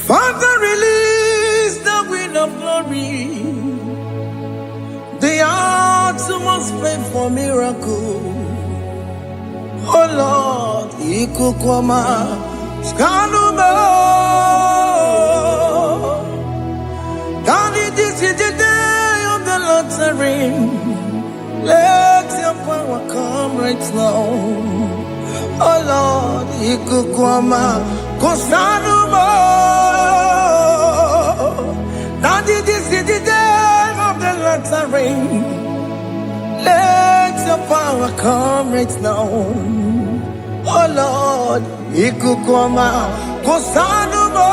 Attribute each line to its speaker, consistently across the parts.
Speaker 1: Father, release the wind of glory. The utmost pray for miracle. Oh Lord, Ikukwama, Skanuma. Daddy, this is the day of the Lord's ring. Let your power come right now. Oh Lord, Ikukwama, Kosanuma. Daddy, this is the day of the Lord's ring. Let your power come right now. Oh Lord, Ikukwama, Kosanuma.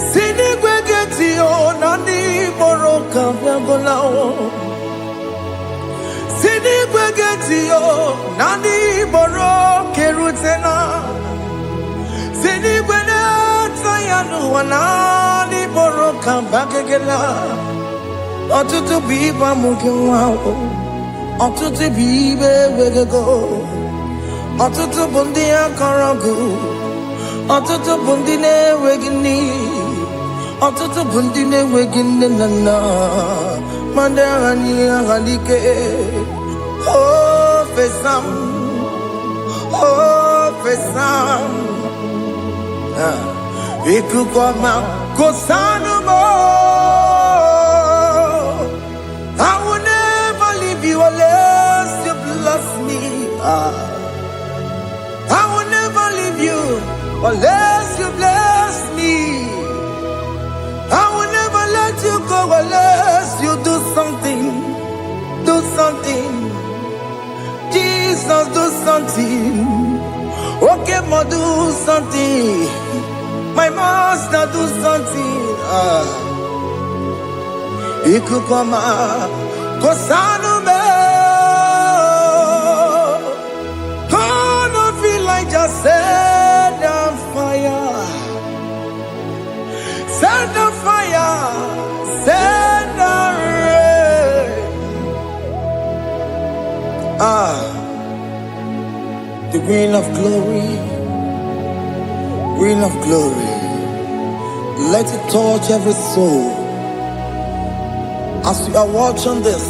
Speaker 1: Sinigwegetio, Nani Boroka, Vagolao. Sinigwegetio, Nani Boroke Rutena. Sinigweneta Yanu, Nani Boroka, Bagagela. Otutu biba mukiwao, otutu bibe wegego, otutu bundi akaragu, otutu bundi ne wegini, otutu bundi ne wegini nana, mandani halike, oh fesam, Ikukwama, Kosanuma. I will never leave you unless you bless me. I will never leave you unless you bless me. I will never let you go unless you do something. Do something. Jesus, do something. Okay, ma, do something. My master, do something. Ikukwama, Kosanume. Gonna feel like just set on fire. Set on fire. Set on rain. The wind of glory. Wind of glory. Let it touch every soul. As you are watching this,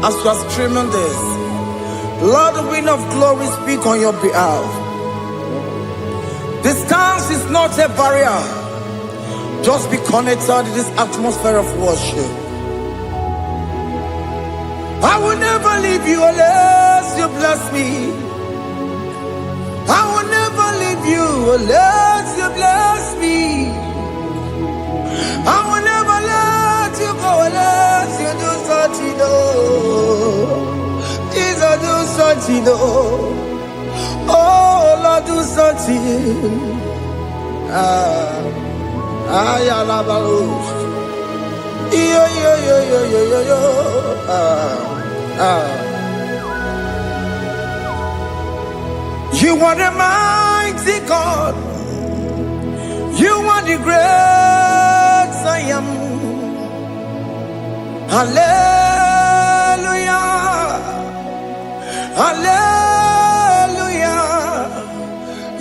Speaker 1: as you are streaming this, Lord, the wind of glory speak on your behalf. Distance is not a barrier. Just be connected to this atmosphere of worship. I will never leave you unless you bless me. I will never leave you unless you bless me. I will never let you go unless you do something. Jesus, do something. Oh Lord, do something. Ayalabalush. Yo. You are the mighty God. You are the great I am. Hallelujah. Hallelujah.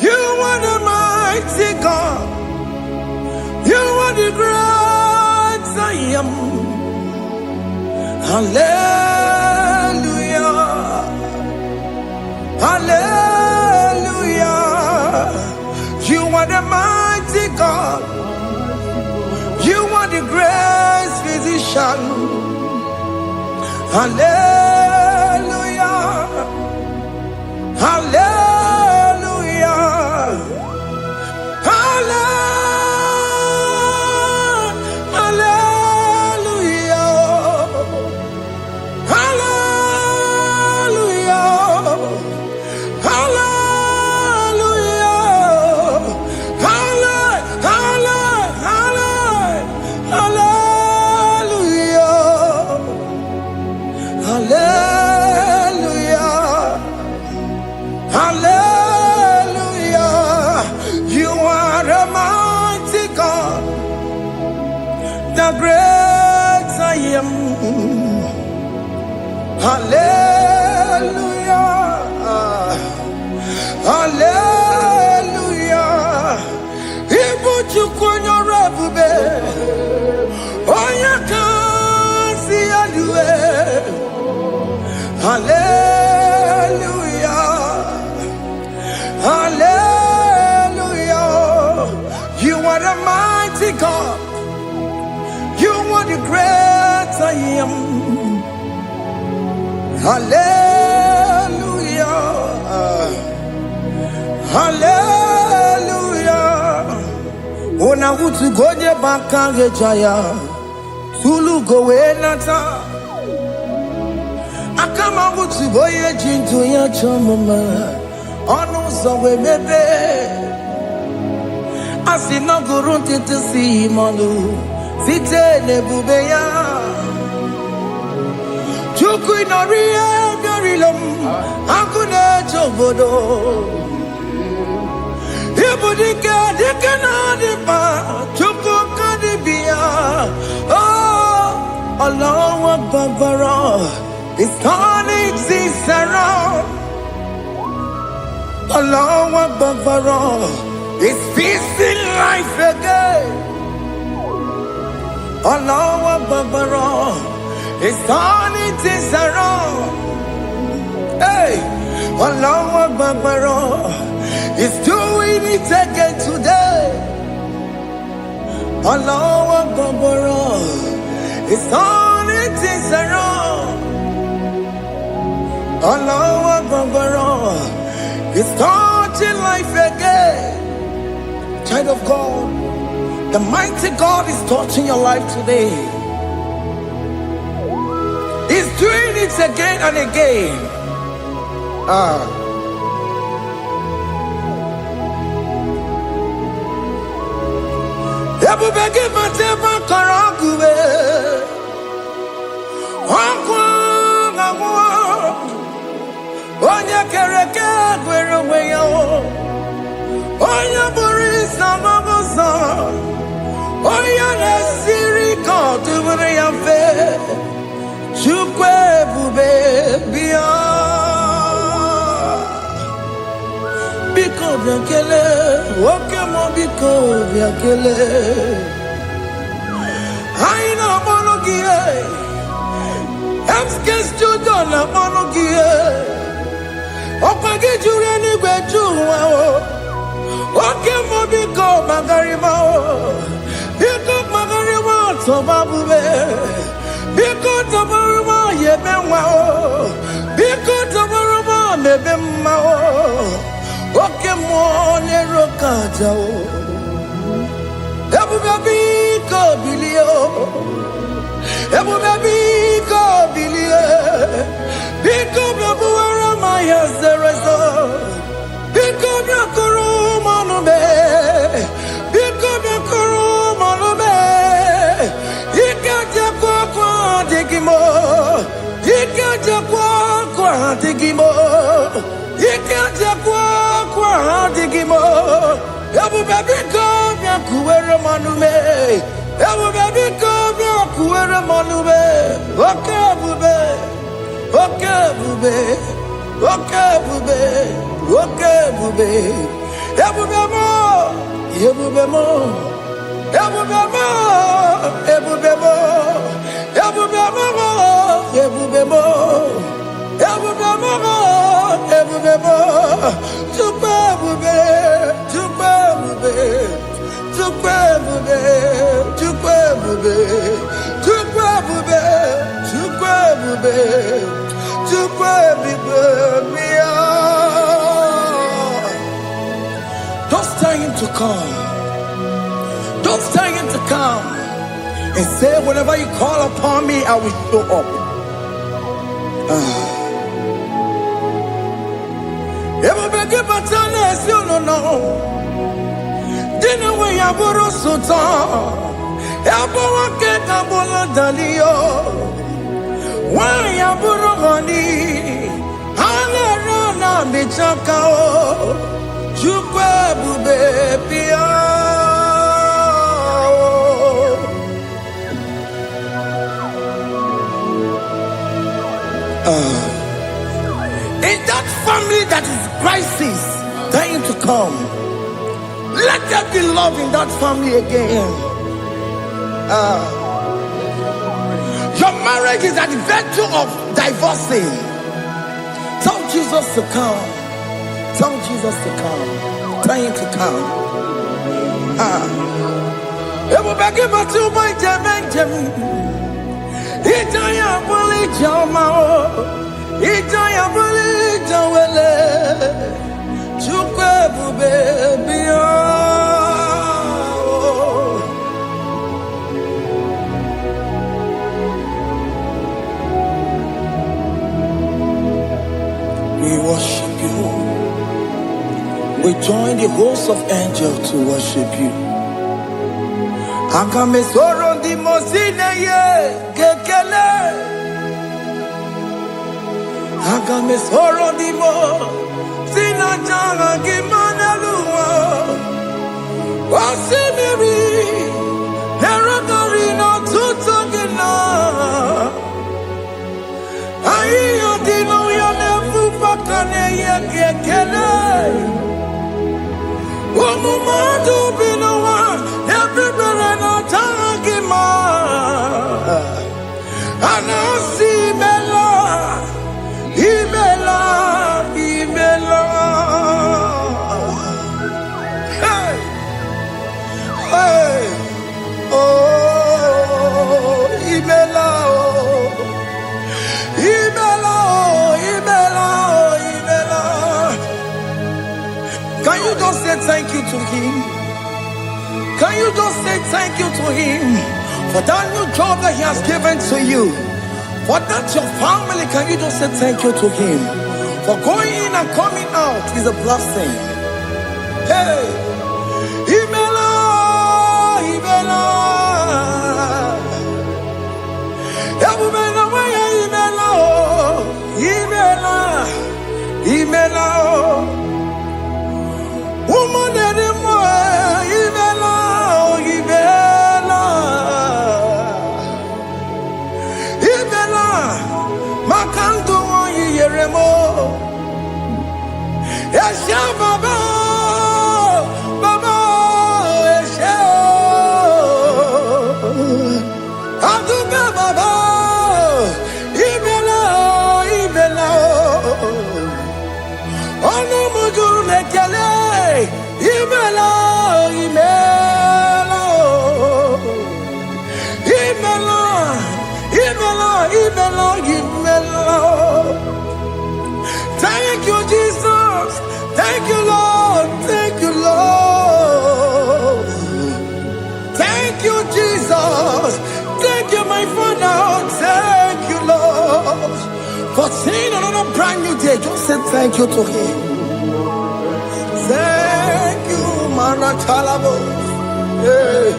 Speaker 1: You are the mighty God. You are the great I am. Hallelujah. Hallelujah. You are the mighty God. You are the great physician. Hallelujah. Hallelujah. Hallelujah. The great I am. Hallelujah. Hallelujah. Hallelujah. Hallelujah. Ona utu gonye bakange jaya. Tulu gowe nata. Akama utu boye jintu ya chomama. Onu sowe mebe. Asina gurunti tisi manu. Site nebubeya. Chuku inoria garilom. Akune chobodo. Ibudika dikana dipa. Chuku kadibia. Oh, Allah Babara. It's turning things around. Allah Babara. It's peacing life again. Allah Babara. It's turning things around. Hey, Allah Babara. It's doing it again today. Allah Babara. It's turning things around. Allah Babara. It's starting life again. Child of God, the mighty God is touching your life today. He's doing it again and again. Ebubege matema karaguwe. Onya kereke gwerowe yo. Onya burisa mabosa. Onya nesiri kodubure yafe. Chukwe bube biya. Biko biakele. Woke mo biko biakele. Aina monogie. Emskes judona monogie. Opage jure ni gwejuwa o. Oke mo biko magarima o. Biko magarima tobabube. Biko tobaruma yebenwa o. Biko tobaruma mebemma o. Oke mo nero kaja o. Ebube biko bilio. Ebube biko bilie. Biko bebuara maya zerezo. Biko biakuru manube. Biko biakuru manube. Ikaja kwa digimo. Ikaja kwa digimo. Ikaja kwa digimo. Ebube biko biakuere manube. Ebube biko biakuere manube. Okay bube. Okay bube. Okay bube. Okay bube. Ebube mo. Ebube mo. Ebube mo. Ebube mo. Ebube mo. Ebube mo. Ebube mo. Ebube mo. Tukwe bube. Tukwe bube. Tukwe bube. Tukwe bube. Tukwe bube. Tukwe bube. Tukwe bube. Don't tell him to come. Don't tell him to come. And say, whenever you call upon me, I will show up. Everybody but honest, you don't know. Dinner way I borrow so tall. Everyone get a bola dalio. Why I borrow honey? Hana rana bichakao. Chukwe bube pia. In that family that is crisis, trying to come, let there be love in that family again. Your marriage is at the verge of divorcing. Tell Jesus to come. Tell Jesus to come. Tell him to come. It will be given to my Jemen. Itaya Bully Jama. Ijaya buli jawele, chukwe bube biya. We worship you. We join the host of angels to worship you. Akame soro di mosine ye kekele. Akame soro di mo sina changa kimana luwa. Wasimiri nerogari no tutogina. Ayo di no ya nefu pakane ye kekele. Wamumadu binowa everybody no tagima. Anasi bela. Imela, Imela, hey, hey, oh, Imela, oh, Imela, oh, Imela, oh, Imela. Can you just say thank you to him? Can you just say thank you to him for that new job that he has given to you? For that your family, can you just say thank you to him? For going in and coming out is a blessing. Hey, Imela, Imela, Imela, Imela, Imela, woman anymore, Imela, Imela. Makanto yeremo, Esha baba, baba, Esha, Aduba baba, Ibela, Ibela, Onu muju lekele, Ibela, Ibela, Ibela. Imela, Imela, Imela. Thank you, Jesus. Thank you, Lord. Thank you, Lord. Thank you, Jesus. Thank you, my Father. Thank you, Lord. For seeing another brand new day, just say thank you to him. Thank you, Maratalabo. Hey.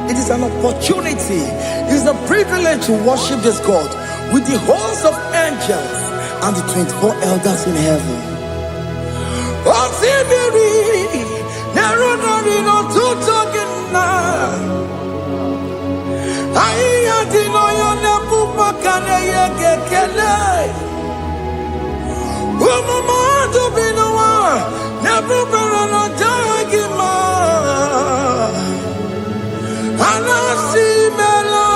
Speaker 1: It is an opportunity, it is a privilege to worship this God with the host of angels and the 24 elders in heaven. Never better jagima. Anasi mela,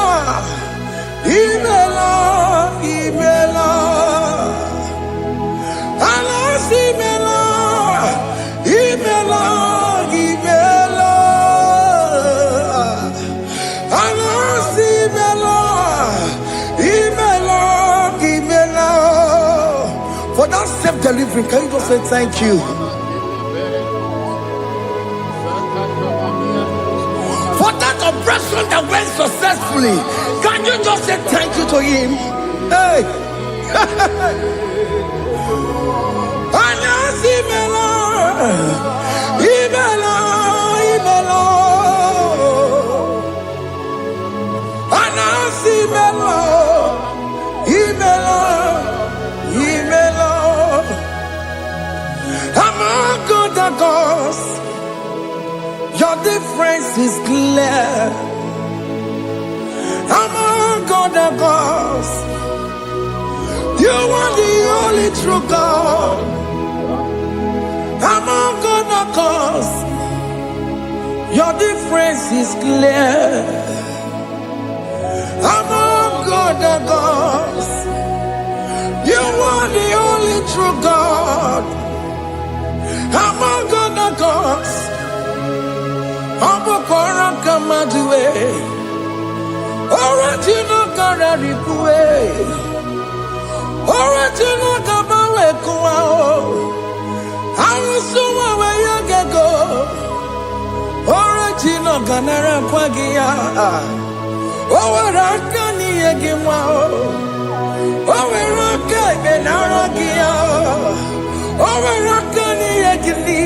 Speaker 1: imela, imela. Anasi mela, imela, imela. Anasi mela, imela, imela. For that self-delivery, can you just say thank you? Operation that went successfully, can you just say thank you to him? Hey, Anasi Mela, Imela, Imela, Anasi Mela, Imela, Imela. Among other gods, your difference is clear. Among other gods, you are the only true God. Among other gods, your difference is clear. Among other gods, you are the only true God. Among other Obokora kamadue. Original kararikue. Original kabawe kuao. Arusuwa we yagego. Original ganara kwagia. Owaraka ni yegimwao. Owaraka benaragia. Owaraka ni yegili.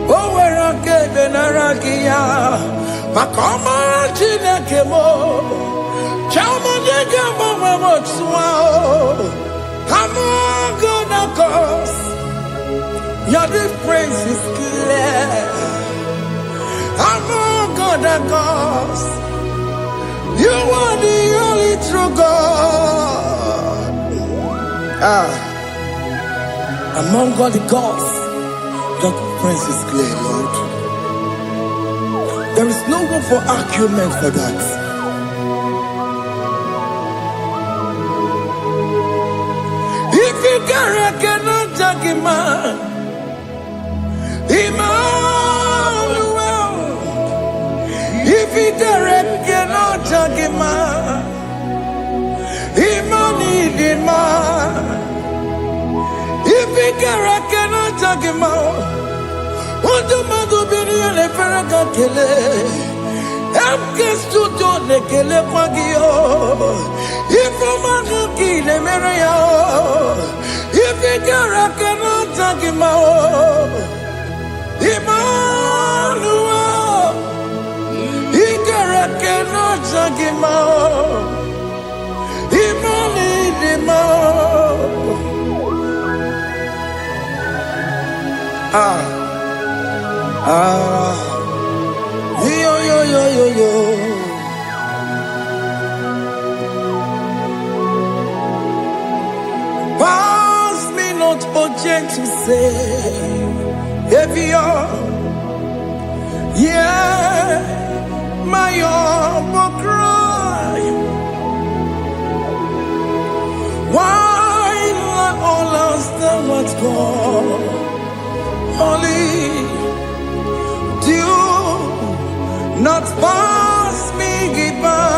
Speaker 1: Owaraka benaragia. Makoma chineke mo. Chama nega mama motswao. I'm all gonna cause. Your difference is clear. I'm all gonna cause. You are the only true God. Among all the gods, your difference is clear, Lord. There is no room for argument for that. If you cannot judge him, Emmanuel. If you cannot judge him, Emmanuel. If you cannot judge him, what do you do? Be a paragakele. I'm just to do the kele pagio. If I'm not kill a mario, if you cannot judge him, Emmanuel. He cannot judge him, Yo. Pass me not, oh gentle Savior. Yeah, my humble cry. Why let all us know what's gone? Only do not pass me goodbye.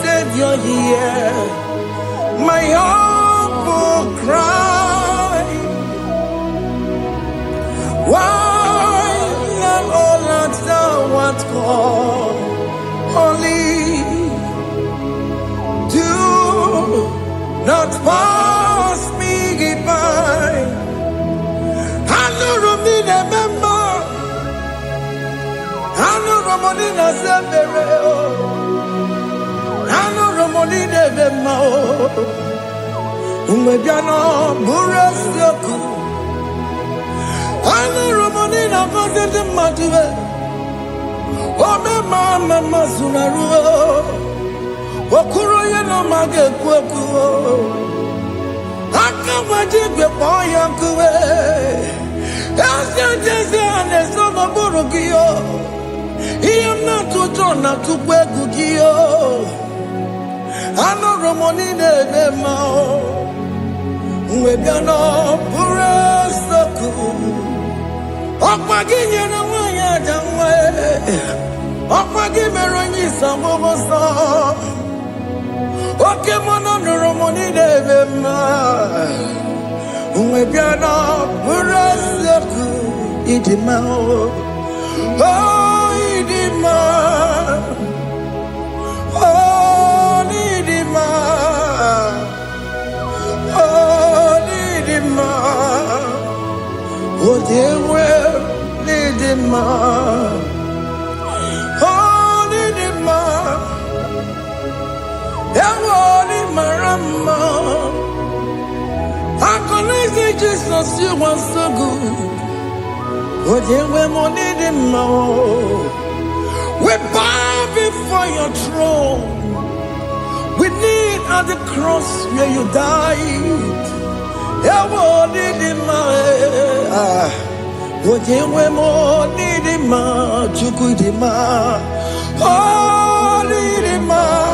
Speaker 1: Savior, yeah, my humble cry. Why let all us know what's gone? Only do not pass me goodbye. I know Romina member. I know Romonina Zambere. I know Romonina member. Umebiano Burasioku. I know Romonina Vadede Matue. Ome mama masunaru, okuro ye no mage kweku, akawajigwe poyankuwe, asante aneso maburugiyo, iyamna tutona tukwegugiyo, ano romoni nebe mao, uwebiano burasoku, okwaginye na wanya jamwe. Okwagi meronyi samomosa. Oke mono nuromoni devema. Uwebiana buraseku idimao. Oh idima. Oh idima. Oh idima. Oh dewe idima. Marama, I connect Jesus, you are so good. Oh, yeah, we need him more. We bow before your throne. We need at the cross where you died. Yeah, we need him more. Oh, yeah, we need him more. Oh, need him more.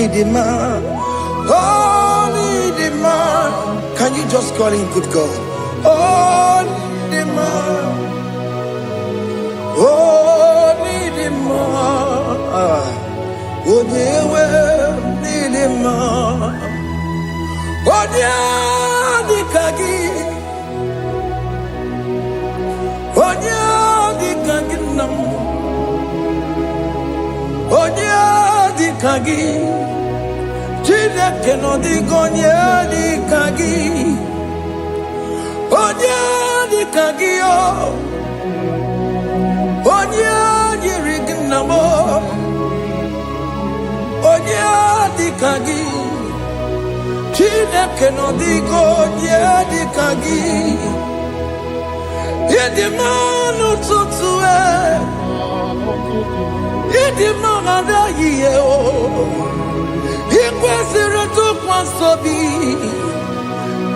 Speaker 1: Nidima, oh Nidima. Can you just call him good God? Oh Nidima, oh Nidima, oh Dewe Nidima, oh Dikagi, oh Dikagi nam, oh Dikagi. Chineke no di gonye di kagi, onye di kagi o, onye yiri gnamo, onye di kagi. Chineke no di gonye di kagi, yedi manu tutue, yedi manu yiye o. Ikwesịrị tụkwasị obi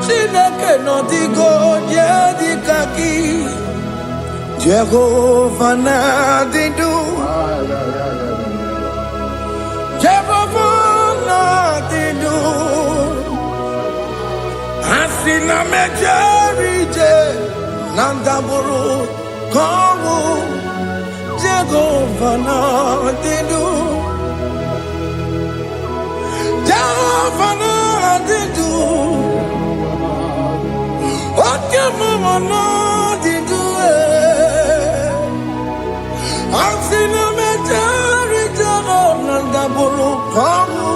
Speaker 1: Chineke nọdịgo onye dịka gị Jehova na-adị ndụ Jehova na-adị ndụ asị na mejere ije na ndagwurugwu ka ọnwụ Jehova na-adị ndụ Jehova na-adị ndụ oke mama na-adị ndụ asị na mejere Jehova na ndagwurugwu ọnwụ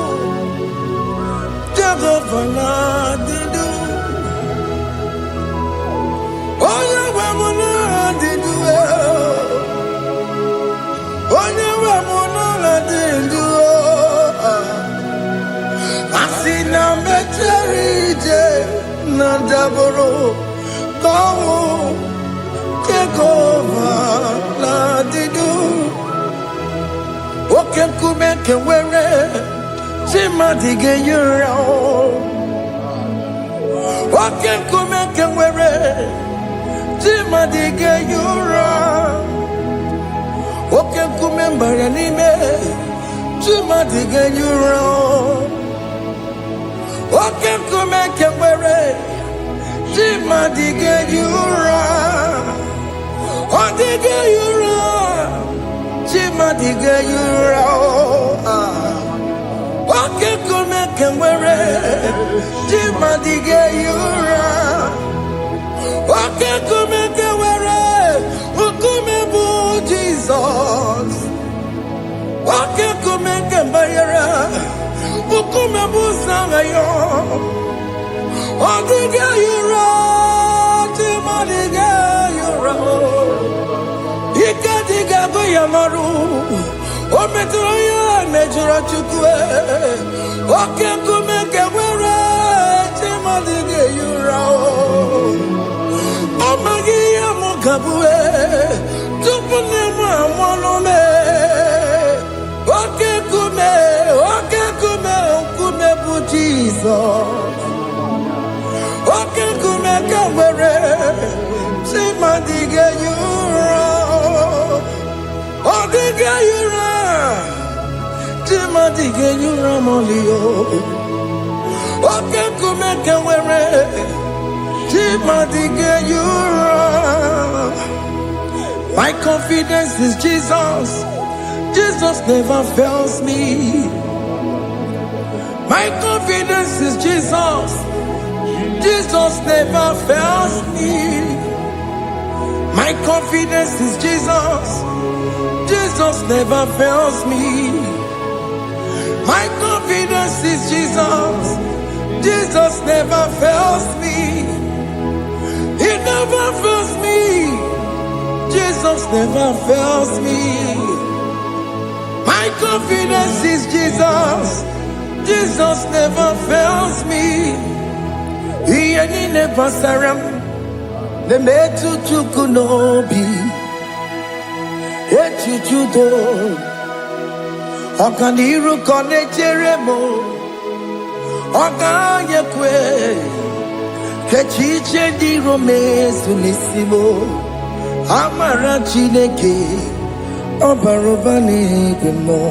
Speaker 1: Jehova na-adị ndụ onye nwe m na-adị ndụ onye nwe m na-adị ndụ asị na mejere ije na ndagwurugwu ka ọnwụ Jehova na-adị ndụ oke nkume nke nwere chi mmadụ ga-eyi ụra oke nkume nke nwere chi mmadụ ga-eyi ụra oke nkume mbara n'ime chi mmadụ ga-eyi ụra oke nkume nke nwere chi mmadụ ga-eyi ụra ọ dịghị eyi ụra chi mmadụ ga-eyi ụra oke nkume nke nwere chi mmadụ ga-eyi ụra oke nkume nke nwere nkume bụ Jizọs oke nkume nke mbara nkume bụ Zangaya ọ dịghị eyi ụra chi mmadụ ga-eyi ụra ike dịghị agụ ya marụ o metụrụ ya mejọrọ Chukwu oke nkume nke nwere chi mmadụ ga-eyi ụra ọ maghị ihe m ga-abụ tupu nne m amụọnụ m oke nkume nkume bụ Jizọs oke nkume nke nwere chi mmadụ ga-eyi ụra ọ dịghị eyi ụra chi mmadụ ga-eyi ụra ma ọlị oke nkume nke nwere chi mmadụ ga-eyi ụra. My confidence is Jesus. Jesus never fails me. My confidence is Jesus. Jesus never fails me. My confidence is Jesus. Jesus never fails me. My confidence is Jesus. Jesus never fails me. He never fails me. Jesus never fails me. My confidence is Jesus. Jesus never fails me. He never saram. The metu chukunobi. Echuchudo. Okaniru kone jeremo. Okanyekwe. Kechiche di romezu nisimo. Amara Chineke Obarobani Gemo.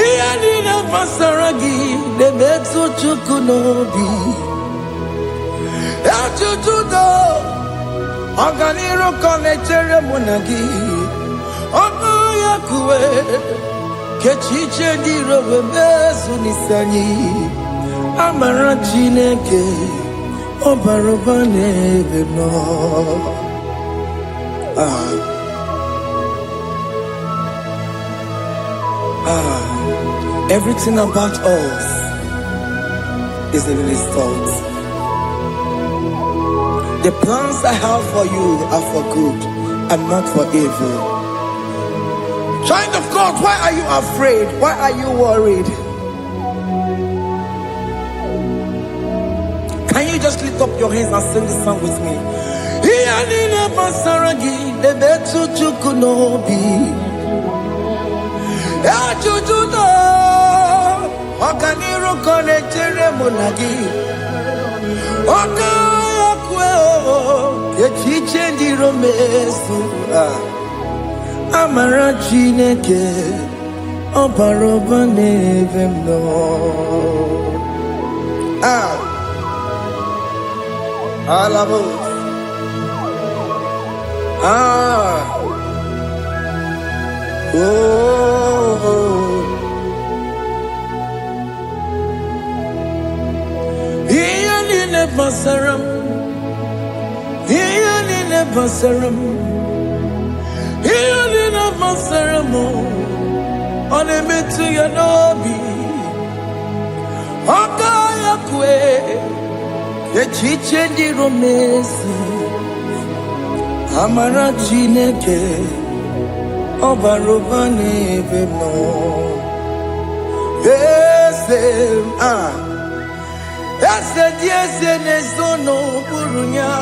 Speaker 1: Iyanina pasaragi debetu chukunobi. Achuchudo oganiro konechere munagi. Onoya kuwe kechiche diro bebezu nisani. Amara Chineke obarobane beno. Everything about us is in His thoughts. The plans I have for you are for good and not for evil. Child of God, why are you afraid? Why are you worried? Can you just lift up your hands and sing this song with me? Iyanina pasaragi debetu chukunobi. Achuchudo oganiro konechere munagi. Okaya kweo kechiche ndiro mesu. Amara Chineke obarobane beno. Alabo. Iyanina pasaram. Iyanina pasaram. Iyanina pasaram. Onemetu yanobi. Okaya kwe. Kechiche ndiro mesi. Amara Chineke obarobane beno. Ese diese nezono burunya.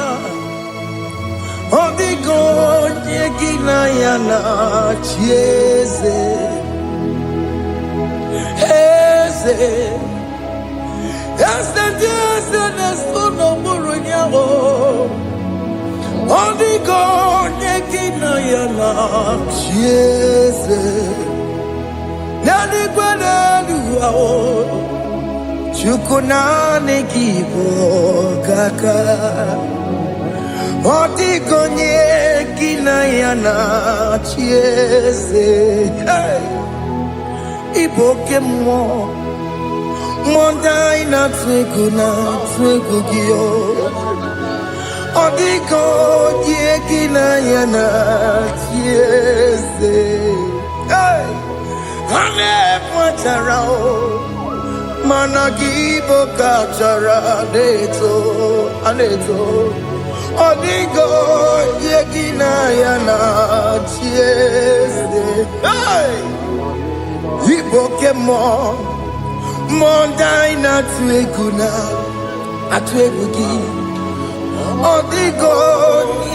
Speaker 1: Odigo nyegina yana chieze. Ese diese nezono burunya. Odigo nyegina yana chieze. Nani gwanadu ao. Chukunane kibo kaka. Odigo nyegina yana chieze. Iboke mo. Mondai na twegu gyo. Odigo nyegina yana chieze. Ane pacharao. Managibo kachara aneto. Odigo yegina yana chieze. Iboke mo. Mondai na twegu gi. Odigo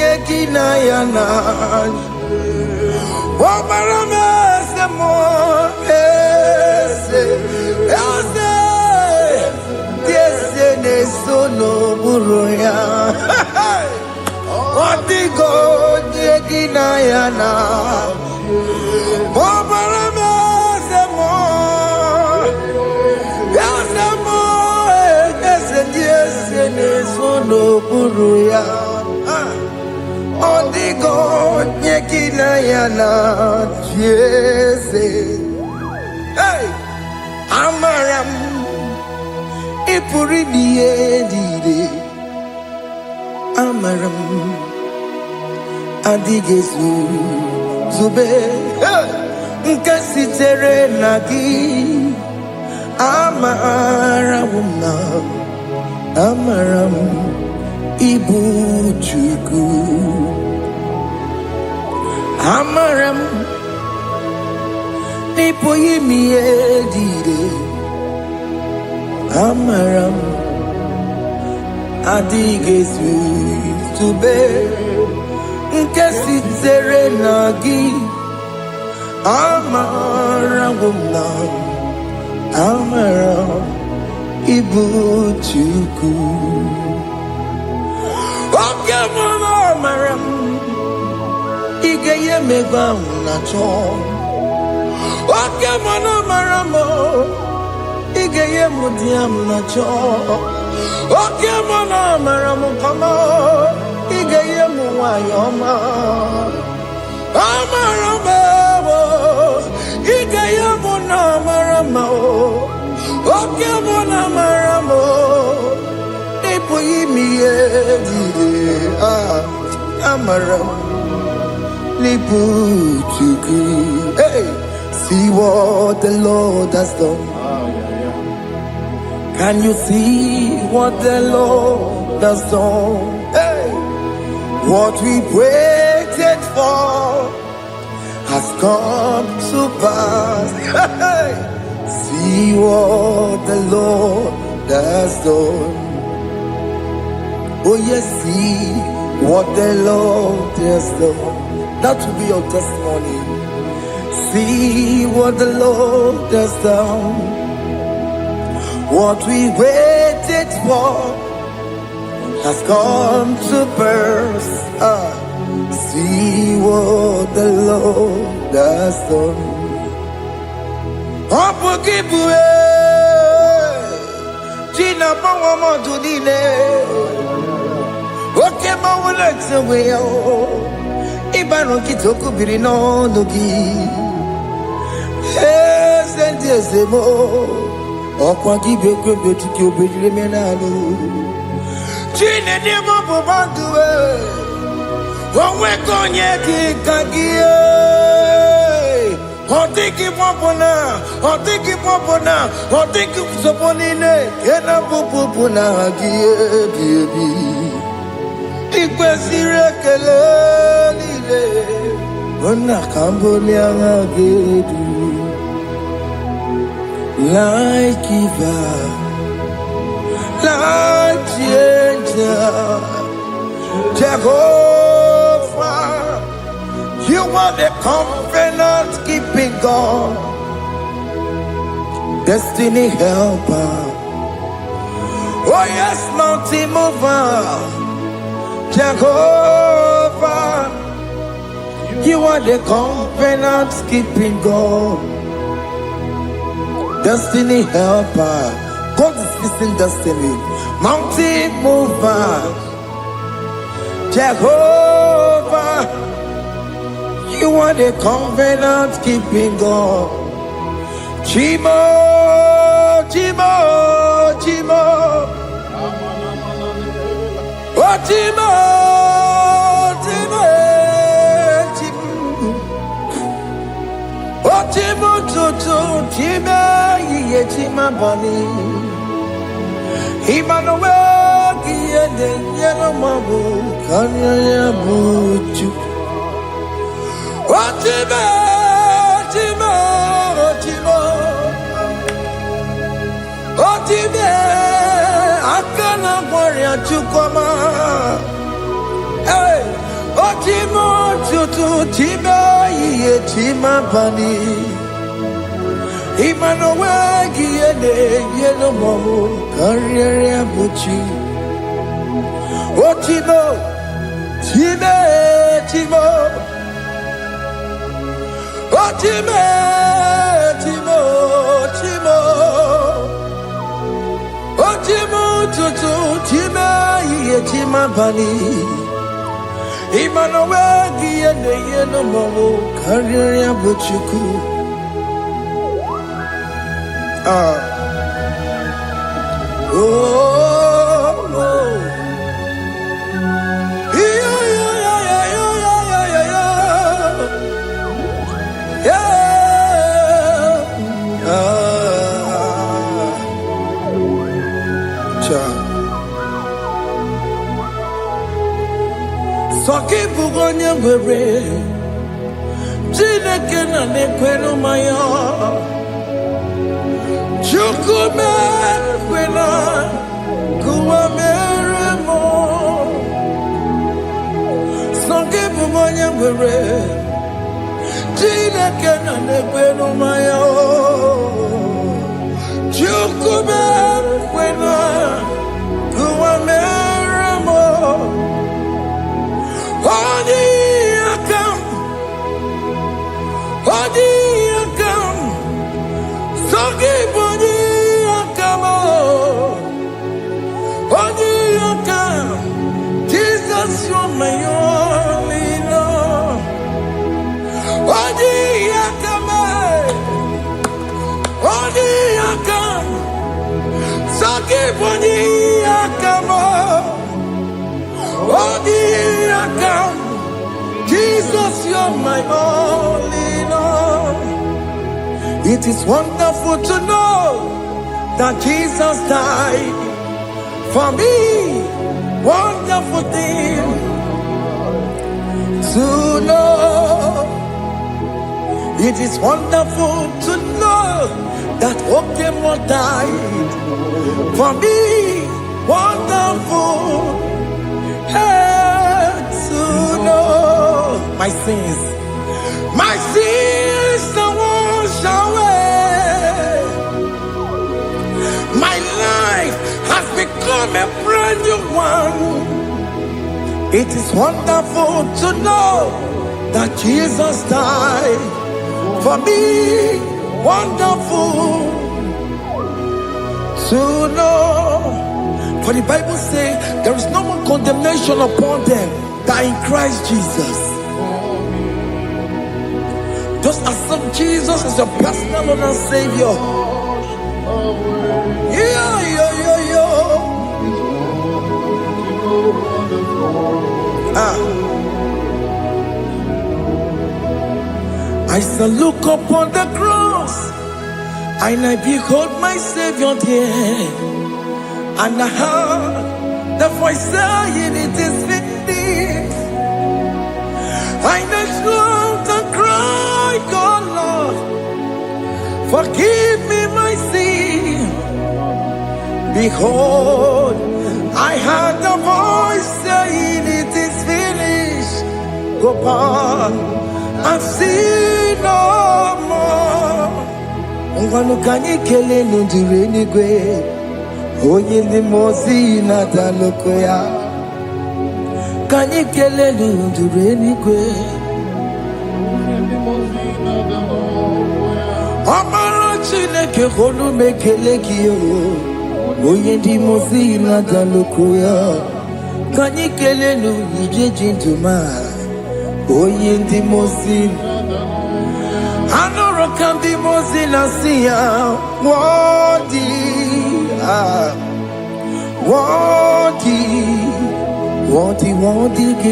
Speaker 1: yegina yana. Wabarame se mo. Nesono buruya. Odigo nyegina yana. Mobarame semo. Yasemo. Ese nesono buruya. Odigo nyegina yana. Jese. Amaram. Ipuri diye Amaram adigezu zube nkasitere nagi. Amaram ibu chuku. Amaram nipoyi miedire. Amaram adigezu zube nkasitere nagi. Amaram ibu chuku. Oke mwana amaram igeye megba unacho. Oke mwana amaram maramo, igeye mudiam na cho. Oke mona maramo kama, igeye muayoma. Amaramo, igeye mona maramo. Oke mona maramo, ipo yimiye amaram. Hey, see what the Lord has done. Can you see what the Lord has done? Hey, what we waited for has come to pass. Hey, see what the Lord has done. Oh yes, see what the Lord has done. That will be your testimony. See what the Lord has done. What we waited for has come to pass. See what the Lord has done. Gina Pawama Dudine. Okay, Mawalex away. Ibano kitoko birino nogi. Sendezemo. Okwa kibekwe betuki obedile menalo. Chine nemo bobanduwe. Onwe konye kikagie. Otiki popona. Otiki soponine. Kena popona agie biebi. Ikwesire kelelile ona kambolia ngagedu like giver like changer Jehovah, you are the covenant keeping God, destiny helper. Oh yes, mountain mover, Jehovah, you are the covenant keeping God, destiny helper. God is fixing destiny. Mountain mover, Jehovah, you are the covenant keeping God. Chimo. Chimo, Chima Bani, Emmanuel, Giende, Yellow Mabu, Kanya Buchu. Otime, Akana Warrior Chukoma. Hey, Otimo Tutu, Tima, Chima Bani. Emmanuel Giende, Yellow Mabu, Kanya Buchu. Otimo, Timo. Otime, Timo. Otimo tutu, Tima, Tima Bani. Emmanuel Giende, Yeno Momo, Karya Buchuku. Soki bugonye bere, Chineke na nekwenu maya, Chukume kwena, kuwa meremo. Soki bugonye bere, Chineke na nekwenu maya, Chukume kwena, kuwa meremo. Jesus, you're my only Lord. Odi yakame, odi yakam, saki odi yakamo, odi yakam. Jesus, you're my only Lord. It is wonderful to know that Jesus died for me. Wonderful thing to know. It is wonderful to know that Okemo died for me. Wonderful to know my sins are washed away. My life has become a brand new one. It is wonderful to know that Jesus died for me. Wonderful to know. For the Bible says there is no more condemnation upon them that in Christ Jesus. Just accept Jesus as your personal Lord and Savior. Yeah. I shall look upon the cross and I behold my Savior there, and I heard the voice saying, "It is finished." I knelt and cried, "God, Lord, forgive me my sin." Behold, I heard the voice saying, "It is finished. Go back and sin no more." Ngwanu kanyi kele nundure nigwe, oye ndi mozi na daloko ya. Kanyi kele nundure nigwe, Amara Chineke honu mekele kiyo, oye ndi mozi na daloko ya. Kanyi kele nundure jintuma, oye ndi mozi. Anoro kandi mozi na siya, wadi, wadi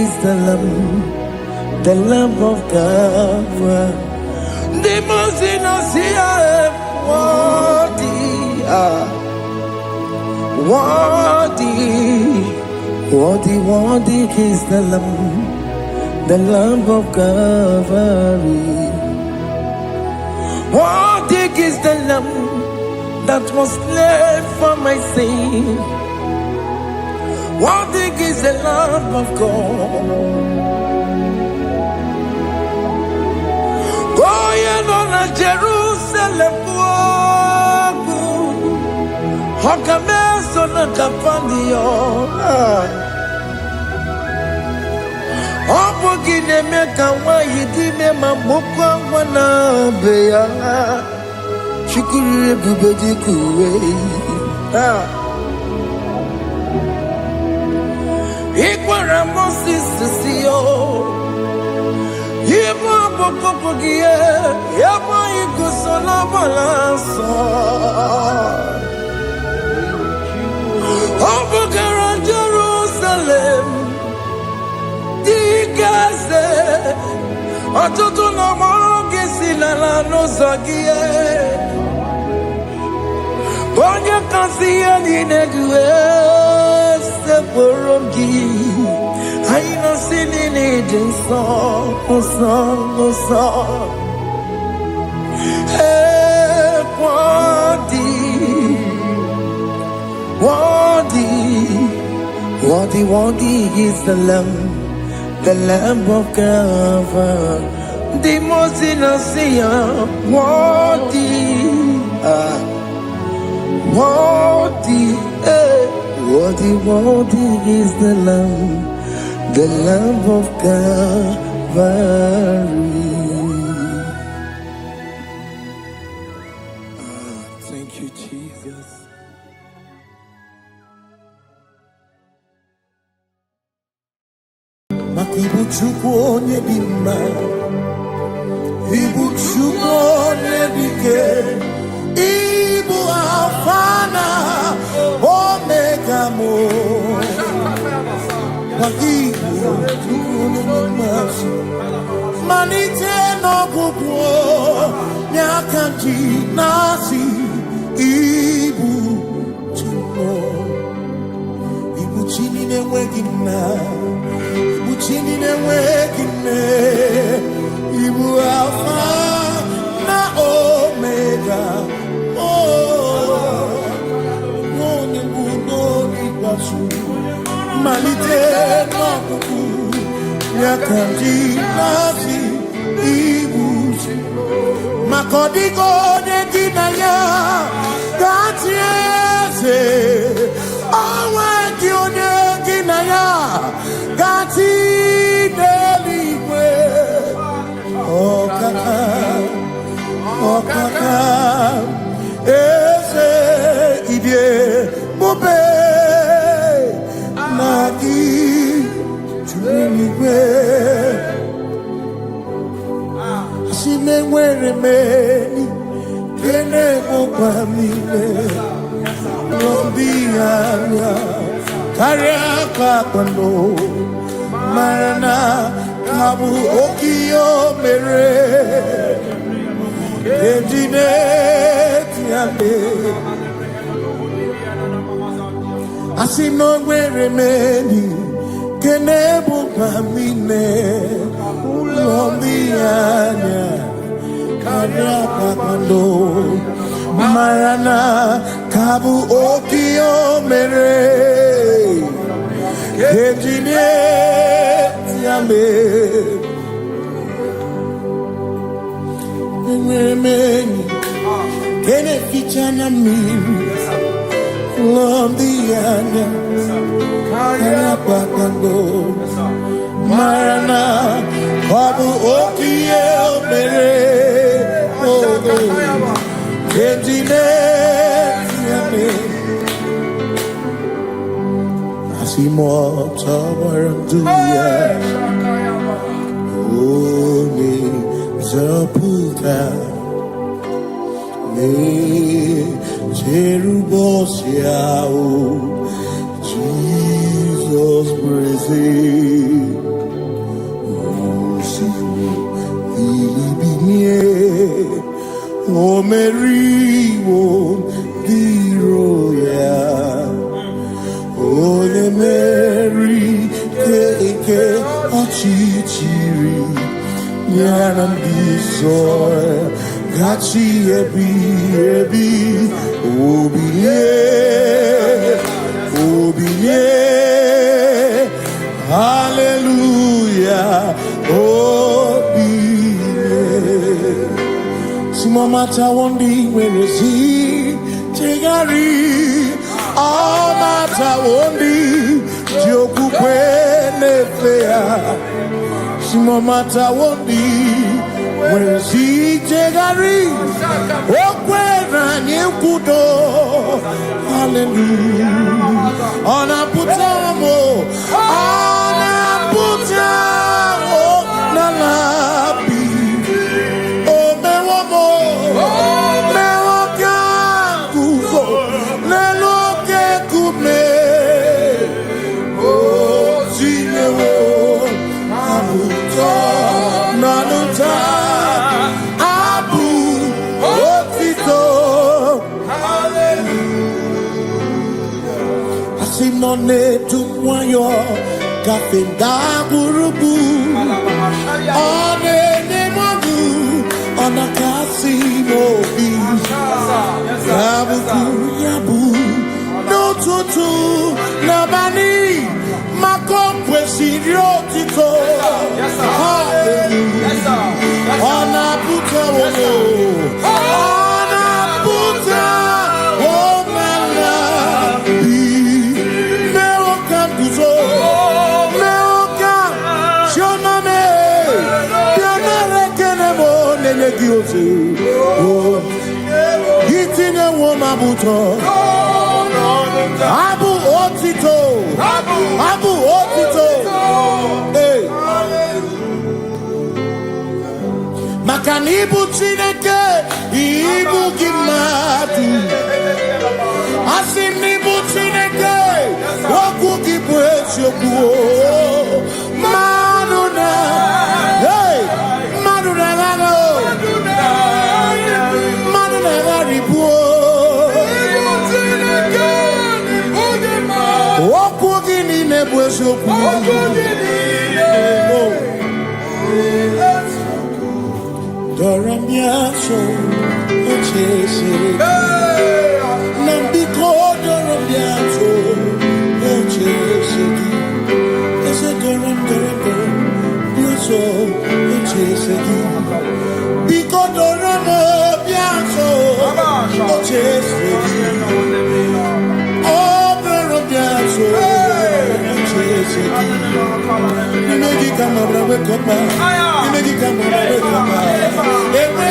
Speaker 1: is the Lamb of God. The mozi na siya, wadi is the Lamb of Calvary. Worthy is the Lamb that was slain for my sin. Worthy is the Lamb of God. Going on a Jerusalem walk, Hakames on a Capandio. Opogine meka wa yidime mamukwa wana beya. Shukuru bubeji kuwe. Ikwara Moses siyo. Yema popogie. Yema ikusola balanso. Opogara Jerusalem. Digaze, atutu na moge silala no zagie. Bonya kansiya ni negwe se poromgi. Aina sini ni jinso, oso. Wadi is the Lamb of God. The most innocent, worthy is the Lamb of God. Ibu Chukwu onye dị mma, Ibu Chukwu onye dị ike, Ibu Alfa na Omega mo. Ibu Chukwu onye dị mma, malite n'ọgwụgwụ n'aka ji na-asị Ibu Chukwu. Ibu chi na-enweghị nna, Ibu chi na-enweghị nne, Ibu Alfa na Omega. Onye bụ n'ikpeazụ, malite n'ọgwụgwụ n'aka ji na-asị Ibu Chukwu. Maka ọ dịghị onye gị na ya ga-atị eze, onwe gị onye gị na ya ga-atị n'eluigwe. Ọkaka, ọkaka, eze idie bube na gị juru eluigwe. Si me nwere meni kene bụkwa niile n'obi anya karịa kpakpando, mara na ha bụ oke ihe o mere eji na-eti ame. Asị na o nwere meni kene bụkwa niile n'obi anya karịa kpakpando, mara na ka bụ oke ihe o mere eji na-eti ame. Enwere m enyi nke na-eficha na mmiri n'obi anya karịa kpakpando, mara na ọ bụ oke ihe o mere eji na-eti ame. Asị m ọtọ gbara ndụ ya, onye nzọpụta na-echere ụbọchị ahụ Jizọs bụ eze. O meriwo diro ya, onye meri keke ọchịchịrị ya na ndị nsọ gachi ebi ebi. Obilie, obilie, hallelujah, no matter what the when you see, take a read. All matter what the joke when fair. No matter what the when you see, take a read. Oh, when you could do, hallelujah. On a putamo, on a putamo, na la. Ne tu moyo kafenda gurubu one ne modu ona kasi mobi yabu yabu no tutu nabani makompwe siriotito hallelujah ona puta wono ona puta womala. Gitine woma buto Abu otito Abu otito. Hey. Makanibu Chineke, Ibu Kimatu. Asinibu Chineke, Waku Kibwesyoku. Maduna, hey, Maduna Gano, Maduna Garibu. Waku Gini Nebwesyoku. Doramiaso, Ochese, Nambiko, Doramiaso, Ochese, Ese Doram, Biaso, Ochese, Biko Doramiaso, Ochese, Oh, Doramiaso, Ochese, Negi Kamara, Wekoma, Negi Kamara, Wekoma.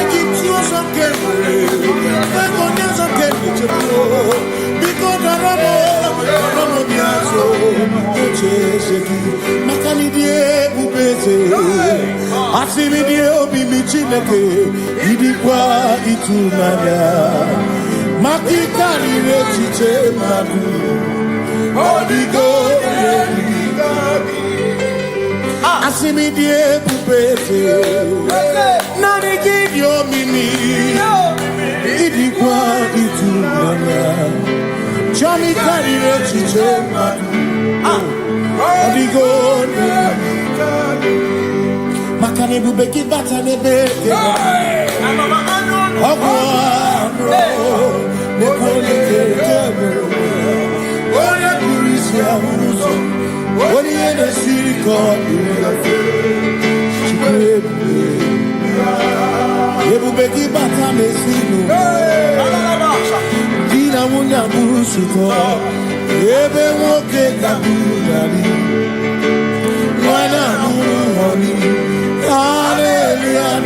Speaker 1: Asilidie obi michineke idikwa itumanya makikari rechiche madu odigo asimidie pupete nani gidio mimi idikwa itumanya chami kari rechiche madu odigo Makane bubeki bata nebeke Ogwano Nekole kebe Oye kurisi ya uruzo Oye ene siriko Chikwebe Yebubeki bata mesinu Dina munya burusito Yebe woke kabudali Wana muhoni Hallelujah,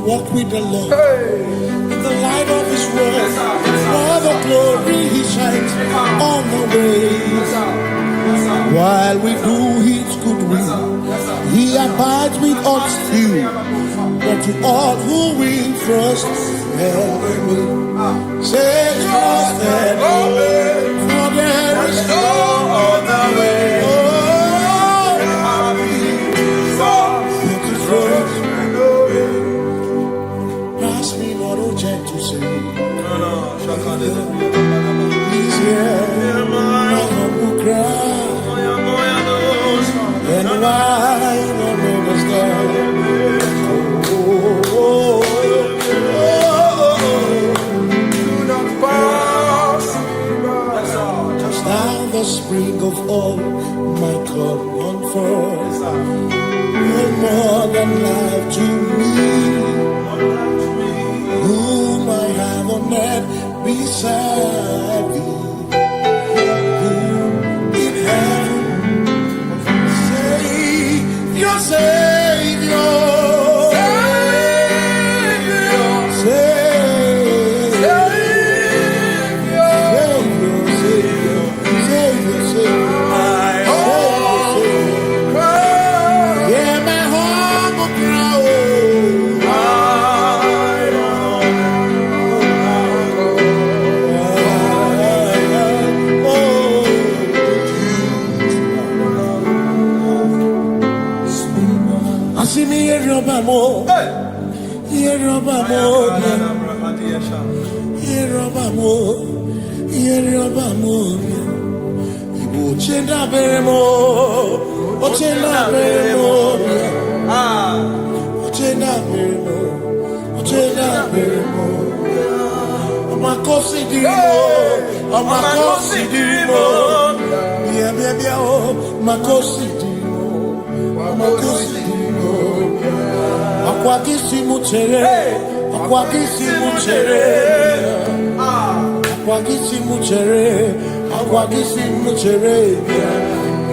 Speaker 1: walk with the Lord in the light of His word. For the glory He shines on the way. While we do His good will, He abides with us still. But to all who will trust and obey, say trust and obey, for there is no other way. spring of all my comfort. You're more than life to me. Whom I have on earth beside thee. In heaven, Savior, Savior.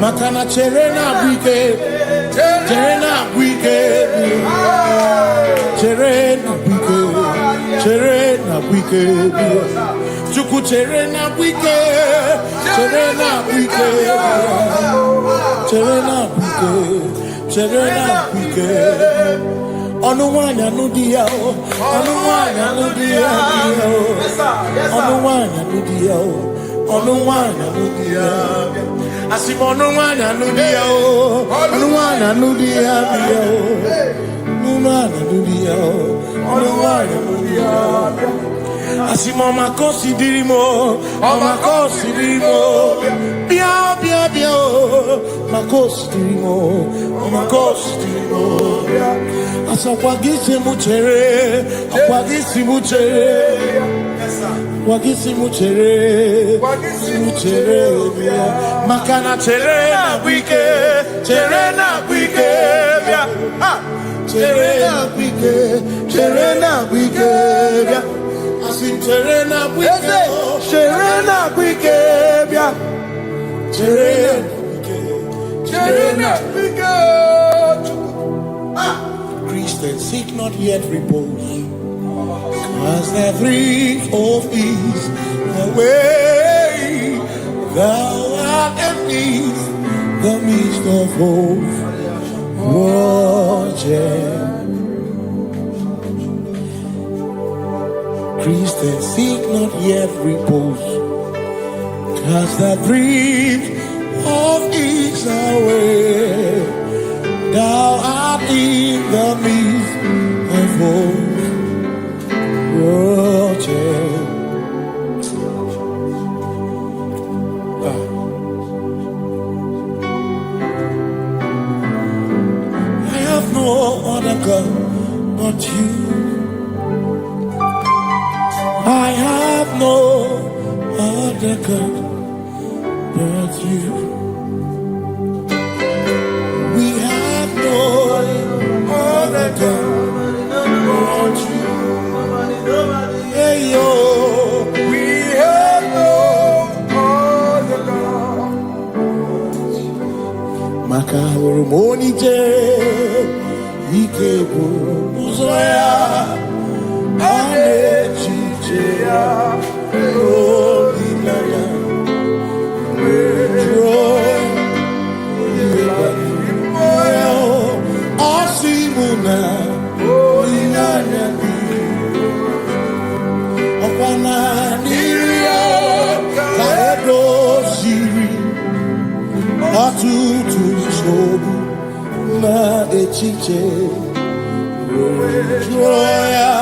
Speaker 1: Makana cherena bwike, cherena bwike, cherena bwike, cherena bwike, chuku cherena bwike, cherena bwike, cherena bwike, cherena bwike. Onuwanya nudia, onuwanya nudia, onuwanya nudia, onuwanya nudia. Asimonuwanya nudia, onuwanya nudia, onuwanya nudia, onuwanya nudia. Asimoma kosi dirimo, makosi dirimo, bia bia bia, makosi dirimo, makosi dirimo. Asakwagisi muchere, akwagisi muchere, akwagisi muchere, muchere. Makana chere na bwike, chere na bwike, chere na bwike, chere na bwike. Asim chere na bwike, chere na bwike, chere na bwike. Christians seek not yet repose, cause they're free of ease. The way thou art empties the midst of hope. Watching Christians seek not yet repose, cause the breath of ease away. Thou art in the midst of hope. Watching no other God but you. I have no other God but you. We have no other God but you. Hey yo, we have no other God. Makahuru monite. Ikebu uzoya anechicheya olinaya joy moyo asimuna olinaya okwana niria kaedo siri atutu shobu na echiche joya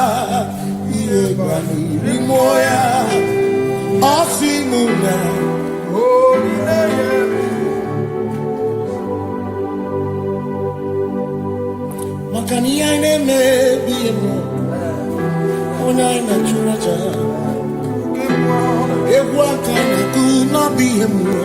Speaker 1: iebani rimoya asimuna makani ane mebi mo ona ina churaja ewa kana ku na bi mo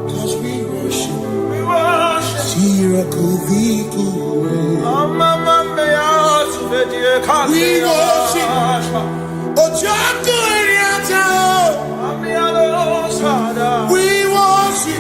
Speaker 1: Cause we worship. We worship. We worship.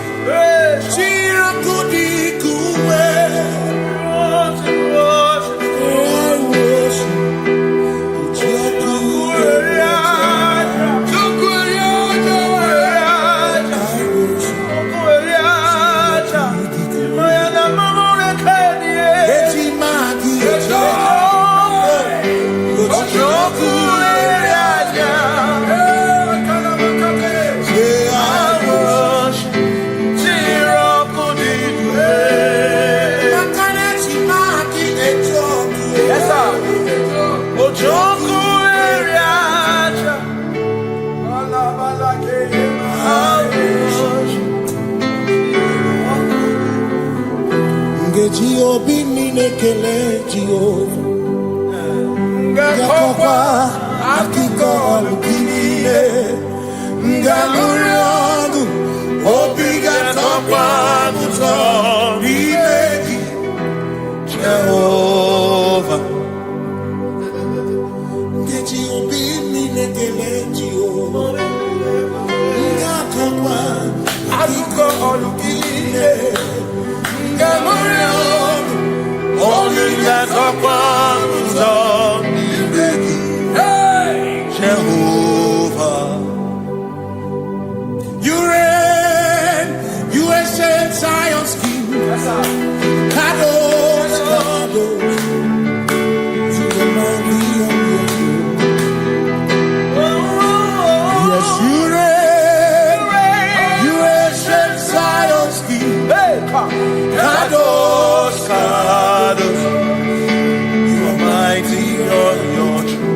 Speaker 1: Gakopa akikol kinile ngaluriangu obigatokwa muto nimeki Jehovah Ngeji obini nekele Jehovah Gakopa akikol kinile ngaluriangu obigatokwa muto Jehovah, you reign, you ancient Zion's King. Kadosh, Kadosh, you are mighty on your throne. Yes, you reign, you ancient Zion's King. Kadosh, Kadosh, you are mighty on your throne.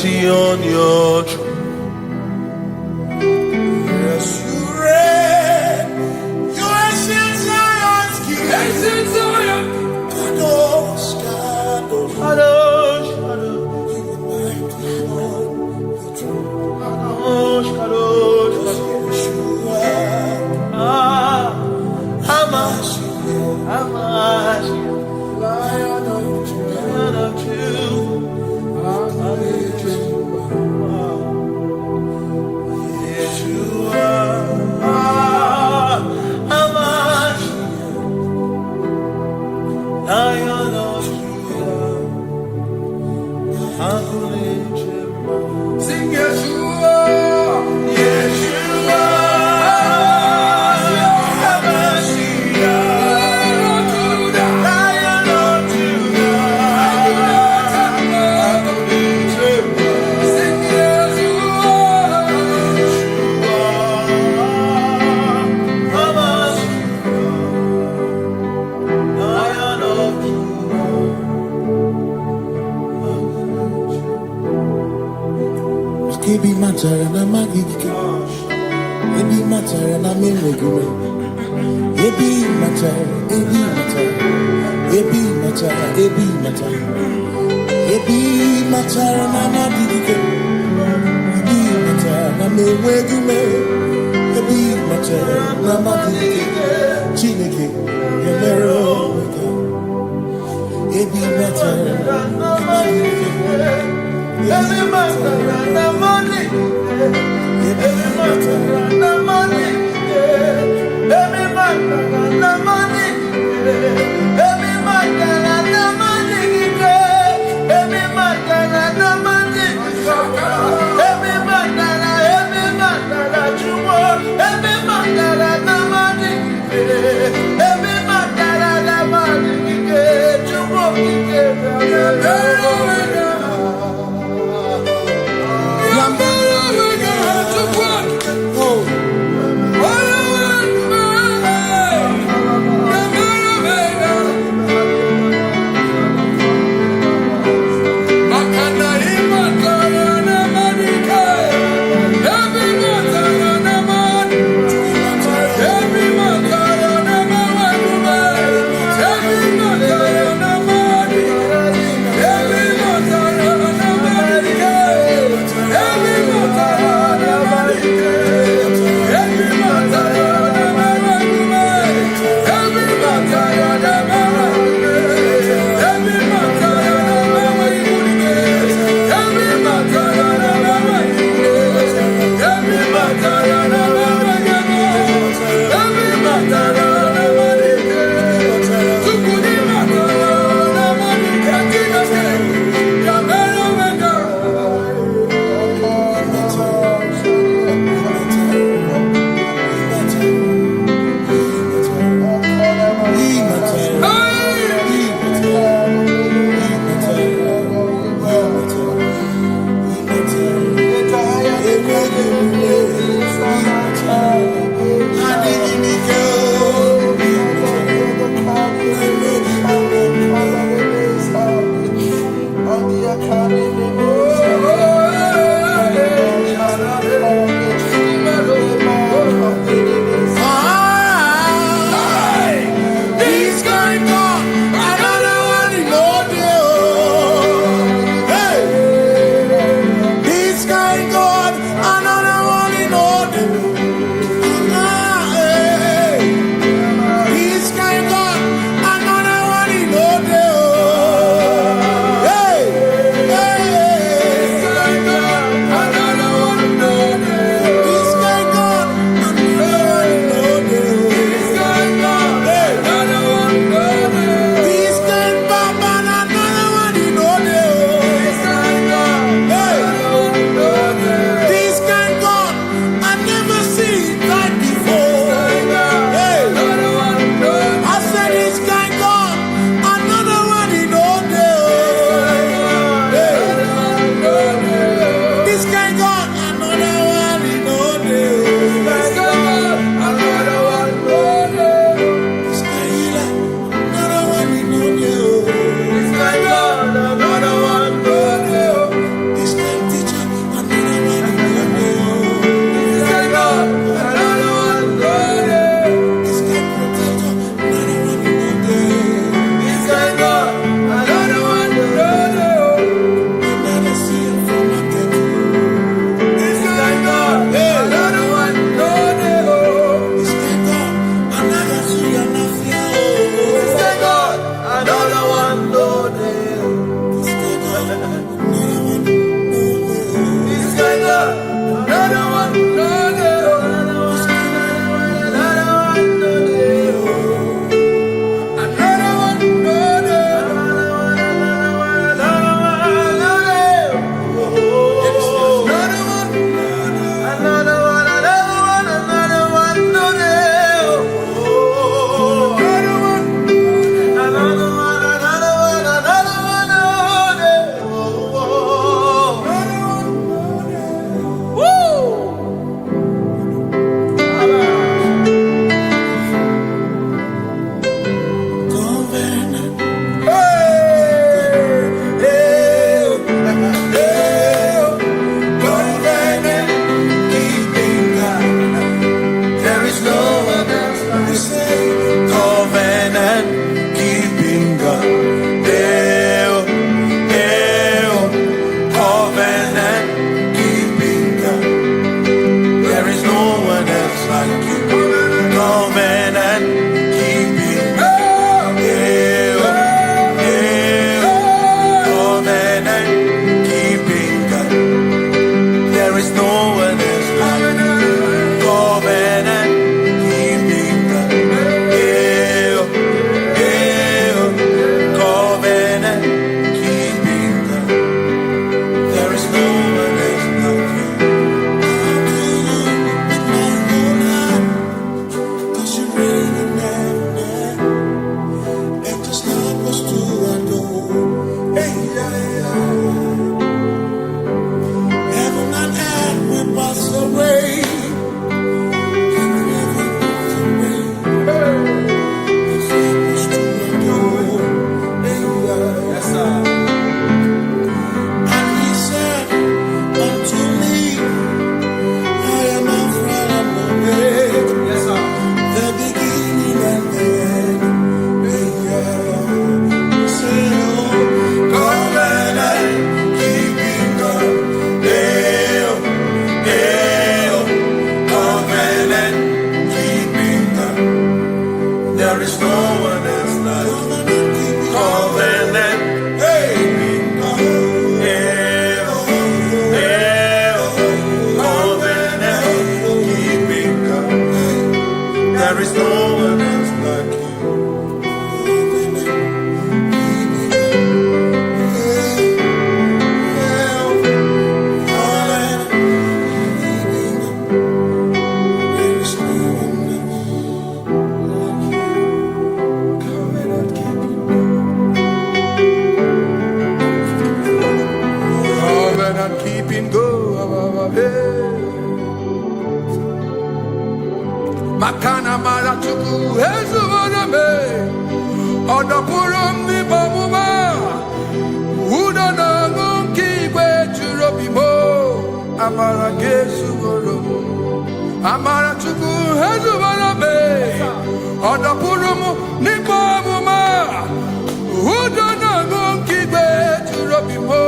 Speaker 1: majesty on your throne. Yes, you reign. You ancient Zion's king. Ancient Zion. Kadosh, Kadosh, Kadosh, Kadosh. You are mighty on the throne. Kadosh, Kadosh, Kadosh. Hamash, Lion of sing Yeshua, Yeshua, Lion of Judah, sing Ebi matara na magike, ebi matara na menwegure, ebi matara, ebi matara, ebi matara, ebi matara, ebi matara na magike, ebi matara na menwegure, ebi matara na magike, Chineke yemero wege, ebi matara na magike. Every matter na money, every matter na money, every matter na money, every matter na money, every matter na money, every matter na jumo, every matter na money, every matter na money, jumo, every Makana maratuku ezuwaname Odapurum ni bamuma Udana ngunki kwechurobimo Amara gesuwarum Amaratuku ezuwaname Odapurum ni bamuma Udana ngunki kwechurobimo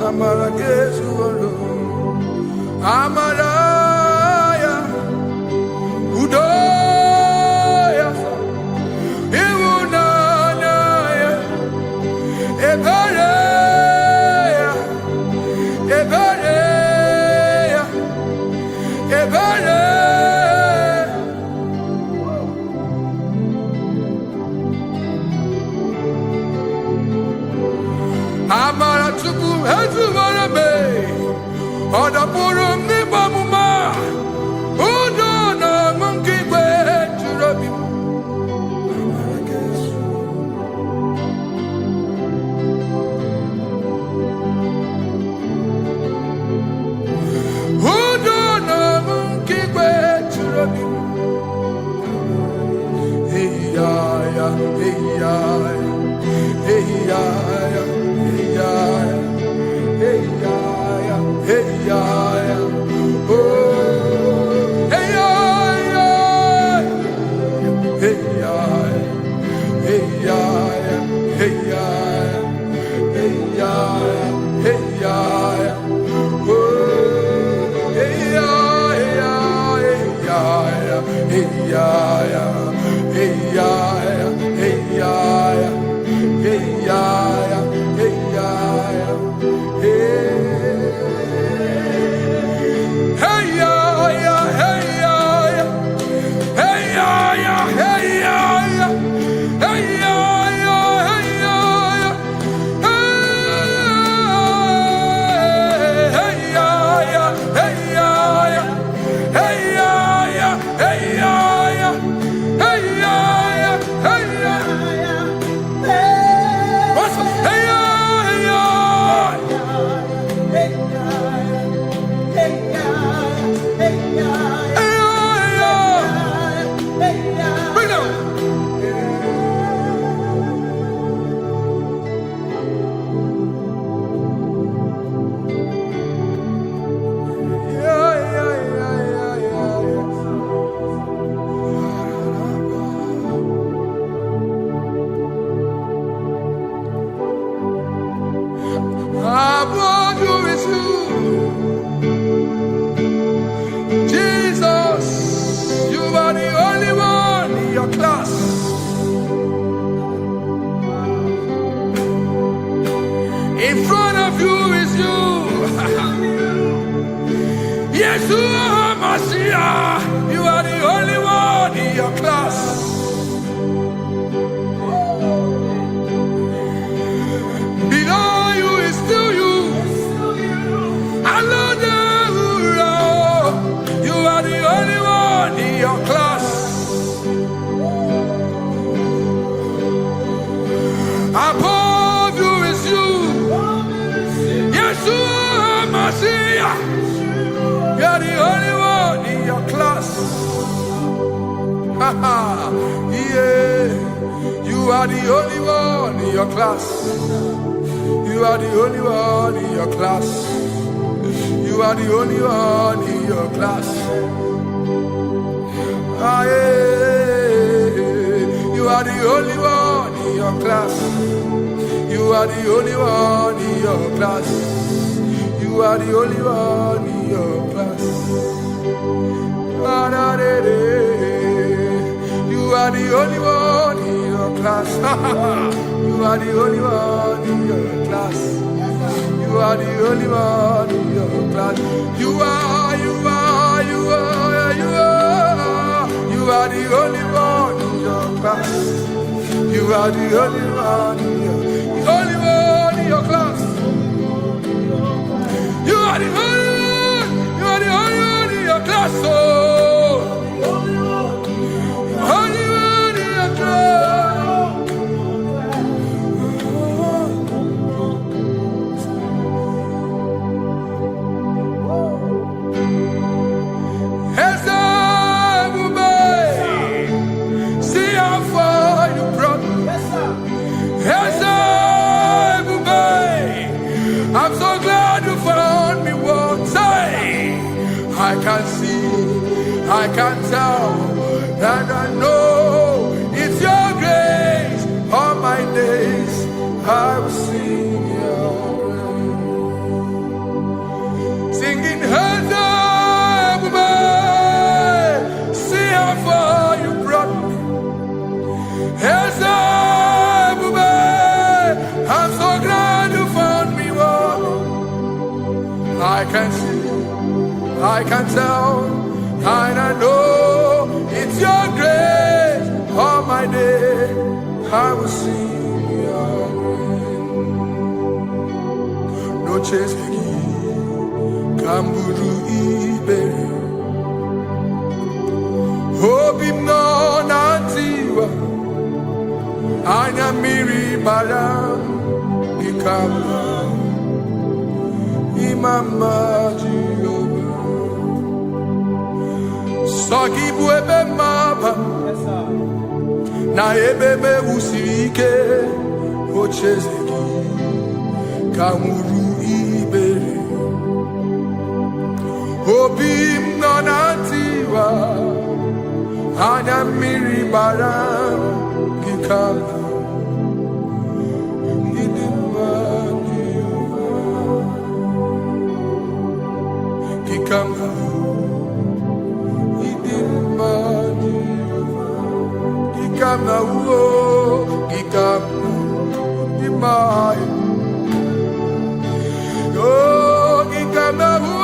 Speaker 1: Amara gesuwarum Amara Udoya, Iwunanaya, Ebereya, Ebereya, Ebereya. Amaratuku ezuwarame, Odapurum ni bamuma. Hey, In front of you is you. Yeshua Mashiach, you are the only one in your class. Below you is still you. You are the only one in your class. Above you is you. Yeshua Mashiach, you are the only one in your class. Yeah, you are the only one in your class. You are the only one in your class. You are the only one in your class. Ah, yeah. You are the only one in your class. You are the only one in your class. You are the only one in your class. Ah, da, da, da. You are the only one in your class. You are the only one in your class. You are the only one in your class. You are the only one in your class. You are the only one in your class. You are the only one in your class. Oh, only one in your class. I'm so glad you found me once. I can see, I can tell, and I know it's your grace. All my days I will sing your praise. Singing hands up, see how far you brought me. Hands up, I'm so glad you found me. I can see, I can tell, and I know it's your grace. All my day I will sing your name. No chase Kamburu Iberi Hobim no Nantiwa Anya Miri Baram Ikamba Mama Jehovah, Sagi buebe maba, na ebebe usirike, ochezeki, kamuru ibere, obim nonantiwa, anya miri baram, gikama. my. Oh, Ikamabu.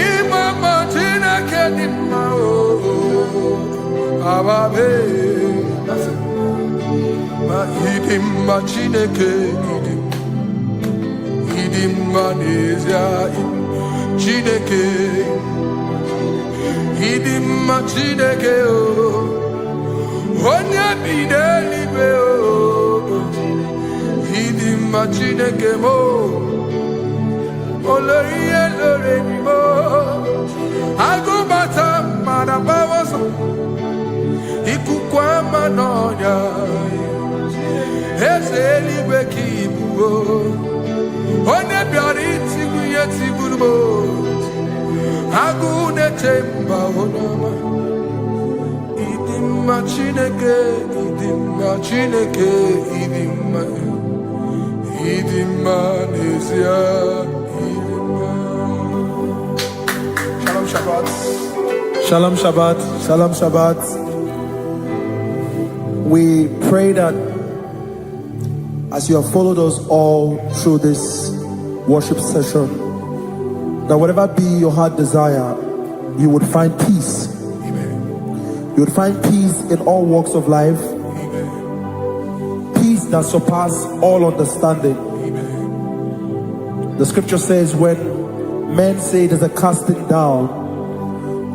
Speaker 1: Imama Tina Kedima. Ababe. That's it. Idim Machineke. Idim Manezia. Chineke. Idim Machineke. Onya Bidelibe. Idim Machineke mo. Oloye Lorenimo. Agubata Madabawaso. Ikukwama nonya. Ezelibe kibuo. One biariti kuyeti burbo. Agune temba onama. Idimma chineke, idimma chineke, idimma nezia, idimma. Shalom Shabbat.
Speaker 2: Shalom Shabbat. Shalom Shabbat. We pray that as you have followed us all through this worship session, that whatever be your heart desire, you would find peace.
Speaker 1: Amen.
Speaker 2: You would find peace in all walks of life.
Speaker 1: Amen.
Speaker 2: Peace that surpasses all understanding.
Speaker 1: Amen.
Speaker 2: The scripture says when men say there's a casting down,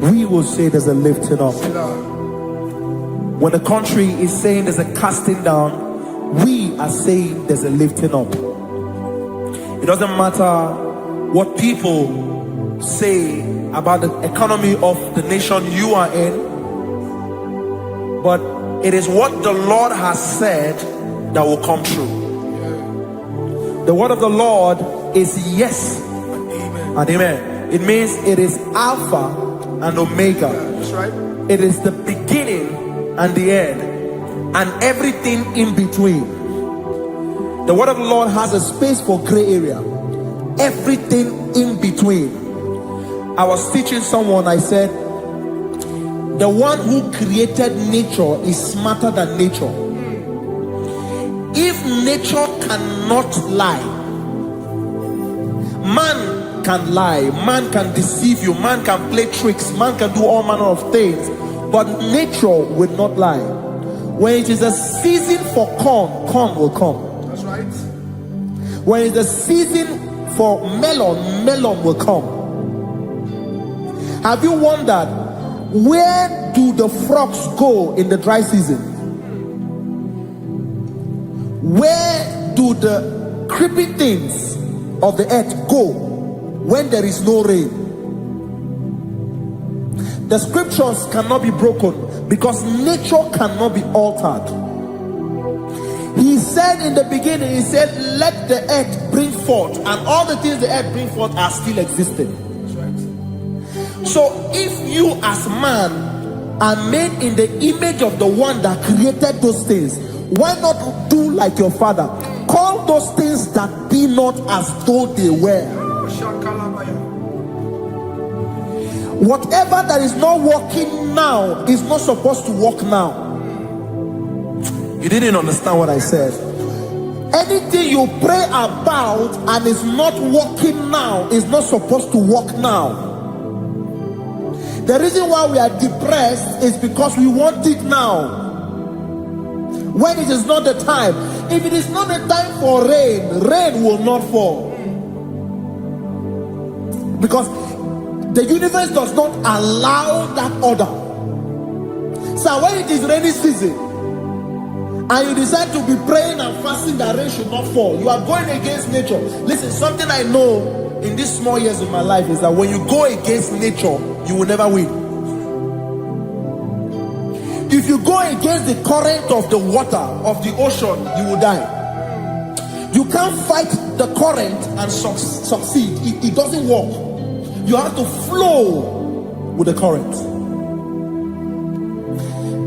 Speaker 2: we will say there's a lifting up. When the country is saying there's a casting down, we are saying there's a lifting up. It doesn't matter what people say about the economy of the nation you are in, but it is what the Lord has said that will come true. The word of the Lord is yes and amen. It means it is Alpha and Omega.
Speaker 1: That's right.
Speaker 2: It is the beginning and the end, and everything in between. The word of the Lord has a space for gray area. Everything in between. I was teaching someone, I said, the one who created nature is smarter than nature. If nature cannot lie, man can lie, man can deceive you, man can play tricks, man can do all manner of things, but nature will not lie. When it is a season for corn, corn will come.
Speaker 1: That's right.
Speaker 2: When it's a season for melon, melon will come. Have you wondered, where do the frogs go in the dry season? Where do the creepy things of the earth go when there is no rain? The scriptures cannot be broken because nature cannot be altered. He said in the beginning, he said, let the earth bring forth, and all the things the earth bring forth are still existing.
Speaker 1: That's right.
Speaker 2: So if you as man are made in the image of the one that created those things, why not do like your father? Call those things that be not as though they were. Whatever that is not working now is not supposed to work now. You didn't understand what I said. Anything you pray about and is not working now is not supposed to work now. The reason why we are depressed is because we want it now, when it is not the time. If it is not the time for rain, rain will not fall, because the universe does not allow that order. So when it is rainy season and you decide to be praying and fasting that rain should not fall, you are going against nature. Listen, something I know in these small years of my life is that when you go against nature, you will never win. If you go against the current of the water of the ocean, you will die. You can't fight the current and succeed. It doesn't work. You have to flow with the current.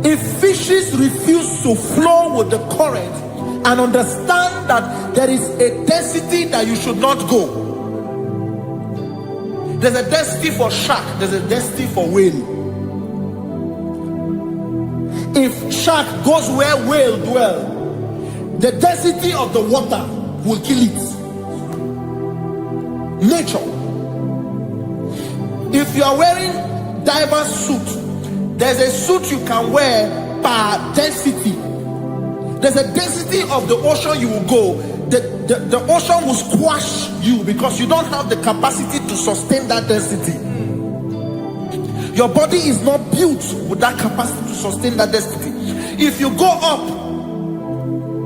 Speaker 2: If fishes refuse to flow with the current and understand that there is a density that you should not go, there's a density for shark, there's a density for whale. If shark goes where whale dwell, the density of the water will kill it. Nature. If you are wearing diverse suit, there's a suit you can wear per density. There's a density of the ocean you will go. The ocean will squash you because you don't have the capacity to sustain that density. Your body is not built with that capacity to sustain that density. If you go up,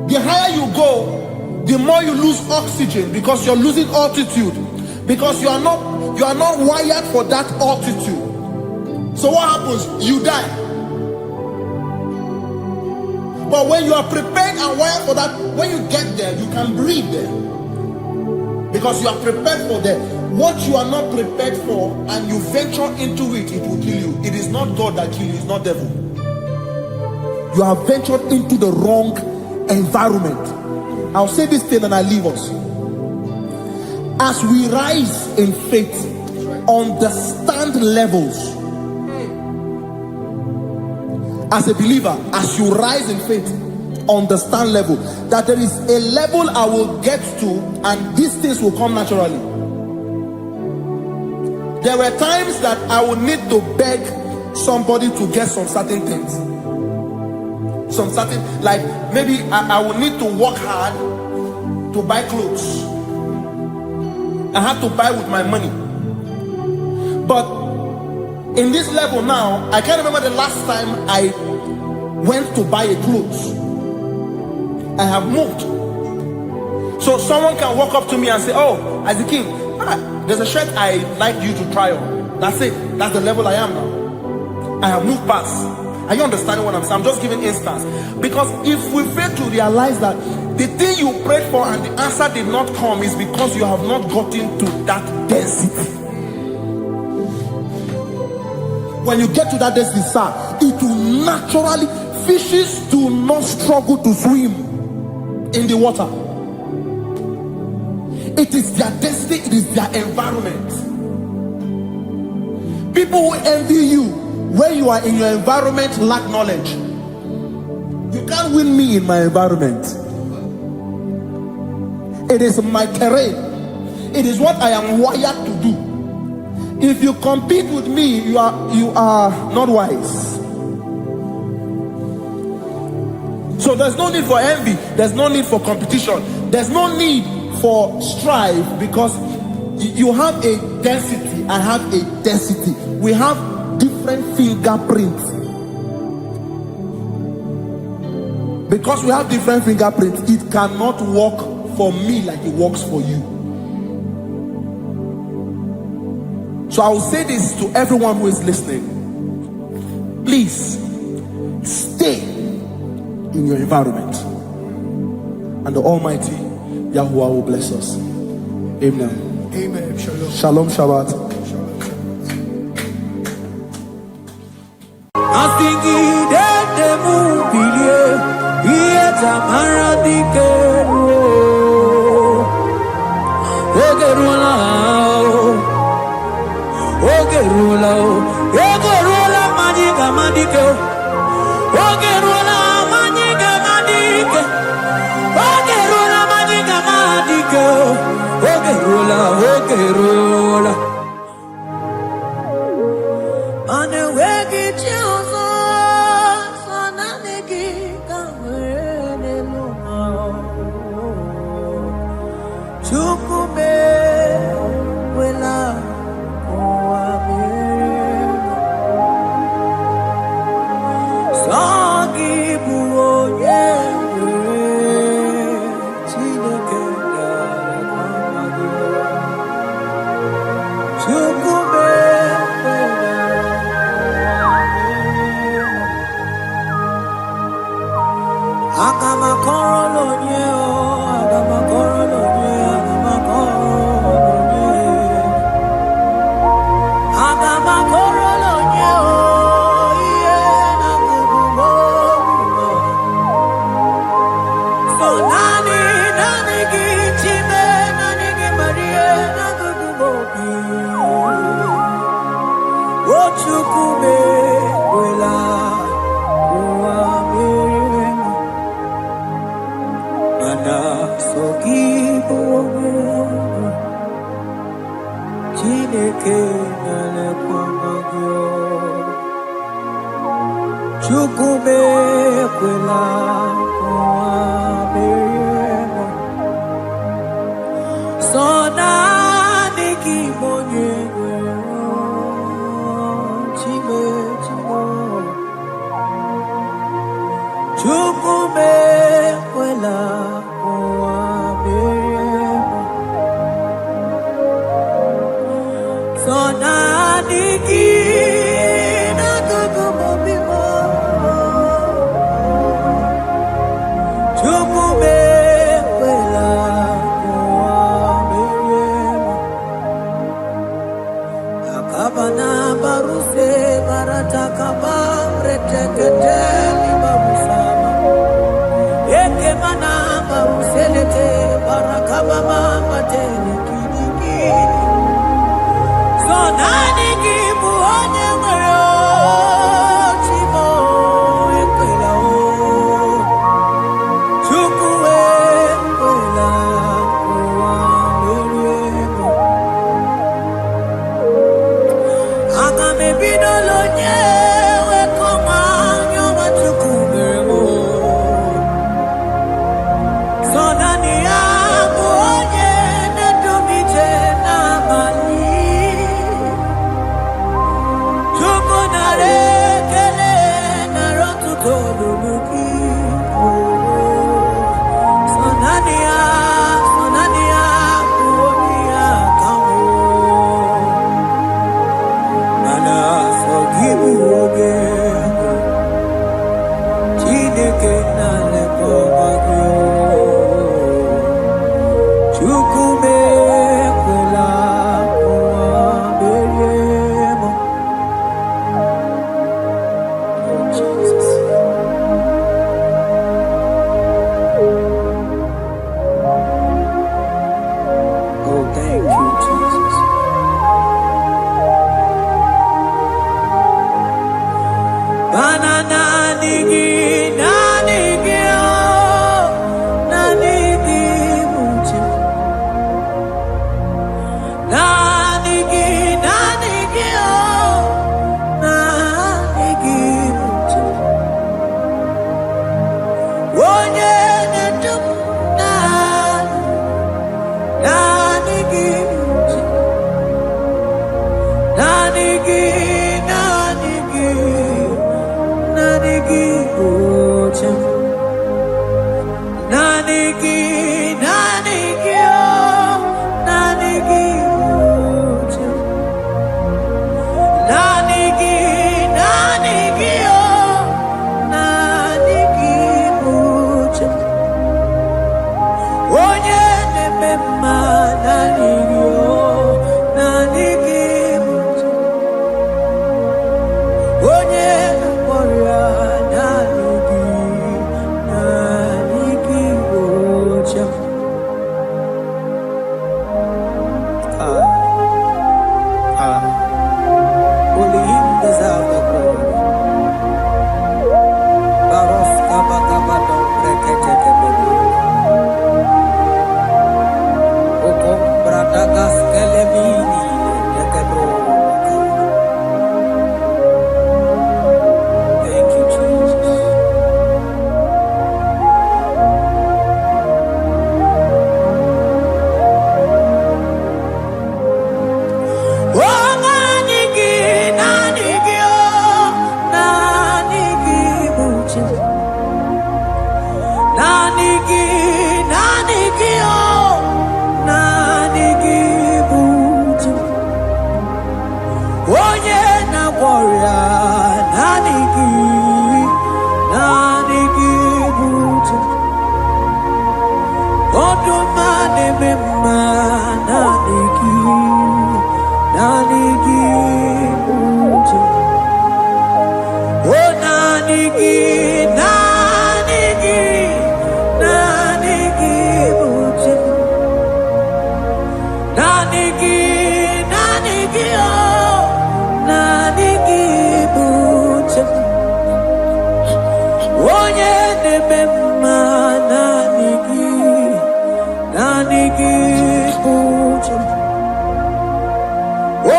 Speaker 2: the higher you go, the more you lose oxygen because you're losing altitude, because you are not wired for that altitude. So what happens? You die. But when you are prepared and wired for that, when you get there, you can breathe there. Because you are prepared for that. What you are not prepared for and you venture into it, it will kill you. It is not God that kills you, it's not devil. You have ventured into the wrong environment. I'll say this thing and I leave us. As we rise in faith, understand levels. As a believer, as you rise in faith, understand level. That there is a level I will get to and these things will come naturally. There were times that I would need to beg somebody to get some certain things. Some certain, like maybe I would need to work hard to buy clothes. I had to buy with my money. But in this level now, I can't remember the last time I went to buy a clothes. I have moved. So someone can walk up to me and say, oh, Isaac King, there's a shirt I like you to try on. That's it. That's the level I am now. I have moved past. Are you understanding what I'm saying? I'm just giving instance. Because if we fail to realize that the thing you prayed for and the answer did not come is because you have not gotten to that density. When you get to that density, sir, it will naturally, fishes do not struggle to swim in the water. It is their density, it is their environment. People who envy you when you are in your environment lack knowledge. You can't win me in my environment. It is my terrain. It is what I am wired to do. If you compete with me, you are not wise. So there's no need for envy. There's no need for competition. There's no need for strife because you have a density. I have a density. We have different fingerprints. Because we have different fingerprints, it cannot work for me like it works for you. So I will say this to everyone who is listening. Please stay in your environment, and the Almighty Yahuwah will bless us. Amen.
Speaker 1: Amen. Shalom.
Speaker 2: Shalom Shabbat.
Speaker 1: Chineke na-elekwa gị Chukwu ekwela ụwa merie m sọ naanị gị bụ onye Chime Chukwu ekwela ụwa merie m sọ naanị gị Abana baruse barata kababre teketeli babusama Eke mana baruselete barakaba mama tele kidiki Sonani kibu onye mwyo chimo ekwela o Chuku ekwela uwa meriemo Agame bidolo nyewe koma nyoma chukumeremo Sonani yangu onye netumite na mali Chuku narekele narotu tolumuki Sonani yangu onia kamo Forgive oge Chineke na-elekwa gị Chukwu ekwela ụwa merie m Oh Jesus Oh thank you Jesus Banana nigi nani gị uche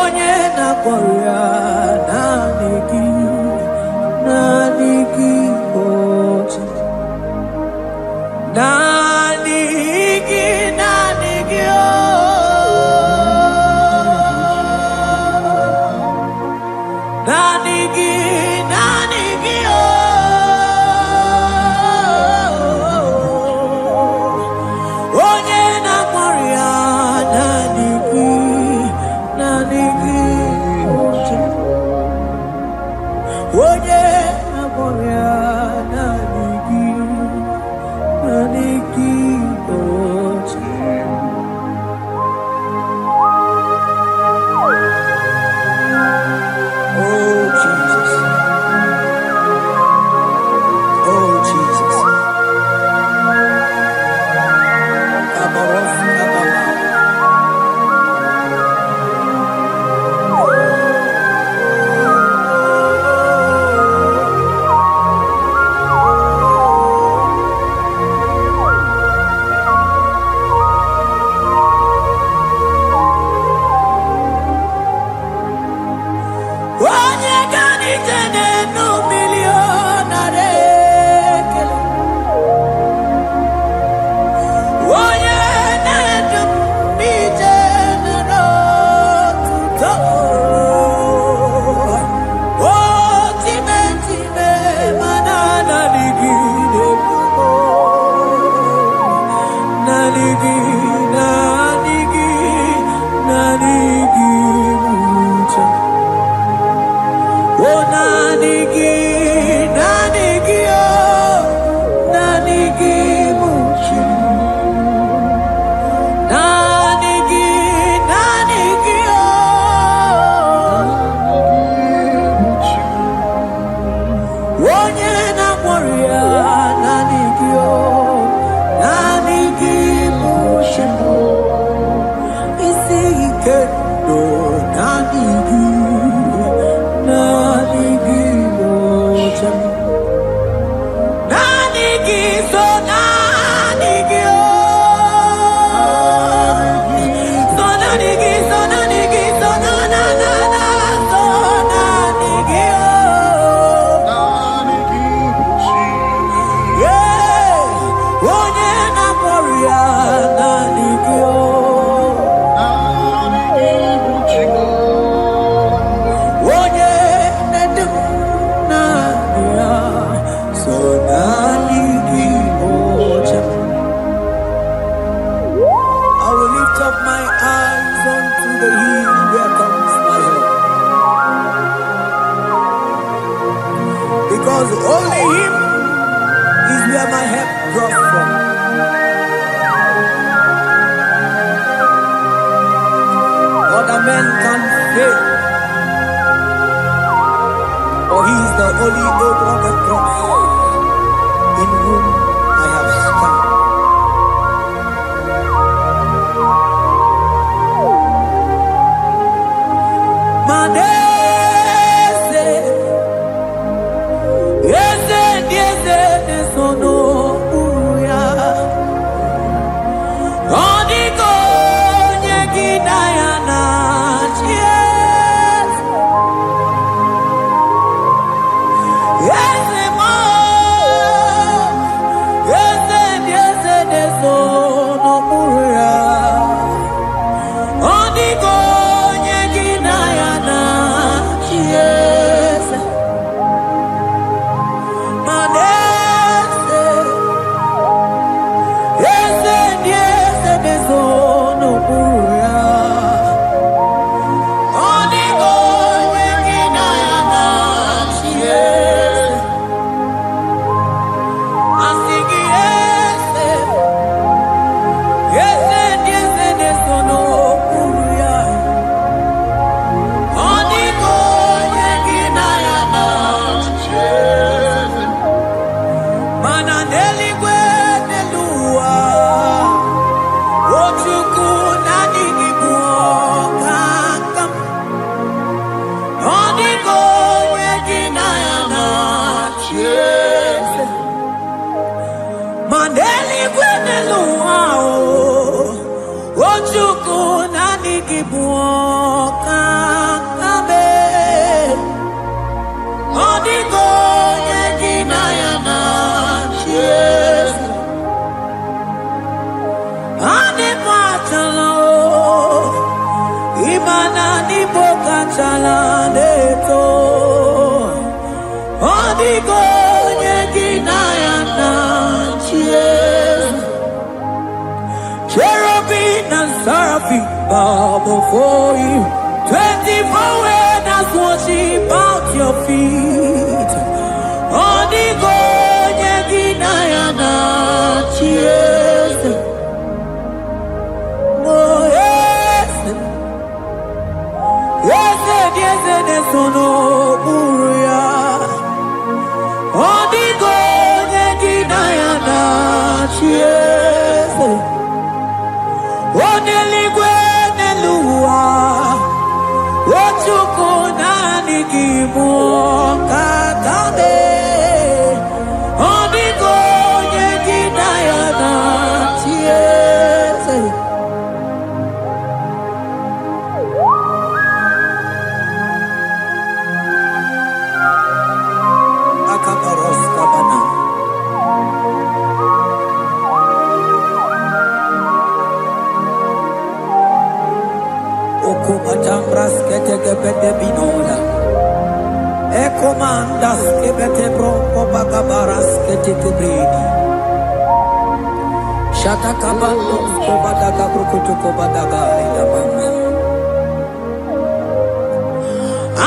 Speaker 1: onye na-akpọrọ ya naanị gị uche naanị gị oh naanị gị oh onye na-akpọrọ ya naanị gị uche onye na-akpọrọ ya naanị gị uche. Oh Jesus, oh Jesus. Onye ganite n'enu milionare kele onye na-edu ije n'otuto o time mana naligide uche oh naanị gị oh naanị gị uche naanị gị oh onye na-akpọrọ ya naanị gị oh naanị gị uche isi ike no naanị gị so naanị gị oh so naanị gị so naanị gị so so naanị gị oh yeah onye na-akpọrọ ya naanị gị oh onye na-edu naanị ya so naanị gị oh Ochuku nani kibuoka kabe Odigo yegina yana Cheers Ane patala Imana ni boka chala neto Odigo yegina yana Cheers Cherubim and seraphim bow before you. 24 elders worship at your feet. Odigo yegina yana cheers. Oh yes, yes, yes, yes, no buria. Odigo yegina yana cheers. Oneligwe neluwa Ochuku nani kibuoka kabe Odigo yegina yana Cheers Akabaros kabana Matambras kete kebete binola Ekomandas kebete bronco bagabaras kete kebredi Shata kabandos kobadaga brukutu kobadaga ilamama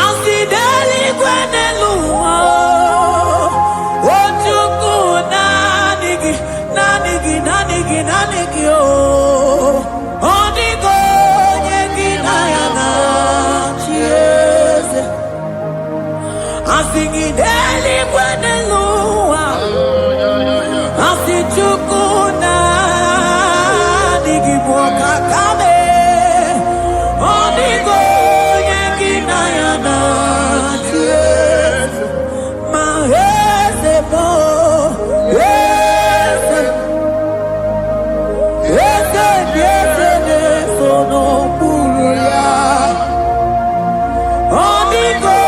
Speaker 1: Ansideli gwenelua Ochuku nanigi oh Odigo Asingideli kwenelua Asichukuna Nigiboka kame Odigo yegina yana Mahese po Yese Nesono Puruya Odigo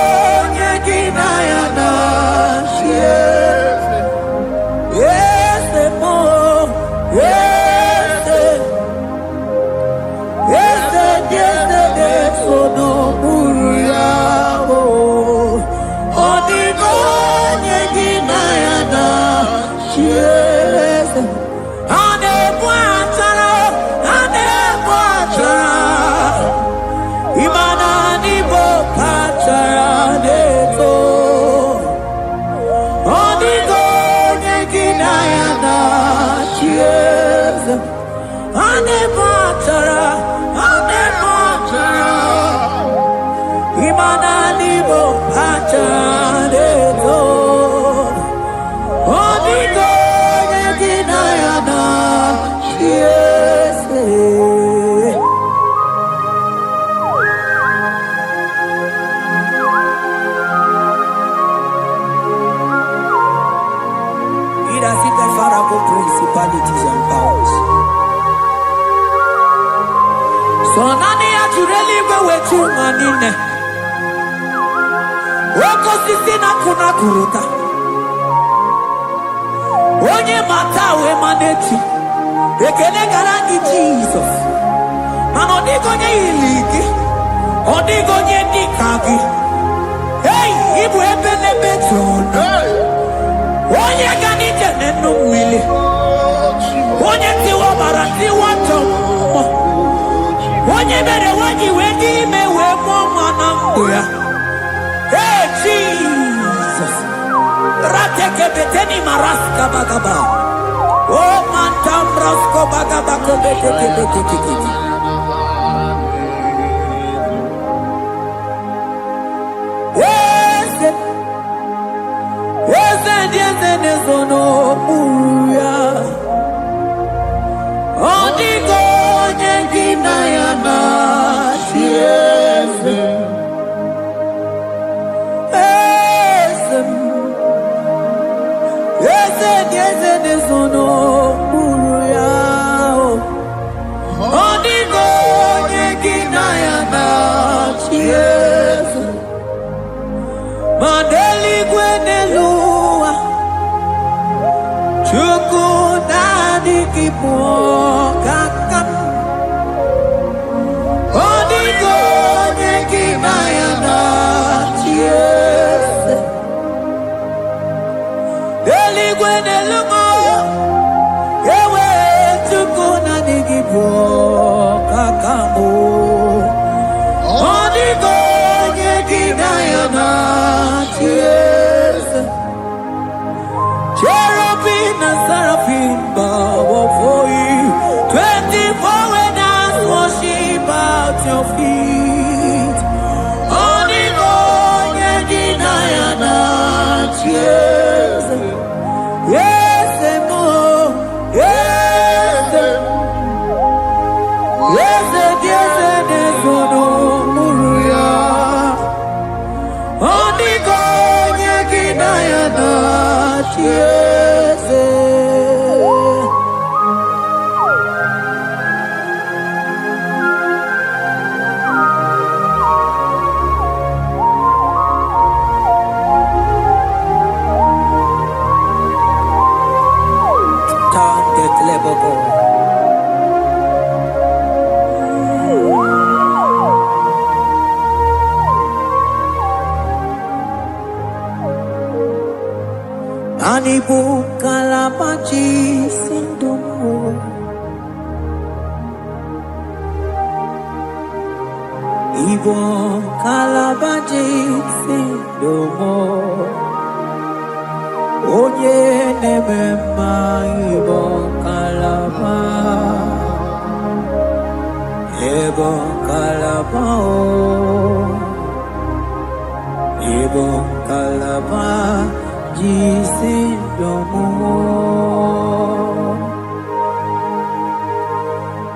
Speaker 1: Principalities and powers. So nani actually go with you manine. Woko sisi na kuna kuruta. Onye matawe maneti. Ekele garangi Jesus. Mano digo nye iliki. Odigo nye dikagi. Hey, ibu ebele betrono. Onye ganite nenu mwili. Onye tiwa barati watomo. Onye bere waji wedi mewe mwana mbuya. Hey Jesus. Rateke beteni maraska bagaba. Oh mantambrasko bagaba kobete. Nesono Puruya Odigo yegina yana Cheers Nesono Puruya Odigo Yes. Mandeli Gwenelua Chuku Nadi Kipo Kakam Odigo Nyeki Mayana. Yes. Deli Gwenelua Ewe Chuku Nadi Kipo Kakamo Odigo Nyeki Mayana. Yes. Cherubim and seraphim bow for you. 24 elders worship at your feet. Only God can deny not. Yes, yes, more. Yes, yes, yes, yes, no muruya. Only God can deny not. Yes. Anibu kalabaji sindumu Ibo kalabaji sindumu Oye nebema Ibo kalaba Ibo kalaba Ibo kalaba Jisindomo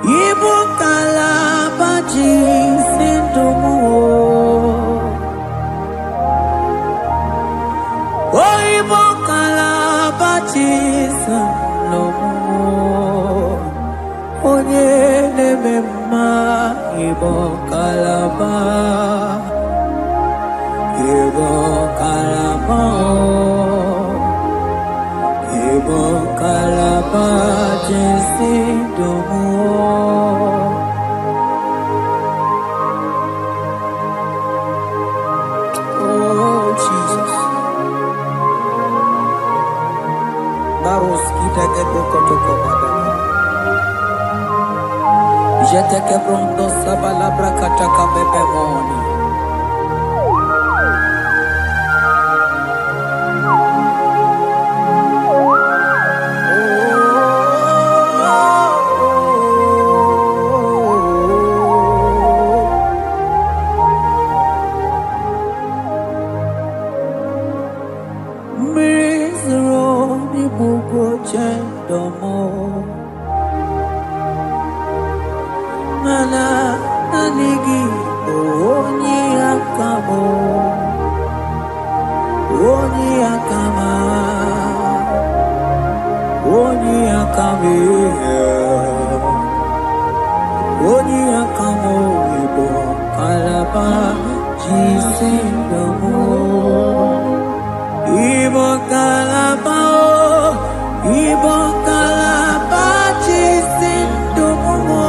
Speaker 1: Ibo kalaba jisindomo Oh Ibo kalaba jisindomo Onye nemema Ibo kalaba Ibo kalaba Ibo kalaba jisindomo Oh Jesus Baros kita kebuka toko baba Jete kebrondo sabala brakata kabebe moni Mana nanigi onye akamo onye akama onye akame onye akamo Ibo kalaba jisindomo Ibo kalaba Ibo kalaba jisindomo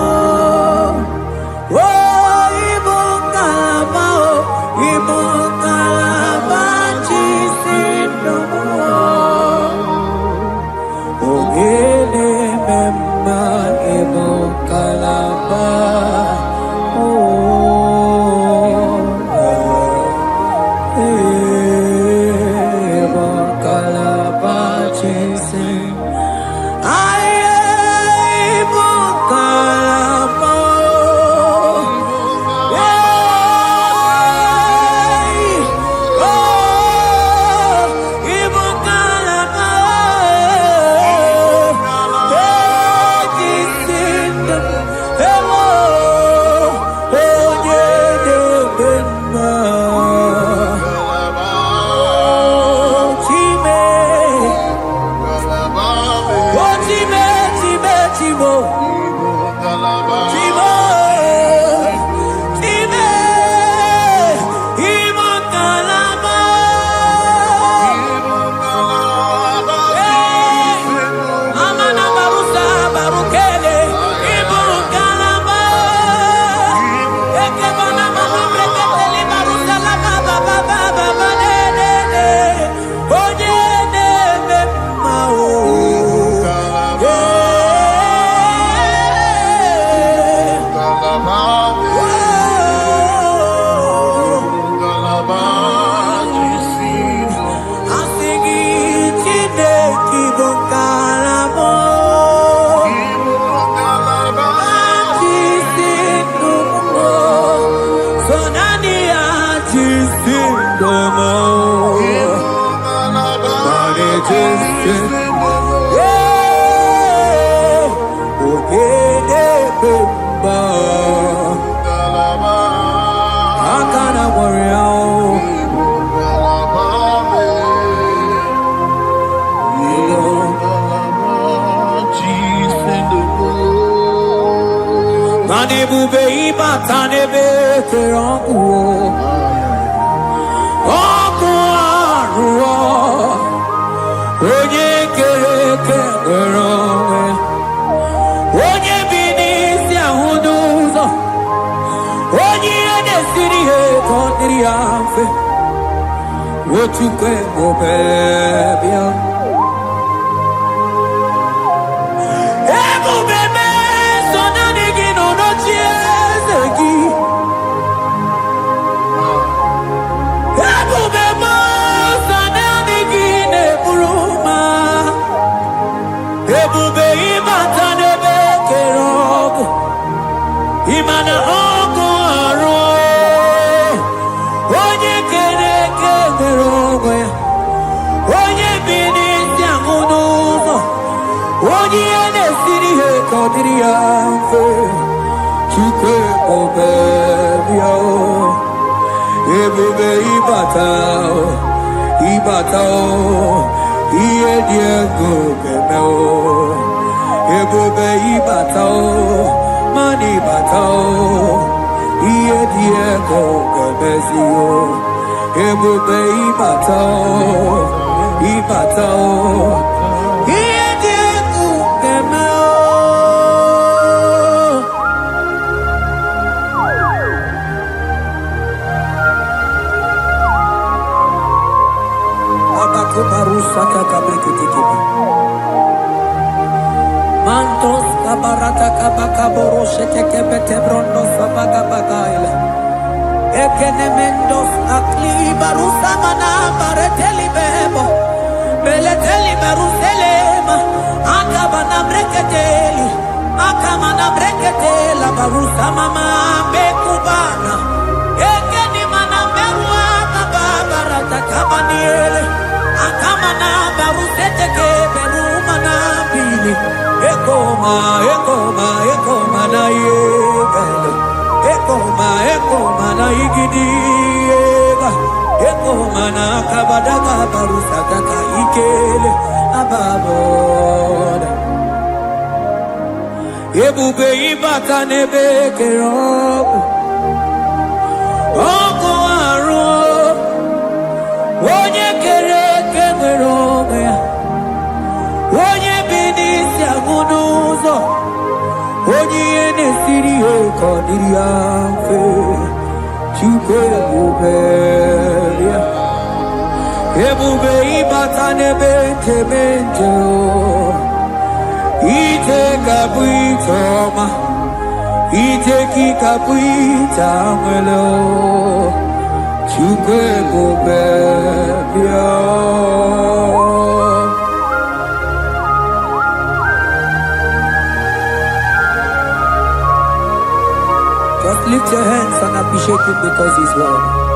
Speaker 1: Oh Ibo kalaba Ibo kalaba jisindomo Ogele memba Ibo kalaba Ibo kalaba Ibo Kalabo. Manebube ibatanebe kerongu oku aruo onye kereke keronwe onye binisi ahudu uzo onye edesiri he kondiri afe wochukwe obebia Imana ogo aro onye kereke merogwe onye binisi amunuzo onye enesiri he kodiri afe chukwe obebia ebube ibata iye diego kemeo ebube ibata Mani batao, iye diego kebezio, ebube ibatao, iye diego kemeo. Abaku barusa kakabreke tikibi. Mantos kabarata kabakaboro shekekebete brondo sabagabagaile ekenemendos akli barusa mana bareteli bebo beleteli baruselema akabana breketeli akamana breketela barusa mama bekubana ekeni mana merua kababarata kabaniele akamana baruseteke berumana bili Ekoma na yegale Ekoma na igidiega Ekoma na kabadaga barusaka ikele ababoda Ebube ibata nebe kerobu Oko aro Onye kereke merobe Onye binisi amunuzo Onye enesiri ekodiri afe Chukwe ebube ibata nebe temente Ite kabu itoma Ite kikabu itamwelo Chukwe obebia Just lift your hands and appreciate him because he's worthy.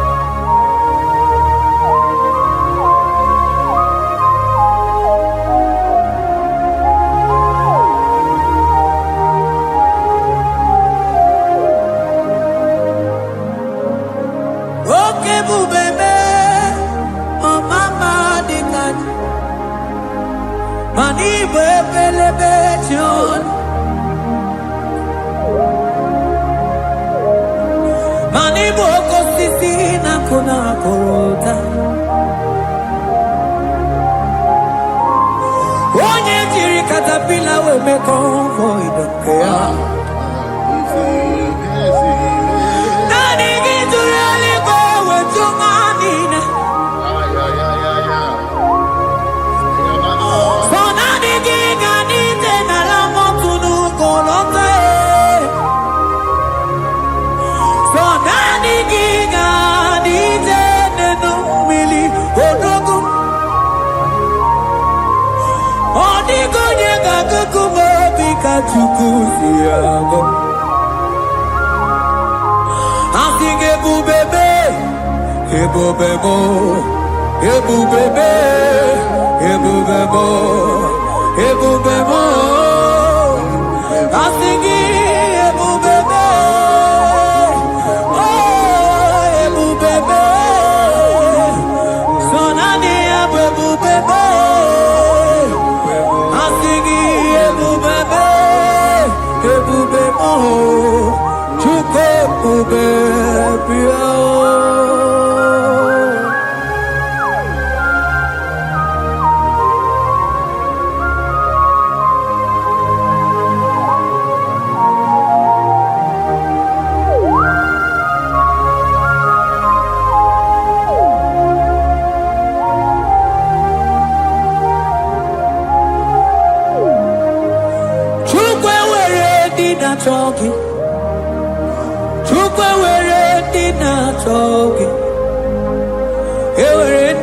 Speaker 1: Okay, bubebe, oh mama dikat, mani bebelebe John. Boko sisi na kuna korota Onye jiri katapila we me convoy dokea Nani gitu yali go we tunganina So nani giga nite na la motunu kolota tukusiago. I sing ebu bebe, ebu bebo, ebu bebe, ebu bebo, ebu bebo. I sing ebu bebe, oh ebu bebe. Sonani ebu bebe. I sing ebu bebe, ebu bebo. Chuke ebu bebe. Talking, Chukwe we're talking, we're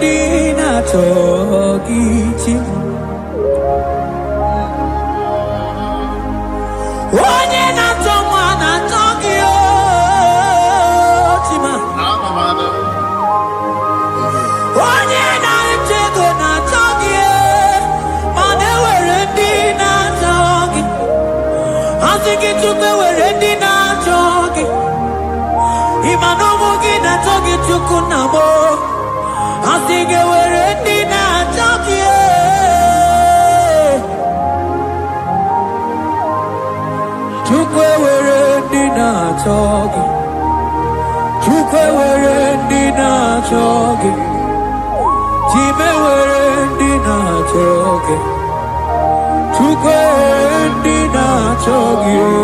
Speaker 1: talking. One in a someone a talking, Tima. One in a chicken a talking, and we're talking. I think it took already not talking. Imanomogi not talking to Kunamo. I think it already not talking. Chukwe already not talking. Chukwe already not talking. Time already not talking. Chukwe already not talking.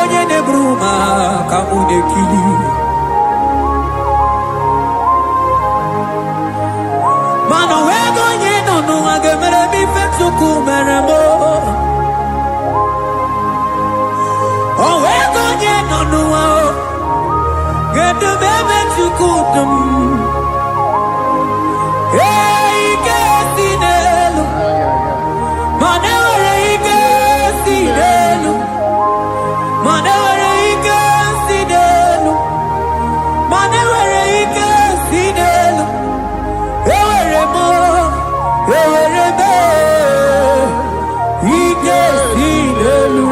Speaker 1: Onye ne bruma kamu ne kili. Mano wego nye mere mi fetuku mere mo. Owe gonye nonuwa o. Gedu bebe tukudum. Hey, Gasinelu. Manewere Gasinelu. Manewere Gasinelu. Manewere Gasinelu. Ewere mo. Ewere be. Gasinelu.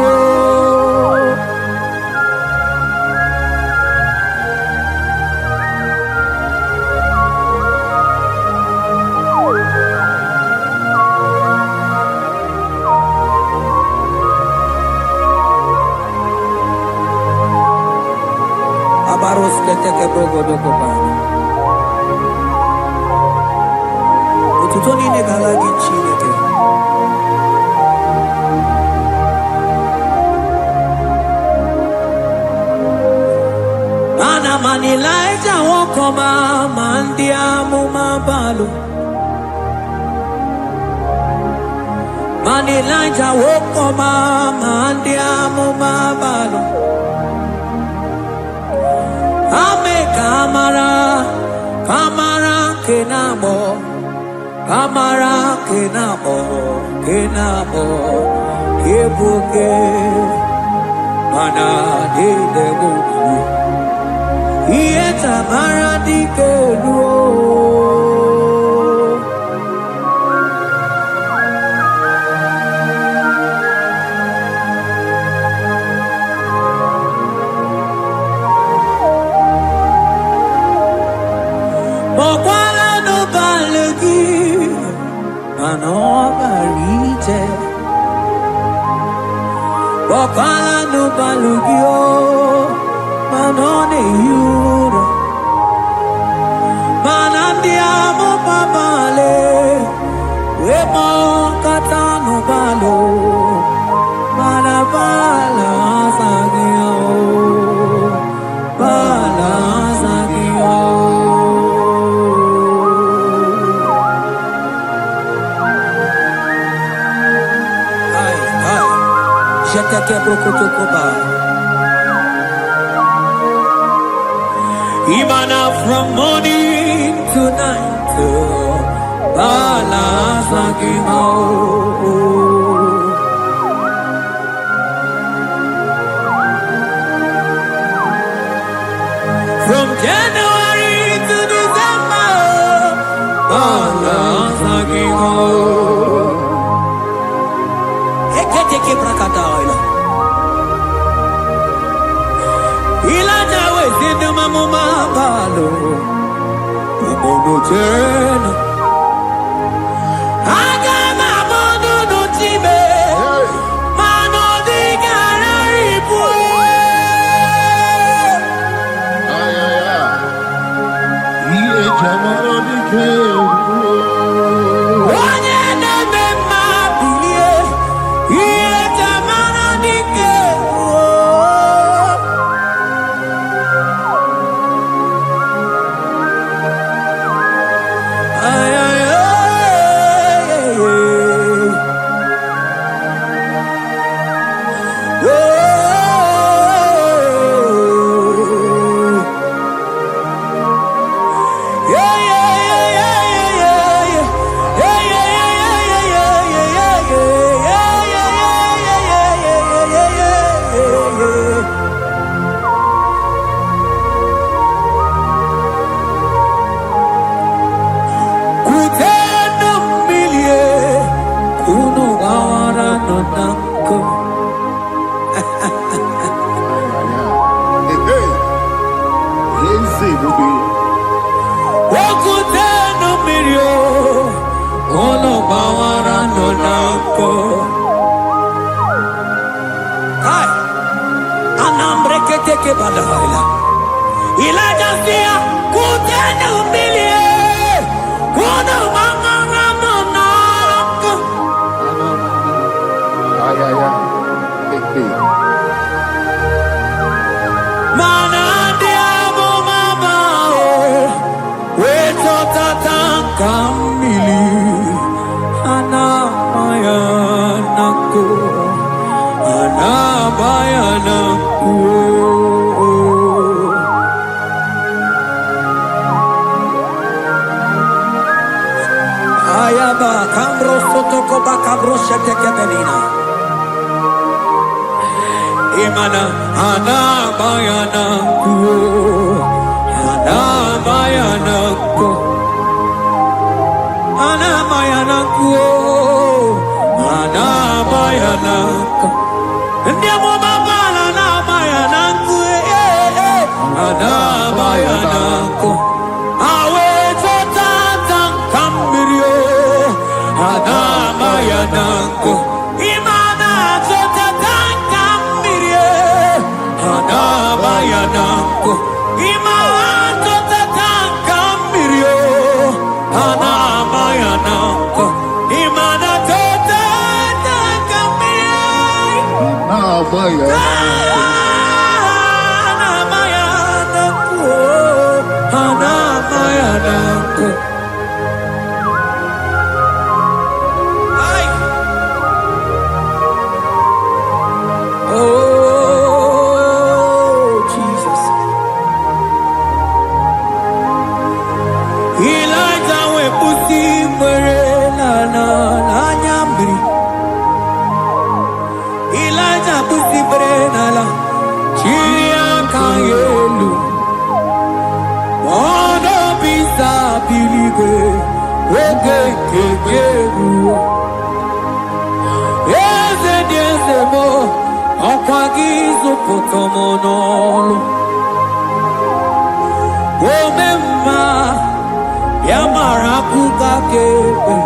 Speaker 1: Abaros keteke brogo doko bana. Ututoni ne galagi chineke. Ana manilaita wokoma mandia mumabalo. Manilaita wokoma mandia mumabalo. Ame kamara, kamara kenamo, kamara kenamo, kenamo, kebuke, mana di debuki, iye tamara di keluo. Mokwala no balegi, mano barite. Mokwala no balegi o, mano ne yuro. Manandia mo pamale, we mo kata no balo, manabala sagio, bala sagio. Imana from morning to night, Balasagimo. From January to December, Balasagimo. Eketeke prakataila. Ilaja wezindu mamuma balo. Umono tena. Agama mono no tibe. Mano di gararipu.
Speaker 3: Ay, ay, ay. Iye jamano di keu.
Speaker 1: Onye na mema bilie. Iye jamano di keu. Ay, ay, ay, ay, ay. Take badaila ilaja sia kutena umbilie kuna mama nako
Speaker 3: Ay, ay, ay.
Speaker 1: mana dia mo mabao we tata kamili ana Ayaba, Cambro Sotocoba Cabro Shetekebelina. Imana, Hana Bayana, Hana Bayana, Hana Bayana, Hana Bayana, Ndiamo Babala na Bayana, Hana Bayana, Awe Totata Cambirio, Hana Bayana, Imana Totata Cambirio, Hana Bayana, Imana Totata Cambirio, Hana Bayana, Imana Totata Cambirio,
Speaker 3: Hana Bayana. Potomonolo, Omema, Yamarakuga Kepe,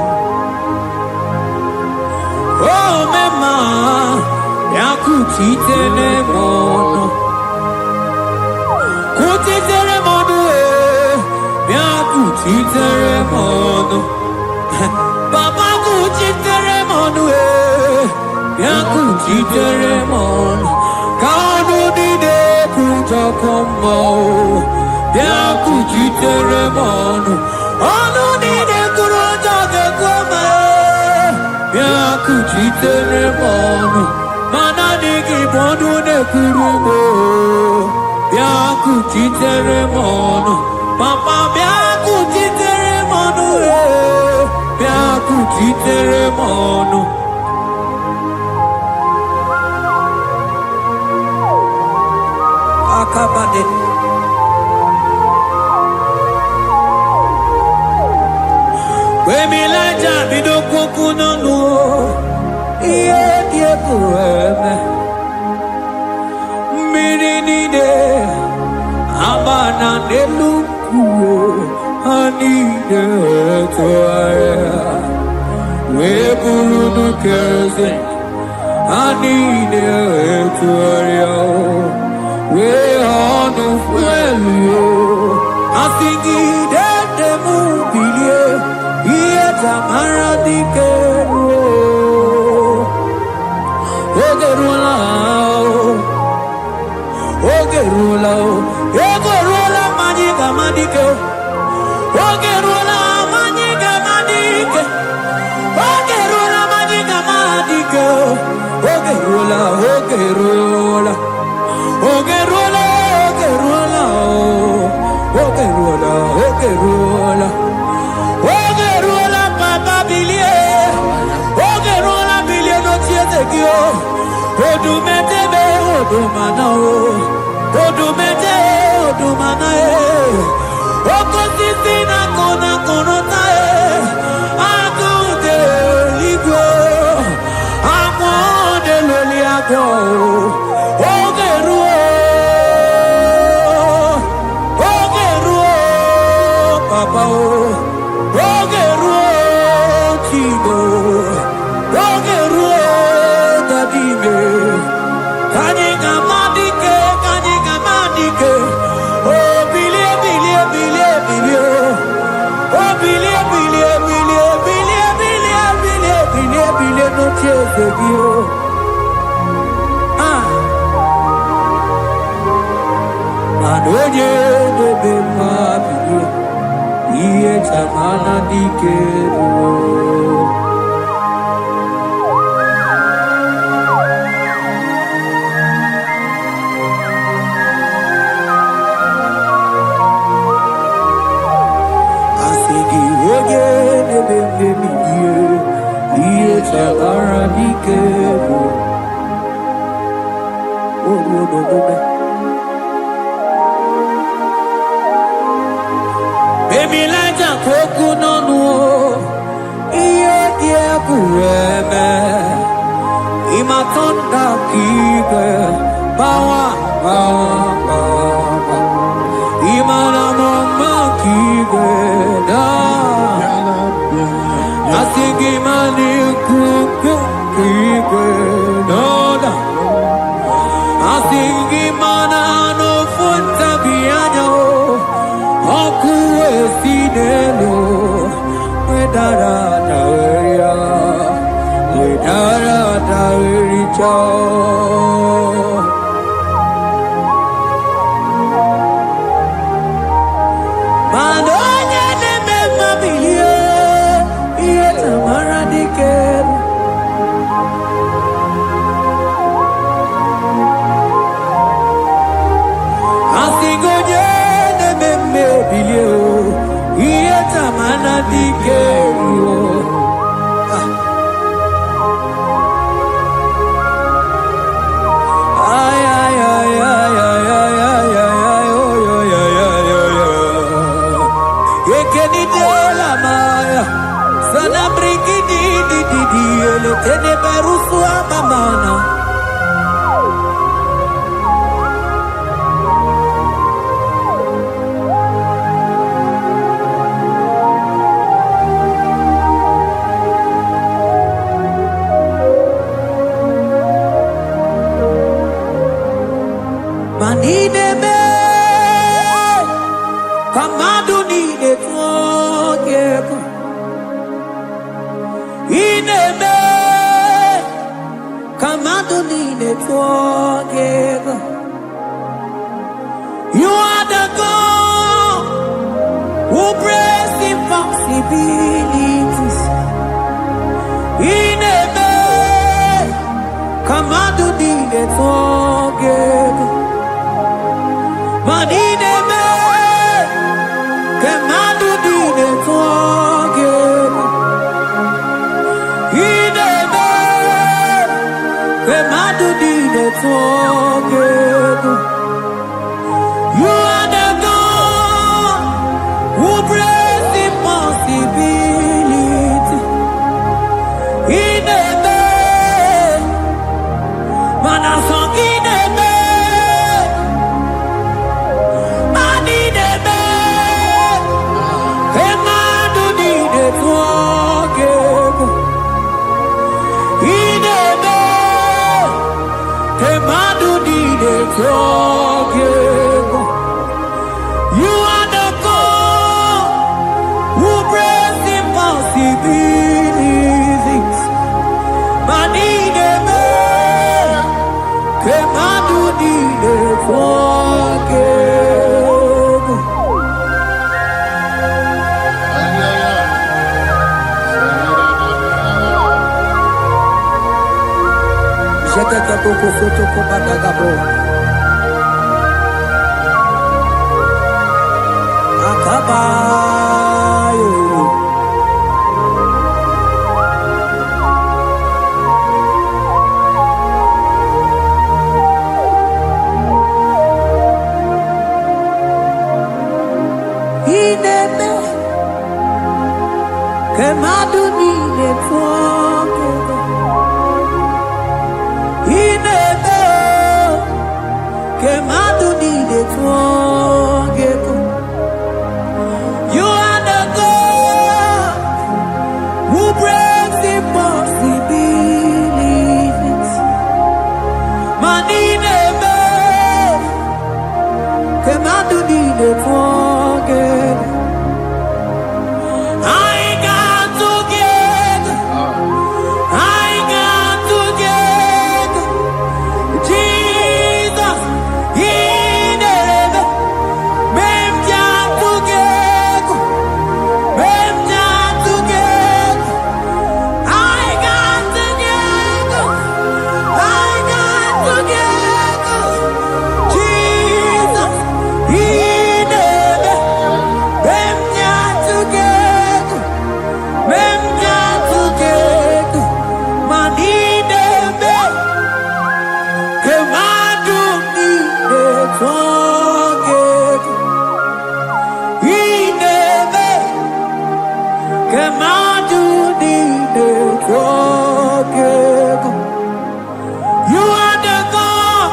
Speaker 3: Omema, Yakuti Telemono, Kuti Telemono, Yakuti Telemono, Papa Kuti Telemono, Yakuti Telemono. Kanu dide kuja komo, biaku jitere monu. Anu dide kuja kome, biaku jitere monu. Mana niki bodu ne kurumo, biaku jitere monu. Papa biaku jitere monu, biaku jitere monu. Akabade. Wemilaja bidoko no iye die kueme mirini de abana deluku ani de toaya we buru keze ani de toaya we on fuelio asingi de mubilie iye tamara dikero ogerula ogerula majiga madike ogerula majiga madike ogerula majiga madike ogerula ogerula Ogerula, Ogerula, Ogerula, Ogerula, Ogerula, Papa Bilie, Ogerula, Bilie, no Tietekio, Odumetebe, Odumanao, Odumete, Odumanae, Okosisina, Kona, Konotae, Akude, Ligo, Amode, Loliago, Adoye de bemabio, iye chamana dikero. Asigi oye de bemabio. Baby, like a coconut, yeah, kureme. Imatonda kike, bawa. Imana mama kike da. Asingi mani kuku kike da. Asingi mana no funta bianyo. Aku esinelo, wedara daweria, wedara dawericha. Madonya neme mabilie, iye tamara dikeru. Asingoje neme bilio, iye tamara dikeru. Ay ay ay ay ay ay ay ay oh yo yo yo yo yo. Ekeni de la maya, sana bringi di ele tene berusu amamana. Manine me, kamadu ni de togeku. Ine me, kamadu ni de togeku. You are the God who breaks impossibilities. Ine me, kamadu ni de togeku. Manine me, kemadu dine togeku. Ine me, kemadu dine togeku. You are the God who breaks impossibility. Ine me, manasong ine me. You are the God who breaks impossibilities. Manine me, kemadu dine togeku. Jekete koko soto komadagabo. Akabayo. Ineme, kemadu nine togeku. Ineme, kemadu nine togeku. You are the God who breaks impossibilities. Manine me, kemadu nine togeku. I got together, I got together. Jesus, Ineme, You are the God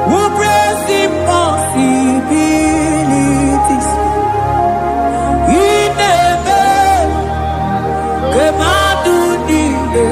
Speaker 3: who brings impossibilities. In heaven, come on to the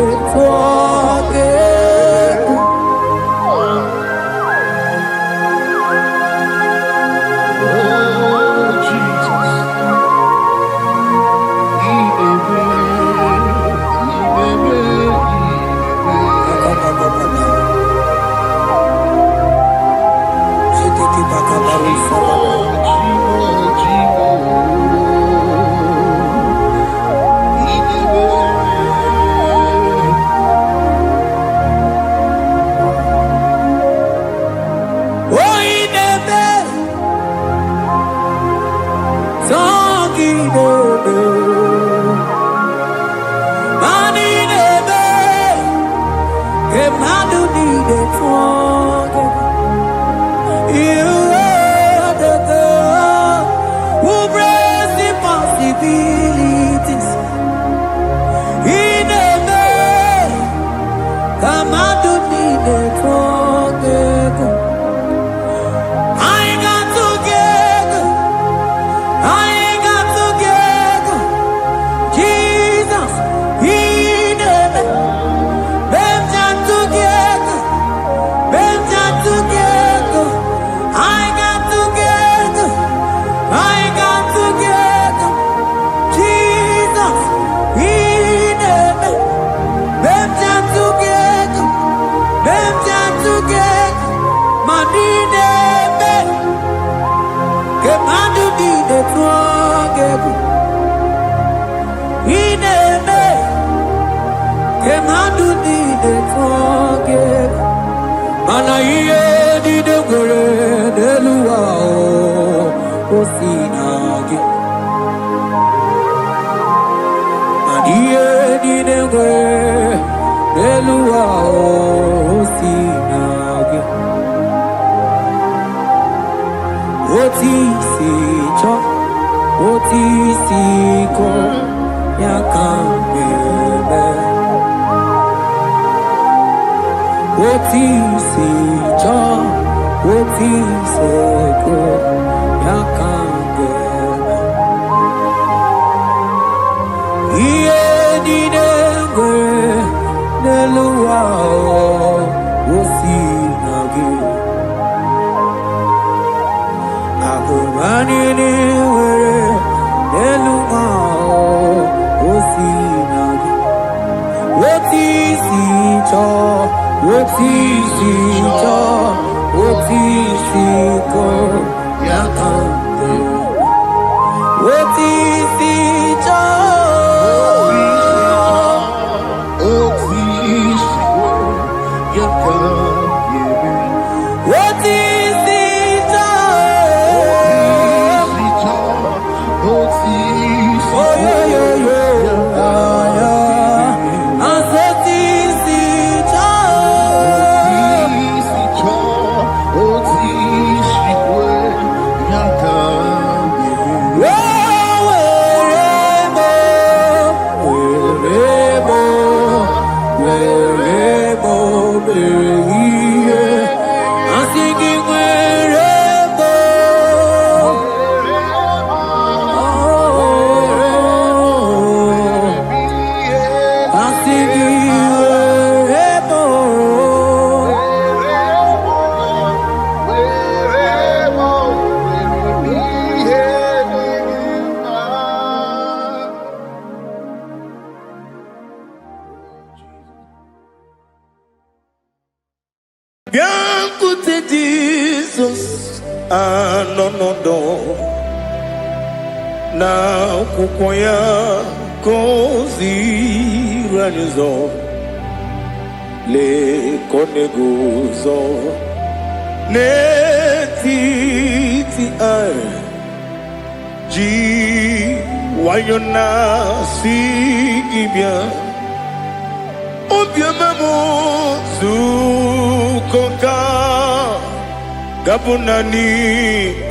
Speaker 1: Gabunani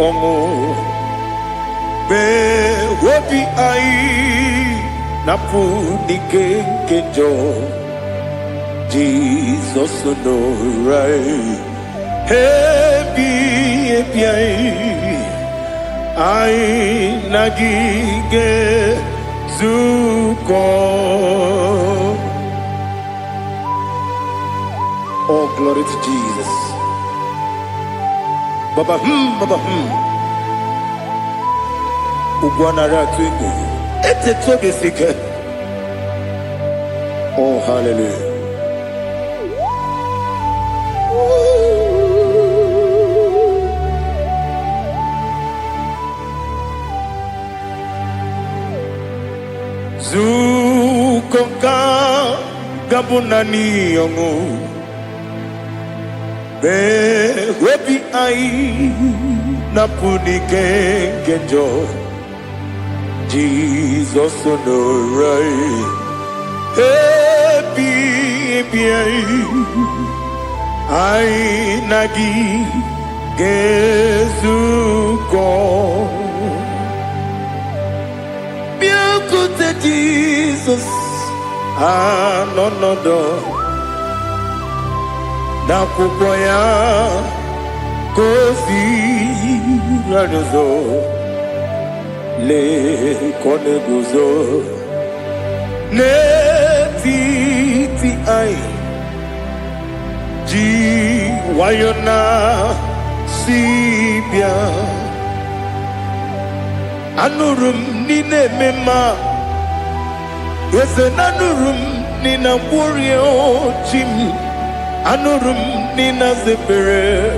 Speaker 1: omo be wopi ai Napudike kenjo Jesus no right Happy I nagige zuko. Oh, glory to Jesus. Baba Baba Ugwanara twingu. Ete toge sike. Oh, hallelujah. Zukoka gabunani yongu be webi ai napuni kenjo Jesus no right happy ai nagi gezuko Jesus, no, na kupoya kozi radozo le koneguzo ne ti ai ji wayona sibia anurum nine mema Yese nanurum nina burio chim anurum nina zepere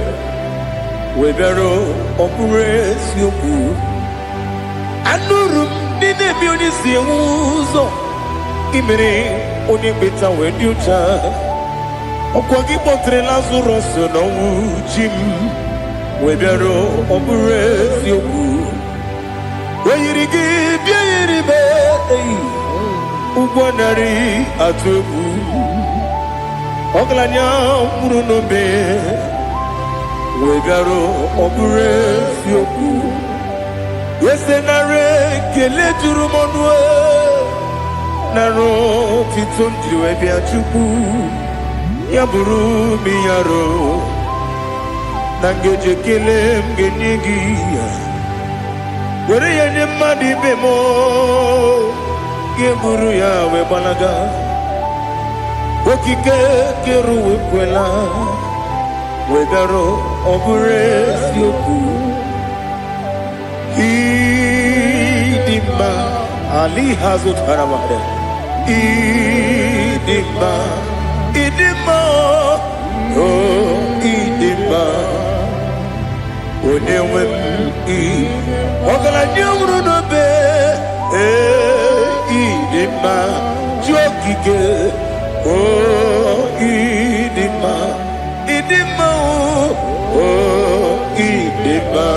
Speaker 1: webero opures yoku anurum nine bionisi uzo imere oni beta weducha okwagi potre Lazarus no chim webero opures yoku weyirigi biiribe Ugwanari atubu Oglanya murunobe Wegaro obure fioku Yesenare kele jurumonwe Naro titondriwe biachuku Yaburu miyaro Nangeje kele mgenyigi Were yenye madi bemo Geburu ya we balaga Okike keru we kwela Wegaro obure sioku Idima Ali hazut haramade Idima Oh idima Onewem Ogala nyumru no be Idima Jokike Oh Idima Oh Idima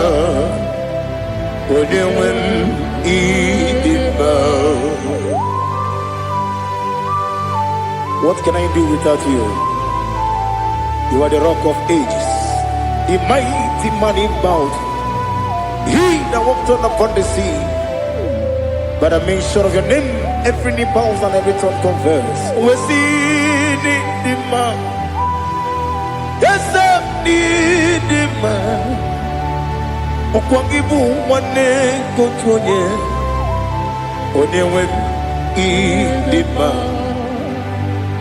Speaker 1: Onewem Idima What can I do without you? You are the rock of ages, the mighty man in bound, he that walked on upon the sea. But I make sure of your name, every knee bows and every tongue confess. We see the man. Yes, I need the man. Okwangibu wane kotonye. Onewe the man.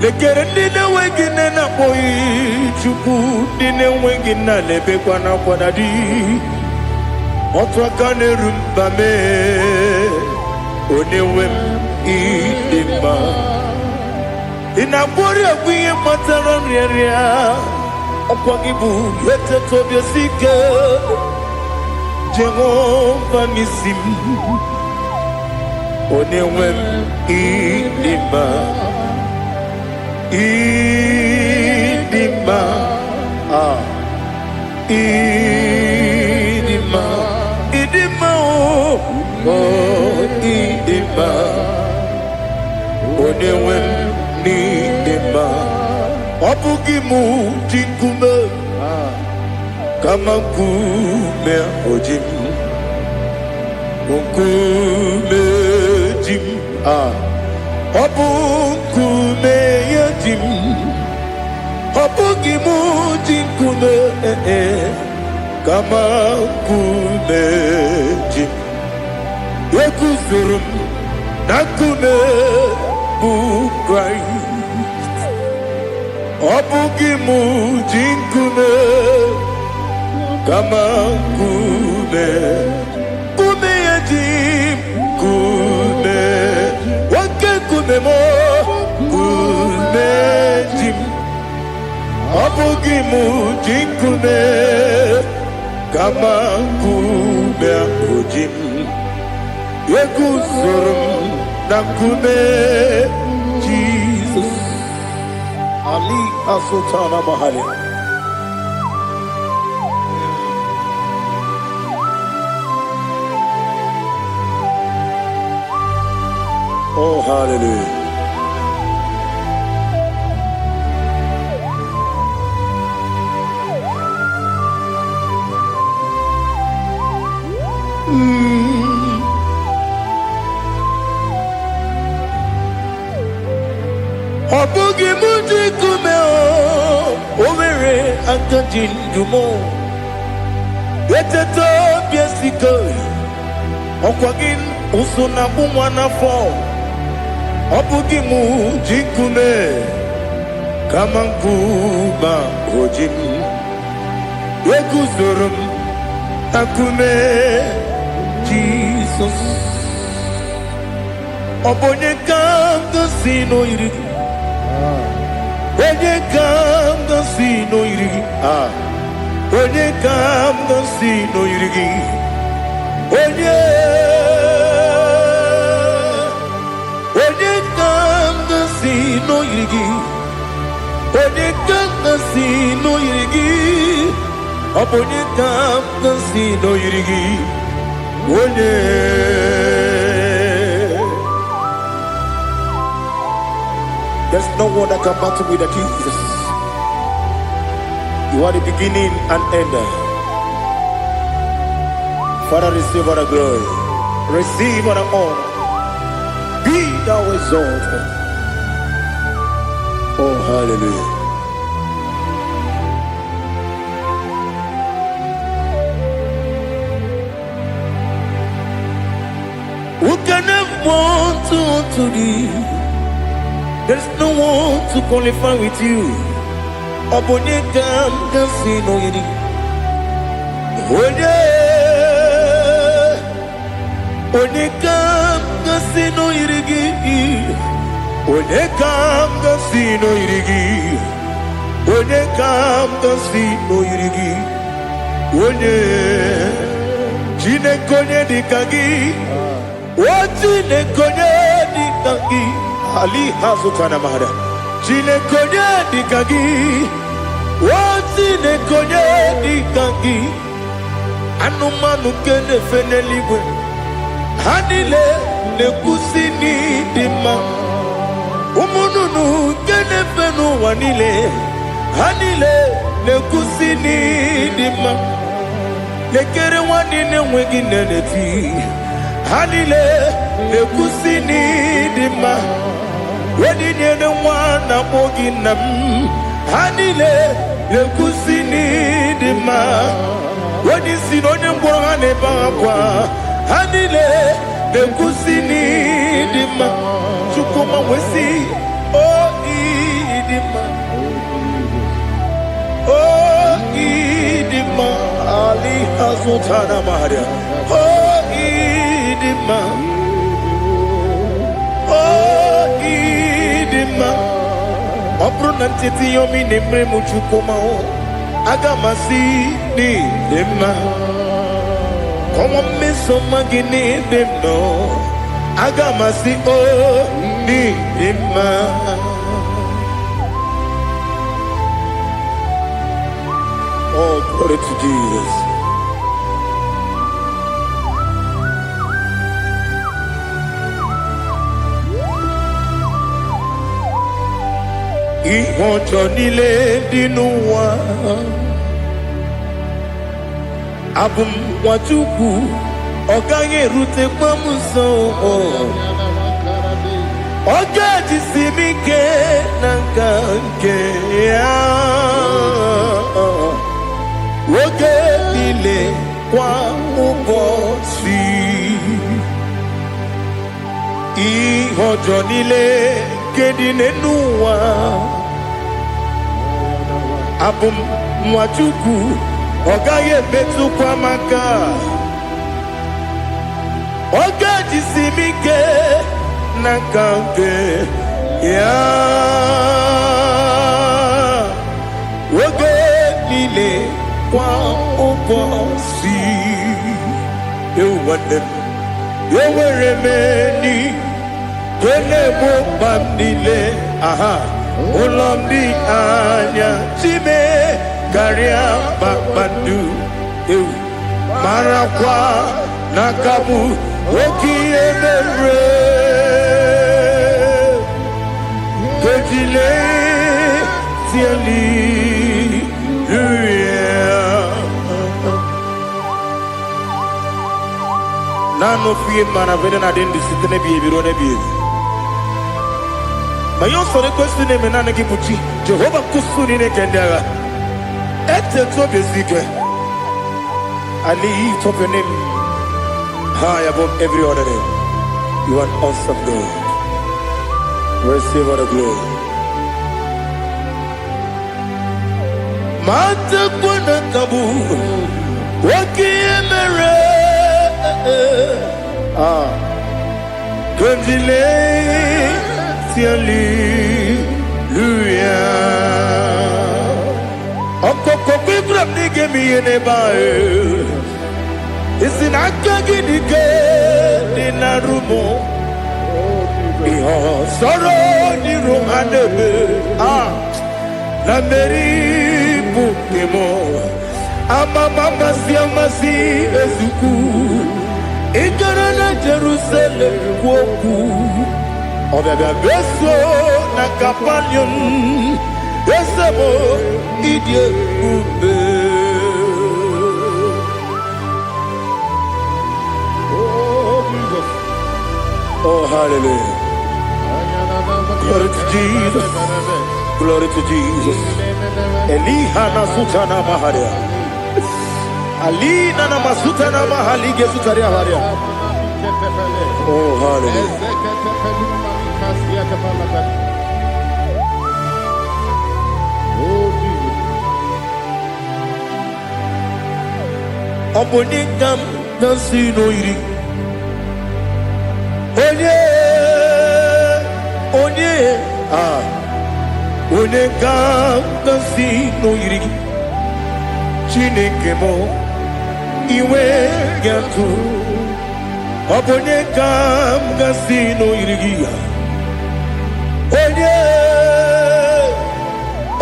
Speaker 1: Lekere ndine wengine na boyi chupu ndine wengine lebe kwa na kwa dadi. Otwa kane rumbame. Onewem idima Inabori agwiye matara nriaria Okwagibu yete tobye sike Jehova nisim Onewem idima Idima Idima Idima Oh Idima Onewem Idima Obugimu Jinkume Kama kume ojim Nkume jim Obukume yadim, obugimu jinkume kama kume jim. Yekuzurum nakume bukrai. Obugimu jinkume kama kume yadim kume. Mo kunejim abugimu jinkune kama kube akujim yekuzurum nakune Jesus Ali Asutana Mahali. Oh, hallelujah. Obugi muji kumeo overe akajin dumo yeteto biesiko okwagin usuna bumwana fo. Obugi muji kume kama nkuba ojim yekuzurum akume Jesus. Obonye kanga sino irigi onye kanga sino irigi onye kanga sino irigi onye kanga sino irigi onye kanga sino irigi obonye kanga sino irigi onye. There's no one that can battle with Jesus. You are the beginning and end. Father, receive all the glory. Receive all the honor. Be thou exalted. Oh, hallelujah. Who can have one to thee? There's no one to qualify with you. Obonye kam kasino yiri. Onye kam kasino yiri. Onye kam kasino yiri. Onye kam kasino yiri. Onye jine konye dikagi. Wajine konye dikagi. Ali Hazukana Mahada. Chile konye dikagi. Wazine konye dikagi. Anumanu kene feneliwe. Hanile nekusini dima. Umununu kene fenu wanile. Hanile nekusini dima. Lekere wanine wegine neti. Hanile nekusini dima. Wedi nyene wana moginam Hanile nekusini dima. Wedi sinonye mborane bakwa Hanile nekusini dima. Chukuma wesi oh idima. Oh idima. Ali Hazutana Maria. Oh idima. Opro nantiti yomi nemre muchukoma o agamasi ni demma komo meso magini demno agamasi o ni demma. Oh, glory to Jesus. Ìwọ̀njọ́ nílé dínú wa abùmwàjúkù ọ̀gá yẹn rúte pọ́mùsàn ọ̀gá nke ya oge niile kwa ụbọchị ihe ọjọọ niile nke dị n'ụwa abụ m nwa Chukwu ọ gaghị emetụkwa m aka ọ ga-ejisi m ike n'aka nke ya oge niile kwa ụbọchị nwanne m enwere m enyi na-egbu mkpa m niile ụlọ m dị anya chime karịa kpakpando marakwa n'aka m oke ihe mere ejile tieli nano fie mana vede na dendi sitene bi ebiro ne bi ma yo sore kwesti ne mena ne gibuchi Jehova kusuni ne kendaga ete to bezike I lift up your name high above every other name. You are an awesome God. Receive all the glory. Mata kuna kabu wakiemere Kundile tiali luya Okoko kibram nige miyene bae Isinaka ginike dinarumo Iho soro niru anebe La meri bukemo Ama mama siamasi ezuku Ikarana Jerusalem woku Obebe beso na kapanion Esemo idye ube Oh, hallelujah. Glory to Jesus. Glory to Jesus. Elihana sutana maharia. Alina na masutana mahali gesutaria haria. Oh, hallelujah. Omoningam nasino iri. Onye ga-agọzi n'oyiri gị Chineke m iwe ga-atụ ọ bụ onye ga-agọzi n'oyiri gị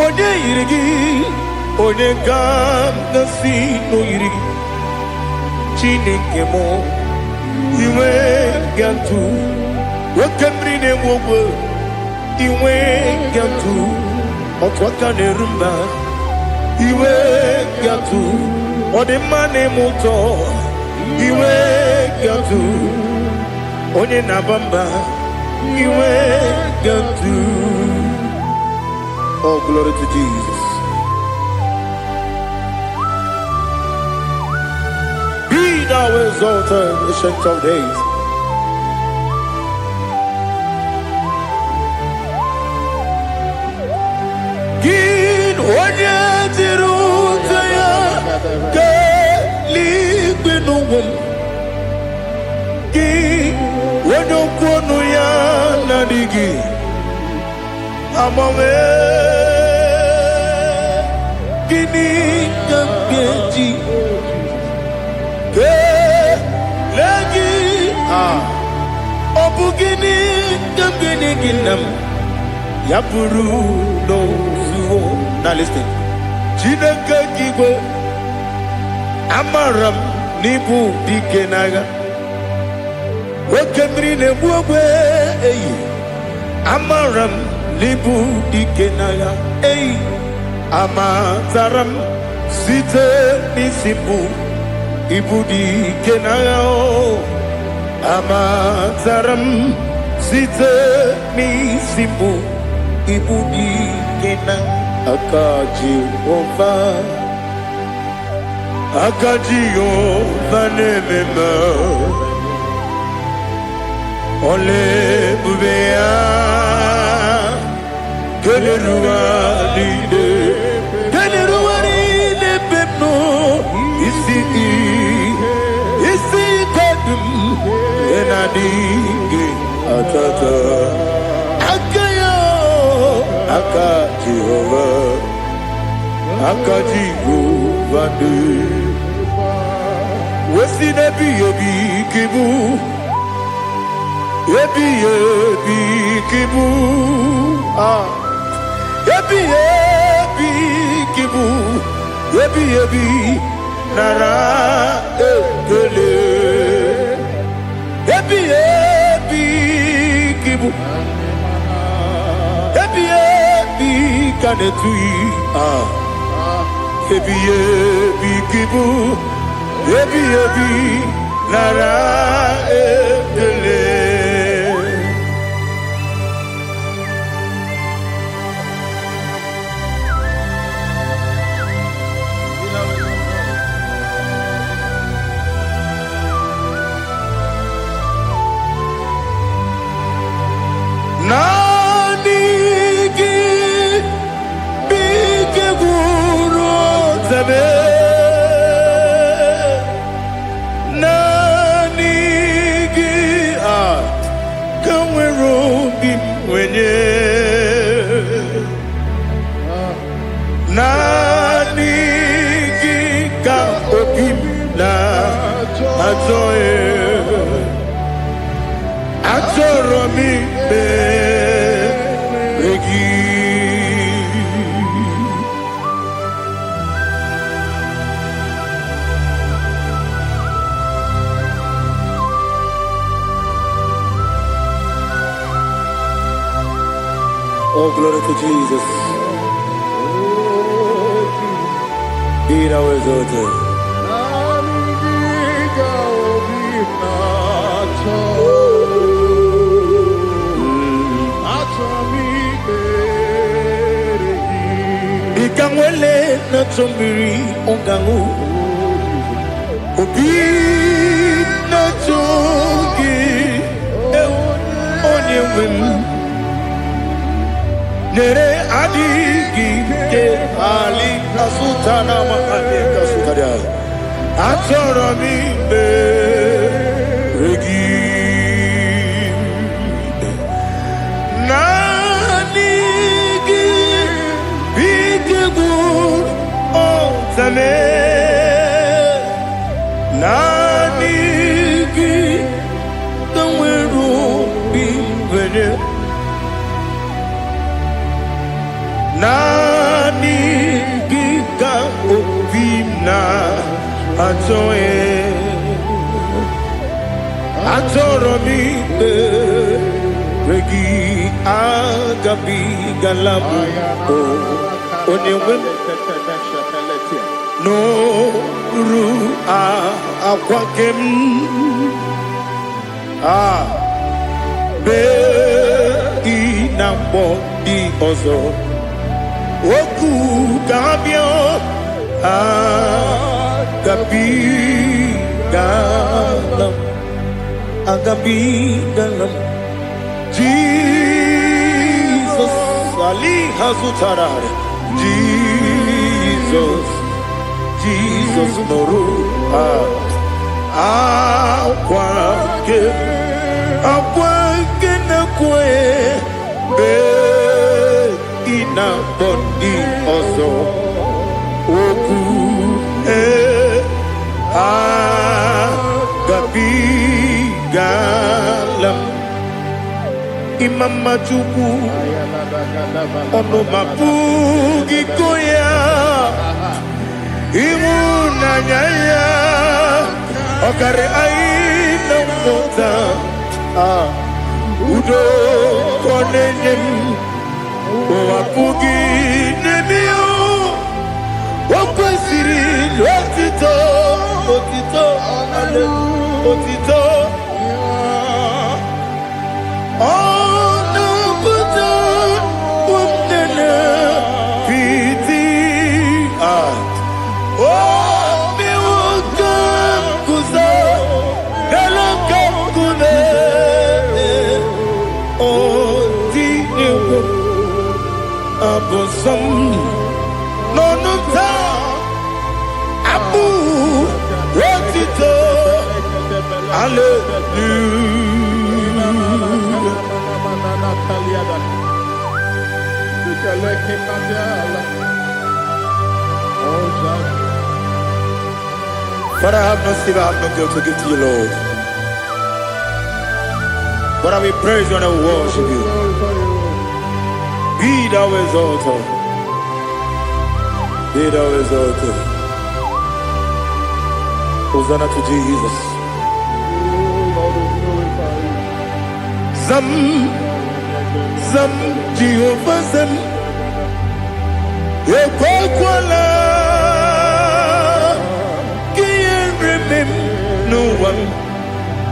Speaker 1: onye yiri gị onye ga-agọzi n'oyiri gị Chineke m iwe ga-atụ nwoke mmiri na-enwe ogwe iwe ga-atụ otu aka na-eru mba iwe ga-atụ ọ dị mma na-eme ụtọ iwe ga-atụ onye na-aba mba iwe ga-atụ. Oh, glory to Jesus. Be thou exalted, ancient of days. Onye tiri ụzọ ya ka eluigwe n'ụwa gị onye okwu ọnụ ya na-adịghị agbanwe gịnị ka m ga-eji kelee gị ọ bụ gịnị ka m ga-enye gị nna m ya bụrụ n'ozuo. Now listen. Chineke kigwe amara m n'ibu dike n'agha nwoke mmiri na-egbu ogwe eyi amara m n'ibu dike n'agha eyi amatara m site n'isi mbụ ibu dike n'agha amatara m site n'isi mbụ ibu dike kena akaji ova nemema ole bubea keleruwa lide pepno isi kadum enadinge atata akaji ova de wesi nebi kibu Ebi kibu kibu ebi nara ekele ebi kibu ebi kanetui ebi kibu ebi nara ekele. Oh, glory to Jesus. Be thou exalted. Ikamwele na chombiri ongangu obi na chogi onye wem nere adigi ke ali asutana ma ali kasutaria atoro mi regi nanigi bitigu otame nanigi tanweru bivene nani giga obimna atoro mi regi agabi galabu onyewe no ru akwakem be inambo di ozo Oku gabio agabi galam Jesus Ali Hazutarar Jesus Noru akwake na kwe na body also oku gabi galam imama chuku ono mapugi koya imuna nyaya okare aina mota udo konenyen wapugi nemio wakwesiri otito ale otito ono buto umnene gosam no no ta abu wotito Father, I have no silver, I have no gold to give to you, Lord. But I will praise you and I will worship you. Be thou exalted. Be thou exalted. Hosanna to Jesus. Zam, Zam, Jehovah Zam. Ekwakwala. Can't remember no one.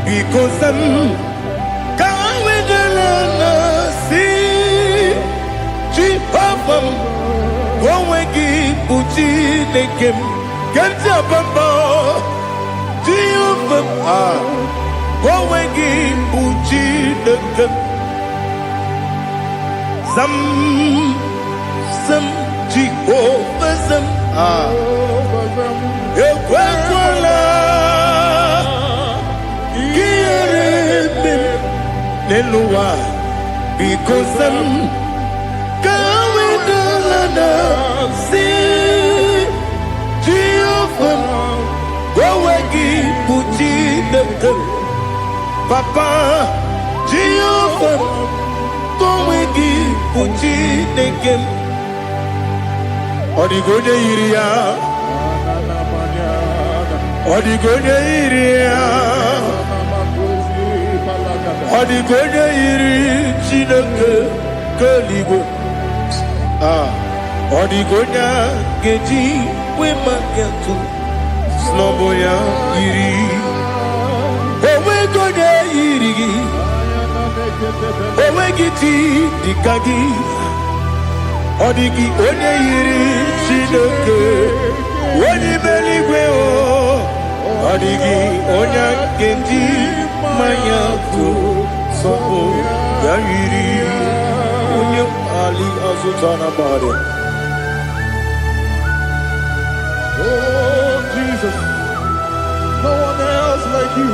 Speaker 1: Because I'm Kawedalana. See, Jehovah. Gowegi Puchi Nekem. Kantabamba. Jehovah. Gowegi Puchi Nekem. Zam, Zam, Jehovah Zam. Ekwakwala. Kiyarebe. Neluwa. Because I'm Kawedalana. See, Jehovah. Gowegi Puchi Nekem. Papa, Jehovah, Gowegi Puchi Nekem. Odigoje iria, Odigoje iria, Odigoje iri Chineke Keligo. Odigoja Geji Wemaketu Sloboya iri. Owegoje iri, Owegiti Dikagi. Odigi onye iri Chineke onye meligwe o. Odigi onye kendi manya tu sopo ya iri onye ali azutana bade.
Speaker 4: Oh Jesus, no one else like you.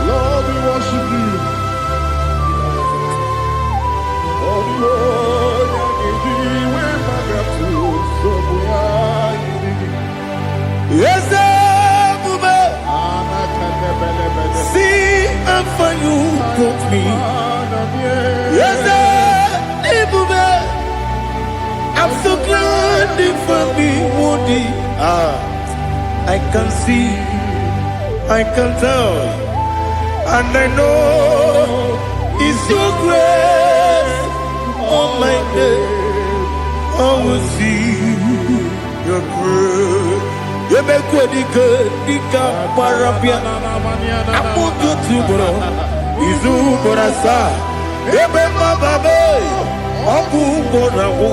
Speaker 4: Lord, we worship you. Oh Lord,
Speaker 1: Yes, Bube. See how far you brought me. Yes, Bube. I'm so glad you found me, Woody. I can see, I can tell, and I know it's your grace. Oh my God, I will see your grace. You make what you could, Dika Parabia. I put you to bro. Izu Borasa. Ebema Babe. Abu Borawo.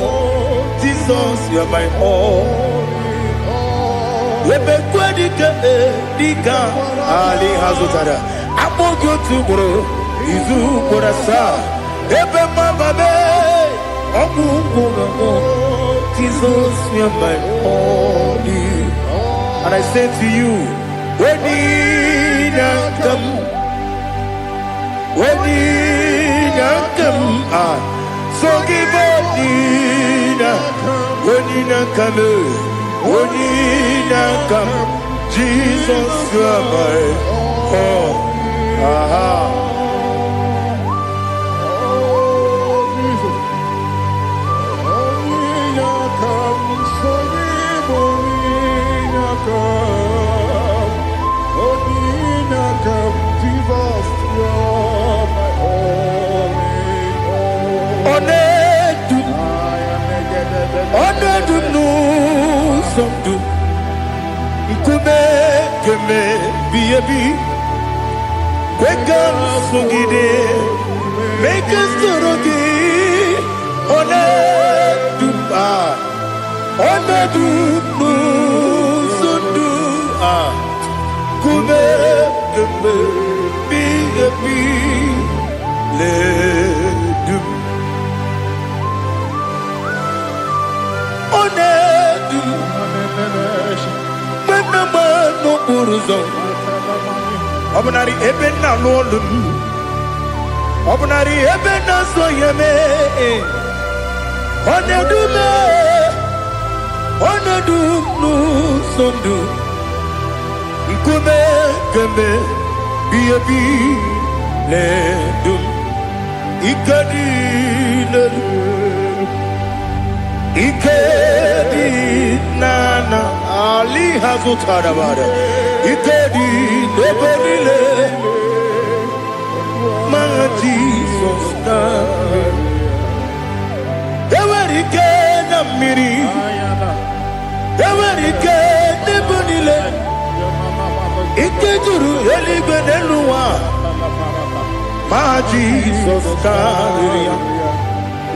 Speaker 1: Jesus, you're my all. You make what you could, Dika Ali Hazutara. I put you to bro. Izu Borasa. Ebema Babe. Abu Borawo. Jesus, you're my all. And I say to you, when you come, so give up, when you come, Jesus, you are my all. Make us n'ụzọ ọ bụ narị ebe nna n'ụlọ m ọ bụ narị ebe nna so ya mee ọ na-edu m ọ na-edu m n'ụzọ ndụ nkume kemgbe biye bi na-edu m ike dị n'elu ike dị n'ana ali ha zụtara bara ike dị n'ebe niile ma Jizọs na enwere ike na mmiri enwere ike n'ebe niile ike juru eluigwe n'elu ụwa ma Jizọs karịrị ya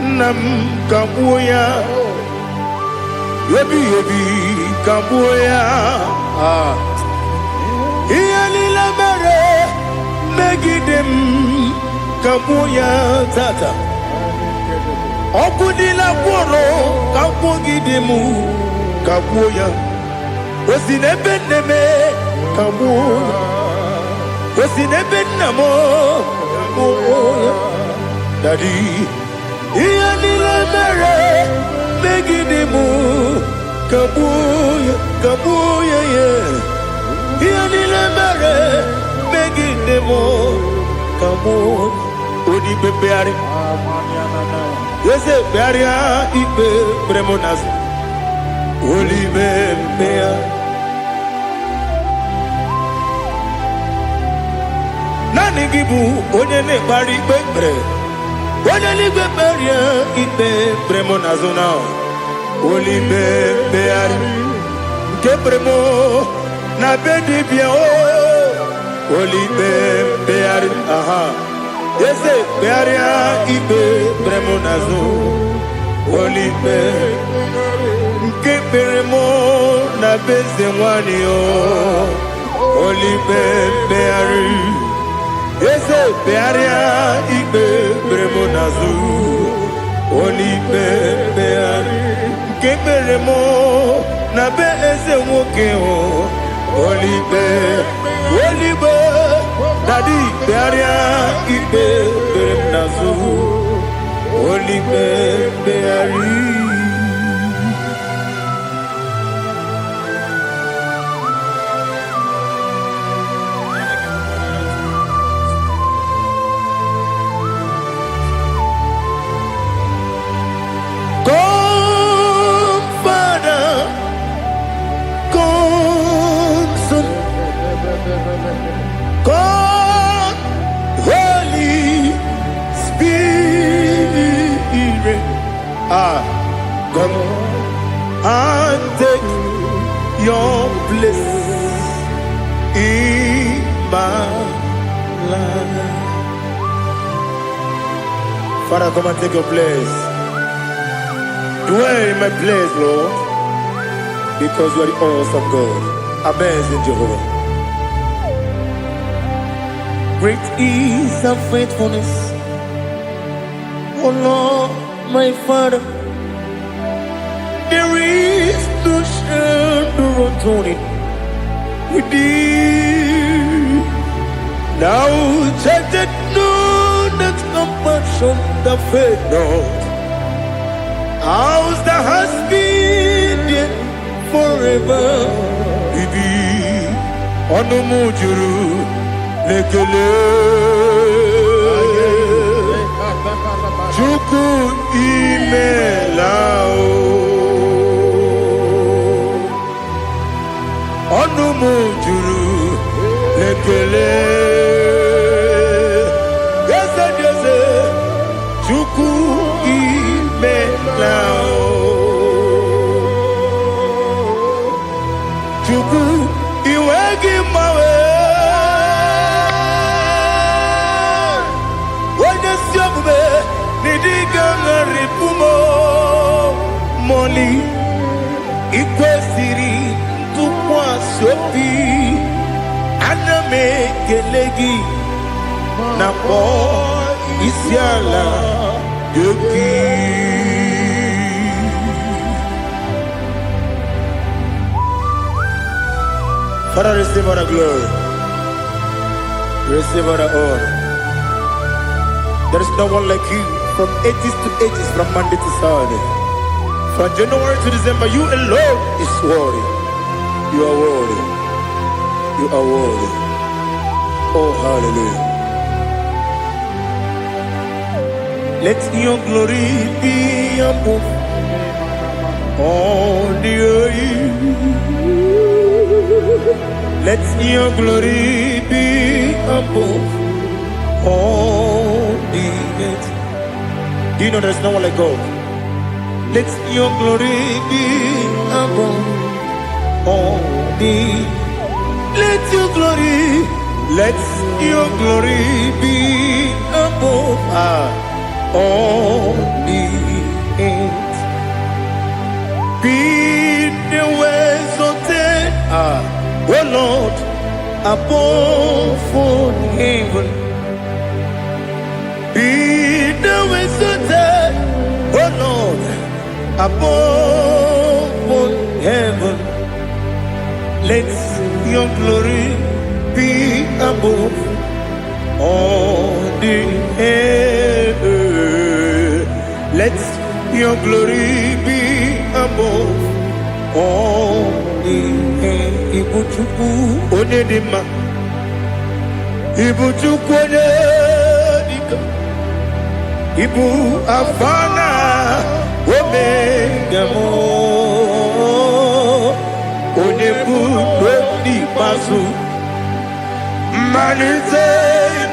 Speaker 1: nna m ka gbuo ya ebi ebi ka gbuo ya ihe niile mere megide m ka gbuo ya tata ọkụ niile gwụrụ ka gbuogide m ka gbuo ya o si n'ebe nne m ka gbuo o si n'ebe nna m ka gbuo ya dadi ihe niile mere megide m ka gbuo ya ye ihe niile mere megide m ka gbuo odi kpekpegharị eze kpegharịa ikpe kpere m n'azụ olibe mmegharị naanị gị bụ onye na-ekpari ikpe kpere onye n'igwe kperie ikpe kpere m n'azụ na olibe mmegharị nke kpere m na be dibịa olibe mmegharị aha eze kpegharịa ikpe kpere m n'azụ olibe nke kpere m na be eze nwanyị olibe mmegharị eze kpegharịa ikpe kpere m n'azụ olibe mmegharị nke kpere m na be eze nwoke olibe dadi kpegharịa ikpe kpere m n'azụ olibe mmegharị God, Holy Spirit, come and take your place in my life. Father, come and take your place. Dwell in my place, Lord, because you are the awesome God. Amazing Jehovah. Great is thy faithfulness, oh Lord, my Father. There is no shadow of turning with thee. Now check that no that compassion that faith not. Ours that has been there forever with thee. Onomujuru lekele Chukwu imelao ọnụ m juru lekele eze dị eze Chukwu imelao Chukwu iwe gị mmawe Moli ikwesịrị ntụkwasị obi ana m ekele gị na kpọ isi ala gị Father, receive all the glory. Receive all the honor. There is no one like you from ages to ages, from Monday to Saturday. From January to December, you alone is worthy. You are worthy. You are worthy. Oh, hallelujah. Let your glory be above all the earth. Let your glory be above all the earth. Do you know there's no one like God? Let your glory be above all the earth. Let your glory be above all the earth. Be the ways of death, oh Lord, above all heaven. Be the ways of death, oh Lord, above all heaven. Let your glory be above all the earth. Let your glory be above all the earth. Ibuchuku onedima, Ibuchuku onedika, Ibu afana omega mo, onebu odi mazu. Manize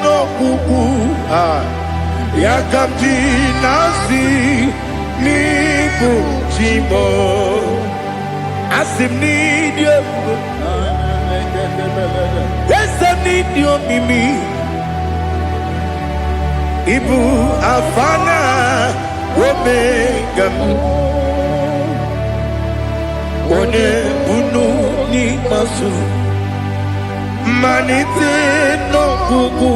Speaker 1: no kuku yakamji nasi niku chimo asim nidio esam nidio mimi ibu afana omega one bunu ni masu Manite no kuku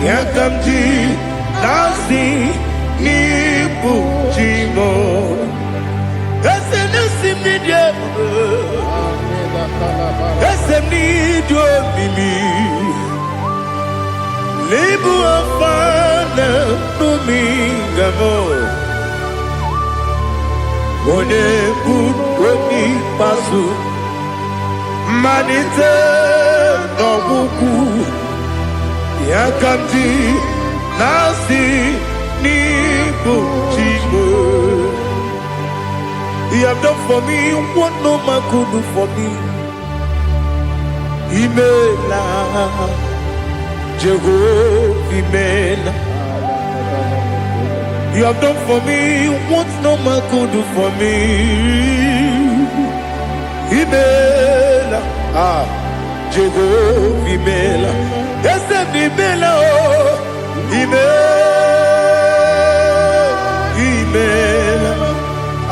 Speaker 1: yakamji nasi nipu chimo ese nasi media ese nidio mimi lebu afana numingamo one buoni pasu Manite no buku yakamji nasi niku chimo. You have done for me what no man could do for me. Imela Jehovah Imela. You have done for me what no man could do for me. Imela, Jehovah Imela, ese Imela, Imela,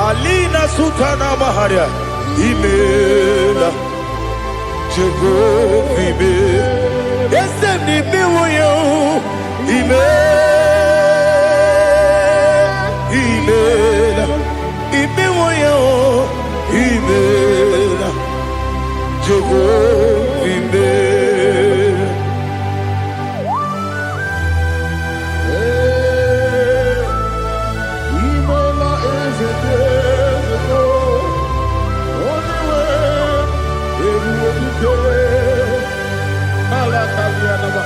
Speaker 1: Alina Sutana Maharia, Imela, Jehovah Imela, ese Imela, Imela, Imela, Imela. Jehovah Imela.
Speaker 4: Imela is a desert, only way everyone you care. Malakavianaba.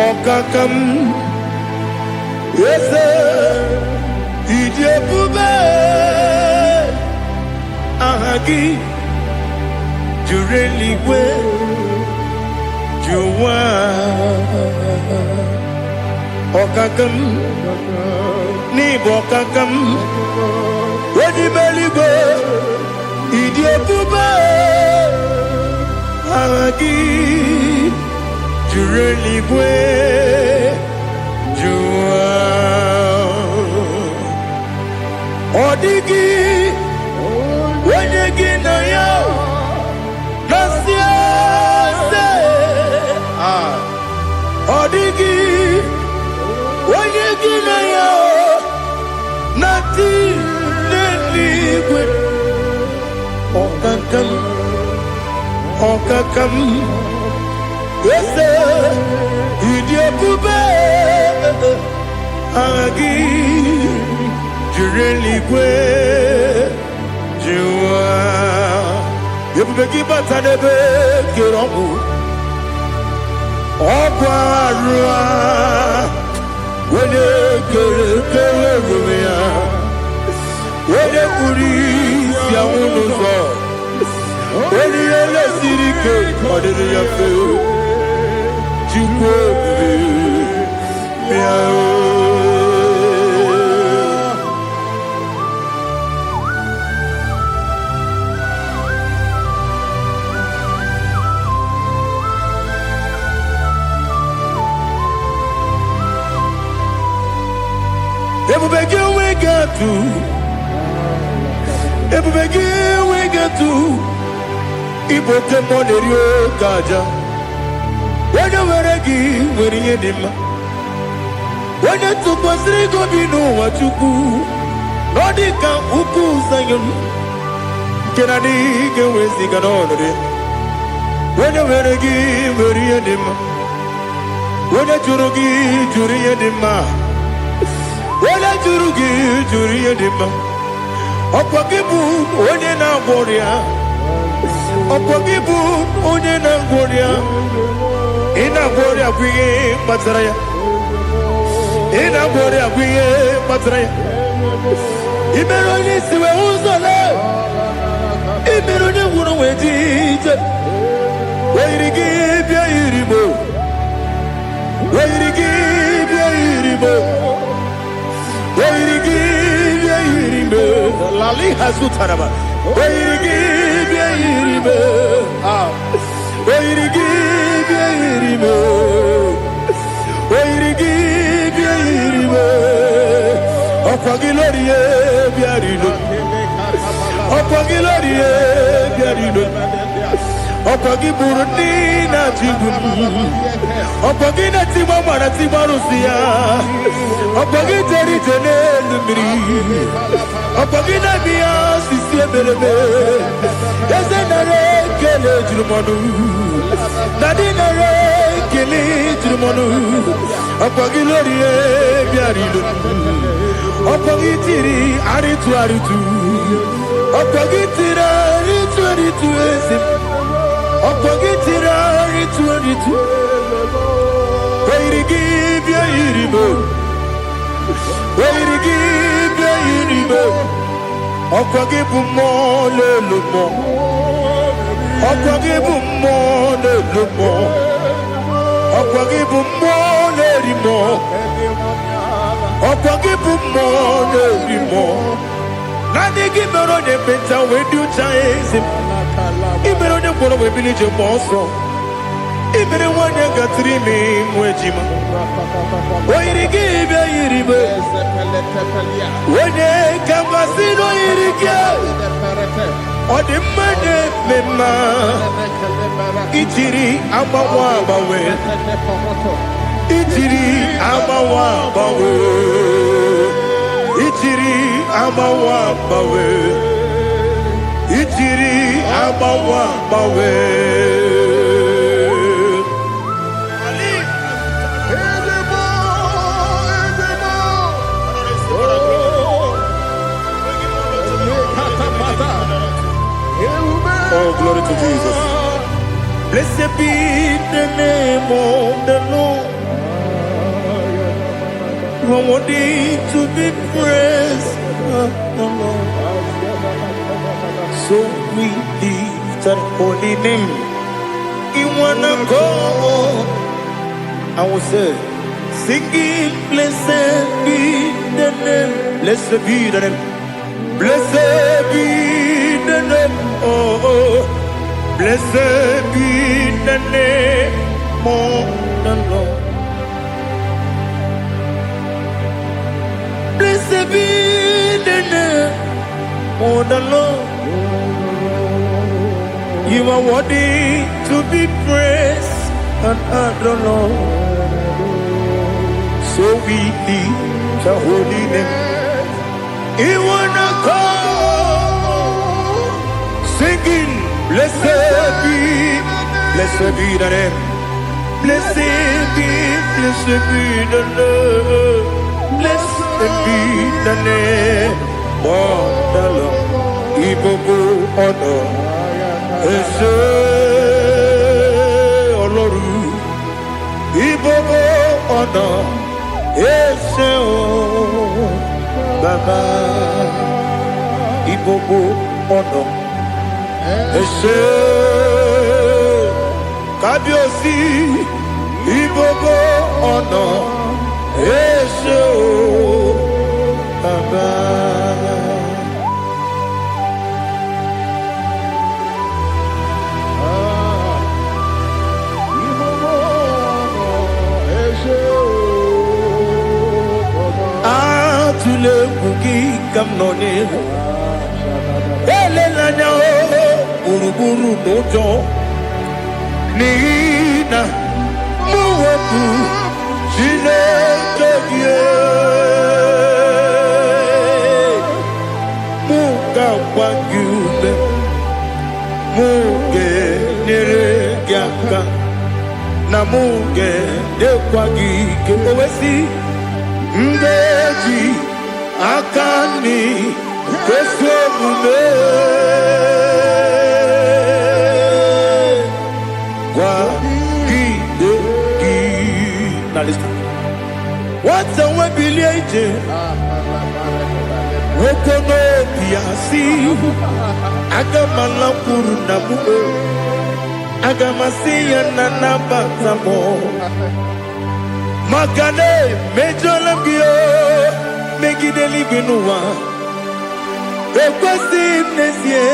Speaker 1: Okakam, yes, Ijebube, Ahagi, Jureligwe, Juwa, Okakam, Nibokakam, Wadibeligwe, Ijebube, Ahagi. Jureligwe, Jua, Odigi, Wenegi na yo,
Speaker 4: Okakam Ese Idiopube Agi Jureligwe Jua Yebubeki Batanebe Kiromu Okwarua Wene Kere Rumia Wene Kuri Siamunuzo Wene Yele Sirike Odere Yafe Chukwe Miao Everybody we get to Ibo Kemonerio Gaja. When you were a gay, when you did when you took us, they go be no what you do. Nodika Uku Sayon Kennedy get with the Ganone. When you were a gay, when you did when you Jurugi, Juria Dima. When I Jurugi, Juria Dima. Opogibu onye na-agwọrịa Opogibu onye na-agwọrịa Ị na-agwọrịa kwa ihe kpatara ya Ị na-agwọrịa kwa ihe kpatara ya Ị mere onye isi wee ụzọ lee Ị mere onye gwụrụ wee dị ije Wee yiri gị bịa yiri mo Wee yiri gị bịa yiri mo Wee yiri gị bịa yiri mo Lali Hazutaraba. Oirigi Biairibe. Oirigi Biairibe. Oirigi Biairibe. Opagilorie Biarido. Opagilorie Biarido. Opagiburundi na Jibun. Opagina Timamara Timarusia. Opagiteri Tenelumri. Opagina Bia Sisiebelebe. Ezenare Kele Jumonu. Nadinare Kele Jumonu. Opagilorie Biarido. Opagitiri Aritu Aritu. Opagitira Aritu Aritu Esim. Opagitira Aritu Aritu. Oirigi Biairibo. Oirigi Biairibo. Okwagibu mo le lumo. Okwagibu mo le lumo. Okwagibu mo le rimo. Okwagibu mo le rimo. Nani gimero ne benta we do chaise. Ibero ne koro we bilije monso. Ibere wanya gatrimi mwejima. Oirigi Biairibo. Wene Kamasino Irikia Odimane Mema Ichiri Amawa Bawe Ichiri Amawa Bawe Ichiri Amawa Bawe Ichiri Amawa Bawe Oh, glory to Jesus. Blessed be the name of the Lord. You are worthy to be praised. So we lift that holy name. You wanna go? I will say, singing, blessed be the name. Blessed be the name. Blessed be the name. Oh, blessed be the name of the Lord. Blessed be the name of the Lord. You are worthy to be praised and adored, Lord. So we lift the holy name. You wanna call singing. Blessed be the name. Blessed be the name. Blessed be the name. Oh, the Lord. Ibogo honor. Ese Oloru. Ibogo honor. Ese o Baba. Ibogo honor. Ese Kabiosi Ibogo honor. Ese o Baba. Atule kuki kamnone Elelanya uruburu dojo Nina muweku Chineke Muga wagyume Muge niregyaka Na muge nekwagike Owesi Ngeji akani kesemume Kwa gideki. Now listen. What's a webileje? Wokono piasi. Agamala puru namu. Agamasiya nanabatamo. Makane mejolambio megideli binua ekwesi nesie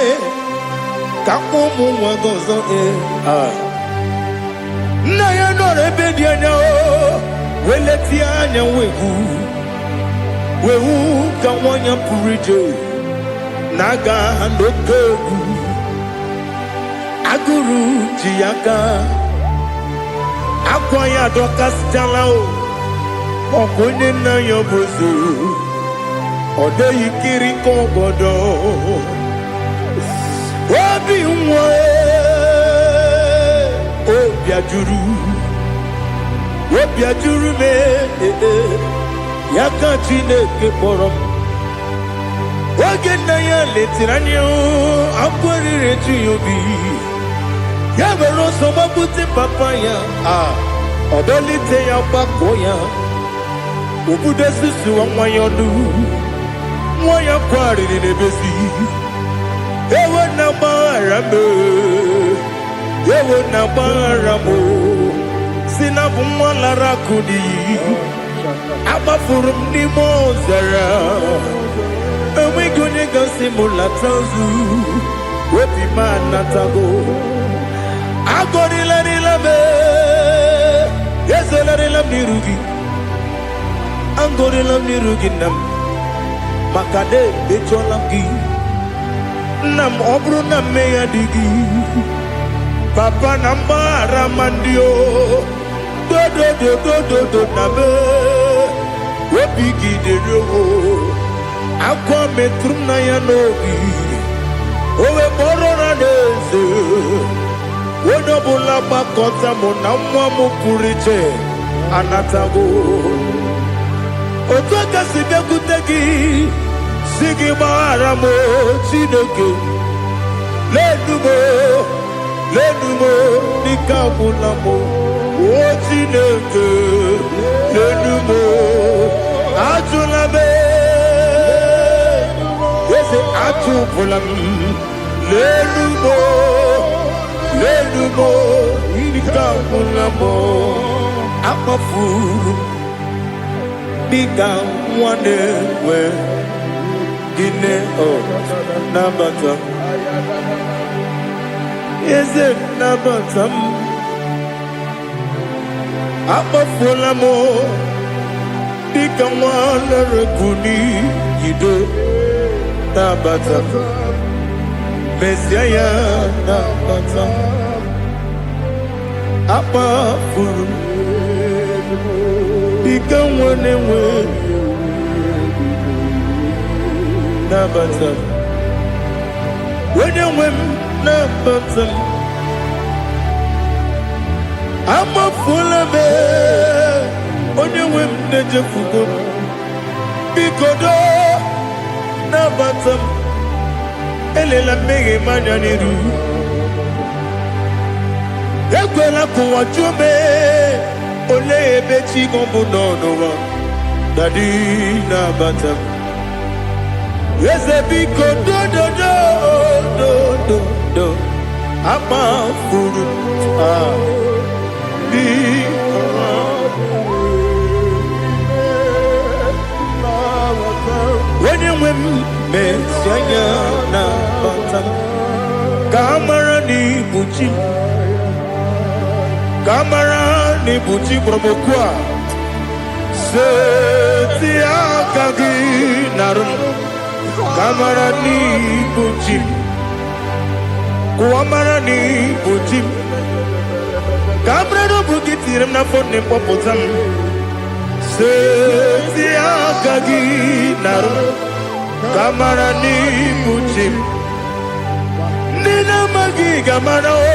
Speaker 4: kakomu wagozo na ya nore bedianya weleti anya wehu kawanya purije naga ndokogu aguru jiaka Akwaya dokas jalao Okonye na yobozu Ode yikiri kogodo Obi mwe Obi ajuru me Yaka Chineke porom Oge na ya letiranyo Akwari retu yobi Yabero soma puti papaya Odolite ya bakoya Ubude susu wa mwayonu Mwaya kwari ni nebesi Ewe na barame Ewe na baramo Sinabu mwala rakudi Abafurum ni mozara Ewe gone gansi mulatazu Wepi manatago Agorila nilame Yesela nirugi Angorila nirugi nam Makade becholamgi Nam obru nam meya digi Papa nambara mandio Do nabe Wepigi de rogo Akwa metrum na yanogi Owe borona neze Wodobula bakota monamwa mupuriche Anatago Otoka sibekutegi Sigi baramo Chineke Lenumo Nikabulamo O Chineke Lenumo Ajulabe Yese Ajubulam Lenumo Nikabulamo Amafuru Nika wane we Gine o Nabatam Yese Nabatam Amafulamo Nika wane rekuni Yido Nabatam Messiah Nabatam Amafuru Nika wane we Nabatam When you win na bottom, I'm a full of it. When you win na jefugo, because na bottom, elela mege manyaniru. Ekwela kuwa chume, ole ebechi gombo no Daddy na bottom. Yes, a big do. I'm a fool. When you win, Messiah na bottom. Kamara ni buchi bromokwa. Setia kagi narum. Kamara ni buchi. Kuamara ni buchi. Kamara no bukiti rem na fone popotam. Setia kagi narum. Kamara ni buchi. Nina magi kamara o.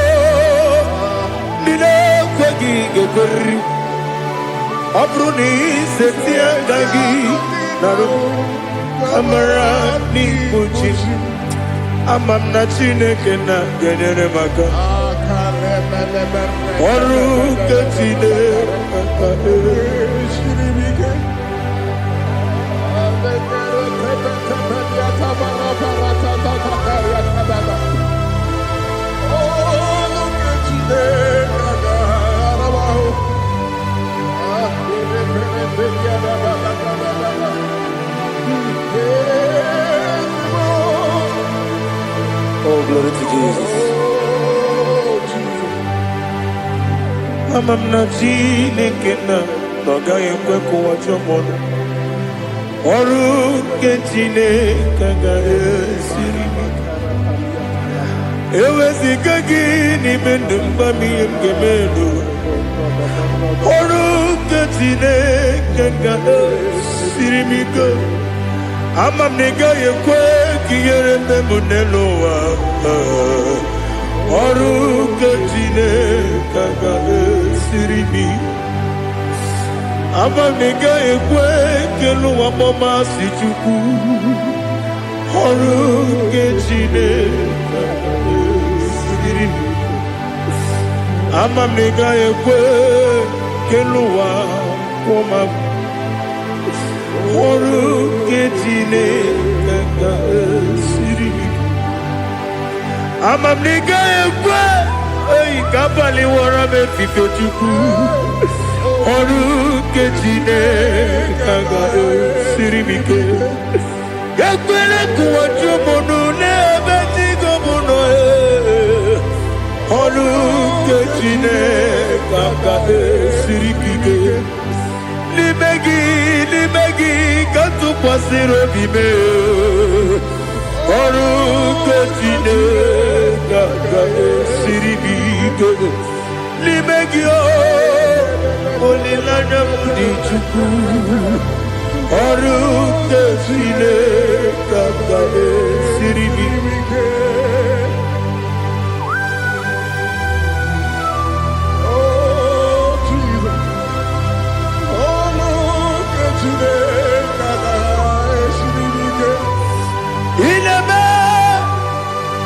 Speaker 4: Nina kwagi gekori. Abruni setia kagi narum. Kamara ni buchi. Amam na Chineke na genyere maka ọrụ nke Chineke Oh, glory to Jesus. Amam na Chineke na agaghị ekwe ka ụwa jọọ m ọrụ nke Chineke ga-esiri m eweziga gị n'ime ndụ m ihe m ga-eme ọrụ nke Chineke ga-esiri m ike Amam na ị gaghị ekwe ka ihere eme m n'elu ụwa ọrụ nke Chineke ga-esiri m Amam na ị gaghị ekwe ka elu ụwa gbamasị Chukwu ọrụ nke Chineke ga-esiri m Amam na ị gaghị ekwe ka elu ụwa gbamasị ọrụ nke Chineke ga-esiri m Amam na ị gaghị ekwe ka abalị wara m efife Chukwu ọrụ nke Chineke ga-esiri m ike ekwela ka ụwa jụọ m n'ebe chi gị m nọ ọrụ nke Chineke ga-esiri m ike n'ime gị ka tụkwasịrị obi m ọrụ nke Chineke ga-esiri m ike n'ime gị olileanya m dị Chukwu ọrụ nke Chineke ga-esiri m ike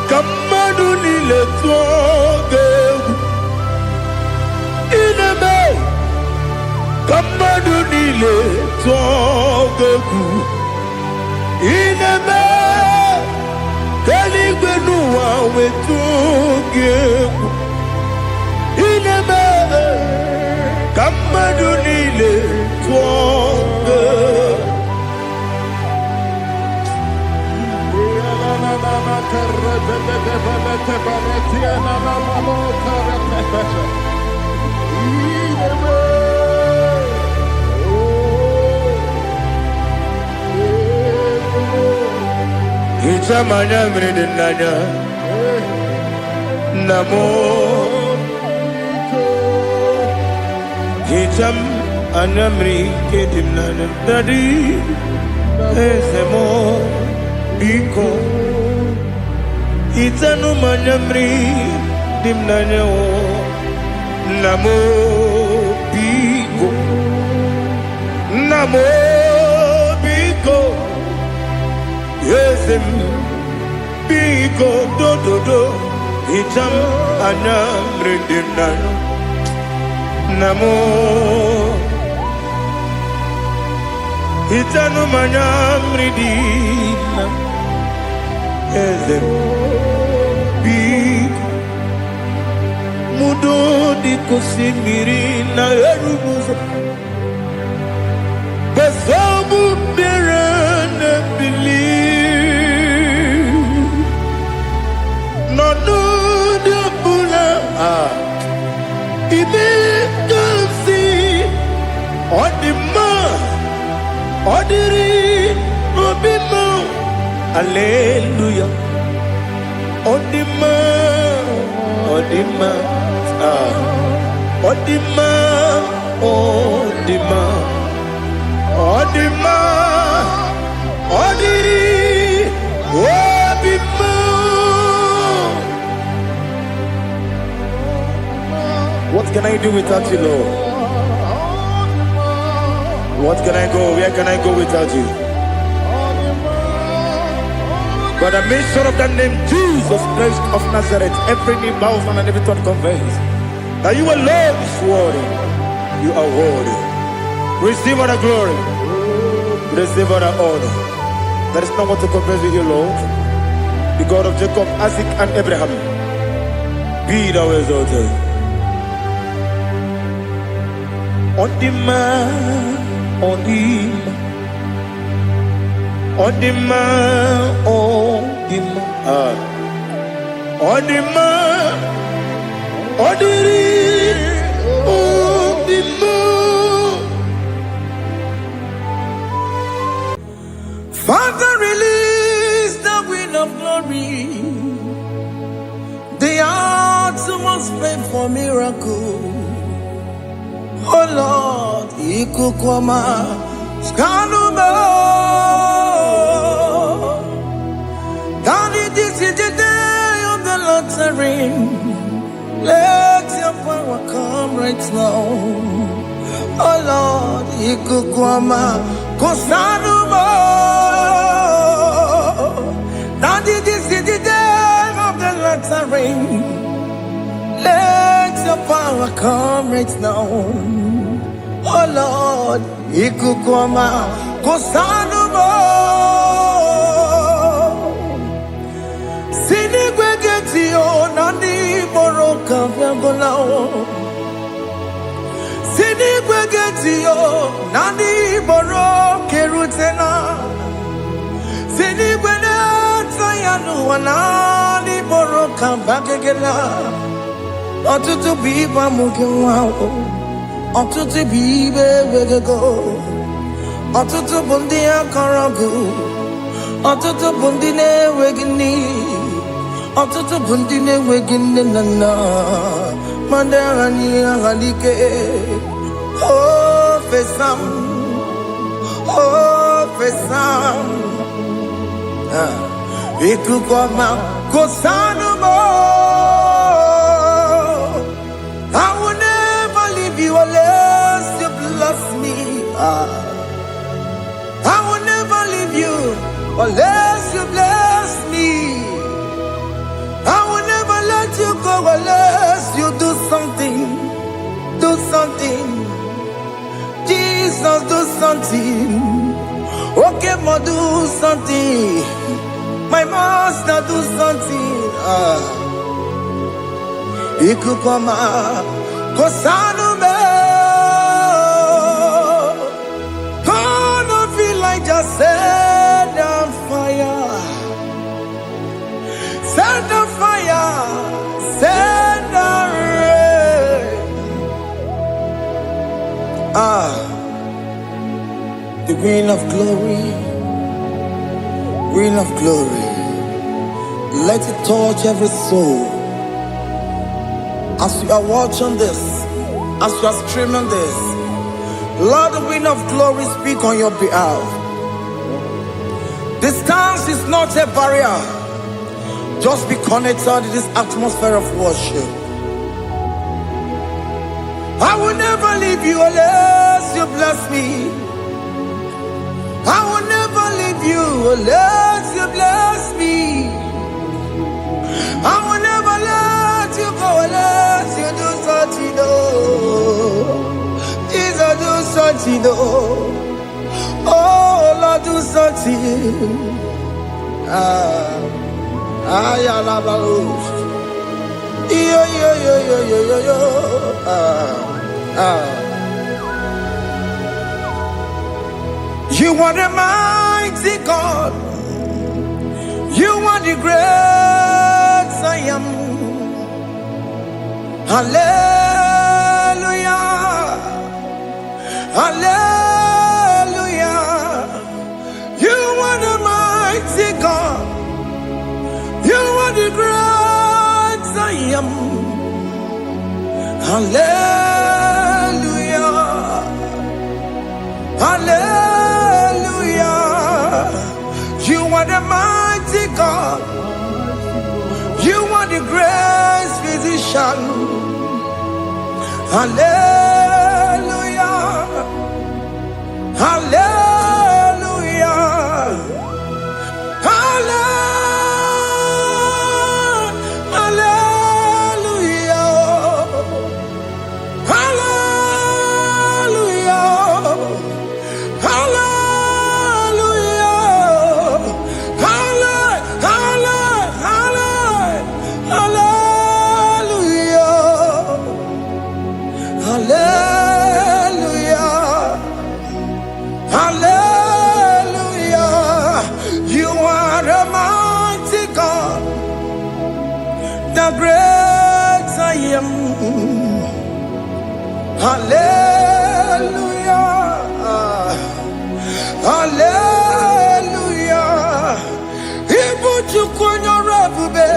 Speaker 4: Kamadu niile tụọ ga-egwu Ineme Kamadu niile tụọ ga-egwu Ineme Eluigwe n'ụwa wee tụọ ga-egwu Ineme Kamadu niile tụọ ga-egwu Itamanya mrede nanya Namo Itam anamri kedim nana Dadi Ezemo Biko itanu manyamri dimnanyo namo biko yesem biko do itam anyamri dimnanyo namo itanu manyamri dimnanyo yesem biko mudo di kusimiri na erubuzo besobu berene believe no de bula ibe kansi odima odiri obimo hallelujah odima odima odiri obimo. What can I do without you, Lord? What can I go? Where can I go without you? By the mention of that name, Jesus Christ of Nazareth, every knee bows and every tongue confesses that you alone is worthy. You are worthy. Receive all the glory. Receive all the honor. There is no one to compare with you, Lord. The God of Jacob, Isaac, and Abraham. Be thou exalted. On the man, on him. On the man, on the man. On the man, on the
Speaker 1: Father, release the wind of glory. The heart must pray for miracle. Oh Lord, ikukwama skanuba. Daddy, this is the day of the Lord's ring. Let your power come right now. Oh Lord, ikukwama kosanuba. Daddy, this is the day of the Lord's ring. Let your power come right now. Oh Lord, ikukwama kosanuba. Sinigwegetio nani boroka vyangolao. Sinigwegetio nani boroke rutena. Sinigwena tayanu wanani boroka bagegela. Otutu biba mukiwao. Otutu bibe wegego. Otutu bundi akaragu. Otutu bundi ne wegini. Otutu bundi ne wegini nana. Mandarani ahalike. Oh fesam. Oh fesam. Ikukwama kosanumo. I will never leave you unless you bless me. I will never leave you unless you bless me. I will never let you go unless you do something. Do something. Jesus, do something. Okay, ma, do something. My master, do something. Ikukwama kosanume. Gonna feel like just set on fire. Set on fire. Set on rain. The wind of glory. Wind of glory. Let it touch every soul. As you are watching this, as you are streaming this, Lord, the wind of glory speak on your behalf. Distance is not a barrier Just be connected to this atmosphere of worship. I will never leave you unless you bless me. I will never leave you unless you bless me. I will never let you go unless you do something. Jesus, do something. Oh, Lord, do something. You are the mighty God. You are the great I am. Hallelujah. Hallelujah. You are the mighty God. You are the great I am. Hallelujah. Hallelujah. You are the mighty God. You are the great physician. Hallelujah. Hallelujah. Hallelujah. Hallelujah. Ibuchu kwenye rebube.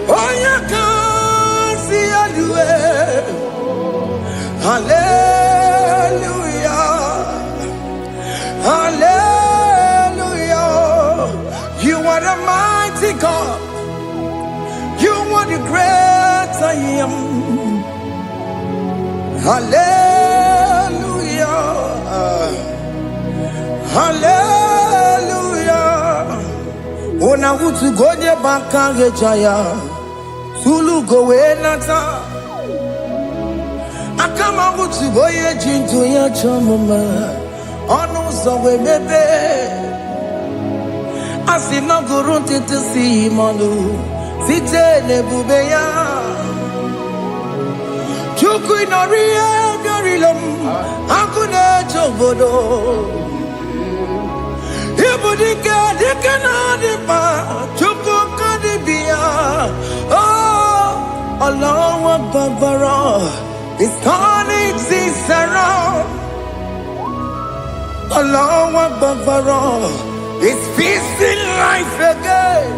Speaker 1: Oya kasi alue. Hallelujah. Hallelujah. You are the mighty God. You are the great I am. Hallelujah. Hallelujah. Ona utu gonye bakange jaya. Sulu gowe nata. Akama utu boye jinto ya chamama. Onu zawe mebe. Asina gurunti tisi manu. Site nebubeya. Chuku inoria garilom. Akune chobodo. Ibudika dikana dipa. Chuku kadibia. Oh, Allah Babara is turning things around. Allah Babara is feasting life again.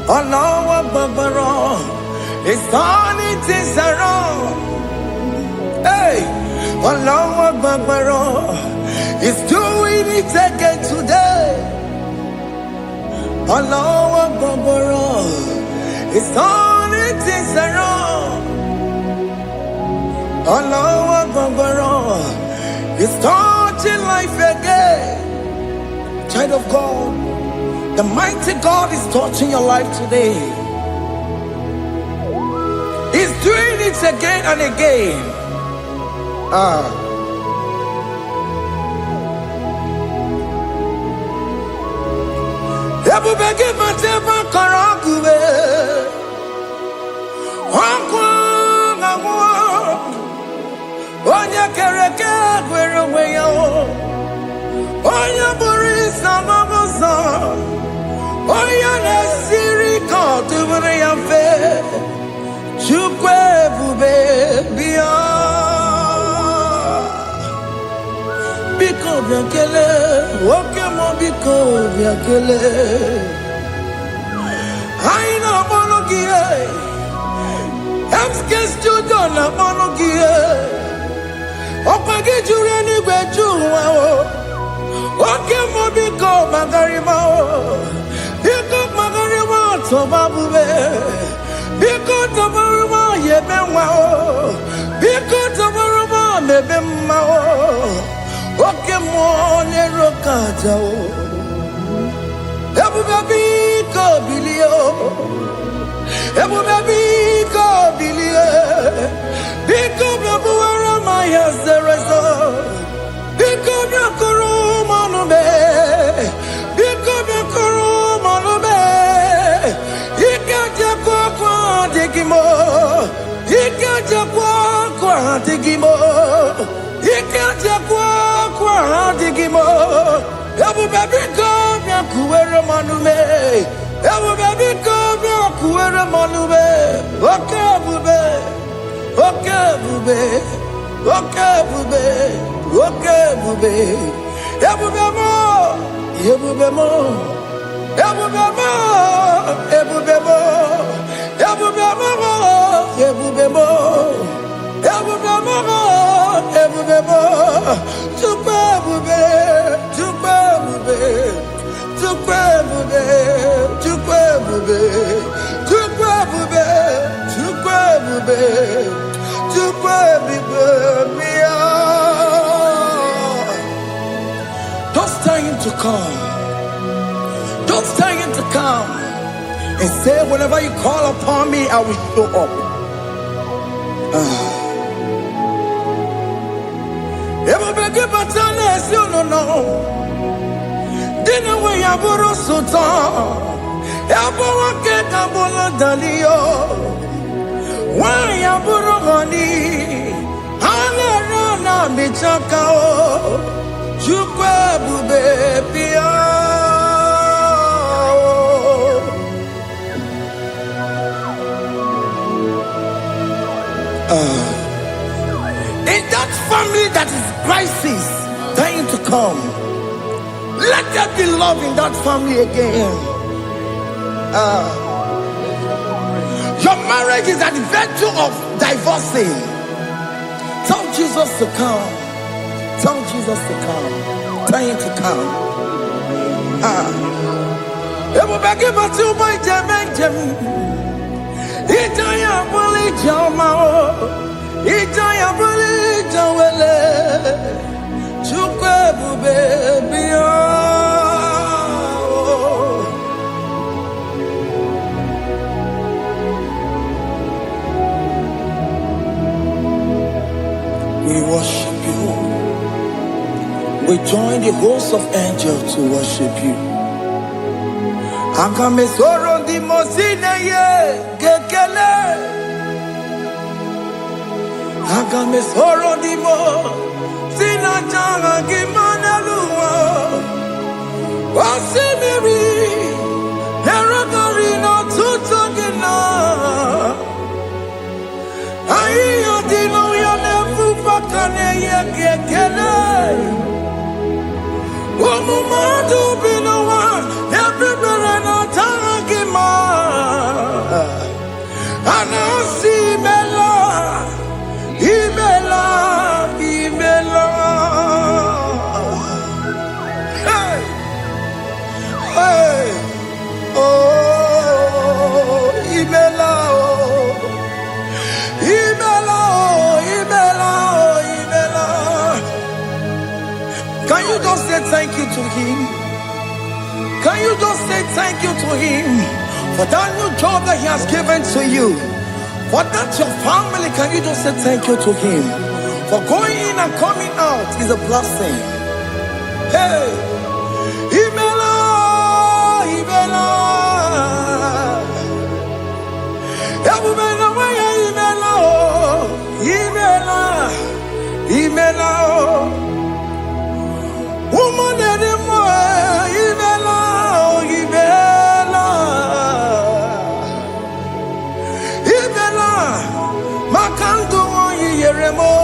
Speaker 1: Allah Babara is turning things around. Hey, Allah Babara is doing it again today. Allah Babara is turning things around. Allah Babara is touching life again. Child of God, the mighty God is touching your life today. He's doing it again and again. Ebubege mateba karagube. Onya kereke gwerewe yo. Onya burisa mabosa. Onya nesiri kotubure yafe. Chukwe bube biya. Biko biakele. Woke mo biko biakele. Haina monogie. Emske studio na monogie. Opage jure ni gweju wa o. Oke mo biko magarima o. Tobabube, because of Roma, Yebenwao, because of Roma, Mebemao, Okemone Rokajao, Ebu Baby Kobilio, Ebu Baby Kobilio, because of Roma, yes, there is a because of Kuruma, because of Kuruma, Digimo, Digimo, Digimo, Ebu baby come ya kuwere manume, Ebu baby come ya kuwere manume, okay bube, okay bube, okay bube, okay bube, Ebu bemo, Ebu bemo, Ebu bemo, Ebu bemo. Don't tell him to come. Don't tell him to come. And say, whenever you call upon me, I will show up. Everybody but unless you don't know. Dinner way Aburo Sultan. Aburo Ketabola Dalio. Why Aburo Honey? Halerana Michakao. Chukwe Bube Pia. In that family that is crisis, dying to come, let there be love in that family again. Your marriage is at the verge of divorcing. Tell Jesus to come. Tell Jesus to come. Tell him to come. Ijaya buli jamao, Ijaya buli jawele, Chukwe bube biya. We worship you. We join the host of angels to worship you. Akame soro di mosine ye gekele. Akame soro di mo sina changa gimana luwa. Wasimiri nerogari no tutogina. Ayo dino ya nefu pakane ye gekele. Omumadu binowa everybody no tangima. Anasi bela, ibela, ibela. Hey, hey, oh, ibela, oh, ibela, oh, ibela, oh, ibela. Can you just say thank you to him? Can you just say thank you to him for that new job that he has given to you? For that your family, can you just say thank you to him? For going in and coming out is a blessing. Hey, Ibela, Ibela, Ibela, Ibela, Ibela, woman anymore, Ibela, Ibela, Ibela, Makanto Yeremo,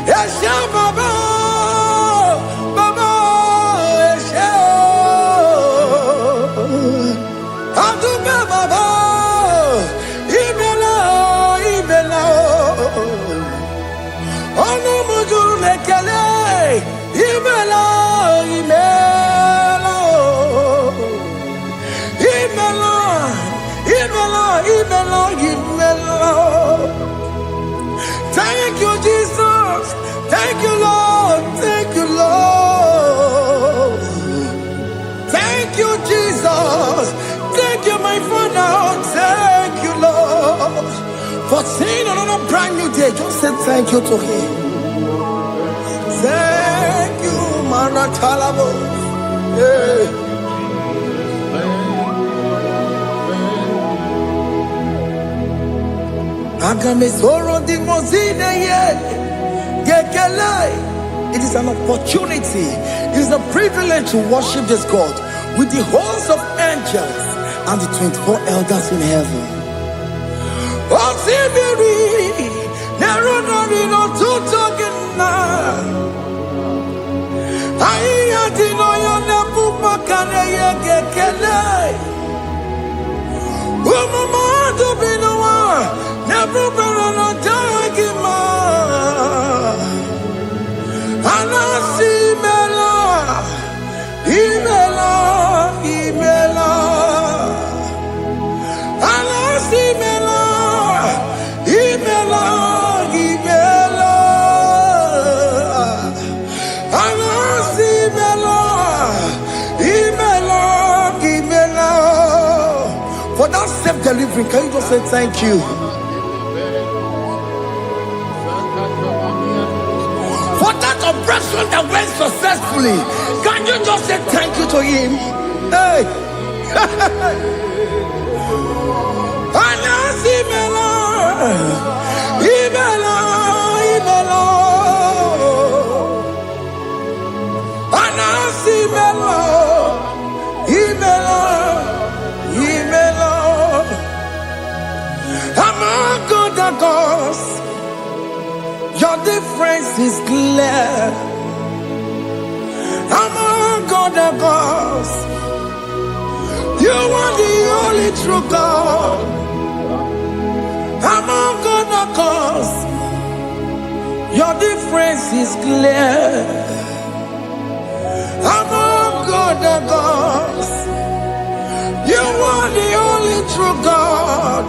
Speaker 1: Yasha Baba, Baba, Yasha, Aduba Baba, Ibela, Ibela, Ono Mujur Lekele. Ibela, Ibela, seeing another brand new day, just say thank you to him. Thank you, Maratalabo. Yeah. It is an opportunity, it is a privilege to worship this God with the host of angels and the 24 elders in heaven. Oh, Sibiri, Nerunarino Tutogina. I adino yona pupakane yekele. Umama dubinoa, never berana dagima. Anasi mela, imela, imela. Anasi mela, imela, imela. Anasi mela, imela, imela. For that self-delivery, can you just say thank you? For that operation that went successfully, can you just say thank you to him? Hey! Anasi mela, imela, imela. Anasi mela, imela, imela. Among other gods, your difference is clear. Among other gods, you are the only true God. Among other gods, your difference is clear. Among other gods, you are the only true God.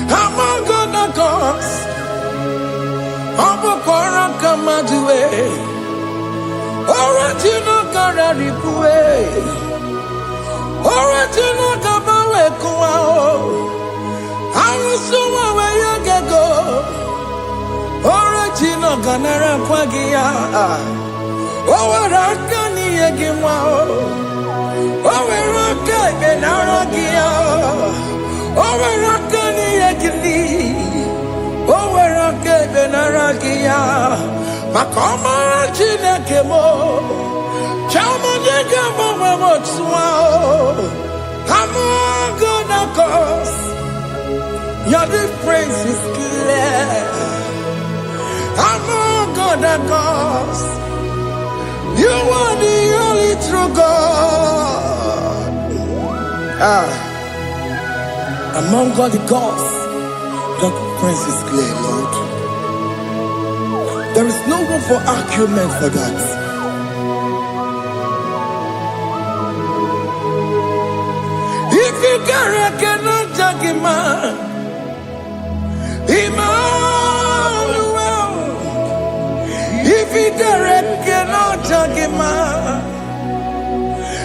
Speaker 1: Among other gods, Abokora Kamadue, Original Kararipue, Original Kabawe Kuao, Arusuma Wayagego, Original Ganara Kwagia, Owarakani Yagimao, Owaraka Benaragia, Owarakani Yagili. Owerake benaragia, makoma chinekemo, chamo degamo mamotswao. Among other gods, your difference is clear. Among other gods, you are the only true God. Among all the gods, your difference is clear, Lord. There is no room for argument for that. If you cannot judge him, Emmanuel. If you cannot judge him,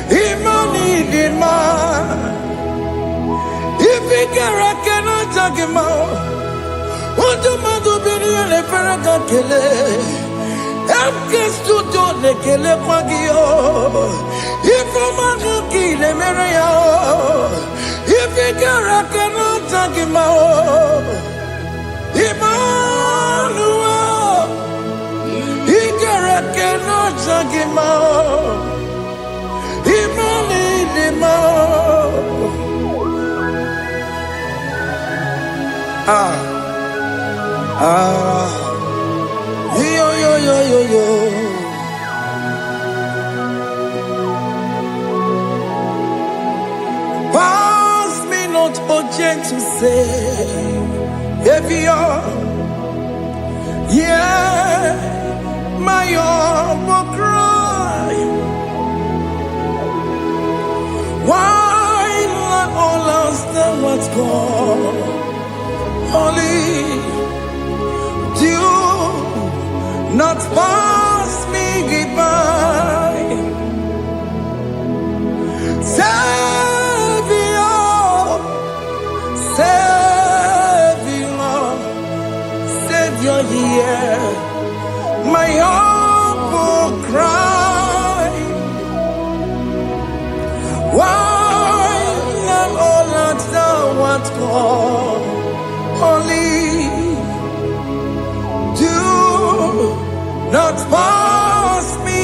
Speaker 1: Emmanuel. If you cannot judge him, Untumadu bini le feraka kele, emke studio le kele kwagio. Ifumanga kile mereya, ifikara kena takimao. Emmanuel, ikara kena takimao. Emmanuel, yo. Pass me not urgent to say, if you're, yeah, my humble cry. Why not all understand what's gone? Only do not pass me goodbye. Savior, Savior, only do not pass me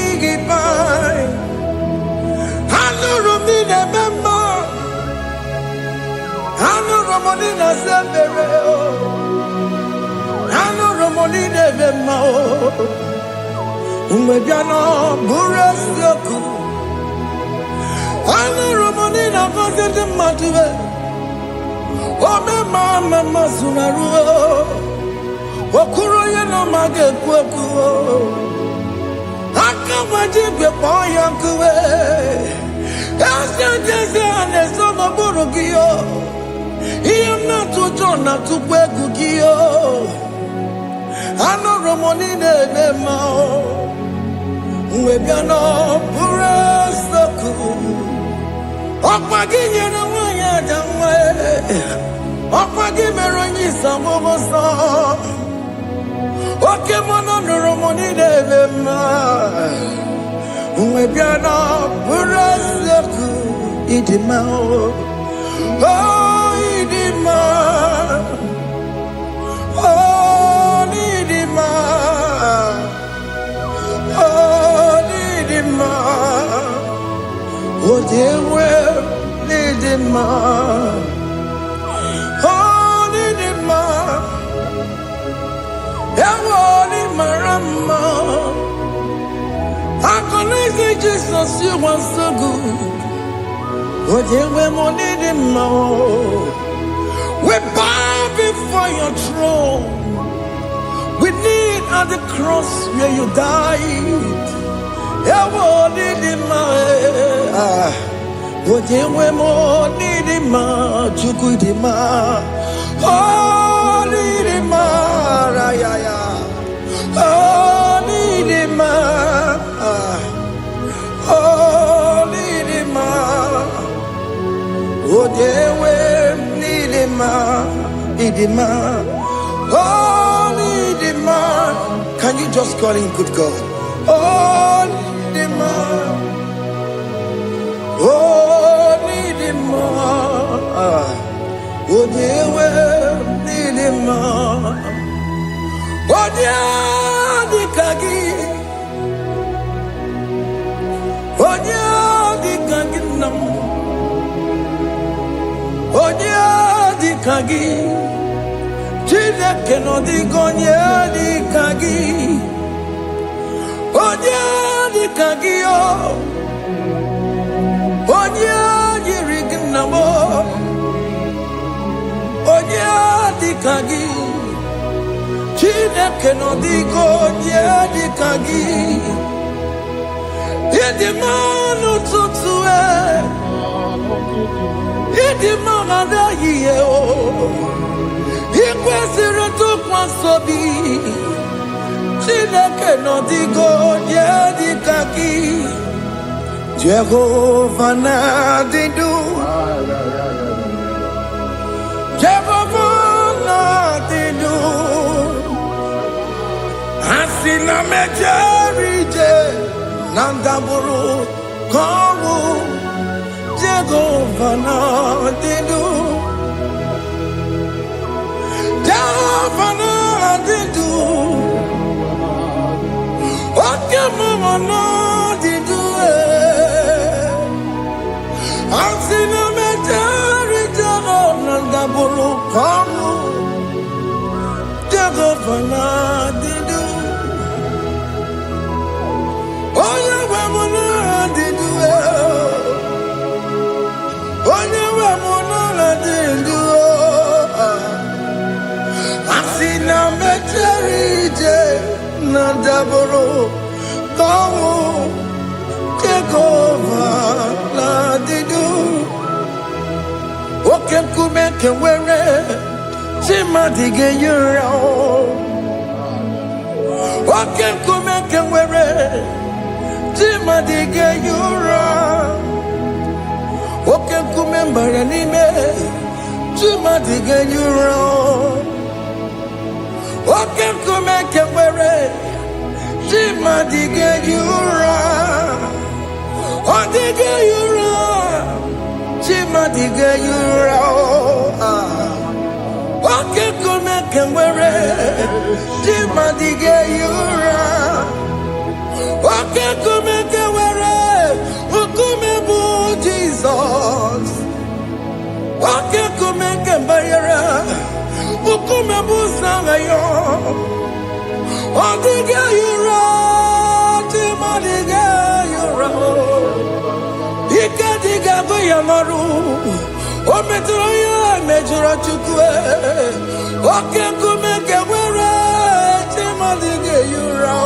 Speaker 1: by. Hanurumine member, Hanurumonina Sembereo, Hanurumonine member, Umebiano Buresioku, Hanurumonina Vasente Matue, Mama Sunaru, Okuro Yano Mage Kweku, Akamajibe Poyankuwe, Asante Soma Burugio, I am not to Jona to Kwekugio, Ano Romonine Mao, Webiano Burastoku, Opagin and Waya Damwe. Opagimero Samosa. Okay, Monomoni Devema. Webiana Burazaku Idimao. Oh, Idima. Oh, Idima. Oh, Idima. Oh, dear, well, Idima. Marama, I connect Jesus, you want so good. Oh, dear, we're more needing more. We bow before your throne. We need at the cross where you died. Yeah, we're needing more. Oh, dear, we're more needing more. Chukudima. Oh, needing more. Oh, Nidima, oh, Nidima, oh, Dewe, Nidima, Nidima, oh, Nidima. Can you just call him good God? Oh, Nidima, oh, Nidima, oh, Dewe, Nidima. Odia di kagi nam. Odia di kagi Chile que no digo di kagi. Odia di kagi Odia di rignamo. Odia di kagi Chineke no digo di kagi. Idi manu tutue. Idi mangada yiye o. Ikwesire tu kwasobi. Chineke no digo di kagi. Jehovah na didu. Jehovah na didu. Asina mejerije nandaburu kowu Jehovah na didu. Jehovah na didu. Okay, mama na didu. Asina mejerije nandaburu kowu Jehovah na didu. Asina mecherije na daboro kawo Jehovah la didu. Oke kume kewere chima dige yura. Oke kume kewere chima dige yura. Oke kume mbara nime chima dige yura. Oke kume kewere chima dige yura. Odige yura chima dige yura. Oke kume kengwere Chimadige yura Oke kume kengwere Ukume bu Jesus Oke kume kembayere Ukume bu sangayo Odige yura Chimadige yura Ika diga goyamaru Ometroya mejura chukwe Oke kume kewere Chimadige yura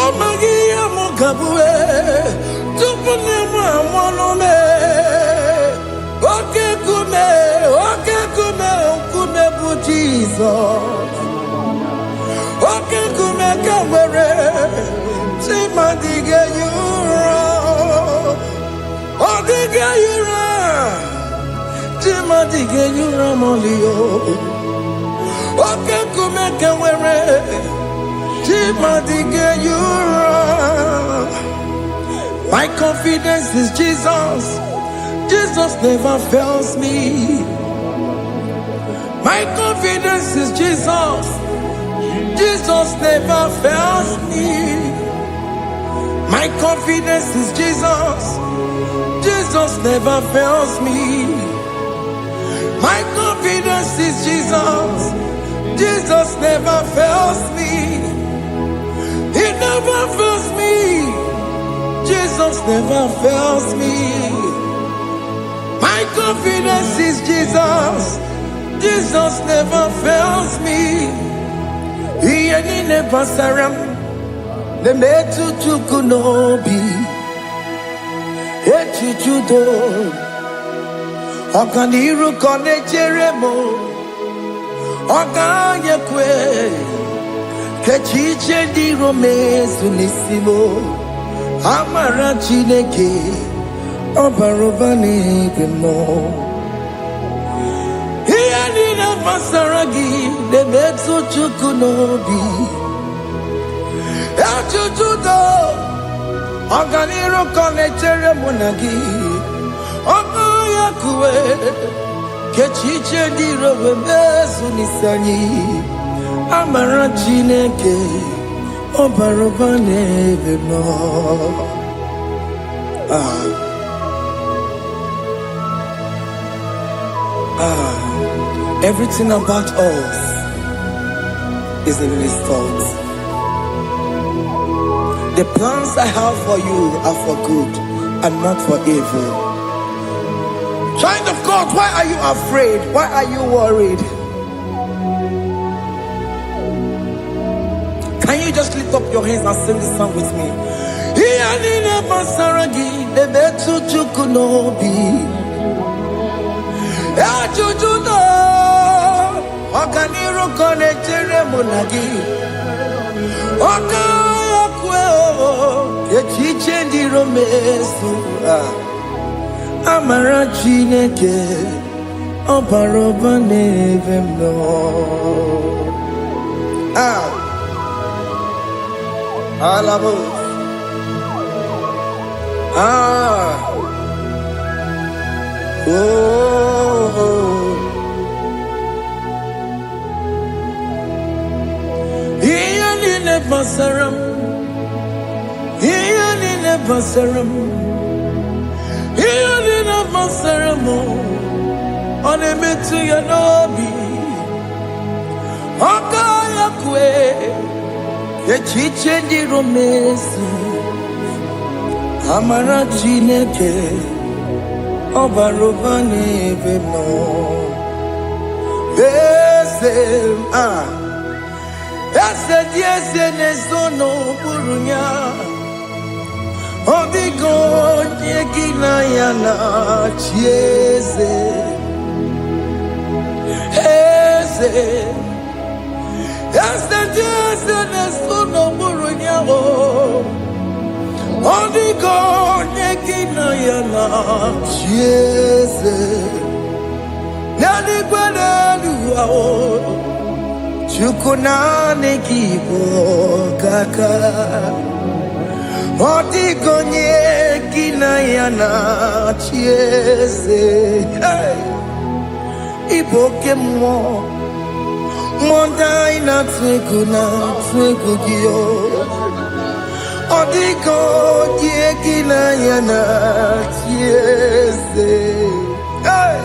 Speaker 1: Omagi ya mukabwe Tupune mwamonome Oke kume bu Jesus Oke kume kewere Chimadige yura Odige yura Chimadige yura molio Oke kume kewere Chimadige yura My confidence is Jesus. Jesus never fails me. My confidence is Jesus. Jesus never fails me. My confidence is Jesus. Jesus never fails me. My confidence is Jesus. Jesus never fails me. He never fails me. Jesus never fails me. My confidence is Jesus. Jesus never fails me. He never saram. The metu chukunobi. Echuchudo. Okaniru kone cheremo. Okanyekwe. Kechiche di rome sunisimo. Amara Chineke. Obarobani demo. Here in a Masaragi, the Metsu Chukunobi. Achuchudo, Oganiro Connectere Monagi, Ogoyakue, Kechiche di Robesunisani, Amara Chineke, Obarobani demo. Everything about us is in His thoughts. The plans I have for you are for good and not for evil. Child of God, why are you afraid? Why are you worried? Can you just lift up your hands and sing this song with me? Ajujudo, Okaniro Connectere Monagi, Okayakwe, Kechiche di Romesu, Amara Chineke, Obarobane Vemno. Alabo. On a metu ya nobi, Okayakwe, Kechiche di Romesu, Amara Chineke, Obarobane Vemo. Ese diese nezono burunya. Odigo nyekina yana chieze. Ese diese nezono burunya. Odigo nyekina yana chieze. Nani kwenelu ao. Chukunane kibo kaka. Odigonye kinayana chiese. Iboke mo Mondai na twegu gyo Odigo diegi na yana tiese Hey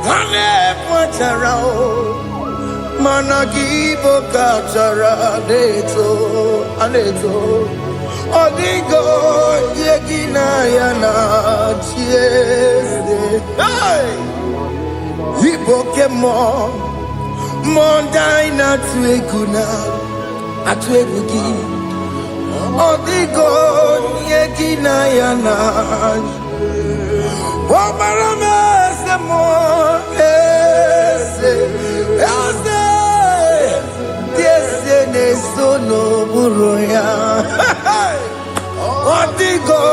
Speaker 1: Hane pacharao Managibo kachara aneto Odigo diegi na yana tiese Hey Iboke mo Mondai na twegu gi Odigo yegi na yana Omarame se mo ese Tiese ne sono buroya Odigo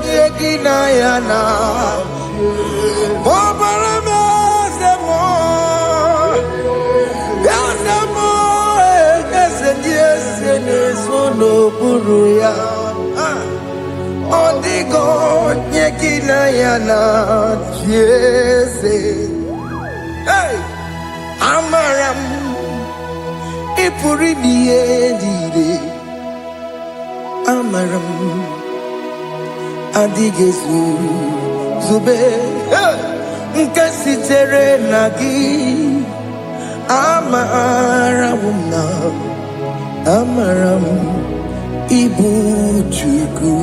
Speaker 1: yegi na yana Omarame se mo Tiese ne sono buroya Odigo yegi na yana tiese Hey Amaram Ipuri diye Amaram Adigezu Zube Nkasitere nagi Amaram Ibu Chuku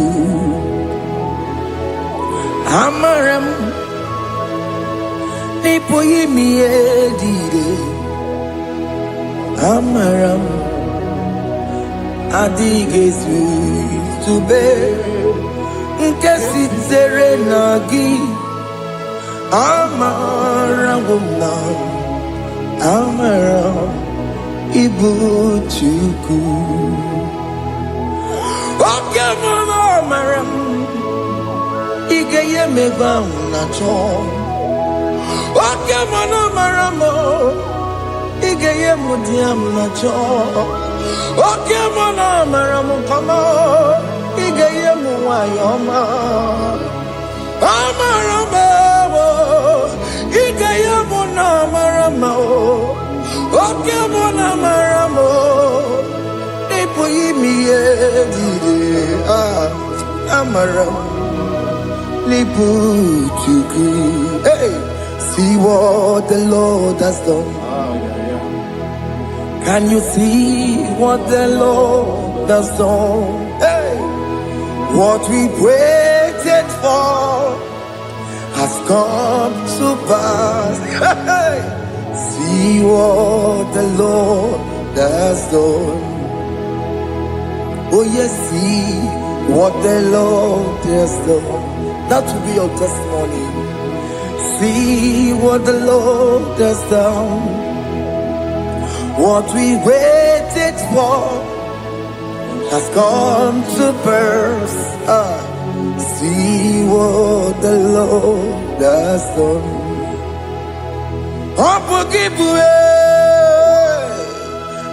Speaker 1: Amaram Nipo yimi edire Amaram Adigezu Tube Nkesitere nagi Amaram Ibu Chuku Okemana Amaram Igeye meva unacho Okemana Amaramo Igeye mudiam nacho Okemana Amaramo kama Igeye muwayoma Amaramo Igeye muna Amaramo Okemana Amaramo Nipo yimi edire Amaram Lipuchuku. Hey, see what the Lord has done. Can you see what the Lord has done? Hey, what we waited for has come to pass. Hey, see what the Lord has done. Oh yes, see what the Lord has done. That will be your testimony. See what the Lord has done. What we waited for has come to pass. See what the Lord has done.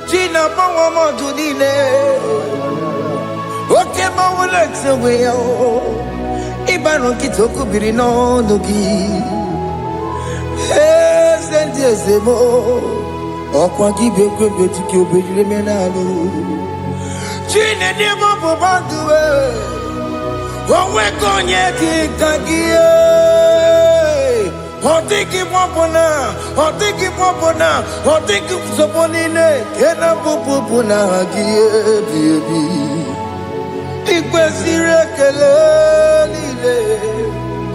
Speaker 1: China Pawamo Tudine. Okay, Mawalex away. Ibaron Kitoku Birino Nogi. Sentezemo. Okwangi Beko Betiki Bemenano. Chine Demo Bobandue. Owe Konyeki Kagie. Otiki Popona. Otiki Soponine. Kena Pupuna Gie Baby. Ikwesire kelelile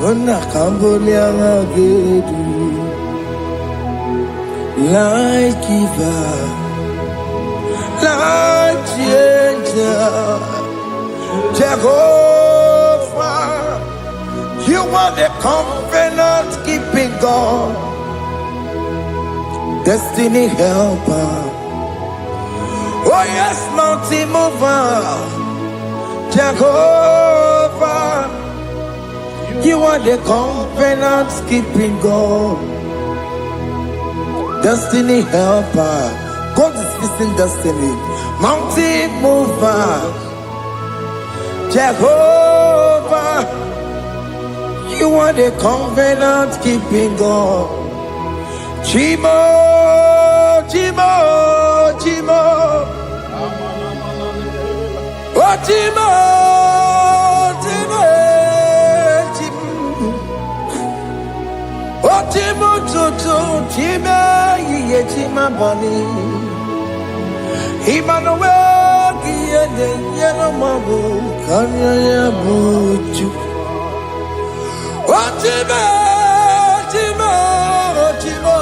Speaker 1: Ona kambolia magedu Like giver Like changer Jehovah You are the covenant keeping God Destiny helper Oh yes, mountain mover Jehovah, you are the covenant keeping God, destiny helper. God is fixing destiny, mountain mover. Jehovah, you are the covenant keeping God, Chimo, Chimo, Chimo. Oh, Chimo, Chimo, Chimo. Oh, Chimo, Chimo, Chimo, Ye, Chimo, Bani. Emmanuel, Kiene, Yellow Mabu, Kanya, Buchu. Oh, Chimo, Chimo, Chimo.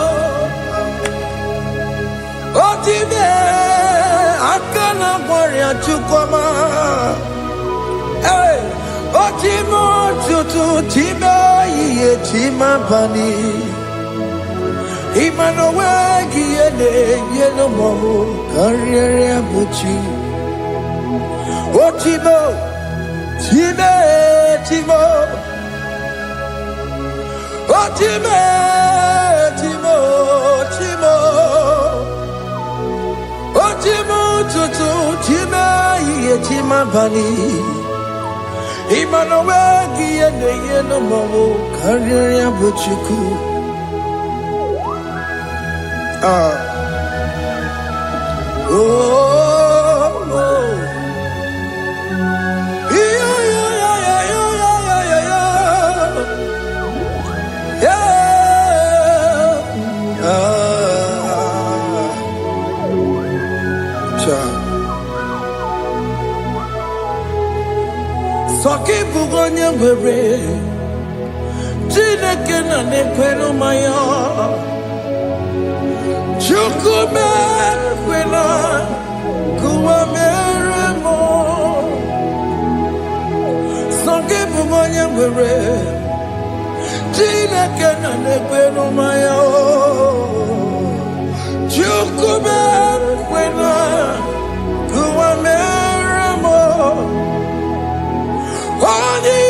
Speaker 1: Oh, Chimo, Akana, Warrior, Chukoma. Hey, oh, Chimo, Chutu, Chimo, Ye, Chimo, Bani. Emmanuel, Kiene, Yellow Mabu, Kanya, Buchu. Oh, Chimo, Chimo, Chimo. Oh, Chimo, Chimo, Chimo. Oh, Chimo, Chutu, Chimo, Ye, Chimo, Bani. Emmanuel, Kiene, Yellow Mabu, Kanya, Buchu. Oh, oh. Yeah, yeah, yeah, yeah, yeah, yeah, yeah. Soki bugonye bere, Chineke na nekweno maya. Chukume kwena kuwa meremo. Soki bugonye bere, Chineke na nekweno maya. Chukume kwena kuwa meremo. Odi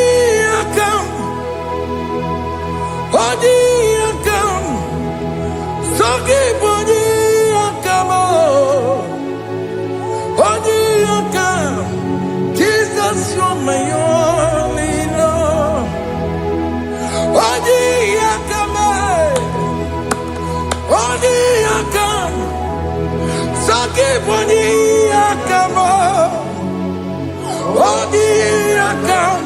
Speaker 1: akam, Odi akam. Soki boni akamo, Odi akam. Jesus, you're my only love. Odi akame, Odi akam. Soki boni akamo, Odi akam.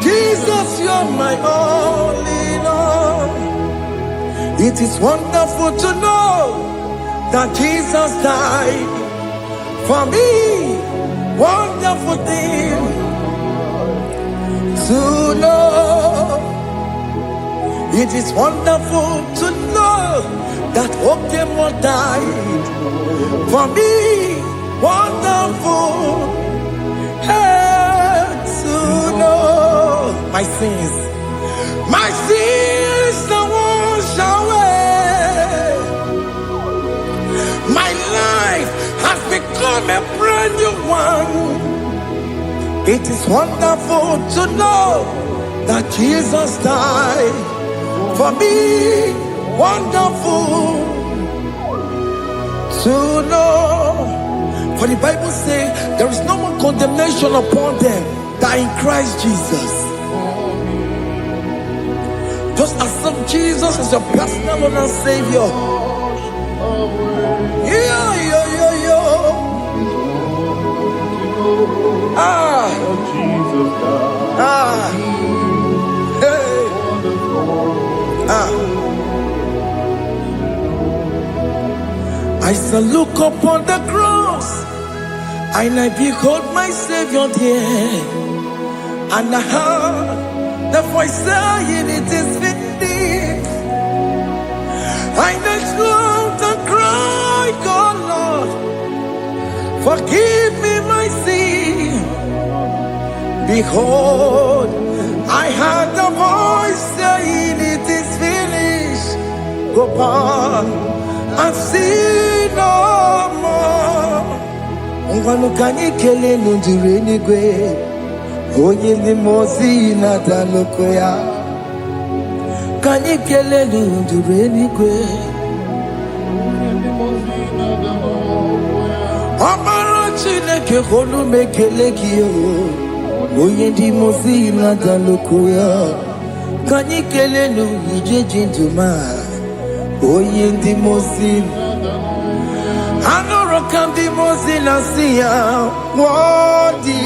Speaker 1: Jesus, you're my only love. It is wonderful to know that Jesus died for me. Wonderful thing to know. It is wonderful to know that Okemo died for me. Wonderful to know. My sins are washed away. My life has become a brand new one. It is wonderful to know that Jesus died for me. Wonderful to know. For the Bible says there is no more condemnation upon them that in Christ Jesus. Just accept Jesus as your personal Lord and Savior. Yeah, yeah, yeah, yeah. Ah, ah, hey, ah. I shall look upon the cross, and I behold my Savior there, and I heard the voice saying, "It is finished." I knelt down and cried, "God, Lord, forgive me my sin." Behold, I heard the voice saying, "It is finished." Go back and sin no more. Ungwanu kanyi kele nundure nigwe, onye limozi na daloko ya. Kanyi kele nundure nigwe, Amara Chineke honu mekele kiyo, onye limozi na daloko ya. Kanyi kele nundure jinduma, Oye di mosin, anoro kam di mosin asia. Worthy,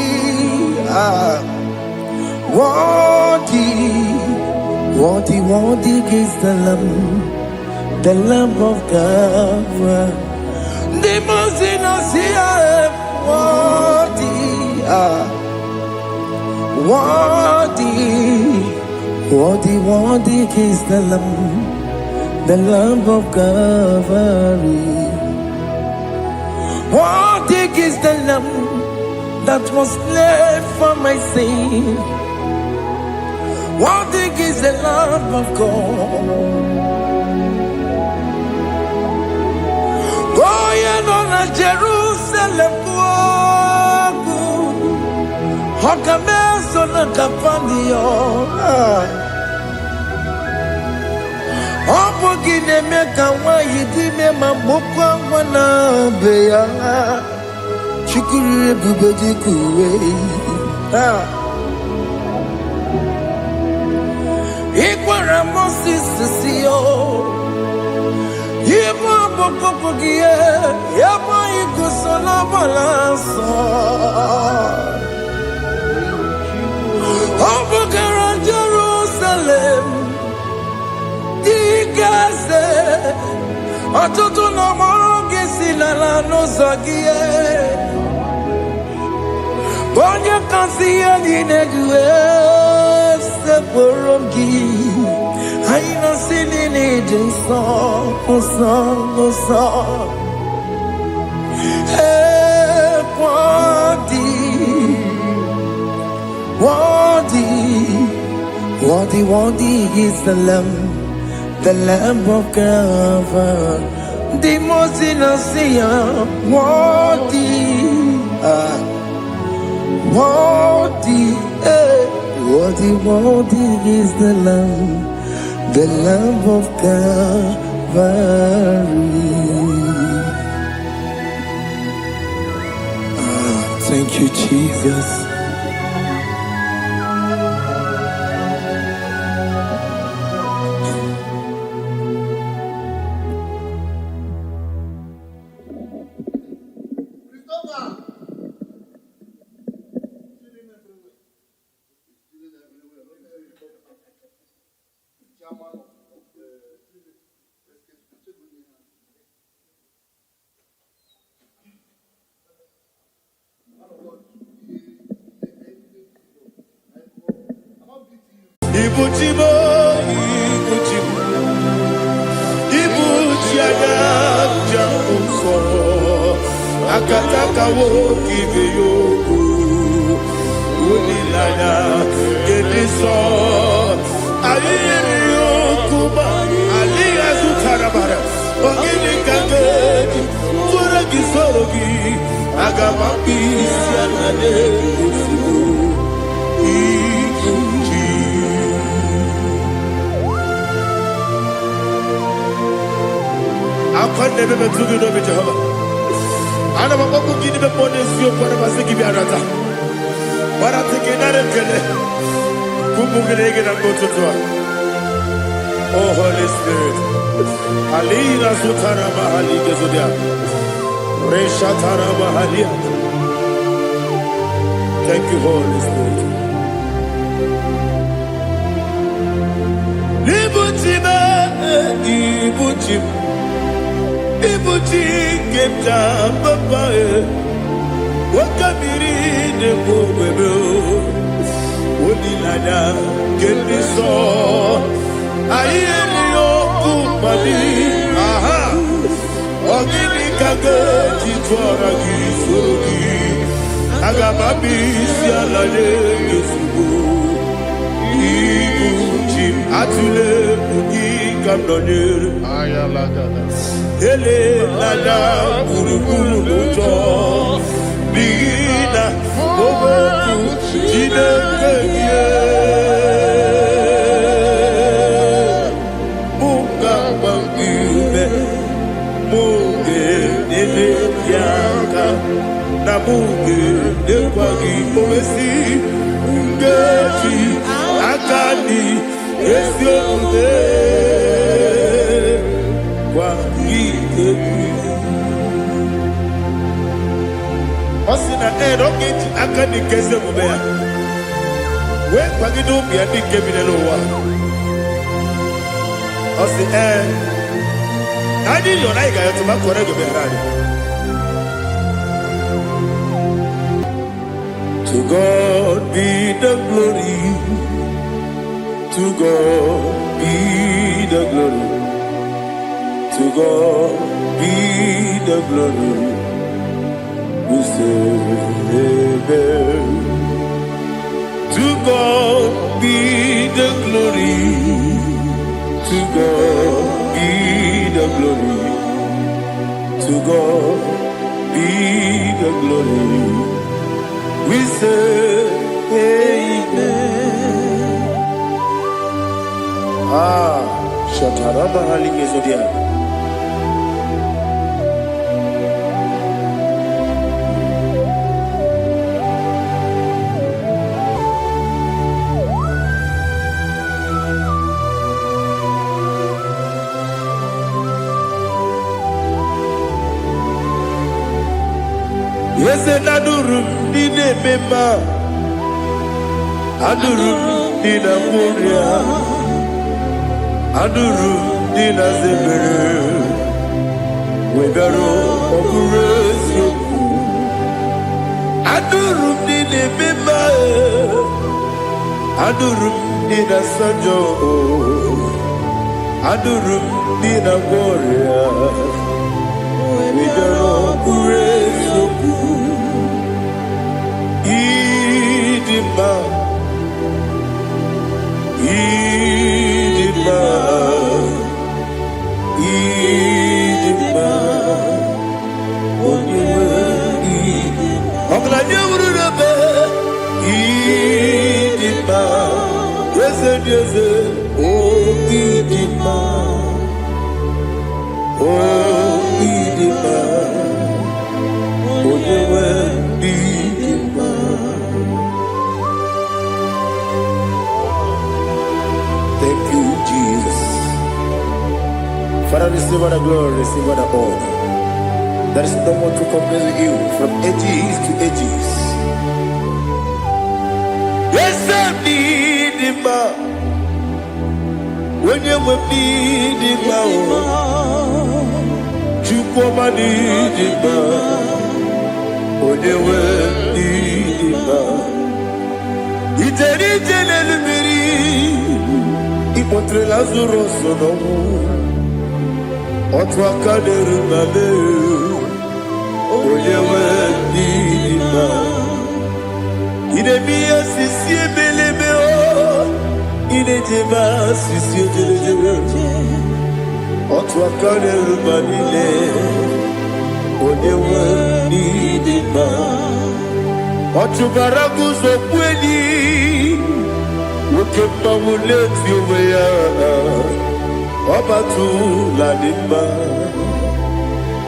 Speaker 1: worthy, worthy is the Lamb of God. The mosin asia. Worthy is the Lamb of Calvary. Worthy is the Lamb that was slain for my sin. Worthy is the Lamb of God. Going on a Jerusalem, Hokameso na kapandio. Opo gine meka wa yidime mamokwa wana beya. Chukuri bubeji kuwe. Ikwara Moses siyo. Yebo boko gie. Yebo ikusola balanso. Over Jerusalem, Digaze, Atutu no moge silala no zagie. Bonya kansiya ni negwe se porogi. Haina sini ni jinso, osa. Hey, Worthy is the Lamb of God. The most innocent, worthy is the Lamb of God. Thank you, Jesus.
Speaker 4: Akataka wo kive yoku unilaya kediso ayiri yoku ba aliya zutarabara ogini kangedi fura gisorogi agamapi sianade ikuji akande bebe tugi no Jehova. Ana mababu gini be ponesio kwa na basiki biarata. Bara tekenare kele. Kumugirege na mototwa. Oh Holy Spirit. Alira sutara mahali gezudia. Resha tara mahali. Thank you, Holy Spirit. Ibuchi kemta papa wakabiri ne bobebe onilada kemiso ayeni okupali aha ogini kage titwara gisogi agamabi sialale yesugo ibuchi atule ugi kamdonere ayalada ele lala kurukuru lojo bigina oboku jinekeye muka bangibe muge ele yaka na muge dekwagi omesi ungeji akani esionde Osina don't get akani keze mubea. We pagido bi adi kebine lo wa. Osi adi lo na iga yoto ma kore go be radi. To God be the glory. To God be the glory. To God be the glory. We say amen. To God be the glory. To God be the glory. To God be the glory. We say amen. Shatarama halinge zodia. Yes, adurum dine mema, adurum dina muria, adurum dina zebere, webero okurezio, adurum dine mema, adurum dina sanjo, adurum dina muria, webero okurezio. Idima, Idima, Idima, Idima, Idima, yes, oh Idima, oh Idima, oh Idima. Thank you, Jesus. Father, receive all the glory, receive all the honor. There is no one to compare with you from ages to ages. Yes, I need him. When you will need him, you come and need him. When you will need him, it's a little Ipotre Lazaro sono otwa kaderu male oyewe dima ine biya sisi belebe o ine jeba sisi ojeleje otwa kaderu male oyewe dima otubaragu so kweli Ukemba muleti umeya Obatu la dima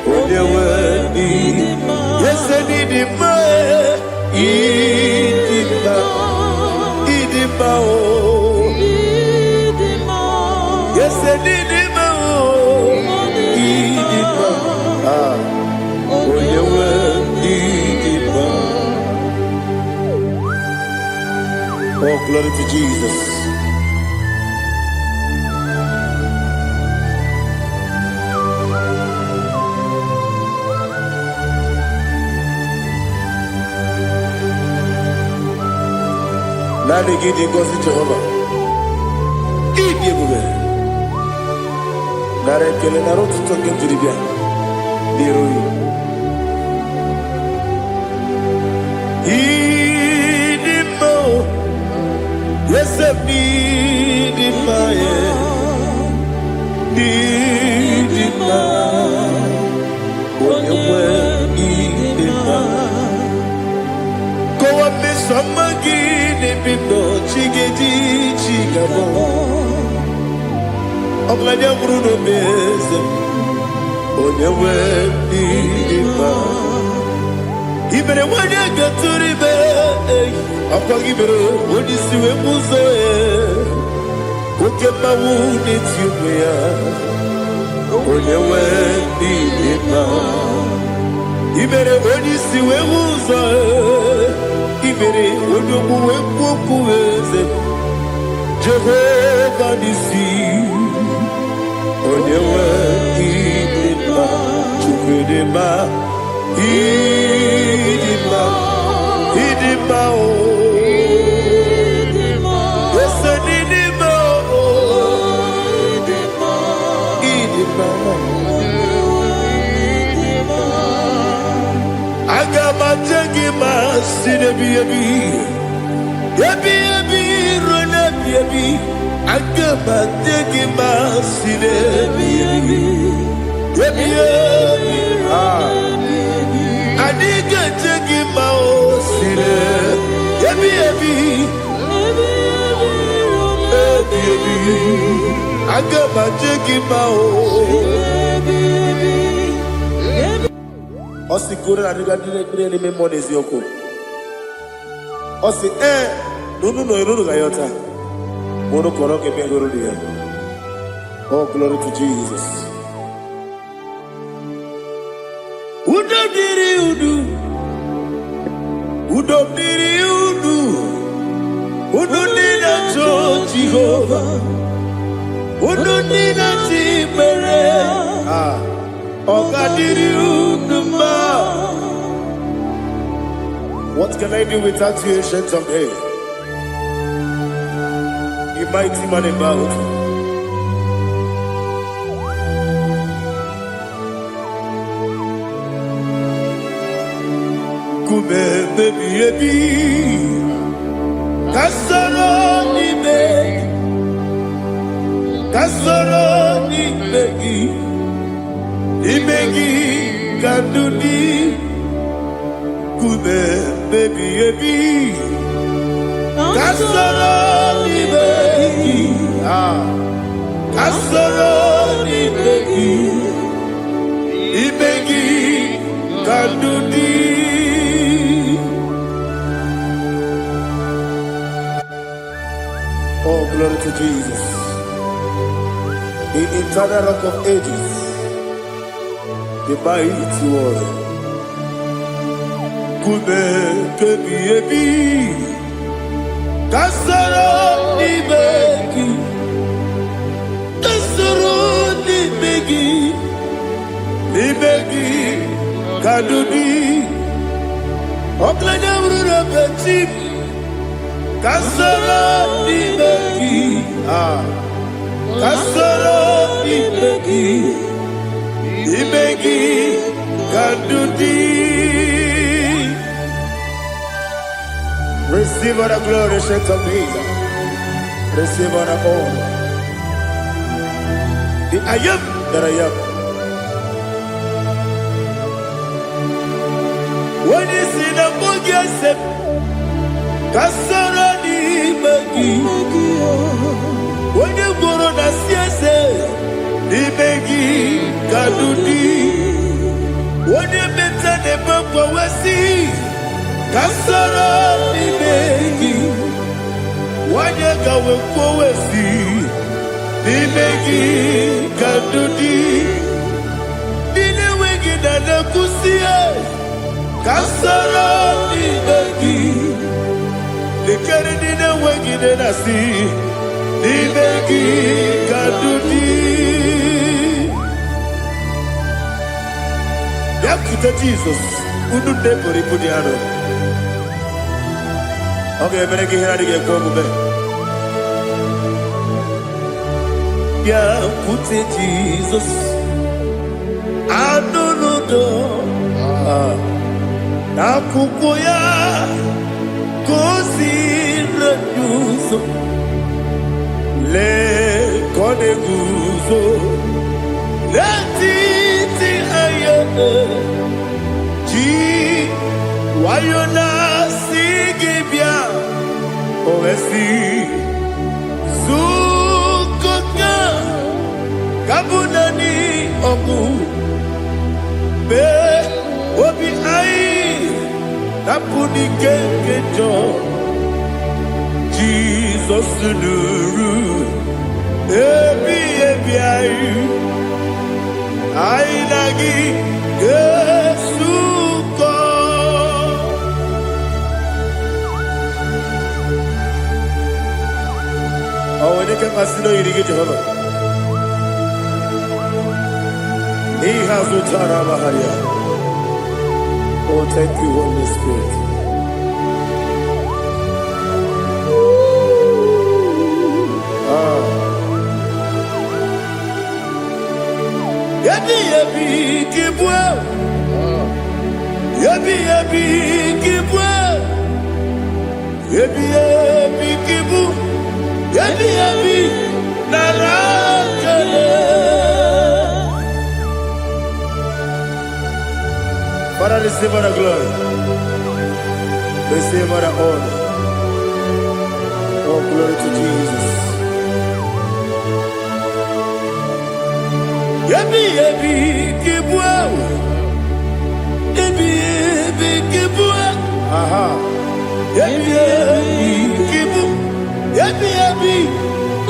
Speaker 4: Onyewe dima Yese ni dima Idima Idima o Yese ni dima o Idima Onyewe idima Oh, glory to Jesus. Nani gidi ngozi Jehovah. Gidi bube. Nare kele naro tutoke njiribia. Niroi. Idimo. Yes, I need it, need it, when you were need it. Go up, Miss Samagini, Bindo, Chigiti, Chigabo. I'm like a Bruno Bez, when you were need it. Even when you get to the bed. Apagibero, when you see a muzo, Oke mawu ni tiumia, Onye we ni ima. Ibere onisi wemuzo, ibere onyoku wekuku weze. Jehovah nisi, onyewe idima, chukwedema, idima, idima o, yesenidima o, idima. Agama jengima sinebi ebi, ebi ebi rona ebi. Agama jengima sinebi ebi, ebi ebi. Adiga jengima o sine, ebi ebi, ebi ebi. Agama jengima o. Osi kore na niga dire ni memo nezi yoko. Osi nunu gayota. Mono koro ke pengoro dia. Oh, glory to Jesus. Udo diri udu. Udo diri udu. Udo nina cho Jehovah. Udo nina timere. What can I do without you, ancient of days? You mighty man in battle. Kume baby ebi, kasoro ni begi. Imegi kaduni kume baby ebi kasoro ni begi kasoro ni begi imegi kaduni. Oh, glory to Jesus, the eternal rock of ages, the mighty one. Kume kebi ebi, kasoro ni begi, ni begi kadudi. Oklanya urura bechim, kasoro ni begi, kasoro ni begi. Ibegi kadudi. Receive all the glory, shake of Jesus. Receive all the honor. The I am that I am. When you see the book, you said, Kasara ni begi. When you go on the siese. Ibegi kadudi. Wode beta ne bamba wasi. Kasara ibegi. Wade gawe kwa wasi. Ibegi kadudi. Dine wegi dada kusie. Kasara ibegi. Likere dine wegi dada si. Ibegi kadudi. Yakuta Jesus, udu depori pudiano. Okay, bereki hiradi ke kobe. Yakuta Jesus, anunudo. Nakukoya, kosi renyuso. Le kone guzo, le titi ayane. Ji wayona sigibia, ovesi zukoka, kabunani oku. Be obi ai, tapuni kenkejo. Jesus nuru, ebi ai lagi Yesu Aweneke masino yirige Jehovah. He has utara baharia. Oh, thank you, Holy Spirit. Yabi yabi kibwa. Yabi yabi kibwa. Yabi yabi kibu. Yabi yabi narakale. Father, receive our glory. Receive our honor. Oh, glory to Jesus. Yabi yabi kibwa. Yabi yabi kibwa. Aha. Yabi yabi kibu. Yabi yabi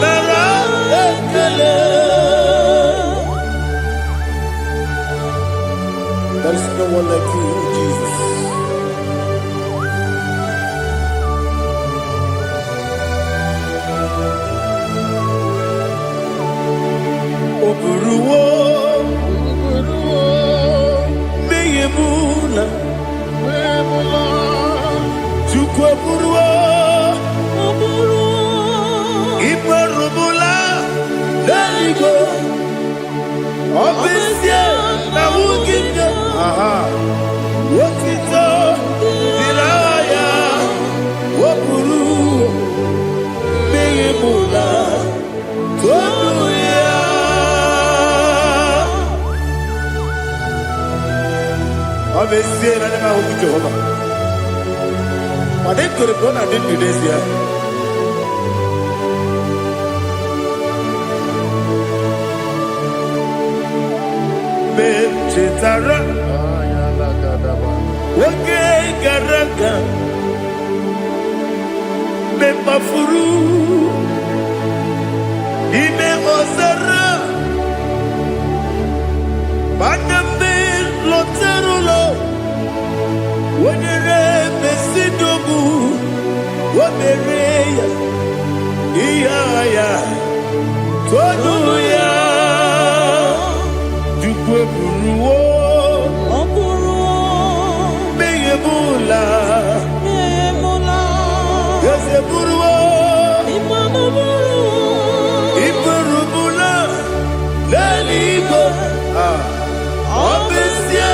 Speaker 4: narakale. There is no one like you, Jesus. Oburuwo, meyemula, chukwu oburuwo, imarubula, leligo, obesie na wugide. Aha. Wotito, diraya, wopuru, meyemula, tonuya. Obesie na nema huku Jehovah. Wade kore kona didi desia. Chetara, wake garaka, me mafuru, ime ozara, banambe loterulo, wenere besidogu, wamereya, iyaya, tonuya. Buruwo, meyemula, yese buruwo, iburubula, leligo, obesia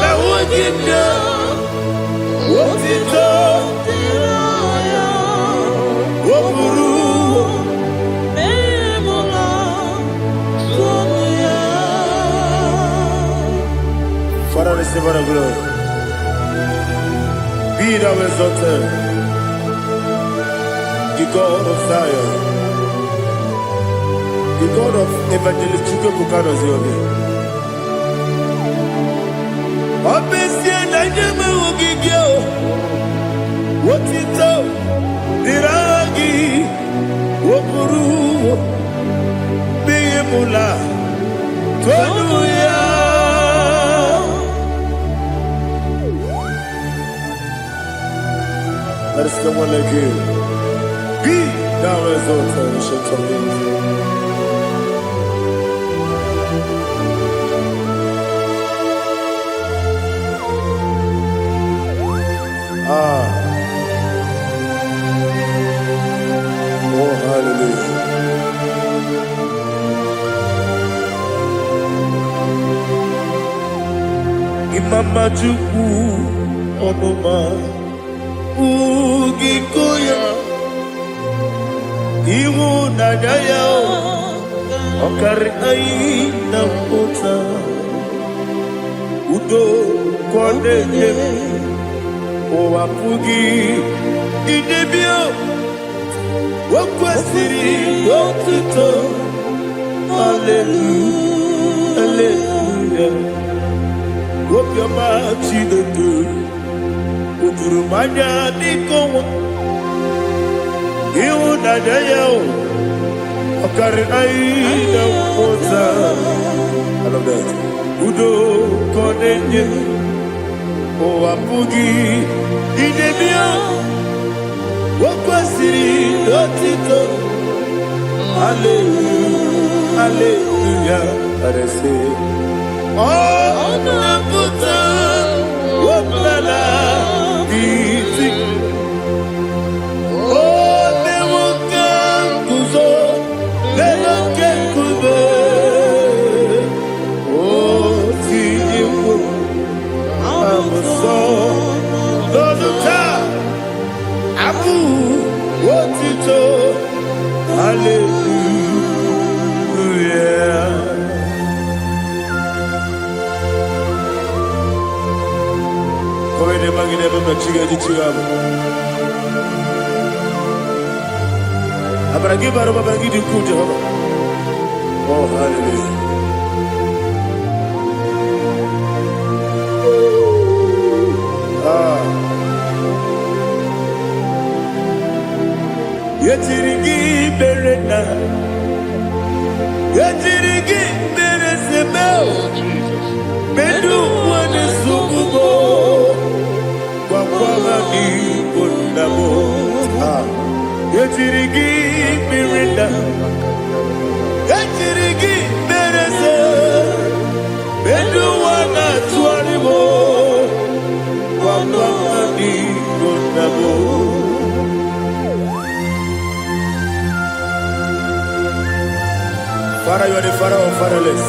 Speaker 4: na wugide, wotito, woburu. Father, receive our glory. Be thou exalted, the God of Zion, the God of Evangelist Chukwu Bukano Ziobi. Obesie na nyeme ugigio, wotito, diragi, wopuru, meyemula, tonuya. There is no one like you. Be thou exalted, ancient of days. Oh, hallelujah. Imama Chukwu Onuma Ugikoya Iwu Nadaya Okari Aina Ota Udo Kwaneye Owapugi Idebio Wakwasiri Wokito Hallelujah Hallelujah Wopiama Chinedu Uturumanya Nikowa Iwu Nadaya Okari Aina Ota I love that Udo Kwaneye Owapugi Idebio Wakwasiri Wokito Hallelujah, hallelujah. And I say, oh, Nabuta, what Lala, Giti. Oh, Nemuka, Kuzo, Nemuka, Kuzo. Oh, Timu, I'm a song, Dozuta, Abu, what it all. Hallelujah. Come in the magazine, never chicken the chicken. I'm gonna give her a baggy to cool job. Oh, hallelujah. Yetirigi berena, yetirigi beresebel, bedu wane sukubo, kwa ni kundabo. Yetirigi berena, yetirigi berese, bedu wana tuaribo, kwa ni kundabo. Father, you are the father of fatherless.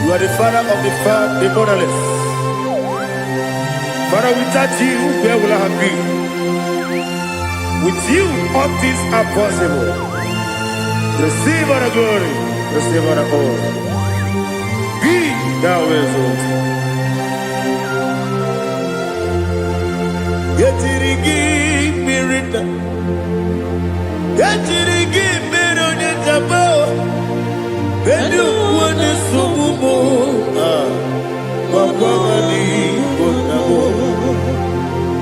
Speaker 4: You are the father of the motherless. Father, without you, where will I have been? With you, all things are possible. Receive all the glory, receive all the honor. Be thou exalted. Yetirigi mirita, yetirigi mirone jabo, bedu wane subumo, wakwani bonamo.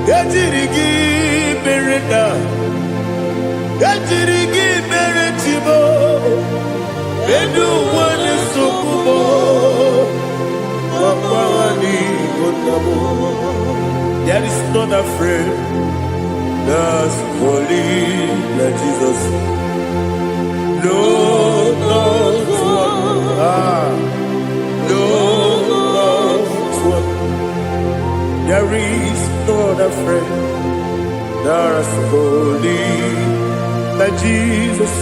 Speaker 4: Yetirigi mirita, yetirigi miretibo, bedu wane subumo, wakwani bonamo. There is none afraid that's holy like Jesus. No, not one. No, not one. There is none afraid that's holy like Jesus.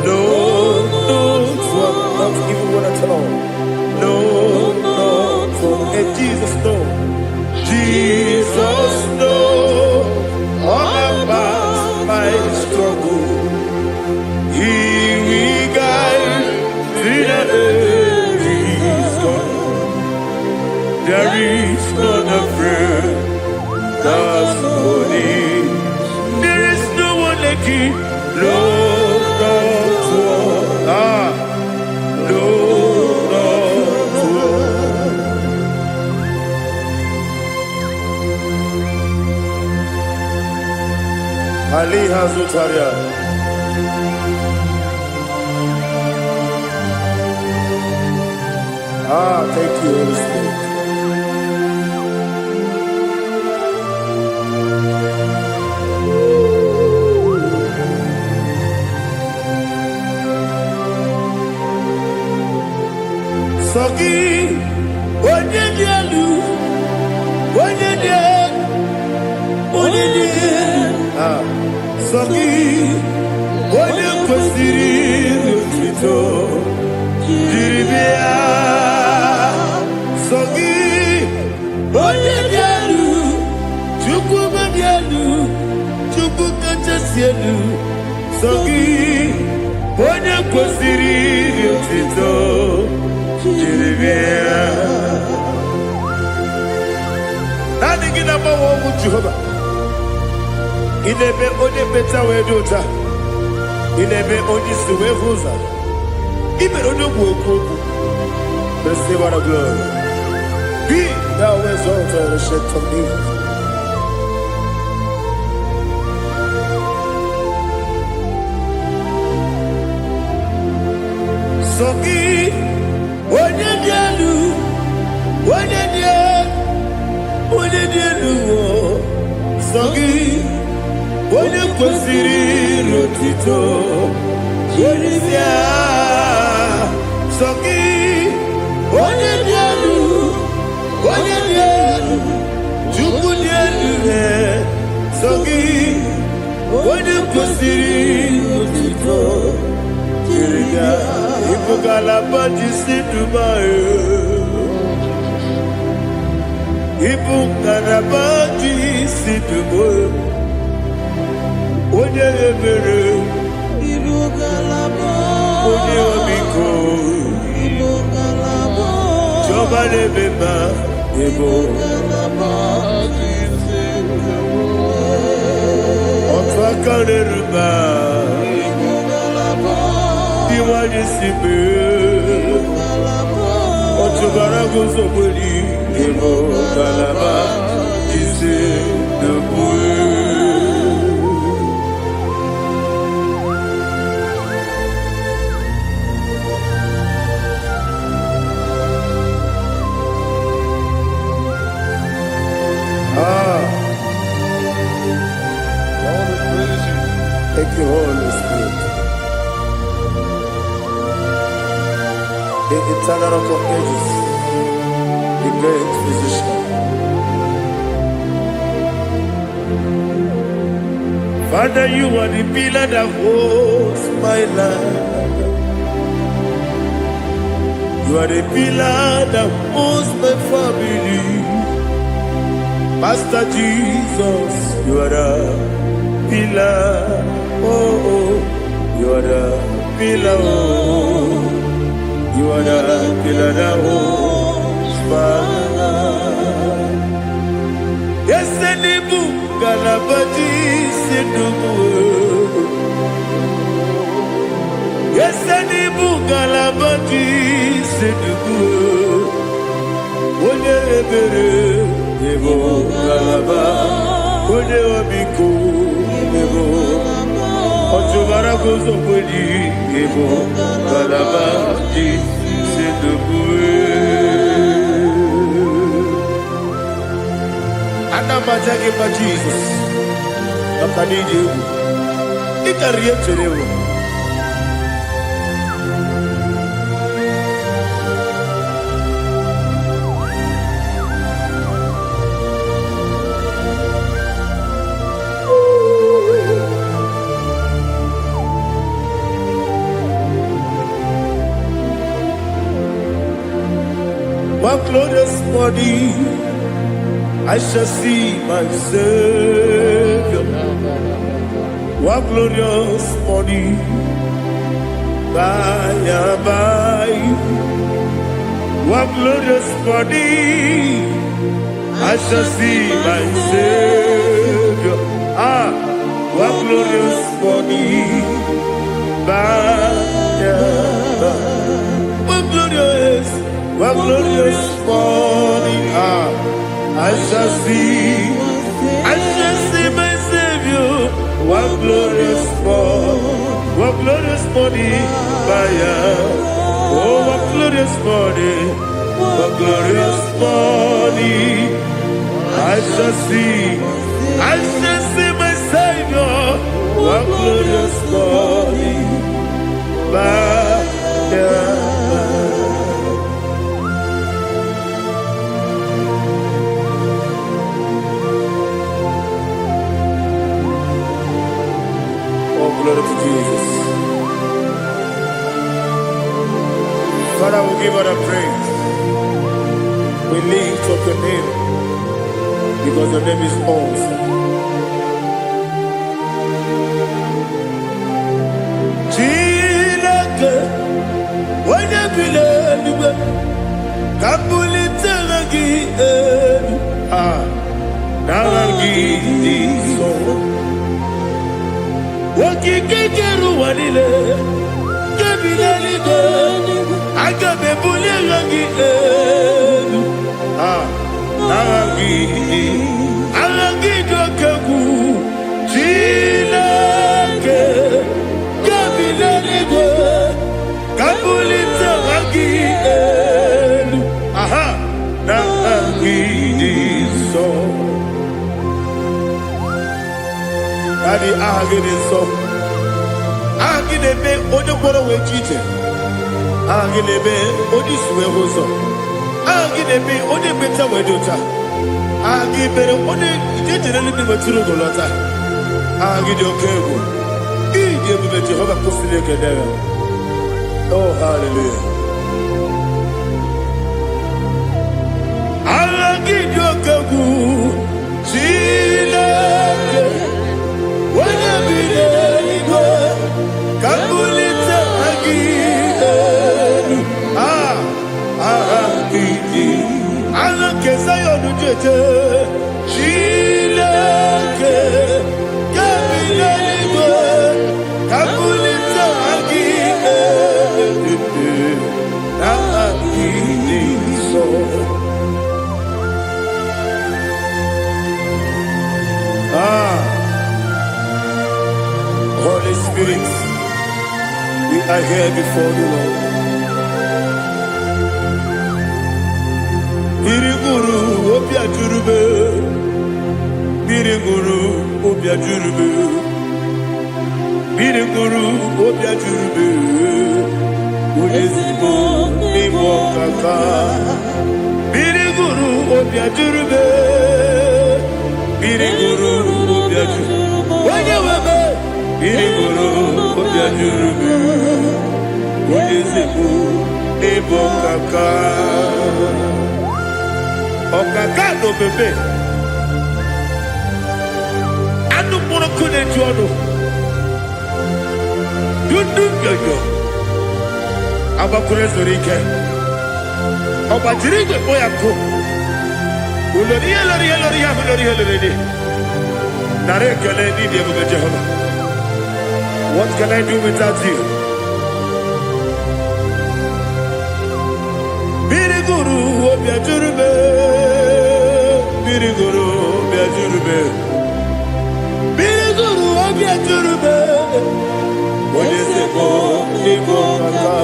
Speaker 4: No, not one. Not even one at all. No, not one. And Jesus, no. Jesus knows all about my struggle. He will guide me where He's gone. There is none afraid that's holy. There is no one like Him. No, not one. No, not one. Ali Hazutaria. Thank you, Holy Spirit. Soki, onye dialu, onye dialu, onye dialu. Soki, onye kwesiri otito, jiribia. Soki, onye dialu, chukwu dialu, chukwu kachasielu. Soki, onye kwesiri otito, jiribia. Nani gina mawa omu Jehova. Inebe onye beta we dota. Inebe onye suwe huza. Ibe onye woku. Receive all the glory. Be thou exalted and shed from me. Soki onye dialu, onye dialu. Soki onye kwesiri otito Jeremia Soki Onye dielu Chukwu dielu Soki Onye kwesịrị otito Jeremia Ipugalaba jisi Dubai Ipugalaba jisi Dubai Onye ebere
Speaker 1: Ibugalaba
Speaker 4: Onye omiko
Speaker 1: Ibugalaba
Speaker 4: Jọba n'ebeba
Speaker 1: Ibugalaba
Speaker 4: Otu aka n'eruba
Speaker 1: Ibugalaba
Speaker 4: Iwanye sibe Otu bara guzo mweli Ibugalaba jisi Dubai Thank you, Holy Spirit. The eternal rock of ages, the great physician. Father, you are the pillar that holds my life. You are the pillar that holds my family. Master Jesus, you are the pillar. Oh, you are the pillar. Oh, you are the pillar that holds my life. Yes, Nibu Galabati Sidubu. Yes, Nibu Galabati Sidubu. Onye ebere Nibu Galaba. Onye omiko Nibu. Otubara gozo mweli Nibu Galabati Sidubu. Anamajage pa Jesus. Nakanije u. Ikariye cherewo. One glorious body, I shall see my Savior. One glorious body, by and by. One glorious body, I shall see my Savior. One glorious body, by and by. One glorious morning, I shall see my Savior. One glorious morning, oh, one glorious morning, I shall see my Savior. One glorious morning, glory to Jesus. Father, we give her a praise. We lift up your name because your name is awesome. Chilake, when you believe, Kabuli Telagi, Nalagi, so. Wakikeru wanile Kabinali gani Agabe bule langi Alangi dokagu Chilake Kabinali gani Kabuli tangi Nangi so Daddy, I get it so. Agi nebe onye kworo wejije. Agi nebe onye suwe hozo. Agi nebe onye beta wedota. Agi bere onye ijejere libi weturu golota. Agi di okego. Igi ebube Jehova kusile kedere. Oh, hallelujah. Agi di okego. Chileke. Wanya bide igo. Kabulita agi. Agi. Ala kesayo nujeje. Chileke. Kabile igo. Kabulita agi. Agi so. Holy Spirit, we are here before you, Lord. Biriguru obia jurube, biriguru obia jurube, biriguru obia jurube. Uyezibo imo kaka, biriguru obia jurube, biriguru obia jurube. Wanyewebe. Biriguru obia jurube, uyezibu ebo kaka. Okaka no bebe. Anu mono kune jono. Dundu yoyo. Abakure zorike. Obajirige boyako. Uloriye loriye. Nare kele ni di ebo Jehova. What can I do without you? Biriguru obia jurube, biriguru obia jurube, biriguru obia jurube. Oyesebo imo kaka.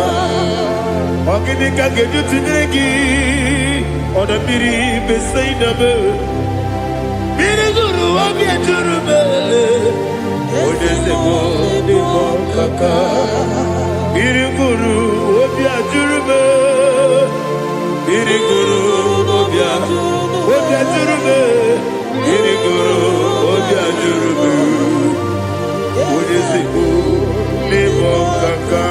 Speaker 4: Ogini kageju tinegi, oda biri besainabe. Biriguru obia jurube. Oyesebo imo kaka. Biriguru obia jurube. Biriguru obia jurube. Biriguru obia jurube. Oyesebo imo kaka.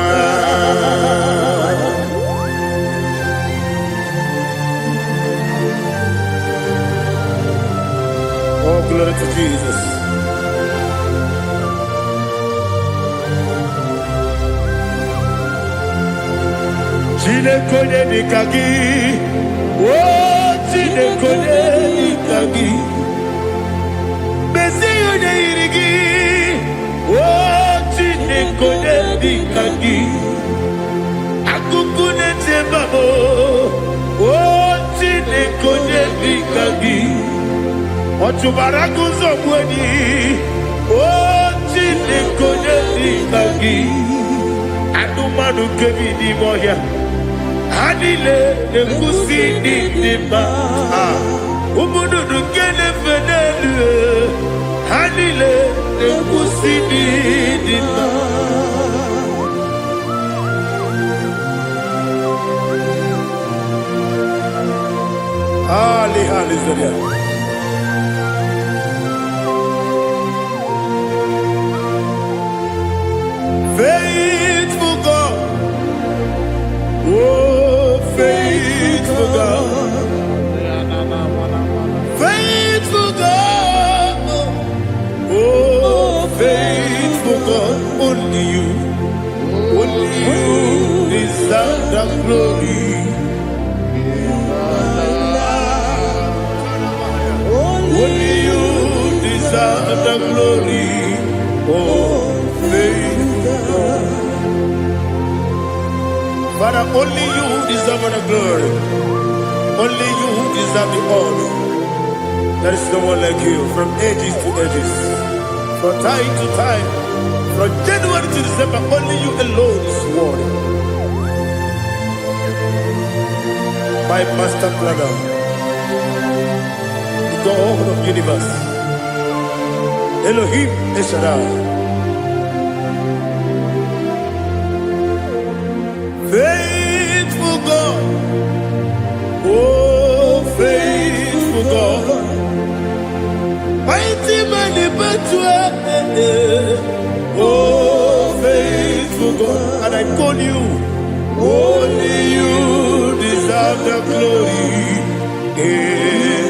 Speaker 4: Oh, glory to Jesus. Chinekone nikagi, oh chinekone nikagi, Mesiyo ne irigi, oh chinekone nikagi, akukune tebabo, oh chinekone nikagi, otubaraku zomweni, oh chinekone nikagi, adumanu kebi ni moya. Adile ekusi ni dima, umududu kene fenelu. Adile ekusi ni dima. Ali Zaria. Faithful God, oh faithful God, faithful God, oh faithful God, only you deserve the glory. Only you deserve the glory, oh faithful God. Father, only you deserve the glory. Only you deserve the honor. There is no one like you from ages to ages, from time to time, from January to December. Only you alone is worthy. My master planner, the God of the universe, Elohim El Shaddai. Faithful God, oh faithful God, mighty man in battle, oh faithful God, and I call you, only you deserve the glory in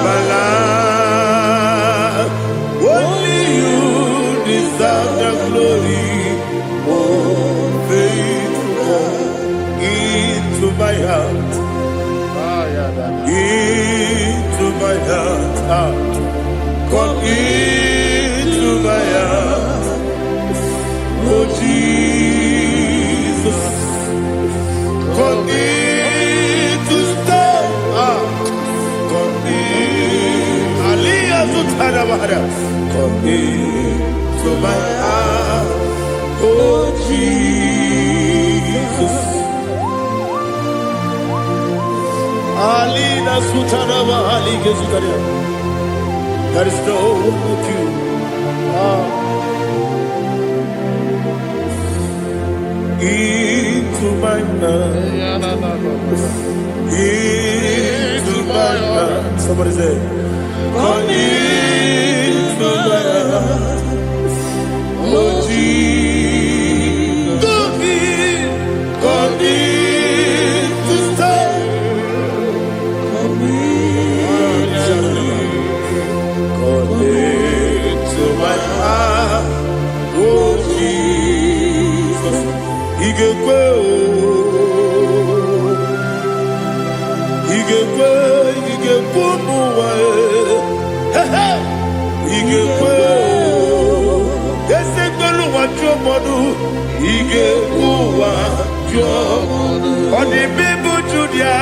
Speaker 4: my life, only you deserve the glory, oh faithful God, into my heart. Into my heart, come into my heart, oh Jesus, come in to stay, come in, Aliyah Zutanabara, come into my heart, oh Jesus. Alina Sutanaba Ali Gezukaria. There is no one like you. Into my heart. Into my heart. Somebody say, come into my heart. Oh Jesus. Come in to stay. To my heart, oh Jesus, Igekwe, muwa, Igekwe, ese tolu wajomodu, Igekwe wajomodu, odi bibu Judia,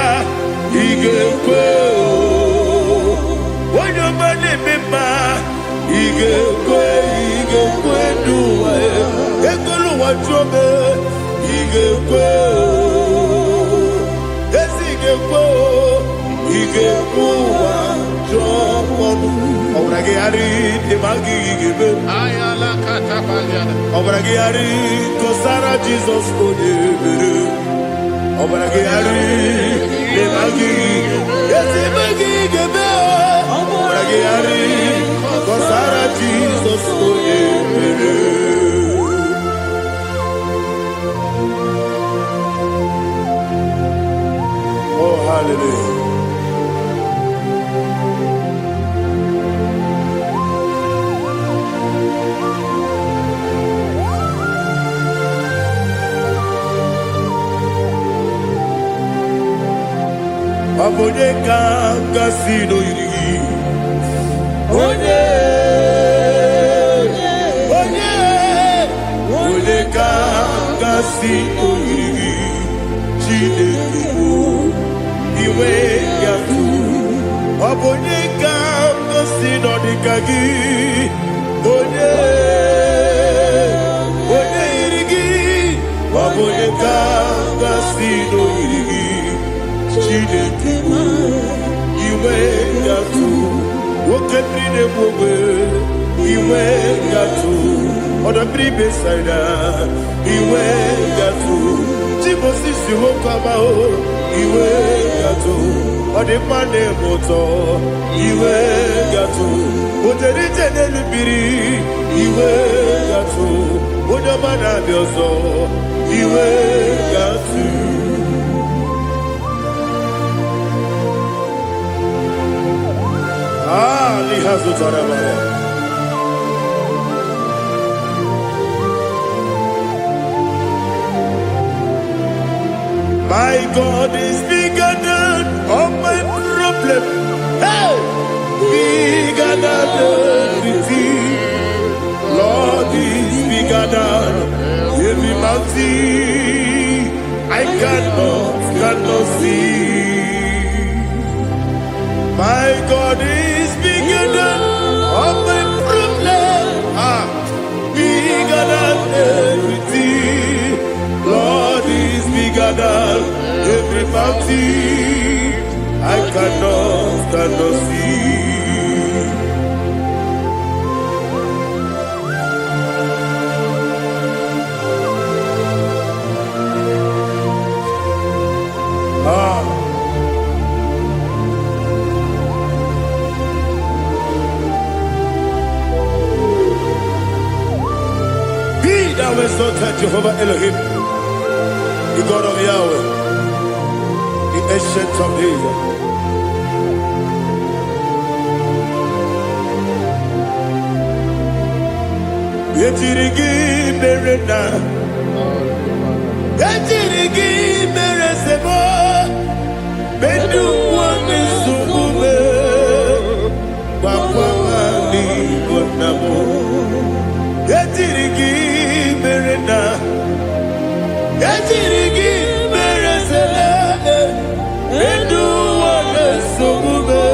Speaker 4: Igekwe. Wanyomane mema, igekwe duwa, ekolu wajobe, igekwe, esigekwe, igekwe wajobe. Obrage ari demagi igebe.
Speaker 5: Ayala katapaliana.
Speaker 4: Obrage ari kosara Jesus odebere. Obrage ari demagi, esimagi igebe. Obrage ari kosara Jesus odebere. Oh hallelujah. Abode kanga sino yiri, Ode kanga sino yiri, Chinekibu, iwe yatu. Abode kanga sino dikagi, Ode yirigi, Abode kanga sino yirigi. Chinekibu, iwe yatu, woketrine mwobe, iwe yatu, oda bribe saida, iwe yatu, Timosisi wokamao, iwe yatu, ode mane moto, iwe yatu, oderite nelubiri, iwe yatu, onyamana biozo, iwe yatu. My God is bigger than all my problem. Hey, bigger than everything. Lord is bigger than every mountain I cannot see. My God is bigger than all my problem. Bigger than everything. Lord is bigger than every mountain I cannot see. Thou exalted Jehovah Elohim, the God of Yahweh, the ancient of days. Yetirigi merena, yetirigi meresebo, bedu wami sungube, wakwani konamo. Yetirigi merena, yetirigi meresele, bedu wami sungube,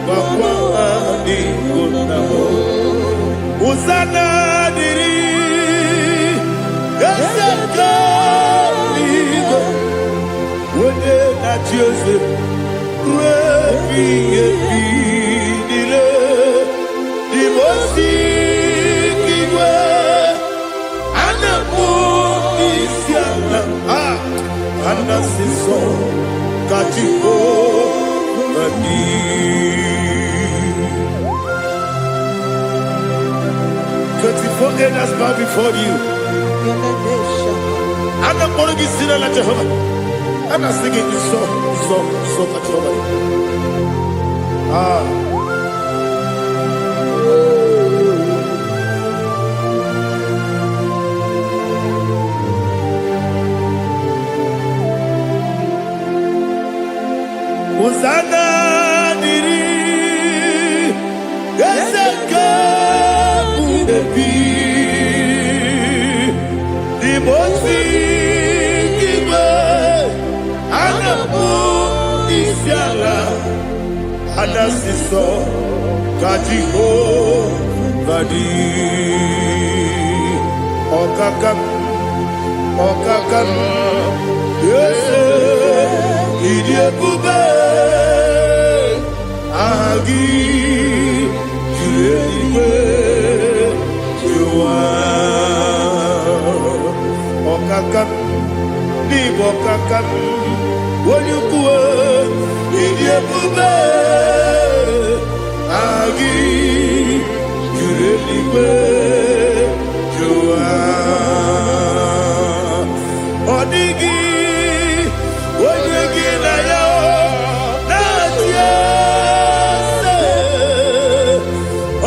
Speaker 4: wakwani konamo. Usana diri, esaka ligo, wode na Jose, refi nile, dimosi kiwe, anamu isiana, anasiso katiko mani. 24 elders bow before you. I'm not going to be singing like Jehovah. I'm not singing this song like Jehovah. Hosanna diri, Ezeka. The Mosi Kiba Anamu Isiala Anasiso Katiho Vadi Okakam Yese Idiakube Agi Julewe Okakam, Nibo kakam, Wonyukue, Idiakube, Agi, Jureliwe, Joa, Odigi, Wonyegi na yo, Natia,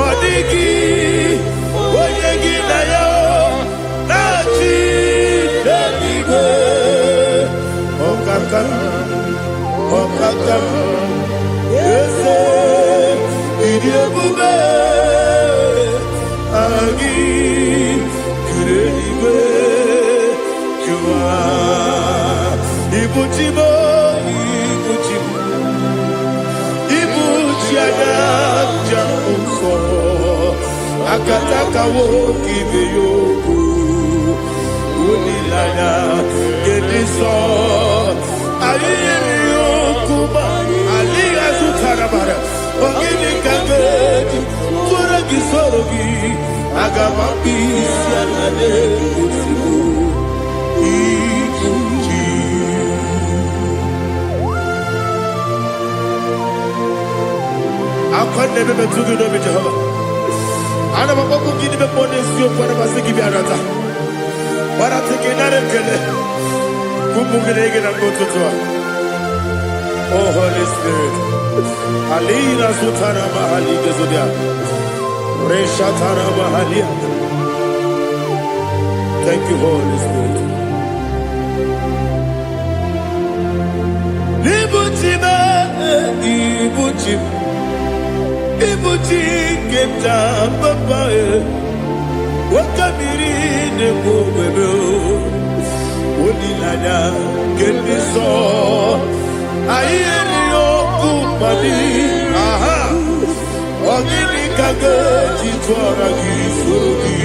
Speaker 4: Odigi, Wonyegi na yo. Okakam, Yese, Idiakube, Agi, Kureliwe, Jua, Ibuchimo, Ibuchiana, Jamuso, Akataka woki beyoku, Unilana, Gediso, Aliyokuba, Aliya Zutarabara, Ogini Kageti, Furagi Sorogi, Agamapi, Sianade, Usibu, Ikuji. I can't never be too good of it, Jehovah. I never want to give them money, so for the Masiki Biarata. But I take another killer. Oh, Holy Spirit. Alina Sutara Mahali Gezodia. Reshatara Mahalia. Thank you, Holy Spirit. Ibuchima, Ibuchim. Ibuchi Keta Papa. Wakamiri Nebo Bebo. Onilada Kemiso Ayeri Okupadi Aha Ogini Kage Chitwara Gisugi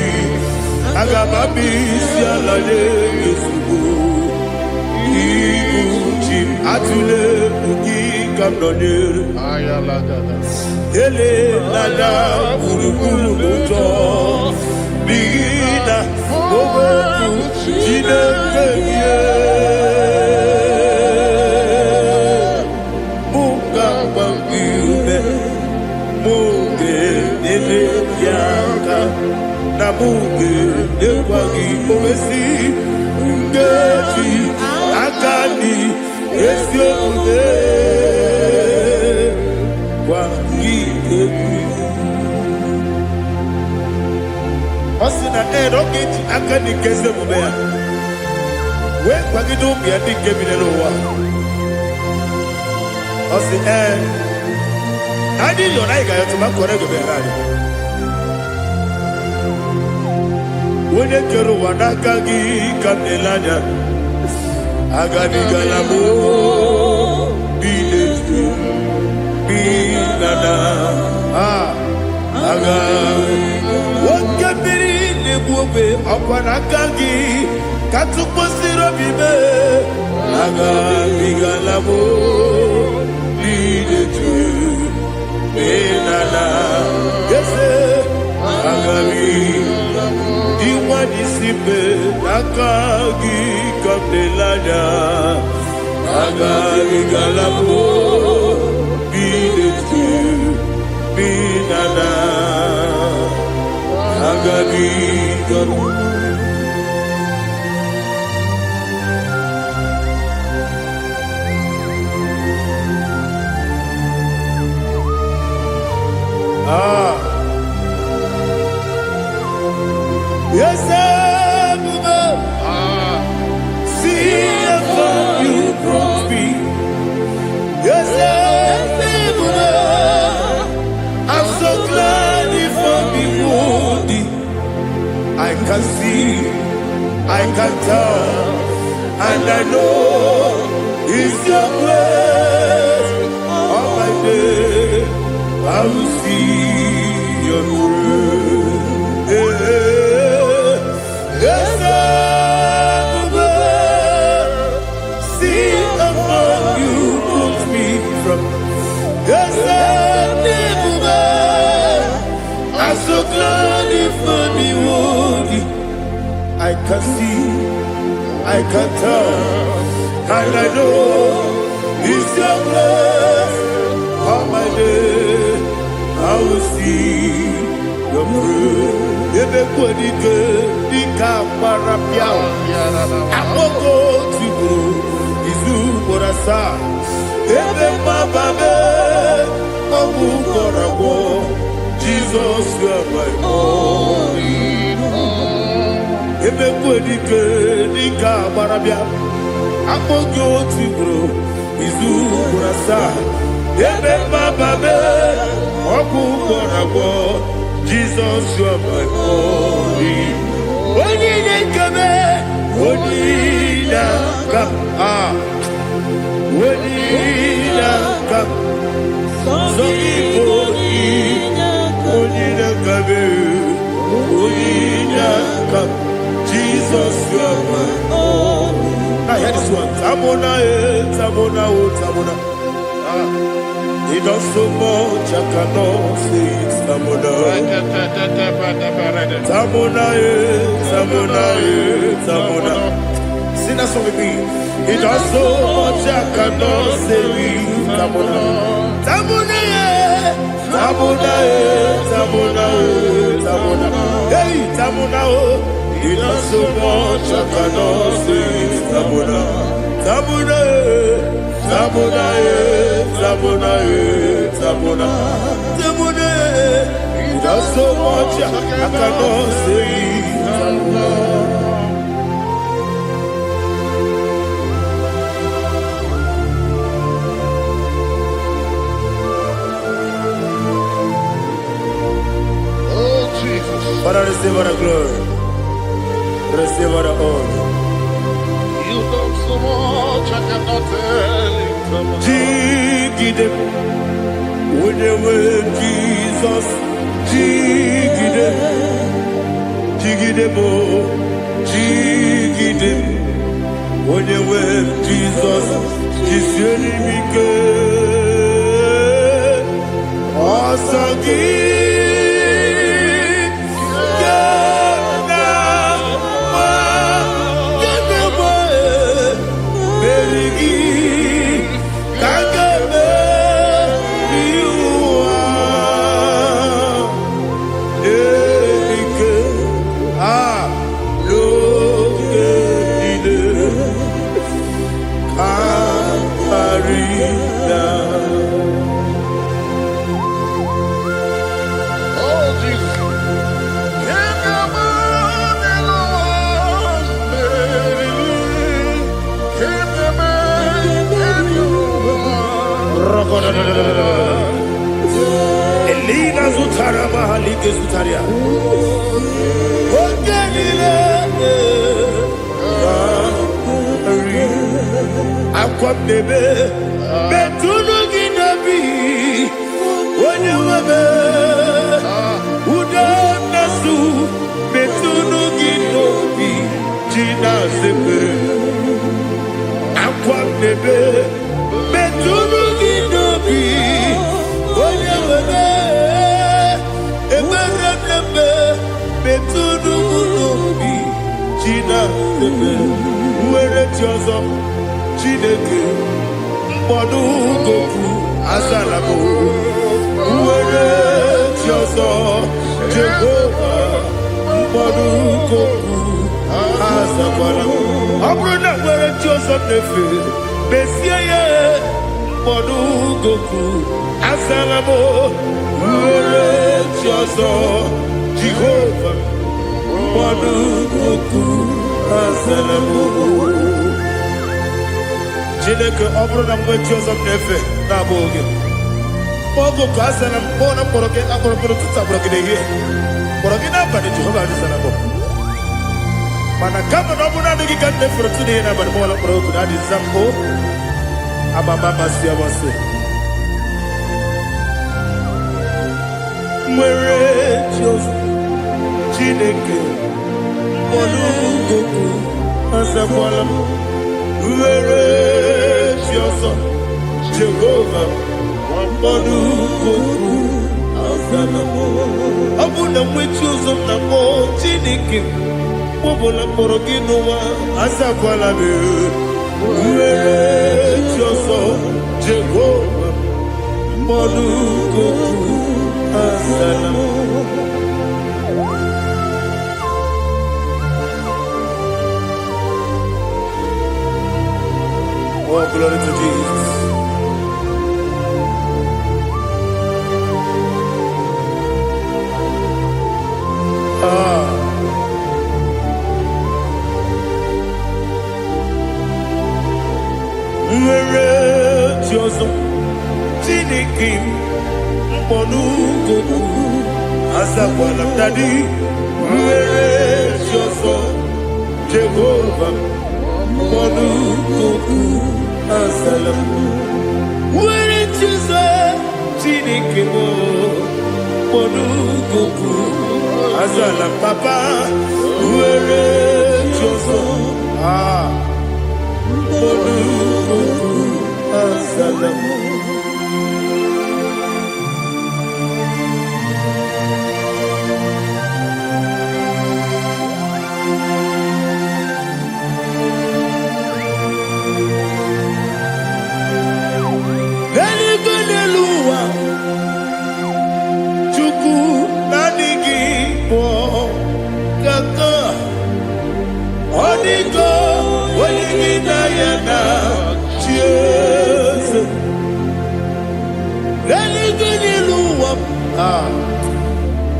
Speaker 4: Agamabi Sialade Yesugu Ibuchi Atule Ugi Kamdonir Ele Lada Urukuru Muto Bigina Obeku Jinekeye Munga Bangiube Munge Nele Yaka namuge ekwagi omesi ngeji akani esi omude kwagi ebi osina erogeji akani keze mubea we kwagi do bia dike bi ne lowa osi adi lo na iga yo to ma kore go be rari wone kero wanaka gi kanelanya agani galamo biletu binana aga wakabiri nebuobe akwanaka gi katuposiro bibe agani galamo biletu binana yese agami Iwani simbe nakagi kamdelanya agami galabo biletu binana agami galabo Yes, see if you brought me. Yes, I'm so glad you found me worthy. I can see, I can tell, and I know it's your grace. All my day, I will see your grace. Yes, see among you put me from. Yes, I'm so glad you found me worthy. I can see, I can tell, and I know it's your grace. All my day, I will see your grace. Ebe kodike dika parapia akoko tibo izu borasa ebe mababe obu korabo Jesus you are my only ebe kodike dika parapia akoko tibo izu borasa ebe mababe obu korabo Jesus, you are my only. Only come, only come, only come. So only come. Jesus, you are my only. I hear this one. Tamona, tamona, tamona. He does so much, I cannot say it. Tamona, Tamona, Tamona, Tamona. Sing that song with me. He does so much, I cannot say it. Tamona, Tamona, Tamona, Tamona, Tamona. Hey, Tamona, he does so much, I cannot say it. Tamona, Tamona. Tamona, Tamona, Tamona, Tamona. He does so much, I cannot say Tamona.
Speaker 5: Oh, Jesus.
Speaker 4: Father, receive all the glory. Receive all the honor.
Speaker 5: You done so much, I cannot tell it.
Speaker 4: Jigide, when you were Jesus, Jigide, Jigide mo, Jigide, when you were Jesus, Jisuni Mike, Asagi. Elina Zutara Mahalike Zutaria. Akwam nebe betunu ginabi onye webe udo nasu betunu ginobi jina sepere. Akwam nebe betunu ginobi onye webe ebere nebe betunu ginobi jina sepere. Were tiozo Chineke mkpọdụ goku azalabo. Were tiozo Jehova mkpọdụ goku azakwalabo. Ọ bụrụ na were tiozo nefe besie ya mkpọdụ goku azalabo. Were tiozo Jehova mkpọdụ goku azalabo. Chineke ọ bụrụ na mgbe chi ọzọ na-efe na-abụ oge ogo ka a sị na mkpọ na mkpọrọ gị akpọrọkpọrọ tutu akpọrọ gị n'ehihie mkpọrọ gị n'abalị Jehova adịzara mbọ mana kama na ọ bụ naanị gị ka nne fere tụ n'ihe n'abalị mọwala mkpọrọ ogu na adịza mbụ amama amasị amasị nwere chi ọzọ Chineke mkpọrọ ogu azakwala m. Were tiozo Jehova mkpọdụ goku azalabo. Ọ bụ na nwechi ụzọ na mkpọ Chineke mkpọbụla mkpọrọ gị n'ụwa azakwala m. Were tiozo Jehova mkpọdụ goku azalabo. Oh, glory to Jesus. Were tiozo Chineke mkpọdụ goku azakwala m dadi. Were tiozo Jehova mkpọdụ goku azalabo. Were tiozo Chineke mkpọdụ goku azala papa. Were tiozo mkpọdụ goku azalabo.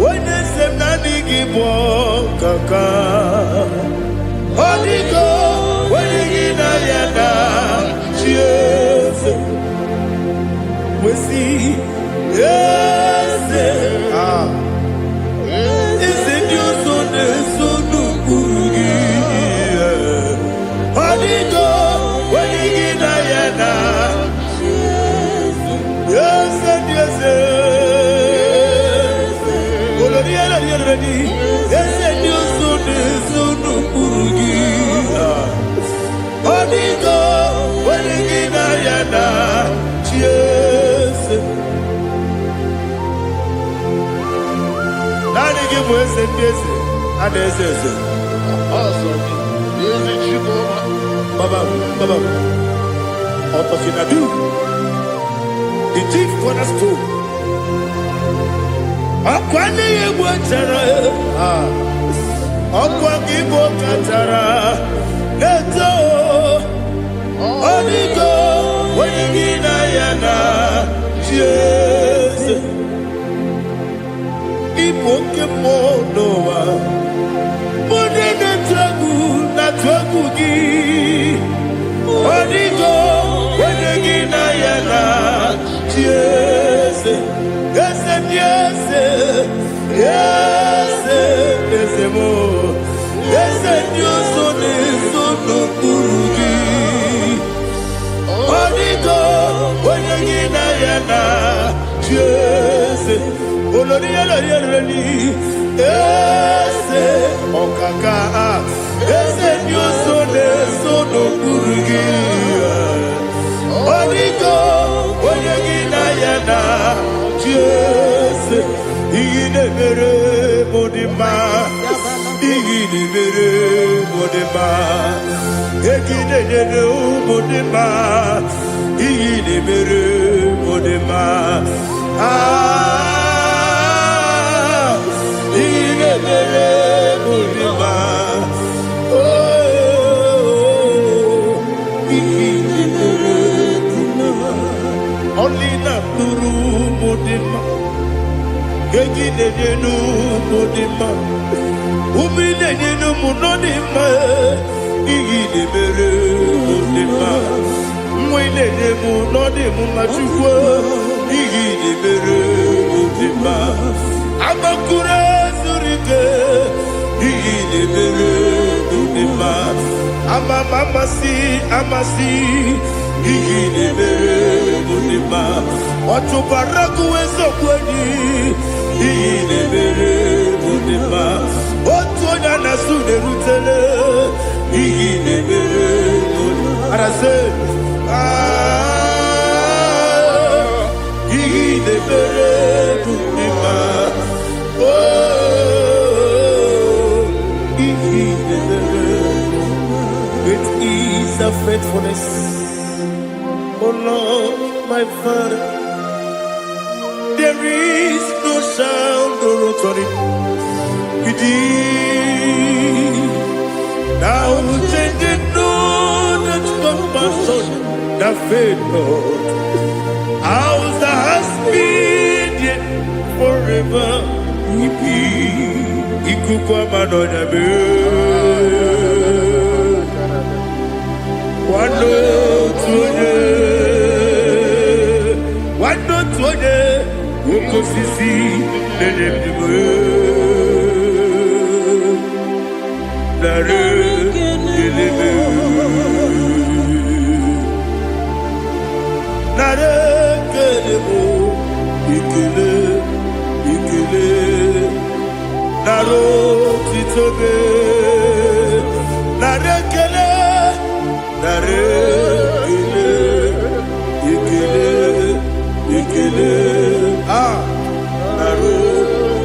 Speaker 4: Onye sem na adịghị bụ kaka ọ dịgo onye gị na ya na chi eze wesi eze eze ndị ụzọ na-eso n'okpuru gị. Ọ dịgo onye gị na ya na chi eze ndị eze eze ndị ụzọ na-eso n'okpuru gị. Ọ dịgo onye gị na ya na chi eze. Naanị gị bụ eze ndị eze a na-eze eze. Baba Ọtọfinadu the chief cornerstone. Ọkwa n'ihe egwu chara ọkwa gị bụ kachara eto. Ọ dịgo onye gị na ya na chi eze. Ịbụ oke mmụọ n'ụwa onye na-atụ egwu gị. Ọ dịgo onye gị na ya na Yes, yes, yes, yes, yes, more. Yes, Dios son eso no kurugi. Onigo, onyagina yana. Yes, olori olori. Yes, okaka. Yes, Dios son eso no kurugi. Onigo, onyagina yana. Yes, igine mere modima. Igine mere modima. Igine mere modima. Igine mere modima. Ah, igine mere modima. Oh, igine mere modima. Only na turu modima. Igine mere modima. Umine ninu munodima, igine mere modima. Mwine nemu nodimu machukwa, igine mere modima. Amakure zurike, igine mere modima. Amasi, igine mere modima. Otubaraku ezokweni, igine mere modima. Otonya nasude rutele, igine mere modima. Arase, igine mere modima. Oh, igine mere modima. It is a faithfulness, oh Lord, my Father. There is no sound or authority. Now changing know that compassion, the faith, Lord. Ours has been yet forever. Ikukwa madonya be. Wando tuone, woko sisi nenemiwe. Nare kelebe, nare kelebo, ikele, naro titobe, nare kele, ikele, ah, naro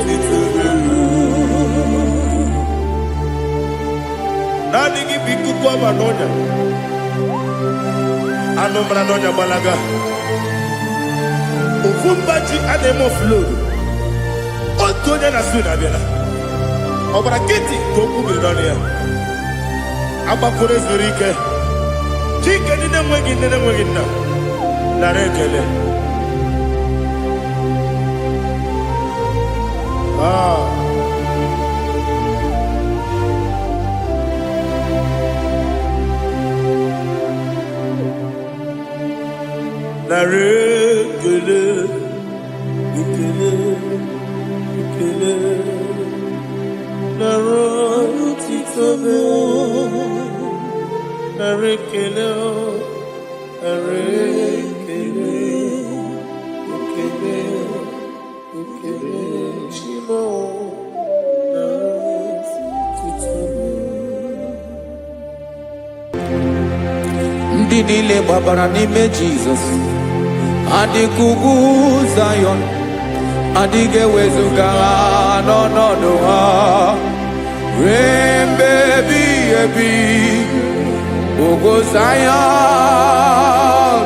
Speaker 4: titobe. Nani gibiku kwa manonya, ano manonya balaga. Ufumbaji anemo flow. Otonya na suna bela. Obra kiti toku bidonia. Abakure zurike. Chike nene mwegi na. Narekele. Ah. Narekele, ikele, narotitobe, narekele, ikele, shimo, narotitobe.
Speaker 3: Ndị niile gbabara n'ime Jizọs adịghị ugwu Zayọn, adịghị ewezuga ha n'ọnọdụ ha ruo mgbe ebighị ebi. Ugwu Zayọn,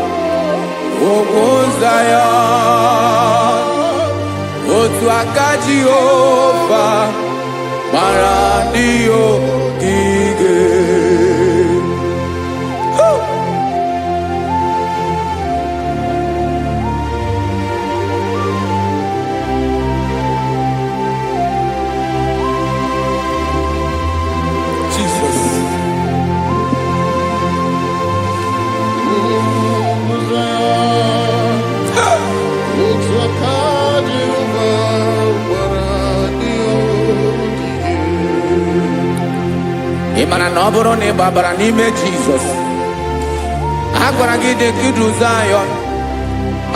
Speaker 3: otu aka Jehova mara ndị ogige. Imana na ọ bụrụ na ị gbabara n'ime Jizọs, a gwara gị dị kudu Zion,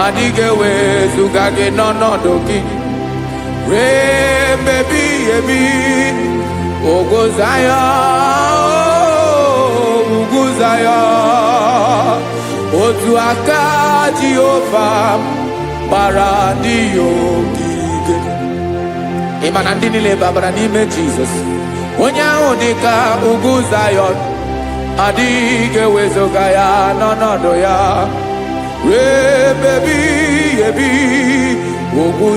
Speaker 3: adịghị ewezuga gị n'ọnọdụ gị ruo mgbe ebighị ebi. Ugwu Zion, ugwu Zion, otu aka Jehova gbara ndị ya ogige. Ịma na ndị niile babara n'ime Jizọs, onye ahụ dị ka ugwu Zion, adịghị ewezuga ya n'ọnọdụ ya ruo mgbe ebighị ebi. Ugwu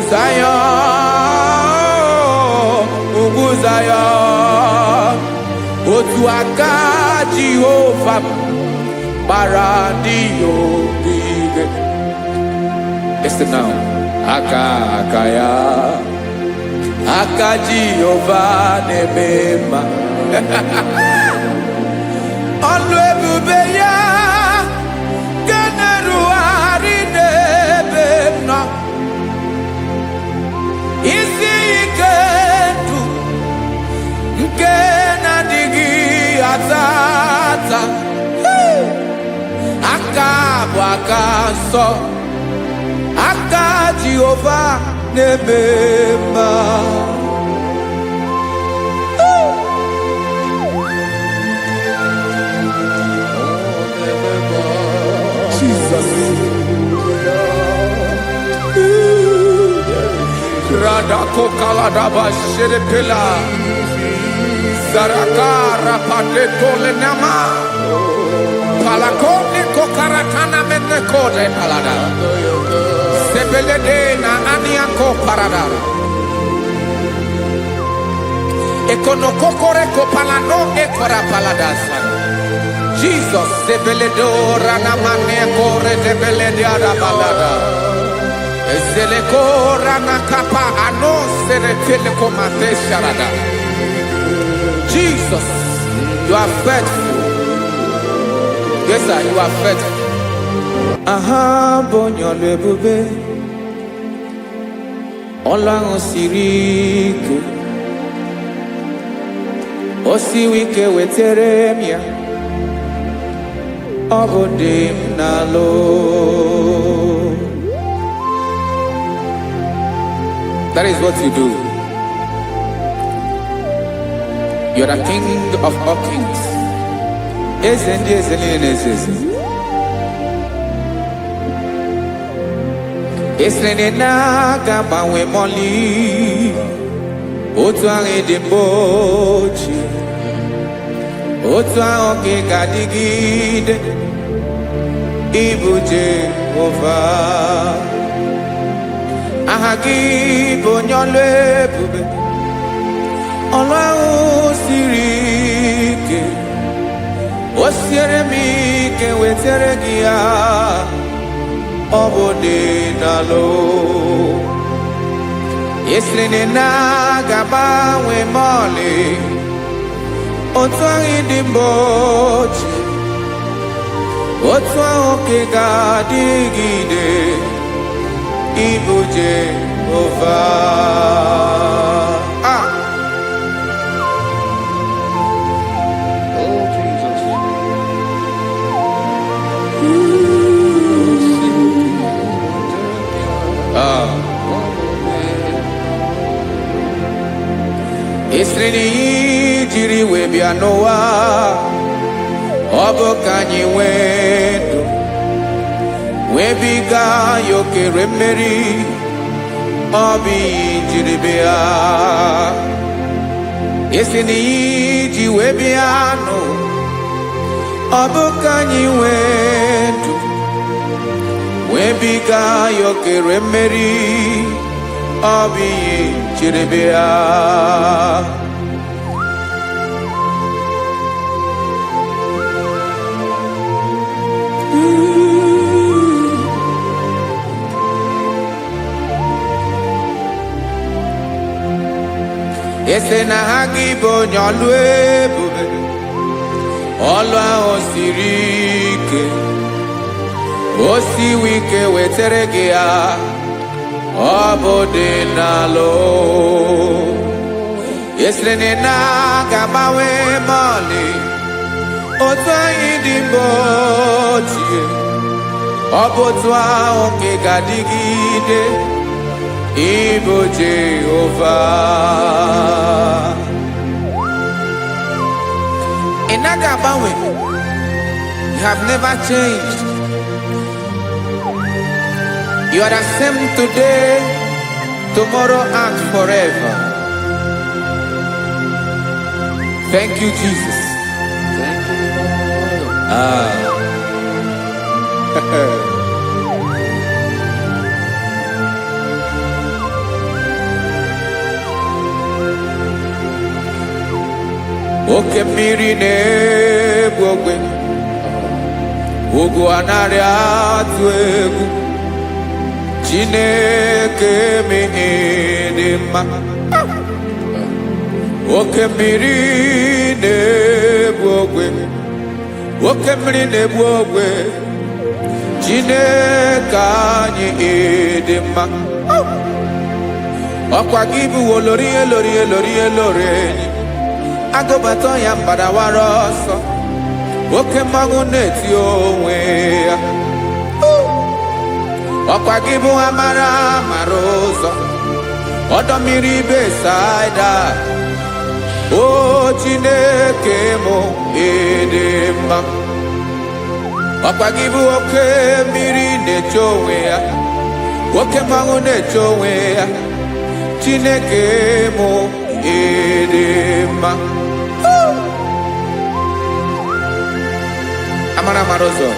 Speaker 3: Zion, ugwu Zion, otu aka Jehova gbara ndị ya ogige. Listen now. Aka ya, aka Jehova na-eme mma. Ọlụ ebube ya ga-erugharị n'ebe m nọ. Isi ike ndụ nke na-adịghị ata ata. Aka bụ aka nsọ, aka Jehova na-eme mma.
Speaker 2: Jesus.
Speaker 3: Radako kaladaba sherepela, zarakara padeto lenama, palakone kokaratana menekode palada, sebelede na aniako parada, ekonokokore kopalano ekora paladasa. Jesus, sebeledo ranamane kore debelede arabalada. Ezeleko ranakapa ano serepele komate sharada. Jesus, you are faithful. Yes, sir, you are faithful. Aha, bonyo lebube. Olang osirike. Osiwike weteremia. Obodim nalo. That is what you do. You are the King of all kings. Esrene na gabawe moli. Otu ange dembochi. Otu ange gadigide. Ibu Jehovah. Ahagi bonyole bube. Ọlọ́run siri ike. O siere mi ke wetere gị ya. Ọ bụ dị n'alụ. Esiri na ga-agbanwe ma ọlị. Otu ahụ dị mgbe ochie. Otu ahụ ka ga-adịgide. Ibu Jehovah.
Speaker 5: Oh, Jesus.
Speaker 3: Esreni jiri wee bịa n'ụwa. Ọ bụ ka anyị nwee ndụ. Webiga yokere mmeri, obi jiri bịa. Esi n'iji webịa nụ, ọ bụ ka anyị nwee ndụ. Webiga yokere mmeri, obi jiri bịa. Ese na ha gị bụ onye ọlụ ebube, ọlụ ahụ siri ike, o siwe ike wetere gị ya, ọ bụ dị n'alụ. esrene na gabawe mali otu anyị dị mgbe ochie ọ bụ otu ahụ nke ga-adịgide ịbụ Jehova. Ị naghị agbanwe. You have never changed. You are the same today, tomorrow and forever. Thank you, Jesus.
Speaker 5: Thank you, Lord.
Speaker 3: Oke mmiri na-egbu ogwe, ugwu anaghị atụ egwu. Chineke m dị mma. Oke mmiri na-egbu ogwe, oke mmiri na-egbu ogwe. Chineke anyị dị mma. Ọkwa gị bụ olori enyi. Agụbata ya mbadawara ọsọ. Oke mmanwụ na-eti onwe ya. Ọkwa gị bụ amara ụzọ. Ọdọ mmiri Besaida. O Chineke m dị mma. Ọkwa gị bụ oke mmiri na-eche onwe ya. Oke mmanwụ na-eche onwe ya. Chineke m dị mma. Amara ụzọ.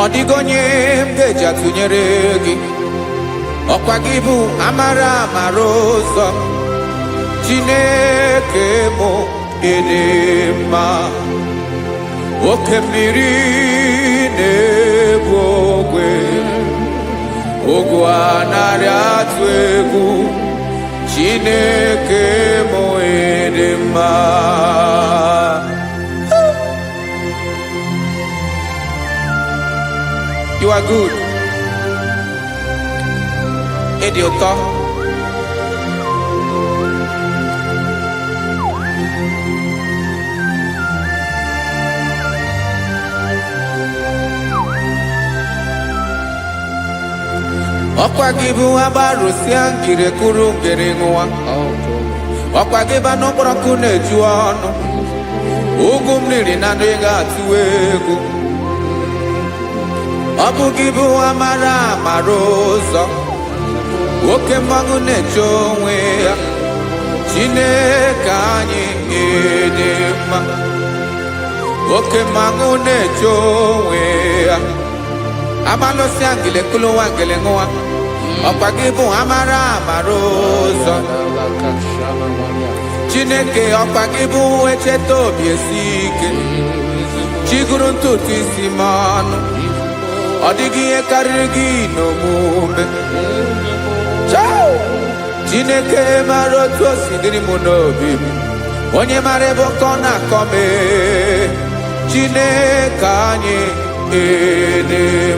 Speaker 3: Ọ dịghị onye m ga-eji atụnyere gị. Ọkwa gị bụ amara ụzọ. Chineke m dị mma. Oke mmiri na-egbu ogwe, ugwu anaghị atụ egwu. Chineke m dị mma. You are good. Ịdị ụtọ. Ọkwa gị bụ agbarụsịa ngirekuru ngere nwa. Ọkwa gị bụ n'okporoko na-eju ọnụ. Ugwu mmiri na ndị ga-atụ egwu. Ọ bụ gị bụ amara ụzọ. Oke mmanwụ na-eche onwe ya. Chineke anyị dị mma. Oke mmanwụ na-eche onwe ya. Amalụsị angilekulu nwa ngele nwa. Ọkwa gị bụ amara ụzọ. Chineke ọkwa gị bụ echeta obi esi ike. Chiguru ntutu isi m ọnụ. Ọ dịghị ihe karịrị gị n'omume. Chineke mara otu o si dịrị m n'obi m. Onye mara ebe ọkọ na-akọ m. Chineke anyị dị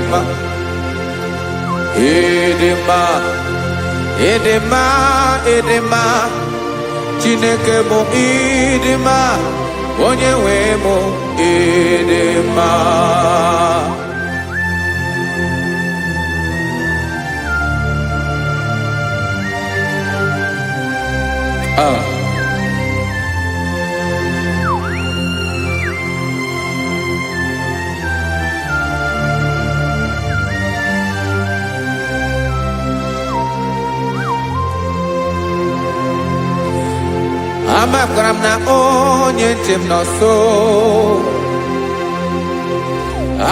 Speaker 3: mma. Dị mma. Dị mma. Dị mma. Chineke m dị mma. Onye nwe m dị mma. Amakwara m na onye nche m nọ nso.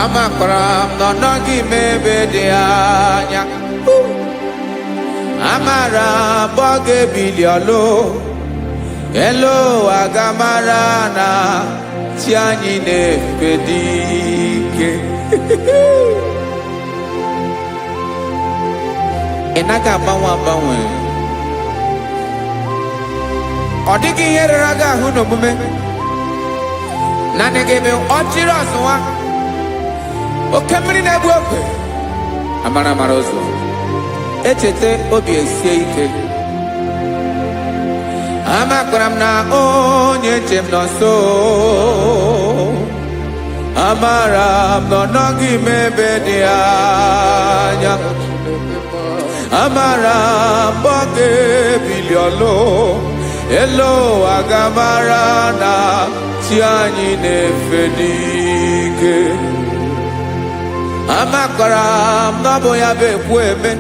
Speaker 3: Amakwara m na ọ nọghị m ebe dị anya. Amara m ọ ga-ebili ọlụ. Elu agamara na chi anyị na-efe dị ike. Enaga banwe. Odigi here raga huno mume. Nane gebe ochiro aswa. Okemri na buokwe. Amara marozo. Echete obi esie ike. Amakram na onye chem no so. Amara no nogi mebe dianya. Amara boge biliolo. Elo agamara na tianyi nefedike. Amakram no boya be kweme.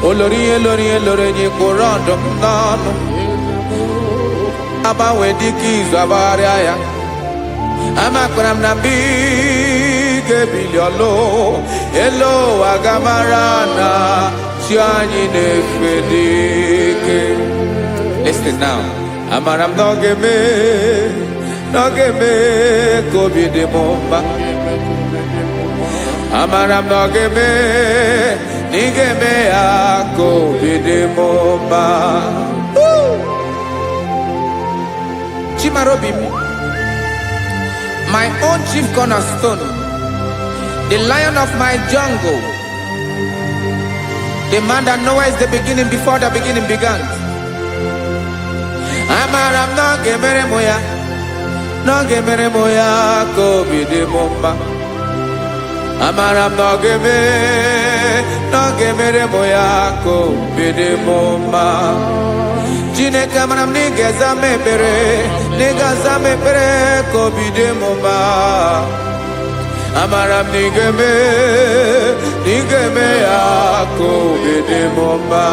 Speaker 3: Olori ni korondo nano. Aba wediki zabaria ya. Amakram na bige biliolo. Elo agamarana chiani nefedike. Listen now. Amaram no geme kobi de bomba. Amaram no geme nigeme kobi de bomba. Chimarobim, my own chief cornerstone, the lion of my jungle, the man that knows the beginning before the beginning began. Amaram no gemere moya kobi de bomba. Amaram no gemere moya kobi de bomba. Chineke maram nigeza mepere kobi de bomba. Amaram nigeme ya kobi de bomba.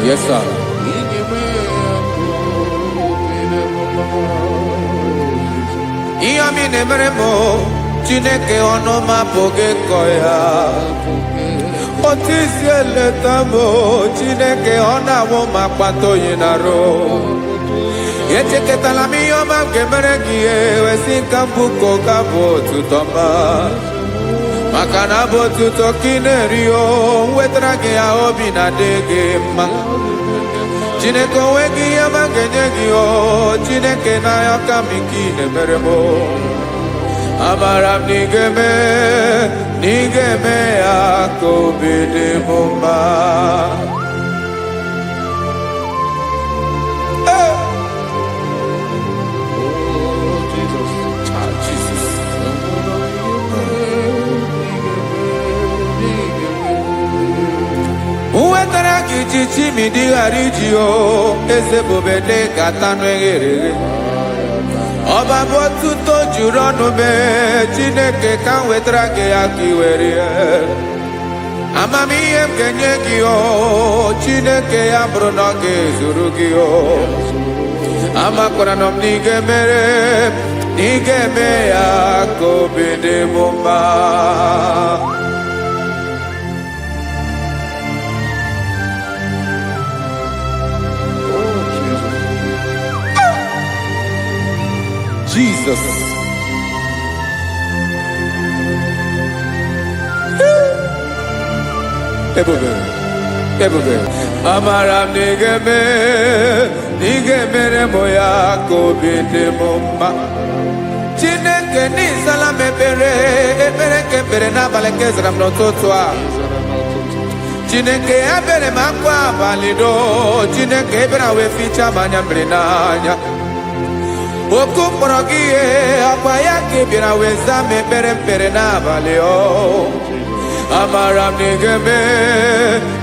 Speaker 3: Yes, sir. Iyami nemeremo, Chineke onoma poge koya. Otisi eletamo, Chineke onawo makpato yinaro. Yecheke talami yoma gemeregie, wesinkambuko kabo tutoma. Makana botu tokinerio, wetrage ya obi na degema. Chineke wegi ya mangenyegi o, Chineke na ya kamiki nemeremo. Amaram nigeme ya kobi de bomba. Chichi mi di harijio, ese bobede katano egere. Oba botu to jurono me, Chineke kan wetrage akiwere. Amami em kenyekio, Chineke ambrono ke zurugio. Amakoranom nigeme ya kobi de bomba. Jesus. Ebube. Amaram nigeme moya kobi de bomba. Chineke ni salame ebere kepere na balekezram no totwa. Chineke abere makwa balido. Chineke ebera we ficha manyambre nanya. Oku morogie akwa yake bira weza mepere na baleo. Amaram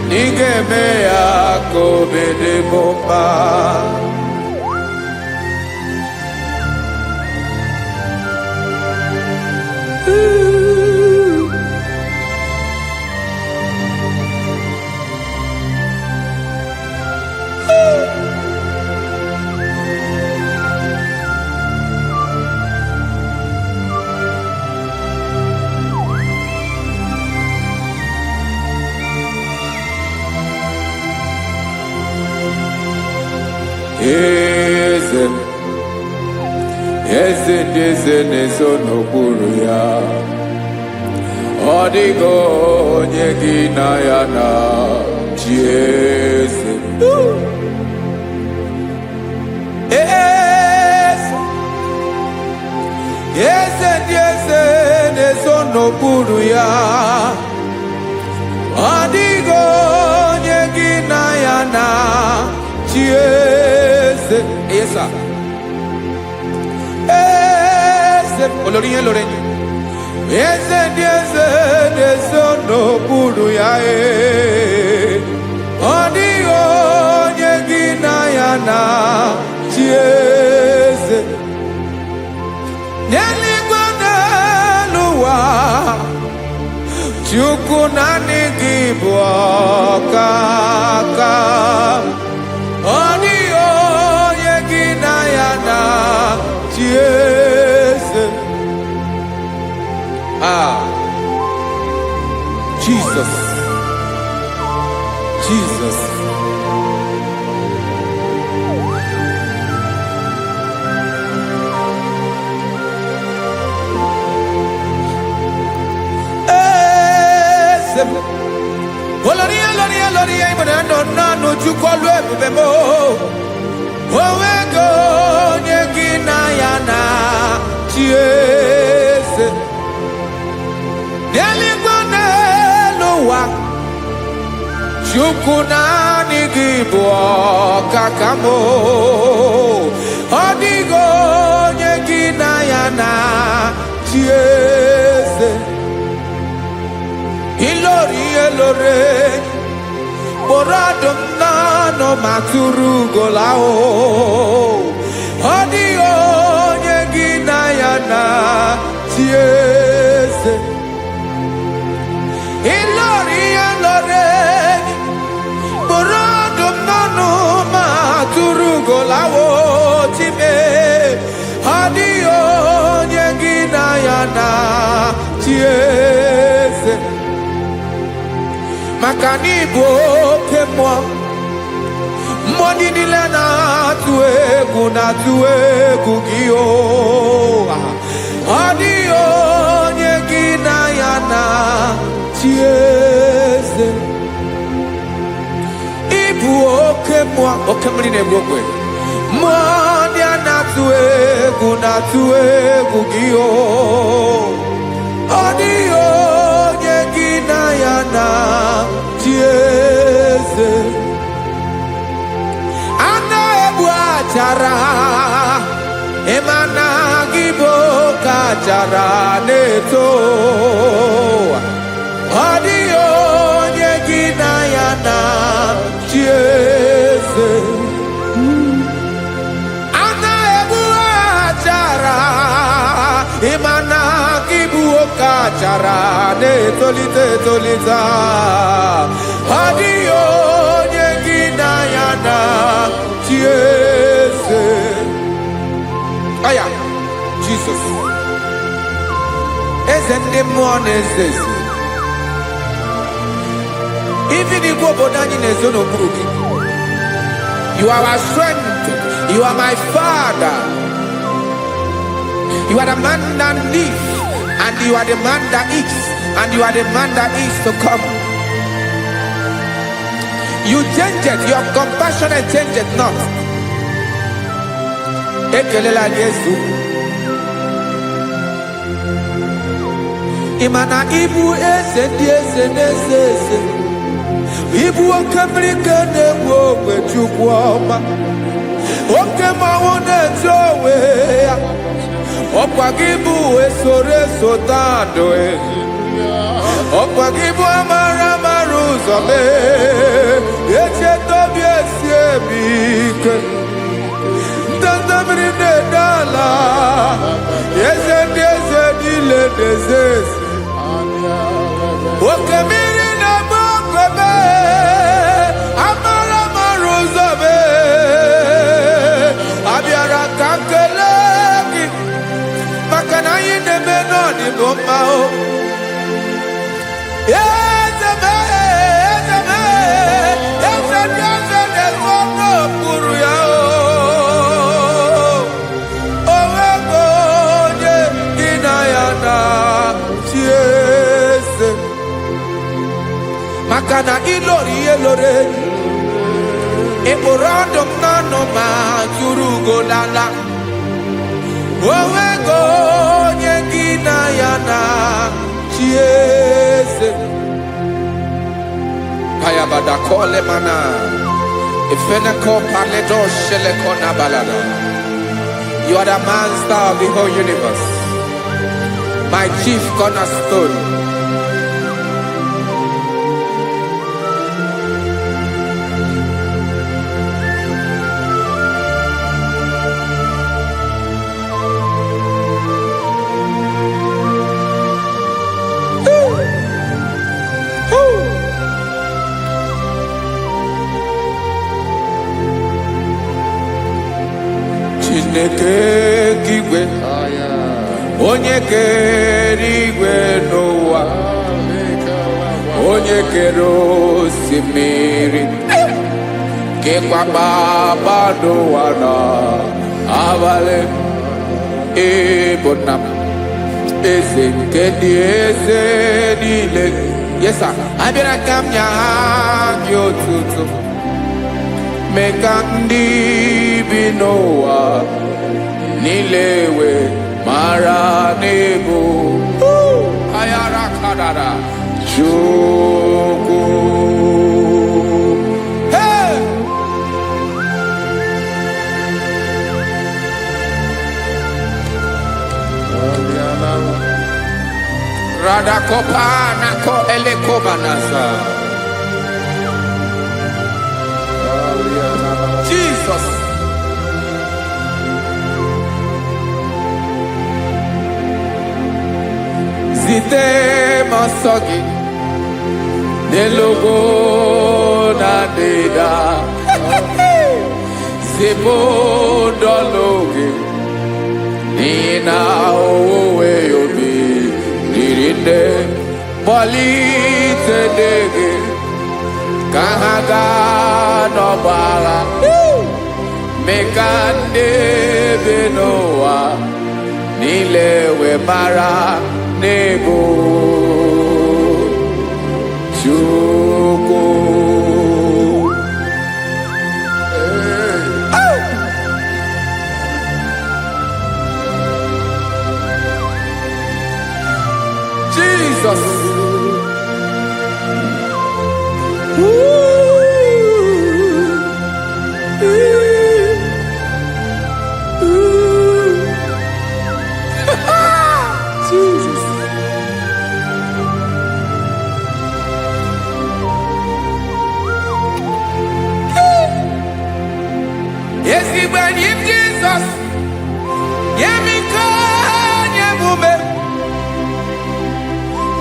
Speaker 3: nigeme ya kobi de bomba. His eze m. Eze ndị eze na-eso n'okpuru ya. Ọ dịghị onye gị na ya na-achị eze. Eze ndị eze na-eso n'okpuru ya. Ọ dịghị onye gị na ya na-achị eze. Yes, sir. Eze olórí yẹn lórí yẹn. Eze ndị eze na-eso n'okpuru ya. Ọ dịghị onye gị na ya na-achị eze. N'eluigwe n'elu ụwa, Chukwu naanị gị bụ ọkaka. Ọ dịghị onye gị na ya na-achị eze. Jesus. Jesus. Oloria ibona nanu chukolu ebube mo. Owego onye gị na ya na-achị eze. N'eluigwe n'elu ụwa, Chukwu naanị gị bụ ọkaka m. Ọ dịghị onye gị na ya na-achị eze. Ilori elore Borado nano maturu golao. Ọ dịghị onye gị na ya na-achị eze. Ilori elore Borado nano maturu golao. Chime ọ dịghị onye gị na ya na-achị eze. Maka n'ibu oke mmụọ, mmụọ niile na-atụ egwu gị o. Ọ dịghị onye gị na ya na-achị eze. Ibu oke mmụọ, oke mmiri na-egbu ogwe. Mmụọ ndị a na-atụ egwu gị o. Ọ dịghị onye gị na ya na-achị eze. A na-egbu achara, ịma na gị bụ ka achara na-eto. Ọ dịghị onye gị na ya na-achị eze. A na-egbu achara, ịma na gị bụ ka achara na-etolite etolite. Ọ dịghị onye gị na ya na-achị eze. Aya, Jesus. Eze ndị mmụọ na-eze eze. Ibi n'igwe obodo anyị na-ezo n'okpuru gị. You are our strength. You are my Father. You are the man that lives, and you are the man that is, and you are the man that is to come. You change it, your compassion change it not. Ekelela Yesu. Imana ibu eze ndị eze na-eze eze. Ibu oke mmiri ka na-egbu ogwe Chukwu ọma. Oke mmanwụ na-eti onwe ya. Ọkwa gị bụ esoro eso tando. Ọkwa gị bụ amara ụzọ mee. Echeta obi esi ebi ike. Ndanda mmiri na-ede ala. Eze ndị eze niile na-eze eze. Oke mmiri na-agba ogwe mee. Amara ụzọ mee. Abịara ka nkele gị. Maka na anyị na-eme n'ọdịbụ mma o. Eze mee, eze mee, eze ndị eze na-eso n'okpuru ya o. Makana ilori elore. Eporando nano ma turugo lala. Owego nyegina yana chiese. Payabada kole mana. Ifeneko paledo sheleko na balada. You are the master of the whole universe. My chief cornerstone. Chineke kigwe onye kere igwe n'ụwa onye kere osimiri kekwa kpakpando ụwa na abalị ịbụ nna m eze nke ndị eze niile. Yes sir, abịara ka m nye gị otuto mee ka ndị bi n'ụwa niile wee mara n'ebu ayara kadara Chukwu. Hey! Radakopa nako elekobanasa. Jesus. Zite masogi nelogo na deda Zibo dologe nina owe yobi nirinde bolite dege kahaga no bala mekande benoa nilewe mara nebo Chukwu. Jesus. Jesus. Yes, he went in Jesus. Yemiko, Yemume.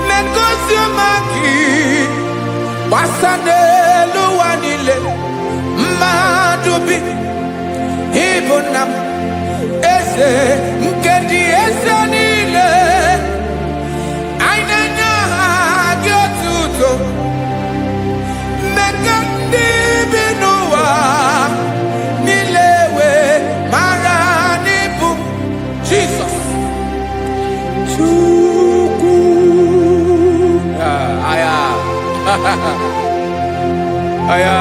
Speaker 3: Mekosio Maki. Basade Luanile. Madubi. Ibunam. Ese. Nkedi Ese Nile. Ainanya Gyotuto. Mekandi Binua. Nilewe Maranibu. Jesus. Chukwu. Aya. Aya.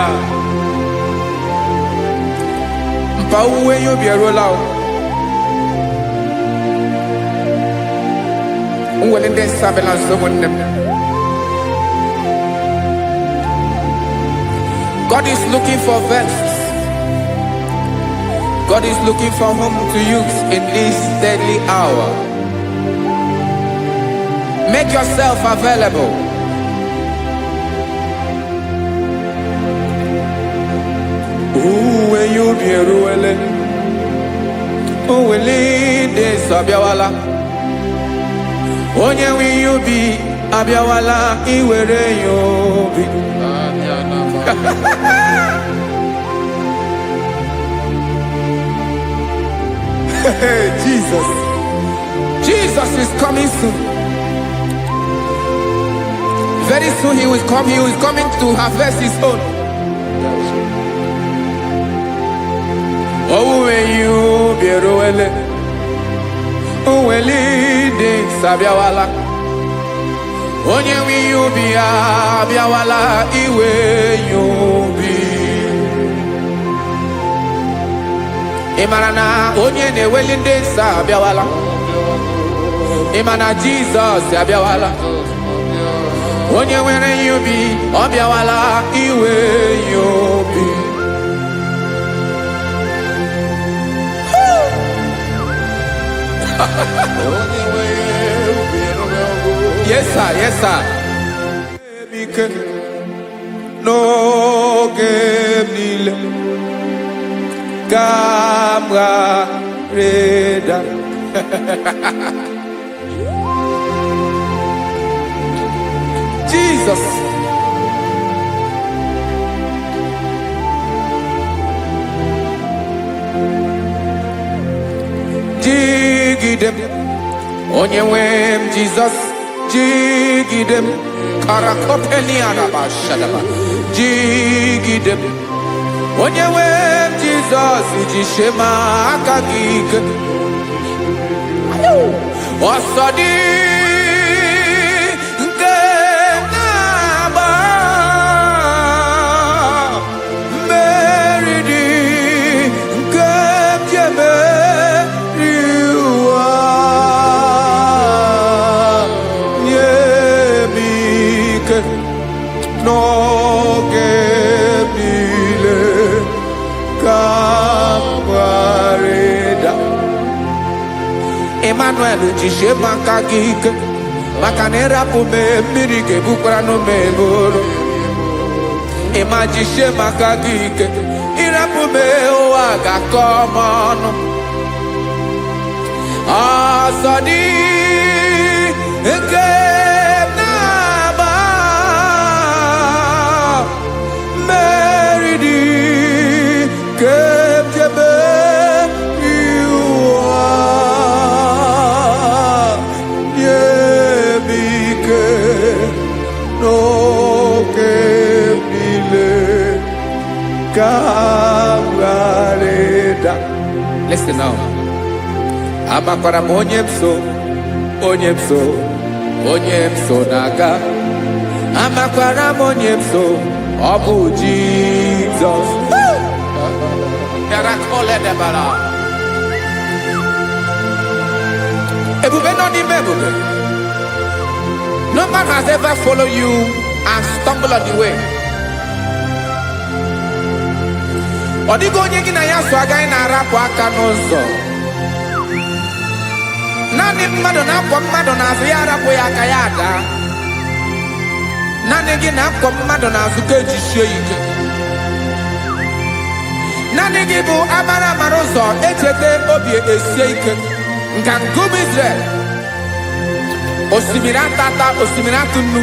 Speaker 3: Mpa uwe yo bierola o. Unwele de sabela someone. God is looking for vessels. God is looking for whom to use in this deadly hour. Make yourself available. Uwe you be ruele. Uwe de sabiawala. Onye wi you be abiawala iwere you be. Jesus. Jesus is coming soon. Very soon he will come. He is coming to harvest his own. Oh, when you be ruele. Oh, when leading sabiawala. Onye wi yubi abiawala iwe yubi. Imarana onye na-eweli ndị nsọ abiawala. Imana Jesus abiawala. Onye nwere yubi abiawala iwe yubi. Yes sir, yes sir. No game nile Kamra reda. Jesus. Jigidem onye nwem Jesus. Jigidem karakopeni araba shadaba. Jigidem onye nwem Jesus. Jishema akagike osodi nke naba meridi nke jeme riwa nyemike noge mile kamwareda. Emmanuel jishe maka gike maka na ịrapụ me mmiri ga-ebukwara n'ume eboro. Ịma jishe maka gike ịrapụ me ụwa ga-akọ m ọnụ. Ọsọ dị nke na-agba mmeri dị ke jebe Listen now. Amakwara m onye mso naga. Amakwara m onye mso, ọ bụ Jesus. Ebube nọ n'ime ebube. No man has ever followed you and stumbled on the way. Ọ dịghị onye gị na ya so agaghị na-arapụ aka n'ụzọ. Naanị mmadụ na-akwọ mmadụ n'azụ ya arapụ ya aka ya ada. Naanị gị na-akwọ mmadụ n'azụ ka ejisie ike. Naanị gị bụ amara ụzọ echete obi esie ike. Nganga ụmụ Izrel. Osimiri atata, osimiri atụ nnu.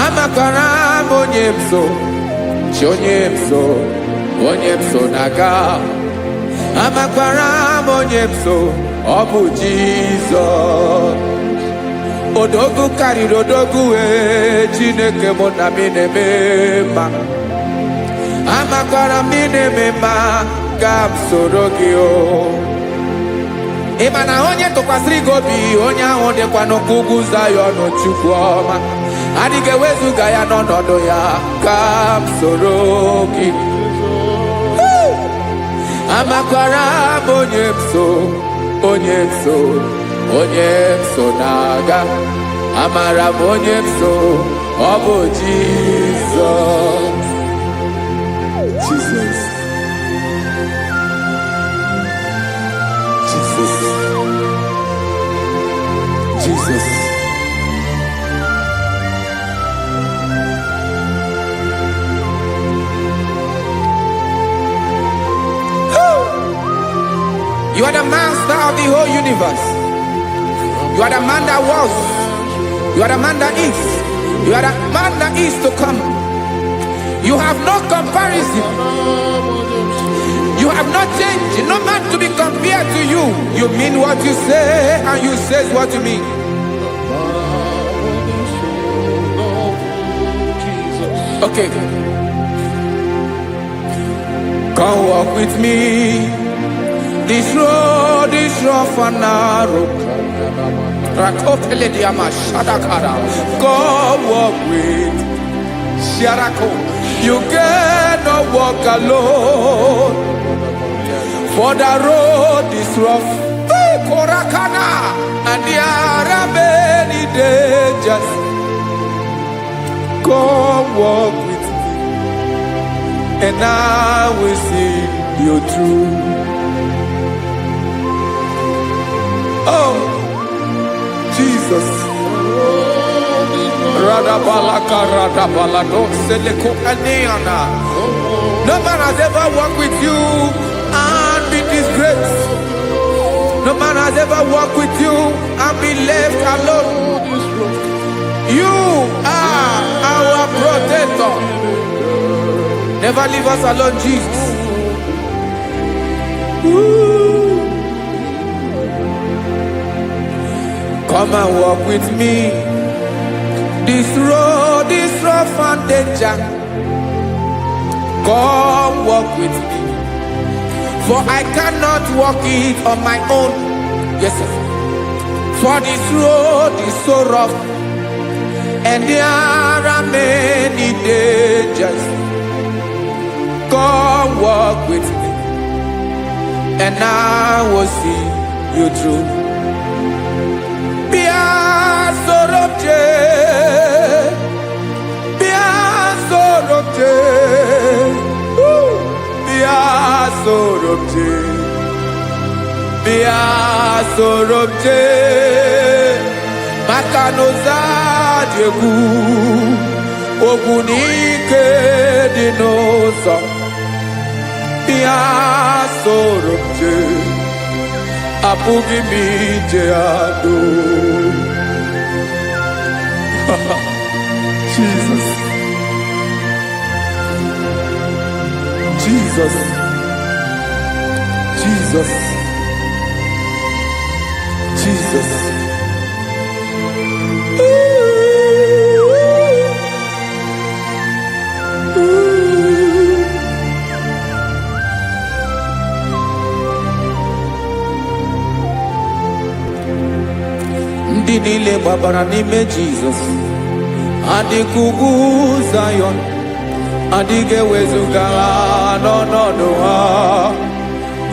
Speaker 3: Amakwara m onye mso, chi onye mso naga. Amakwara m onye mso, ọ bụ Jizọs. Odogwu karịrị odogwu Chineke mụ na mi na-eme mma. Amakwara m na-eme mma ga m soro gị o. Ị ma na onye tụkwasịrị gị obi onye ahụ dịkwa n'ụkwụ ugwu Zayọn Chukwu ọma. Adịghị ewezuga ya n'ọnọdụ ya ka m soro gị. Amakwara m onye mso na-aga. Amara m onye mso, ọ bụ Jizọs. Jesus. Jesus. Jesus. You are the master of the whole universe. You are the man that was. You are the man that is. You are the man that is to come. You have no comparison. You have not changed. No man to be compared to you. You mean what you say and you say what you mean. Okay. Come walk with me This road is rough and narrow. Rakopele diama shadakara. God walk with Sharako. You cannot walk alone. For the road is rough. Korakana. And there are many dangers. God walk with me. And I will see you through. Oh, Jesus. No man has ever walked with you and be disgraced. No man has ever walked with you and be left alone. You are our protector. Never leave us alone, Jesus. Ooh. Come and walk with me. This road is rough and danger. Come walk with me. For I cannot walk it on my own. Yes, sir. For this road is so rough. And there are many dangers. Come walk with me. And I will see you through. Sorobje Makanoza Diegu Ogunike Dinosa Bia Sorobje Apugi Mijeado. Jesus. Jesus. Jesus. Jesus. Ndị niile gbabara n'ime Jizọs adịkugu Zion, adịghị ewezuga ha n'ọnọdụ ha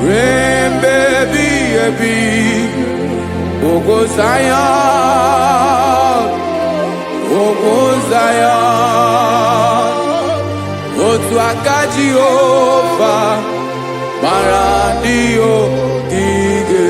Speaker 3: ruo mgbe ebighị ebi. Ogo Zion, Ogo Zion, otu aka Jehova gbara ndị ogige.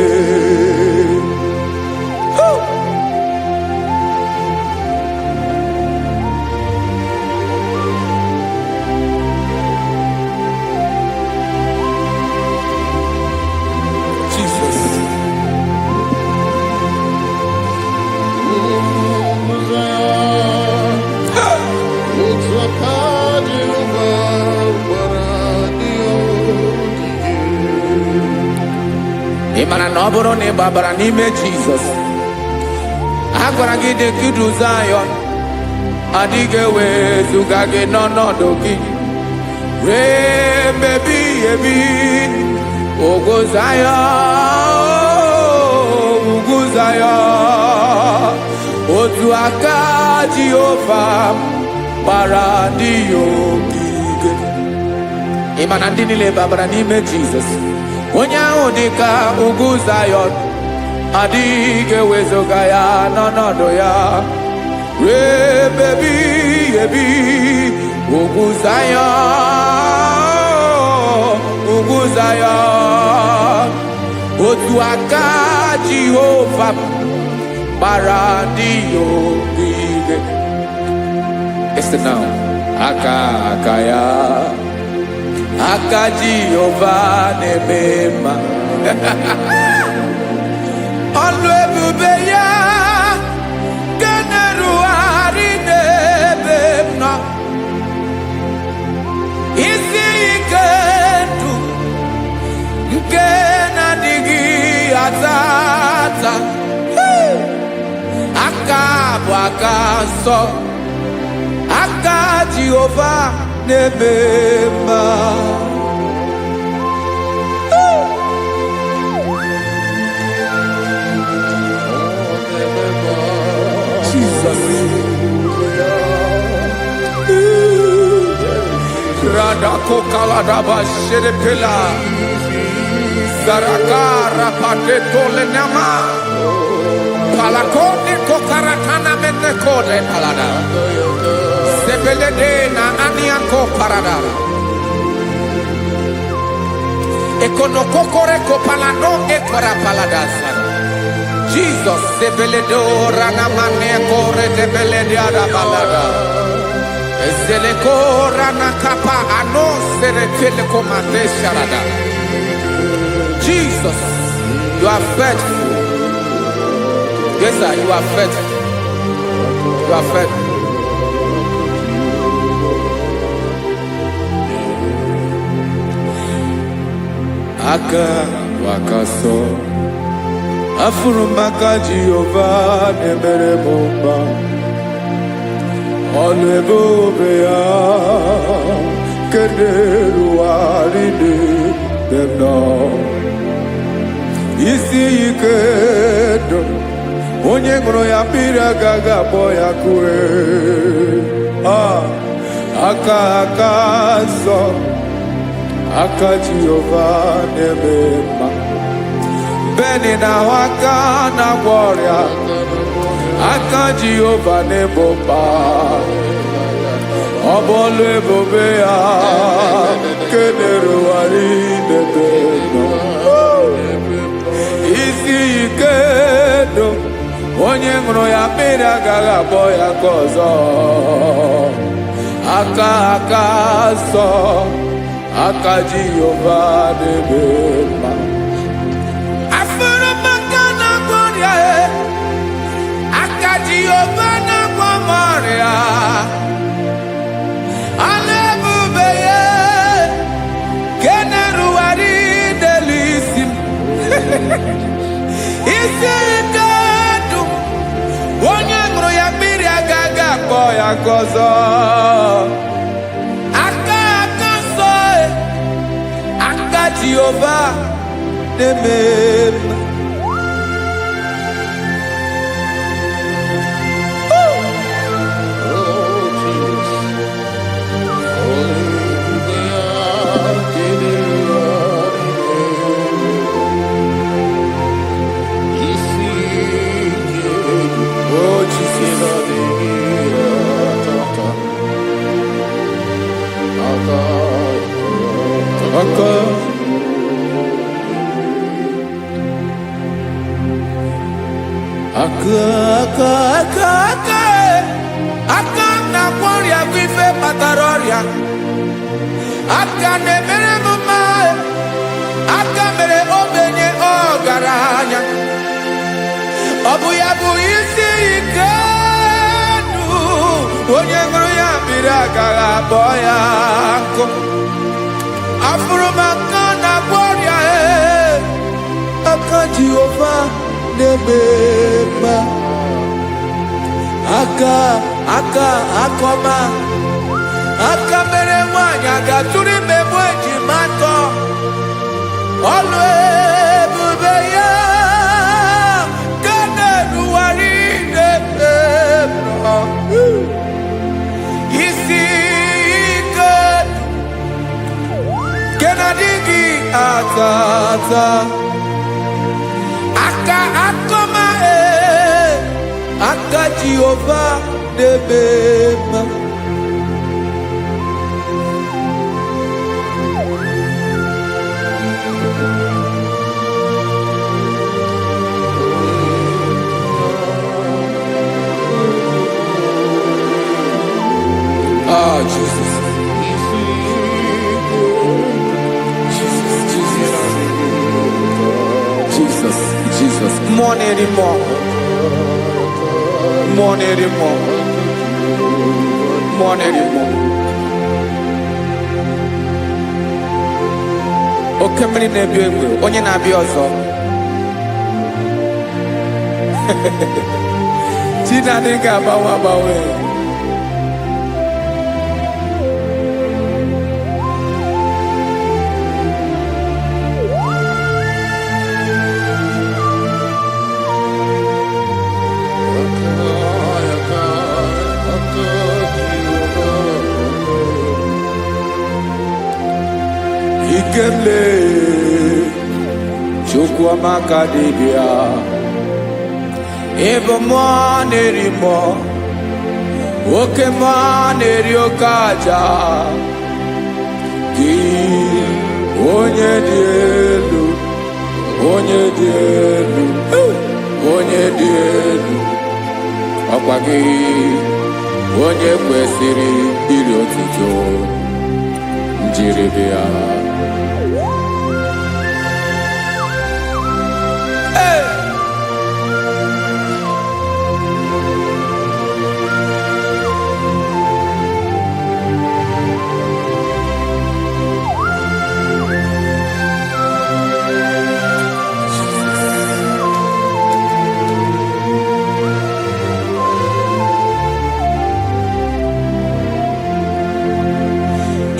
Speaker 3: Imana na ọ bụrụ na ị gbabara n'ime Jizọs, a gwara gị dị kudu Zion, adịghị ewezuga gị n'ọnọdụ gị ruo mgbe ebighị ebi. Ogo Zion, ugwu Zion, otu aka Jehova gbara ndị ogige. Imana ndị niile gbabara n'ime Jizọs, onye ahụ dịka ugwu Zion, adịghị ewezuga ya n'ọnọdụ ya ruo mgbe ebighị ebi. Ugwu Zion, ugwu Zion, otu aka Jehova gbara ndị ogige. Listen now, aka ya, aka Jehova na-eme mma. Ọlụ ebube ya ga na-erugharị n'ebe m nọ. Isi ike ndụ nke na-adịghị ata ata. Aka bụ aka nsọ, aka Jehova na-eme mma. Radako kaladaba shedepela. Zarakara pateto lenama. Palakone kokaratana menekode palada. Sebelede na aniako paradara. Ekonokokore kopalano ekora paladasa. Jesus sebeledo ranamane kore debelede arabalada. Ezeleko ranakapa ano serefele komande sharada. Jesus, you are faithful. Yes, sir, you are faithful. You are faithful. Aka wakaso afurumaka Jehovah nemere bomba olebobea kederu aride demno isi ikedo onye ngoro ya pira gaga boya kue aka so aka Jehovah nemema beni na waka na gloria aka Jehovah nemba obolu ebobea kederu aride demno isi ikedo onye ngoro ya mmiri agaghị abọ ya ka ọzọ aka sọ aka Jehova na-eme mma afụrụ maka na gboria aka Jehova na-agwọ m ọrịa ala ebube ya ke na-erugharị n'elu isi m isi ike dum onye ṅụrụ ya mmiri agaghị akpọ ya gọzọ aka nsọ aka Jehova na-eme mma aka na-agwọ ọrịa bụ ife kpatara ọrịa aka na-emere m mma aka mere ogbenye ọgaranya ọ bụ ya bụ isi ike ndụ onye ṅụrụ ya mmiri agaghị akpọ ya nkụ afụrụ m aka na-agwọ ọrịa aka Jehova na-eme mma aka akọma aka mere nwanyị ga-atụrụ ime bụ ejima atọ ọlụ ebube ya ka na-erugharị isi ike ke na-adịghị ata aka akọma aka Jehova na-eme mma Jesus. Jesus. More anymore. Oke mmiri na-ebi egbe onye na-abịa ọzọ Chinadị ga-agbanwe ikemle chukwamaka dibia ebe mmụọ na-eri mmụọ oke mmụọ na-eri oke aja gị onye dị elu onye dị elu onye dị elu ọkwa gị onye kwesịrị iri otuto njiri bịa.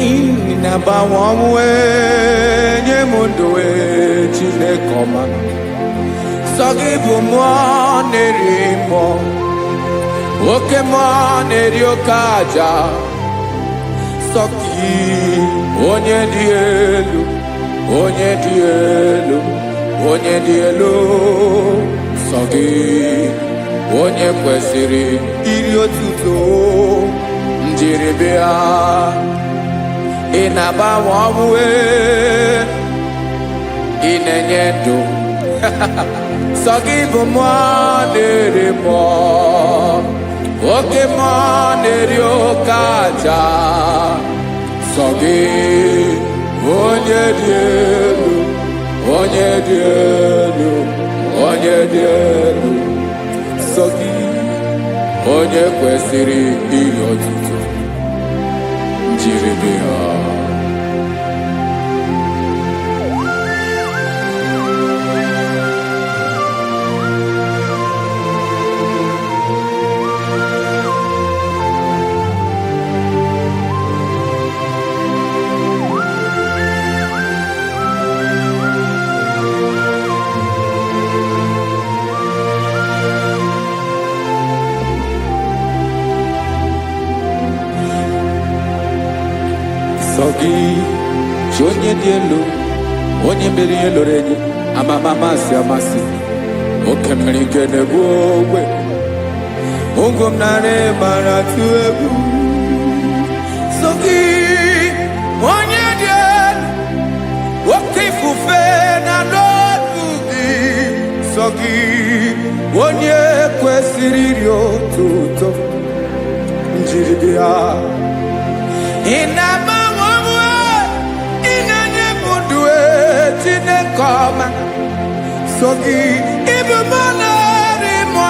Speaker 3: Inagbanwe ọnwụ nye m ndụ Chineke ọma, sọ gị bụ mmụọ na-eri mmụọ, oke mmụọ na-eri oke aja, sọ gị onye dị elu onye dị elu onye dị elu, sọ gị onye kwesịrị iri otuto njiri bịa. Ị na-agbanwe ọnwụ ị na-enye ndụ sọ gị bụ mmụọ na-eri mmụọ, oke mmụọ na-eri oke aja, sọ gị onye dị elu onye dị elu onye dị elu, sọ gị onye kwesịrị iri otuto njiri bịa. Sọ gị chi onye dị elu onye mere ihe lụrụ enyi amama amasị amasị, oke mmiri nke na-egbu ogwe ụgwọ m nara mara tụ egwu. Sọ gị onye dị elu oke ifufe na n'ọdụ gị, sọ gị onye kwesịrị iri otuto njiri bịa. Ị na-agbanwe ọnwụ ị na-enye m ndụ Chineke ọma, sọ gị ịbụ mmụọ na-eri mmụọ,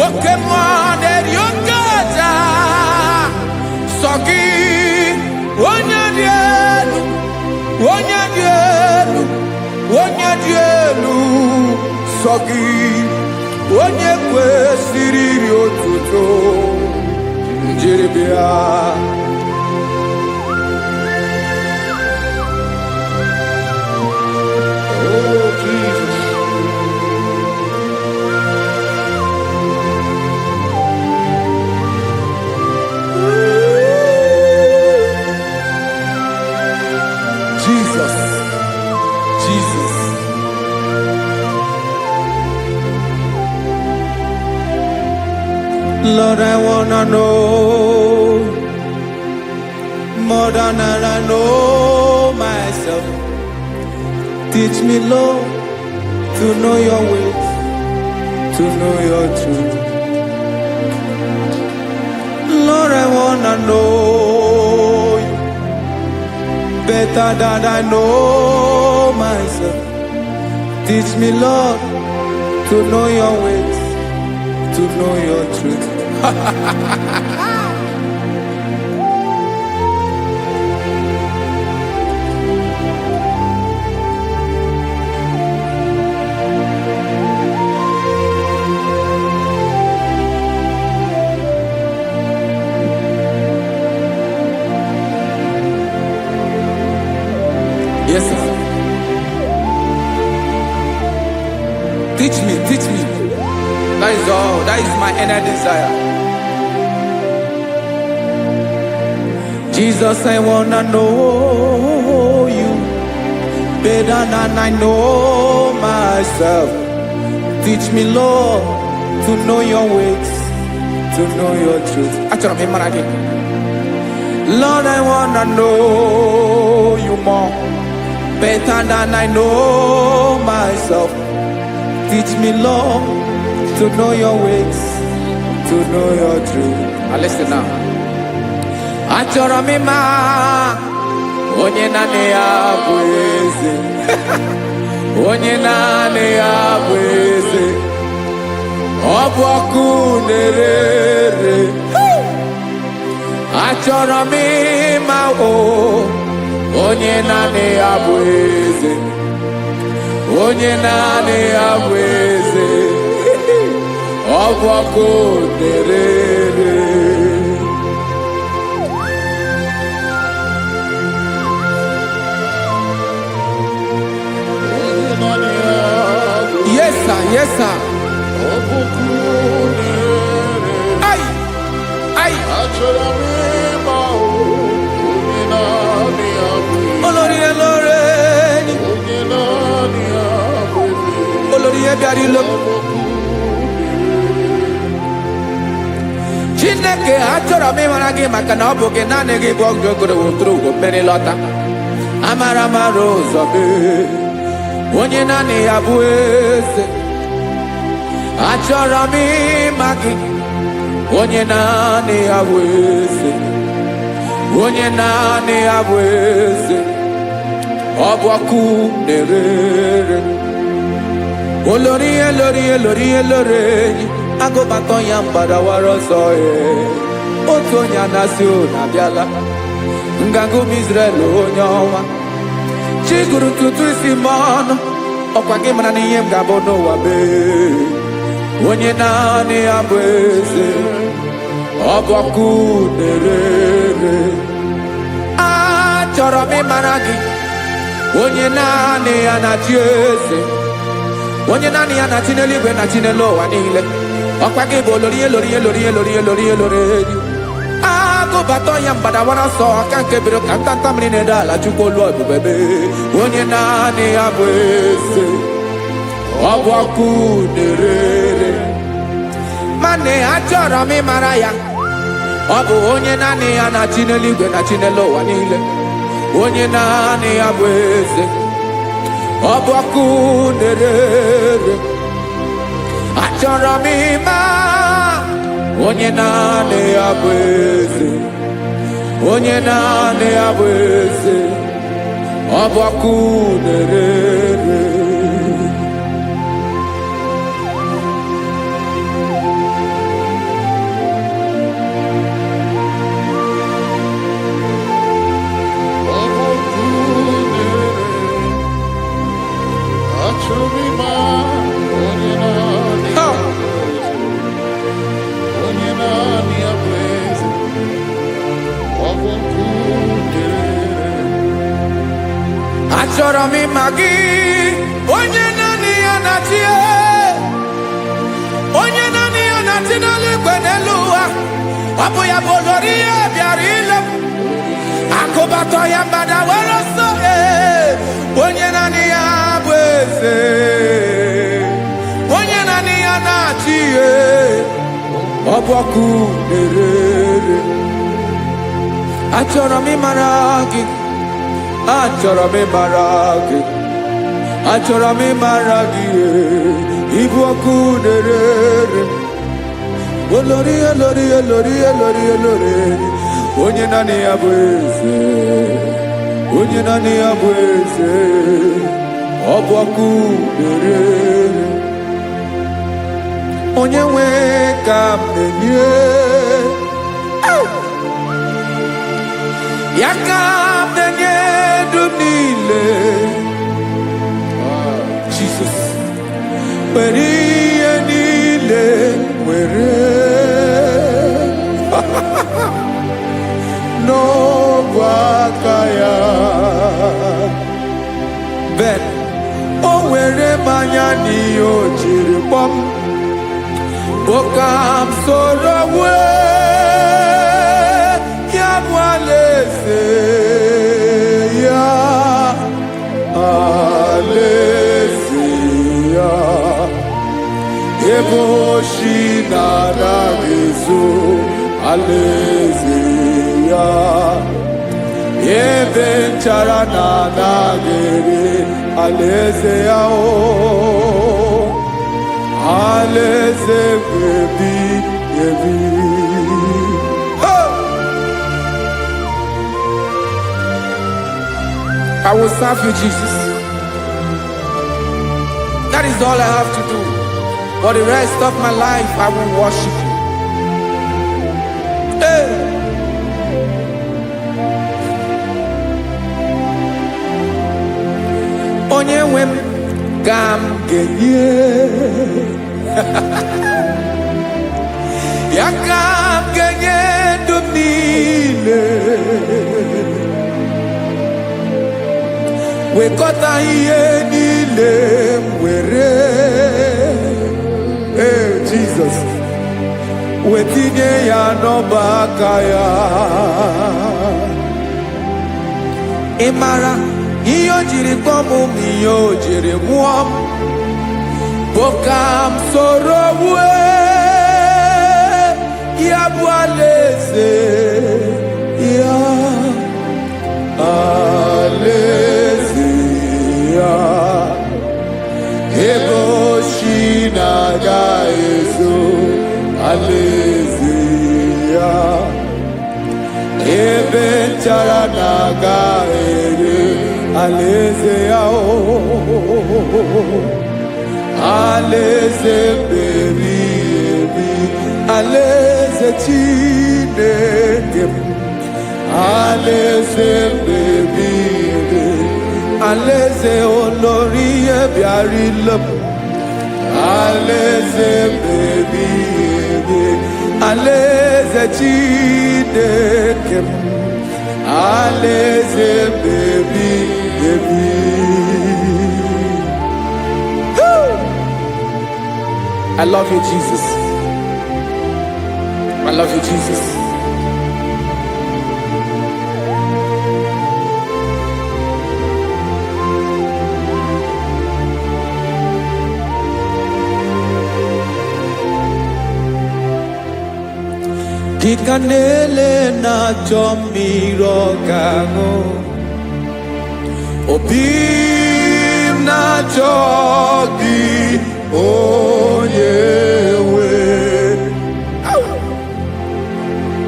Speaker 3: oke mmụọ na-eri oke aja, sọ gị onye dị elu onye dị elu onye dị elu, sọ gị onye kwesịrị iri otuto njiri bịa.
Speaker 5: Oh, Jesus.
Speaker 3: Jesus, Jesus. Lord, I wanna know more than I know myself. Teach me, Lord, to know your ways, to know your truth. Lord, I wanna know you better than I know myself. Teach me, Lord, to know your ways, to know your truth. Yes, sir. Teach me, teach me. That is all. That is my inner desire. Jesus, I wanna know better than I know myself. Teach me, Lord, to know your ways, to know your truth. Lord, I wanna know you more, better than I know myself. Teach me, Lord, to know your ways, to know your truth. Listen now. Achọrọ m ịma onye naanị ya bụ eze. Onye naanị ya bụ eze. Ọ bụ ọkụ na-ere. Achọrọ m ịma onye naanị ya bụ eze. Onye naanị ya bụ eze. Ọ bụ ọkụ na-ere. Yes, sir. Yes, sir. Ay, ay. Olórí elore. Olórí ebiari lo. Chineke achọrọ m ịmara gị maka na ọ bụ gị naanị gị bụ ogogoro woturu ugo mmeri lọta. Amara mara ụzọ be. Onye naanị ya bụ eze. Achọrọ m ịma gị. Onye naanị ya bụ eze. Onye naanị ya bụ eze. Ọ bụ ọkụ na-ere. Olórí elórí elórí elórí enyi. Agụbatọ ya mgbadawara ọsọ ya. Otu onye anasị ụlọ abịala. Nganga ụmụ Izrel onye ọma. Chi gụrụ tutu isi m ọnụ. Ọkwa gị mara na ihe m ga-abụ n'ụwa mee. Onye naanị ya bụ eze. Ọ bụ ọkụ na-ere. Achọrọ m ịmara gị. Onye naanị ya na-achị eze. Onye naanị ya na-achị n'eluigwe na-achị n'elu ụwa niile. Ọkwa gị bụ olórí elórí elórí elórí elórí elórí enyi. Agụbatọ ya mgbadawara ọsọ aka nke biro ka ntanta mmiri na-ede ala Chukwu olu ebube mee. Onye naanị ya bụ eze. Ọ bụ ọkụ na-ere. Mane achọrọ m ịmara ya. Ọ bụ onye naanị ya na-achị n'eluigwe na-achị n'elu ụwa niile. Onye naanị ya bụ eze. Ọ bụ ọkụ na-ere. Achọrọ m ịma onye naanị ya bụ eze. Onye naanị ya bụ eze. Ọ bụ ọkụ na-ere. Achọrọ m ịma gị. Onye naanị ya na-achị. Onye naanị ya na-achị n'eluigwe n'elu ụwa. Ọ bụ ya bụ olórí ya bịara ile. Akụbatọ ya mgbadawara ọsọ. Onye naanị ya bụ eze. Onye naanị ya na-achị. Ọ bụ ọkụ na-ere. Achọrọ m ịmara gị. Achọrọ m ịmara gị. Achọrọ m ịmara gị. Ịbụ ọkụ na-ere. Olórí elórí elórí elórí elórí. Onye naanị ya bụ eze. Onye naanị ya bụ eze. Ọ bụ ọkụ na-ere. Onye nwe ka m na-enye. Ya ka m na-enye dum niile. Jesus. Were ihe niile were. N'ọbụ aka ya. Ben, o were mmanya n'ihe o jiri kpọm. Oka m soro wee. Ya bụ alaeze ya. Eboshi nanagizu aleziya. Ebe nchara nanagiri aleziya o. Aleze bebi yebi. I will serve you, Jesus. That is all I have to do. For the rest of my life, I will worship you. Hey. Onye wem gam genye. Ya gam genye dumile. We kota iye nile mwere. Hey, Jesus. We tinye ya n'ọbaka ya. Ịmara ihe o jiri kpọmụ m ihe o jiri mụọ m bụ ka m soro wee ya bụ alaeze ya. Alaeze ya. Ebe oshi na-aga ezo alaeze ya. Ebe nchara na-aga ere alaeze ya o. Alaeze bebi ebi. Alaeze Chineke m. Alaeze bebi ebi. Alaeze olori ebiarila m. Alaeze bebi ebi. Alaeze Chineke m. Alaeze bebi ebi. I love you, Jesus. I love you, Jesus. Kikanele na chomiro kago. Obim na chogi onyewe.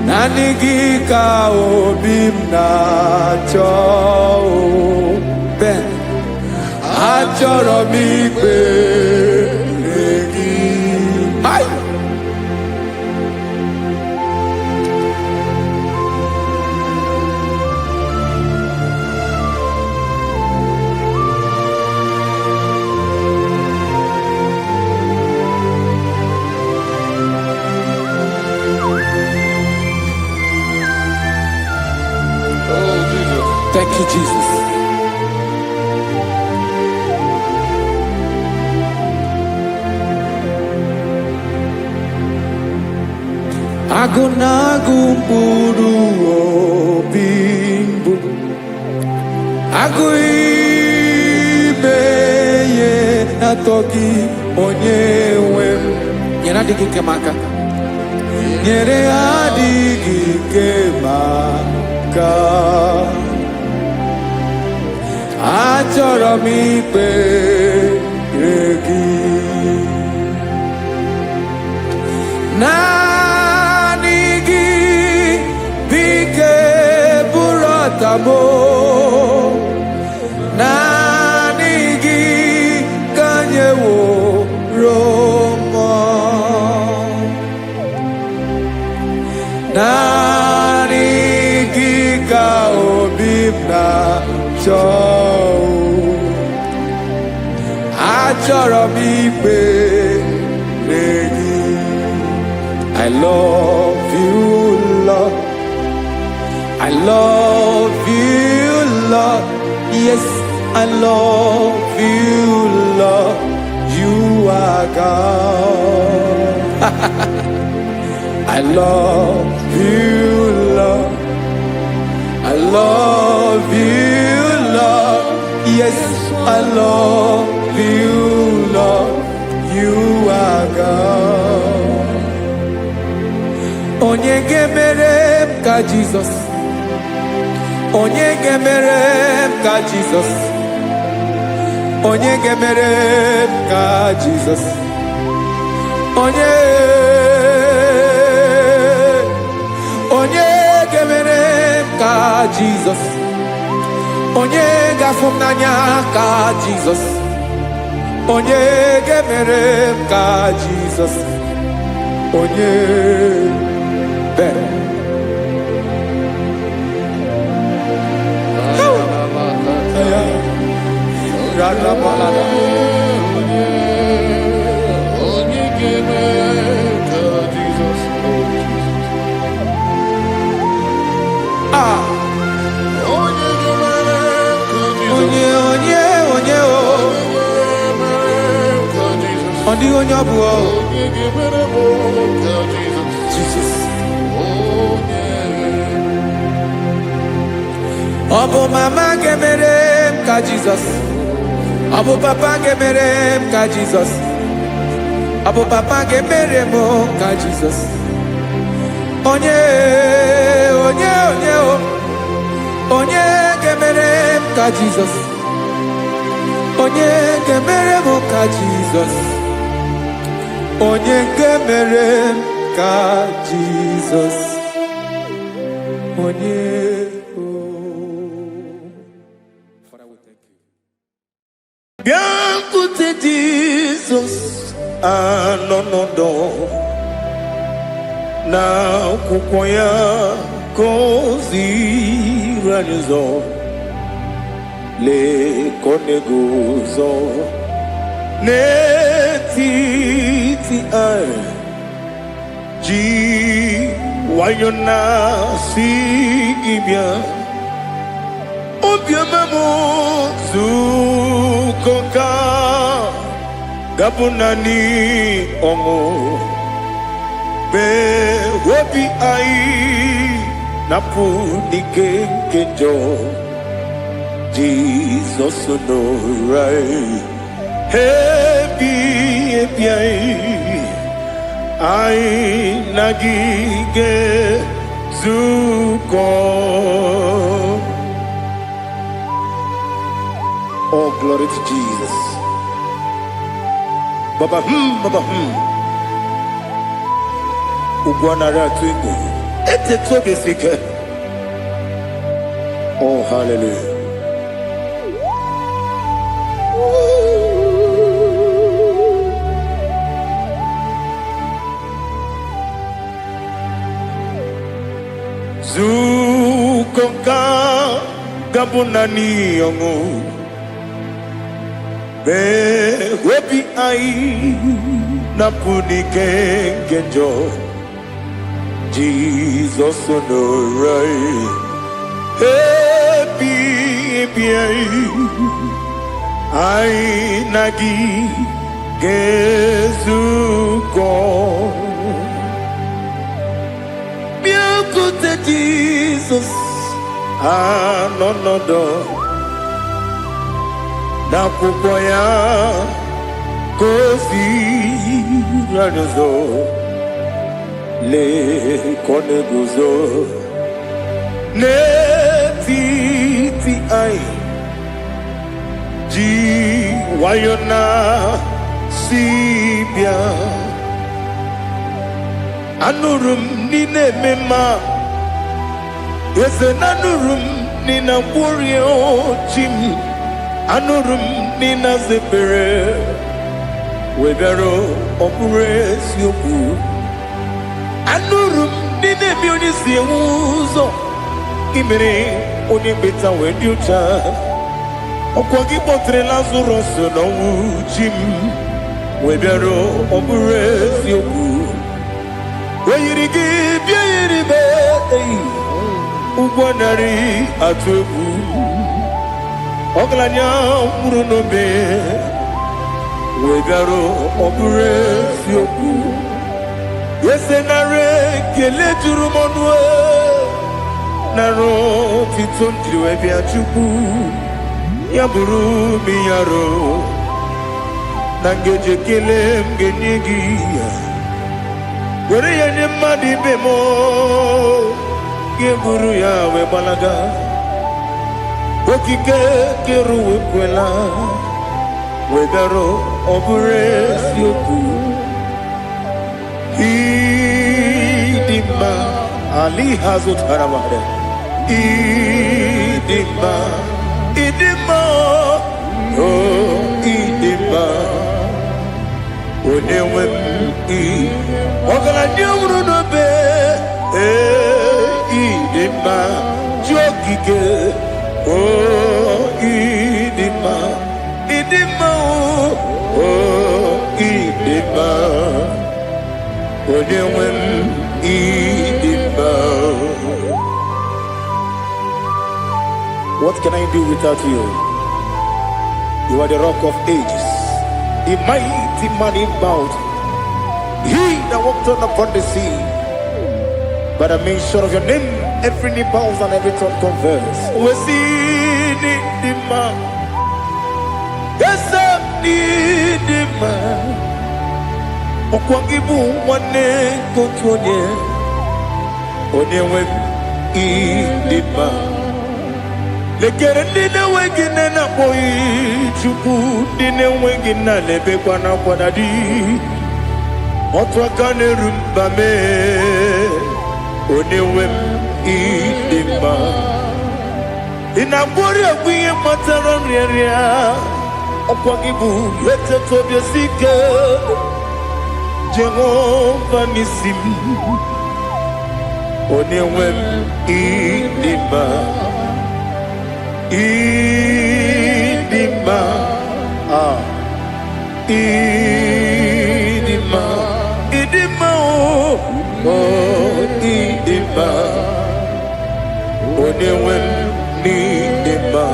Speaker 3: Nanigi ka obim na cho. Ben achoro mi pe regi. Ay. Thank you, Jesus. Agunagu mburu obimbu. Agu ibeye atogi onyewe. Nyere adigi kemaka. Nyere adigi kemaka. Achọrọ m ikpere gị. Naanị gị bike bụrụ ọtabo. Naanị gị ka nyeworo m. Naanị gị ka obi m na-achọ. Achọrọ m ikpere gị. I love you, Lord. I love you, Lord. Yes, I love you, Lord. You are God. I love you, Lord. I love you, Lord. Yes, I love you, Lord. You are God. Onye gemere ka Jesus. Onye gemere ka Jesus. Onye gemere ka Jesus. Onye gemere ka Jesus. Onye gafumnanya ka Jesus. Onye gemere ka Jesus. Onye bere. Rada balada.
Speaker 5: Onye gemere ka Jesus.
Speaker 3: Ah.
Speaker 5: Onye gemere ka Jesus.
Speaker 3: Onye Odi onye ọbụ o.
Speaker 5: Onye gemere ka Jesus.
Speaker 3: Jesus.
Speaker 5: Onye.
Speaker 3: Ọ bụ mama gemere m ka Jesus. Ọ bụ papa gemere m ka Jesus. Ọ bụ papa gemere m ka Jesus. Onye o. Onye gemere m ka Jesus. Onye gemere m ka Jesus. Onye gemere m ka Jesus. Onye o. Father, we thank you.
Speaker 4: Biankute Jesus anonodo na akwụkwọ ya gọziri anyị ụzọ lekoneguzo n'etiti anyị ji nwayọ na si gị bịa obiọma m zukọ ka gabụ naanị ọṅụ mgbe obi anyị napụ n'ike nke njọ Jizọs nọrọ anyị ebi anyị na gị ga-ezukọ. Oh, glory to Jesus. Baba, Baba, Ugwanara twingo. Ete toge sike. Oh, hallelujah. Zukonka gabunani yongo. Webi ai napuni kengenjo Jesus onorai happy ai nagi gezuko biakute Jesus anonodo n'akwụkwọ ya gọziri anyị ụzọ lekoneguzo n'etiti anyị ji nwayọ na si bịa anụrụ m n'ime mma eze na anụrụ m n'ina mkpụrụ ochi m anụrụ m n'ina zebere webịara ọbụrụ eziokwu anụrụ m n'ina ebe onye si enwe ụzọ imere onye mkpeta wee dị ụcha ọkwa gị kpọtere Lazarọs n'ọnwụ chi m webịara ọbụrụ eziokwu oyiri gị bịa yiri be ụgwọ narị atụ egwu ọgaranya mkpụrụ n'obe wee bịarụ ọbụrụ eziokwu ese nara ekele juru m ọnụ nara otito njiri wee bịa Chukwu ya bụrụ m yarụ Nangeje kele mgenyi were ya nye mmadụ ibe m ga-eburu ya wee gbalaga okike kere wekwela wegara ọ bụrụ eziokwu ịdị mma ali hazụtara mmadụ ịdị mma ịdị mma ịdị mma onye nwe m ọgaranya nwụrụ n'obe ịdị mma ji okike ịdị mma ịdị mma ịdị mma onye nwe m ịdị mma. What can I do without you? You are the rock of ages, the mighty man in battle, he that walked on upon the sea. By the mention of your name, every knee bows and every tongue confesses. We see the man. Yes, I need the man. Okwangibu wane kotonye. Onyewe the man. Lekere ndine wengine na boyi chuku ndine wengine lebe kwa na kwadadi otwakane rumba me onewem idima inabori agwiye matara nriaria okwagibu yete tobye sike Jehova nisim onewem idima idima idima idima idima onyewe n'idima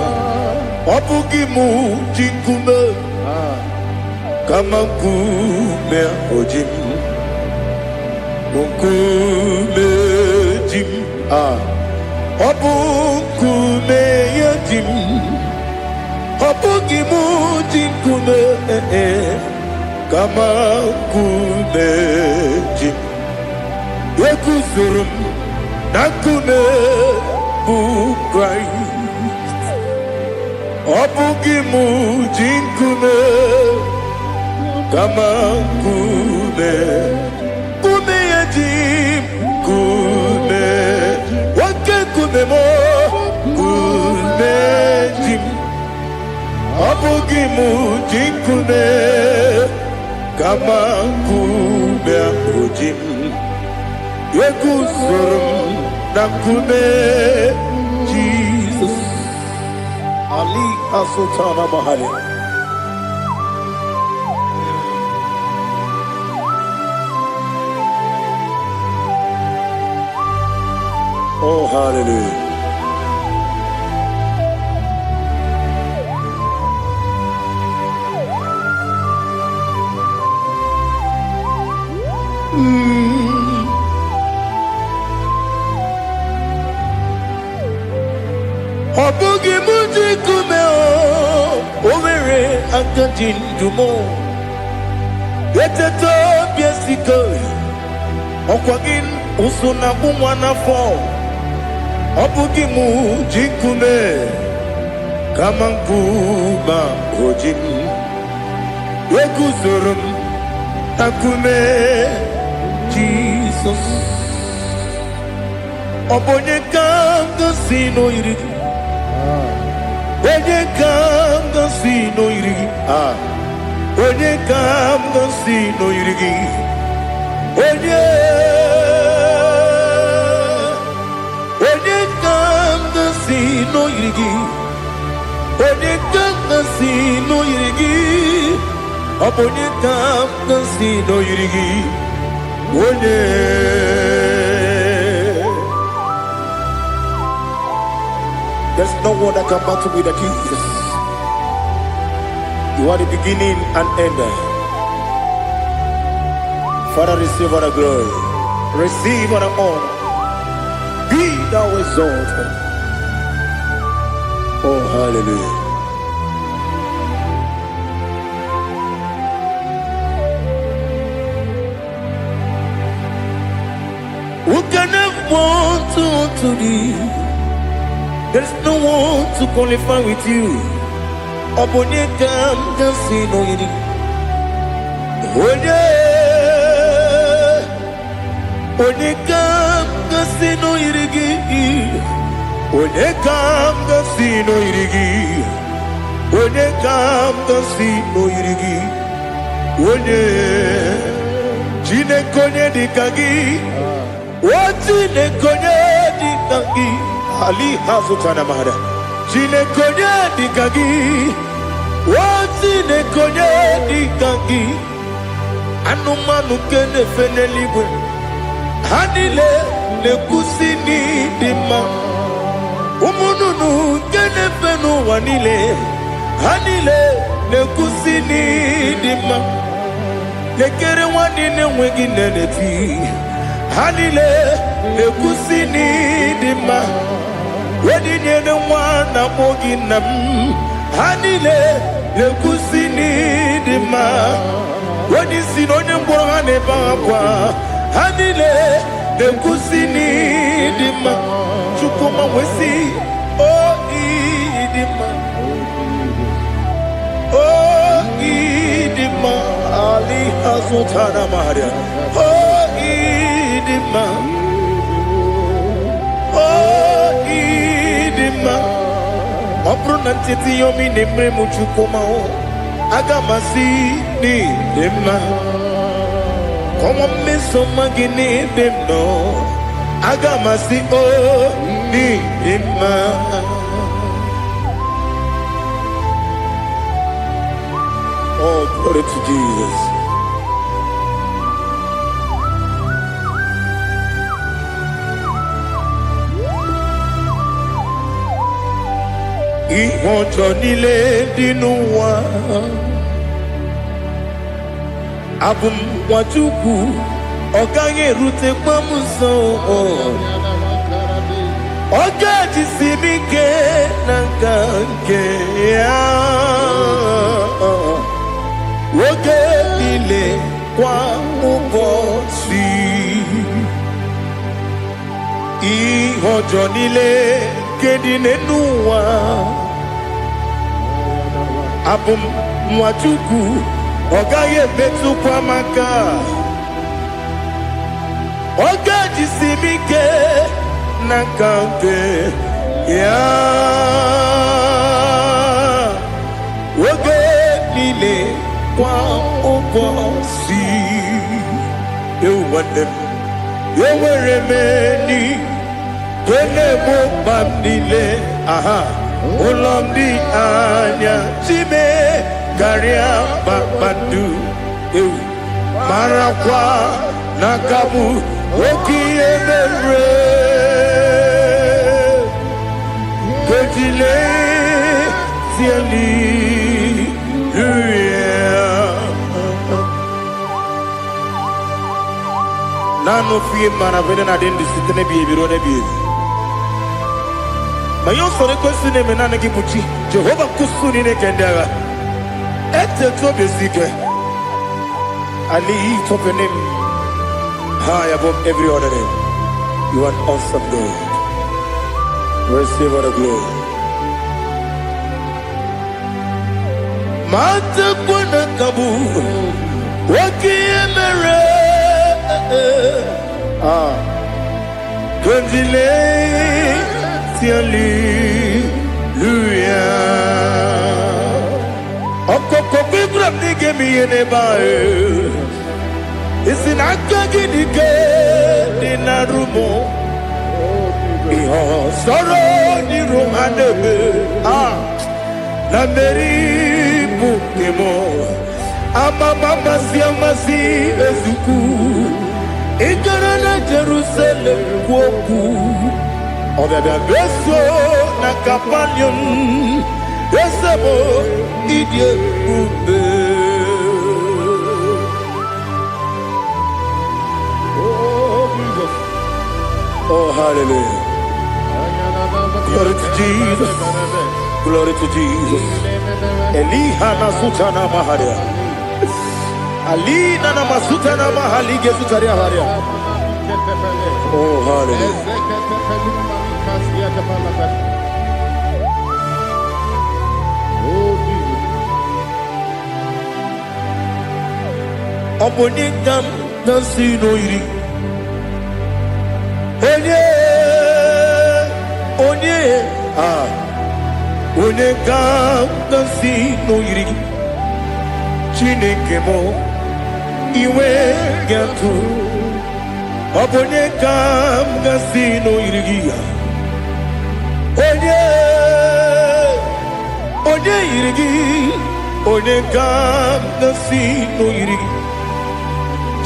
Speaker 4: ọ bụghị mụ ji nkume kama nkume ojim nkume jim ọ bụ nkume ya jim ọ bụghị mụ ji nkume kama nkume jim ekuzuru m na nkume bụ Kraịst ọ bụghị mụ ji nkume kama nkume nkume ya jim nkume nwoke nkume m nkume jim ọ bụghị mụ ji nkume kama nkume ahụ jim ekuzuru m na nkume Jesus Ali Asutana Mahali. Oh, hallelujah. Ọ bụghị mụ ji nkume o nwere aka ji ndụ m eteta obi esike ọkwa gị ụsụ na akpụ nwa n'afọ ọ bụghị mụ ji nkume kama nkume oji m eguzoro m na nkume Jizọs ọ bụ onye ka m gosi n'oyiri gị onye ka m gosi n'oyiri gị onye ka m gosi n'oyiri gị onye ka m gosi n'oyiri gị onye ka m gosi n'oyiri gị ọ bụ onye ka m gosi n'oyiri gị onye there's no one that can battle with Jesus. You are the beginning and end. Father, receive all the glory. Receive all the honor. Be thou exalted. Oh, hallelujah. to thee. There's no one to qualify with you. Obonyekam kasino yiri. Onyekam kasino yirigi. Onyekam kasino yirigi. Onyekam kasino yirigi. Onye Jinekonye dikagi. Jinekonye dikagi. Ali hazutana mahada. Jinekonye dikagi. Jinekonye dikagi. Anumanu kene fenelibwe. Hanile nekusini dima. Umununu kene fenu wanile. Hanile nekusini dima. Lekere wanine wegi neneti. Hanile nekusini dima. Wedi nyene wana mogi nam. Hanile nekusini dima. Wedi sinonye mborane bakwa. Hanile nekusini dima. Chukuma wesi oh idima. Oh idima. Ali hazutana maria. Oh idima. Oh idima. Opronantiti yomi nemre muchukuma o. Agamasi ni dima. Como me soma gini demno. Agamasi o ni dima. Oh, glory to Jesus. Ìwọ̀njọ́ nílé dínú wa. Abumwajuku ọ̀gá yẹn rute pọ́nmú sàn. Ọ̀gá ti sinmi ké nàkà ké yá. Oge nílé kwa ụbọ si. Ìwọ̀njọ́ nílé kéde nínú wa. Abumwajuku ọ̀gá yẹn bẹ́tù kwa maka. Ọ̀gá ti sinmi ké nàkà ké yá. Oge nílé kwa ụbọ si. Ewuwadem ewere meni kele mo bam nílé. Aha ụlọ ndị anya chime karịa kpakpando. Ewu marakwa n'akamu oke ihe mere. Kejile tieli Nano fie mana vene na dendi sitene biebiro ne biebi. Mayon sore kwesi ne menane ki muchi. Jehovah kusuni ne kendera. Ete to besike. Ali top your name high above every other name. You are an awesome God. Receive all the glory. Mata kuna kabu. Waki emere. Kundile tiali luya. Okoko bibram nige mi yenebae. Isinaka ginike dinarumo. Iho soro ni romanebe. Na meri bukemo. Ama mama siamasi ezuku. Ikarana Jerusalem woku. Obebe beso na kapanion. Esebo idye ube. Oh, hallelujah. Glory to Jesus. Glory to Jesus. Elihana sutana maharia. Alina na masutana mahalige sutaria haria. Oh, hallelujah. Omonigam nasino iri. Onegam nasino iri. Chineke mo iwe gatu. Omonegam nasino iri. Onye iri. Onegam nasino iri.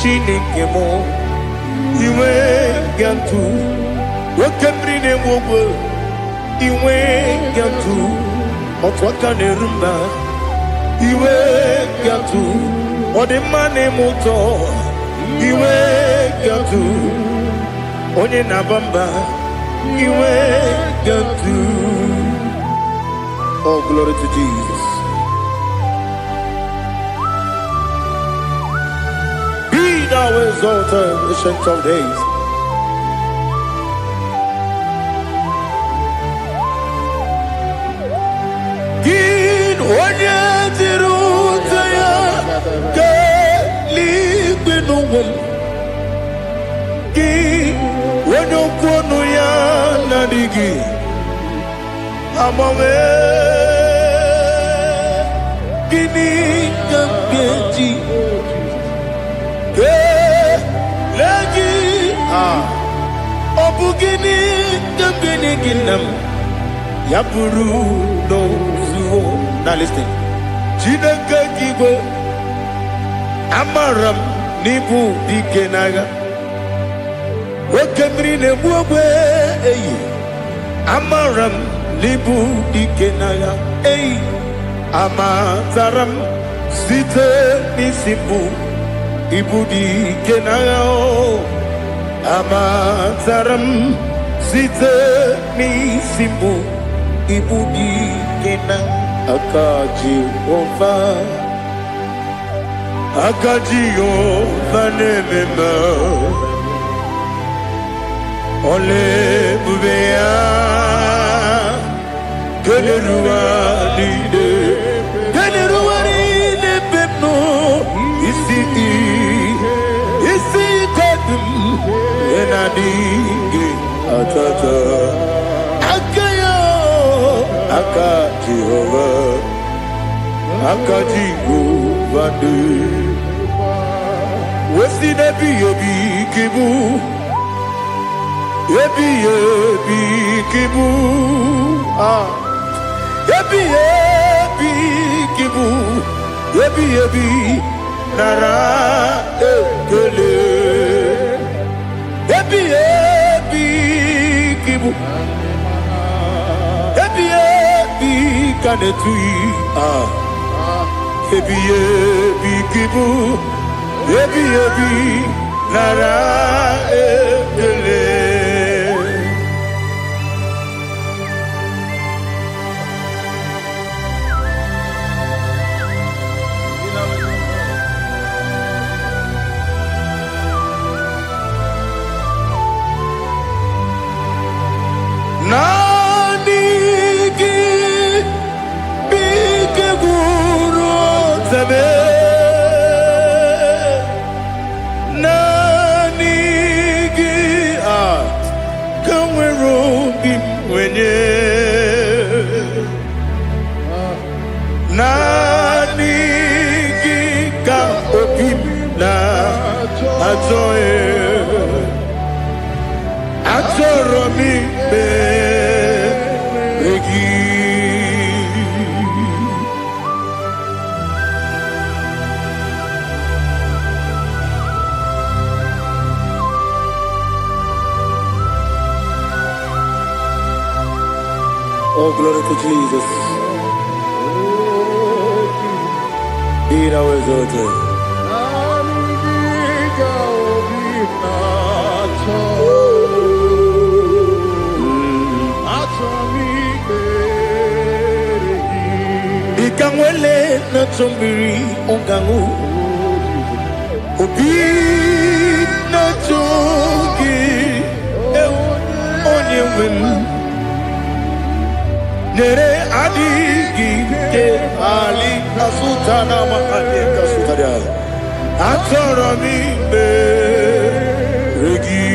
Speaker 4: Chineke mo iwe gatu. Wakemri ne mwogo iwe gatu. Otwaka ne rumba iwe gatu. Odemane moto iwe gatu. Onye nabamba iwe gatu. Oh, glory to Jesus. Be thou exalted, ancient of days. Onye dịrị ụzọ ya ka eluigwe n'ụwa m. Gị onye okwu ọnụ ya na-adịghị agbanwe. Gịnị ka m ga-eji kelee gị? Ọ bụ gịnị ka m ga-enye gị nna m? Ya bụrụ n'ozuo. Now listen. Chineke kigo amaram n'ibu dike naga. Okemiri na-egbu ogwe eyi. Amaram n'ibu dike naga. Eyi. Amataram site n'isi mbụ ibu dike naga. Amataram site n'isi mbụ ibu dike naga. Akajiyova nemema ole bubeya keleruwa lide pepno isi kodum enadinge atata Akajiyova de Wesi nebi yebi kibu Yebi kibu Yebi kibu Yebi nara ekele Yebi kibu Yebi kanetui Yebi kibu Yebi nara ekele Oh, glory to Jesus. Be thou exalted. Ikangwele na chombiri ongangu Obi na chogi onye wem nere adigi ke ali kasutana ma ade kasutaria atoro mi be regi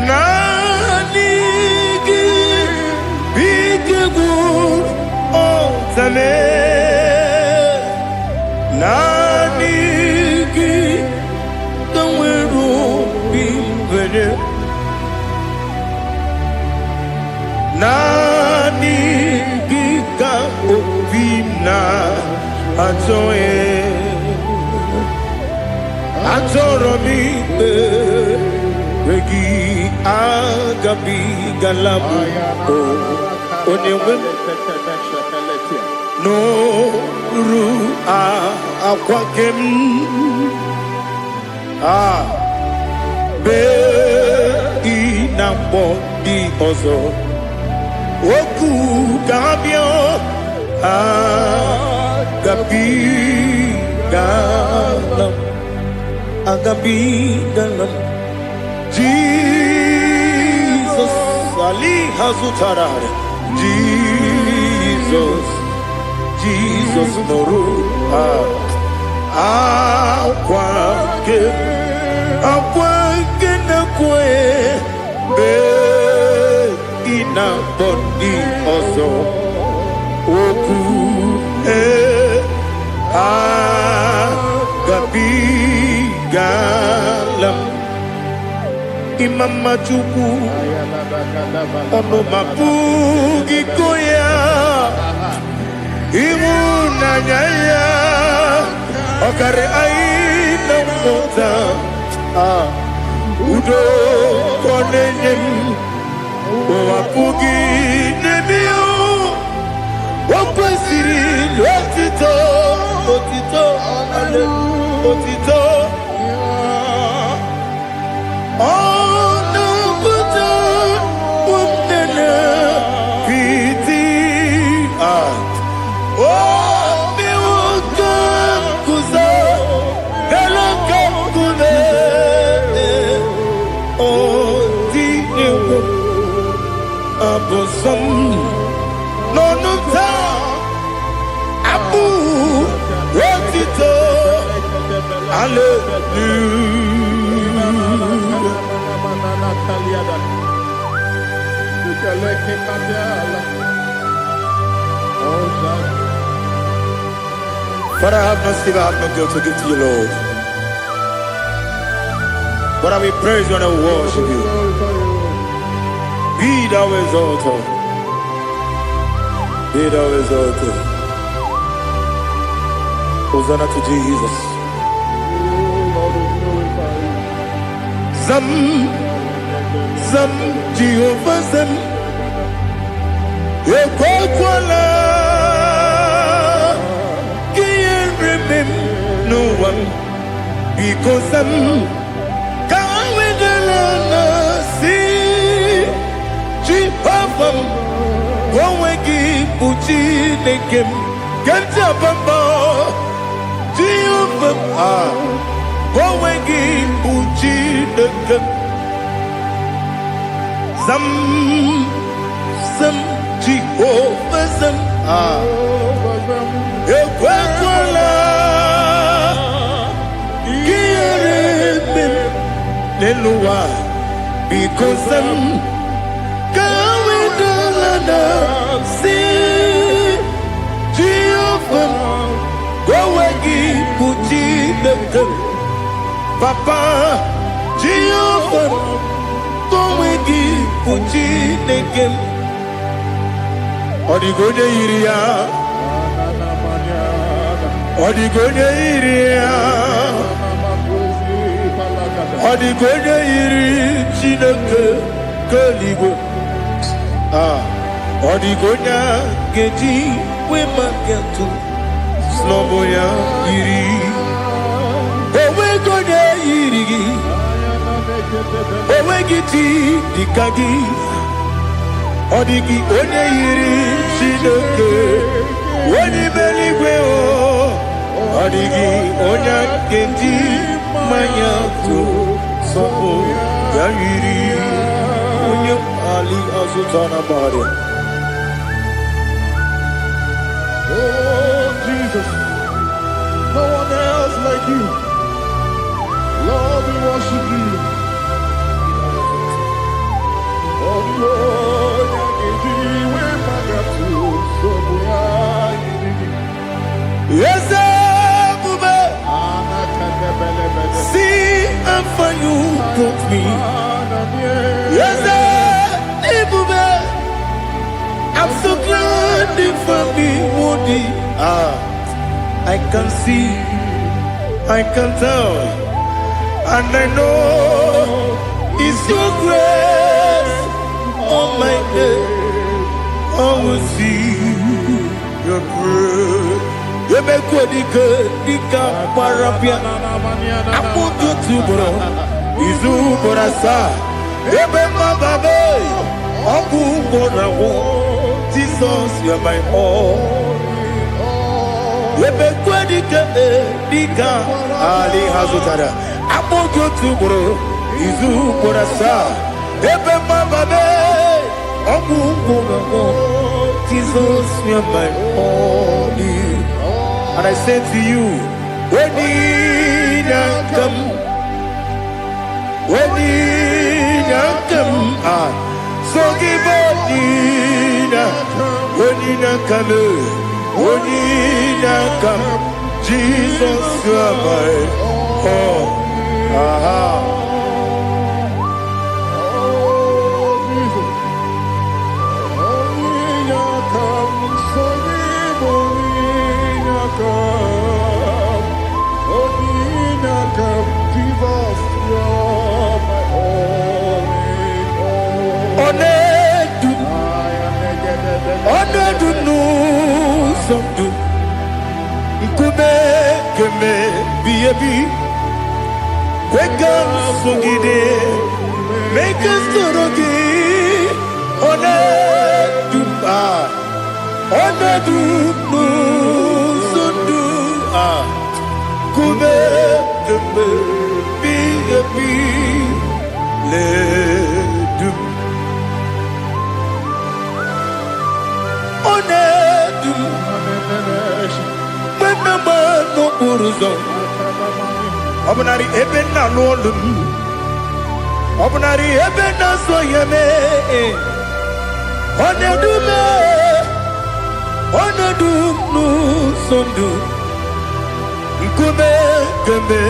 Speaker 4: nanigi bigegu o tame nanigi tanweru bimbere nani gika opina atoe atoro mi regi agabi galabu onewe no ru akwakem be inambo di ozo Oku Gabio Agabi Galam Agabi Galam Jesus Ali Hazutarar Jesus Noru Aquake Nakwe Ina body also Oku Agabi Galam Imam Machuku Ono Mapugi Koya Imuna Nyaya Okare Aina Mota Udo Konenyem Wapugi Nebio Wakwesiri Otito Ale Otito Ono Buta Umnene Piti Miwoka Kuza Galaka Kude Oti Abosam Nonuta Abu Rotito Father, have mercy, have no guilt to give to you, Lord. Father, we praise you and we worship you. Be thou exalted. Be thou exalted. Hosanna to Jesus. Zam Jehovah Zam Ekwakwala Can't remember no one because Zam Can't wait see Jehovah Gowegi Puchi Nekem Ganja Bamba Jehovah Gowegi Puchi Nekem Zam Jehovah Zam Ekwakwala Kiyaremem Neluwa because Zam Kawedalana Si Jehovah Gowegi Puchi Nekem Papa Jehovah Gowegi Puchi Nekem Odigonya Iria Odigonya Iria Odigonya Iri Chineke Kaligo Odigonya Geji Wemaketu Sloboya Iri Owegonya Iri Owegiti Dikagi Odigi onye yiri Chineke onye meligwe Odigi onye kendi manya tu sopo ya yiri onye ali Hazutana Maria.
Speaker 5: Oh, Jesus. No one else like you. Lord, we worship you. Oh, Lord, I give you my gratitude. So we are
Speaker 4: Yes, Bube. See how far you brought me. Yes, Bube. I'm so glad you found me, Woody. I can see, I can tell, and I know it's your grace. Oh my God, I will see your grace. You make good, Dika Parapia. I put you to bro. Izu Borasa. Ebe Mababe. Oku Borawo. Jesus, you're my all. Ebe Kwadika Dika Ali Hazutara. I put you to bro. Izu Borasa. Ebe Mababe. Oku Borawo. Jesus, you're my all. And I say to you, when you come, so give up, when you come, Jesus, you are my all. Make us Obnari ebena lolum Obnari ebena soyeme Onedume Onedumnu sondu Nkume keme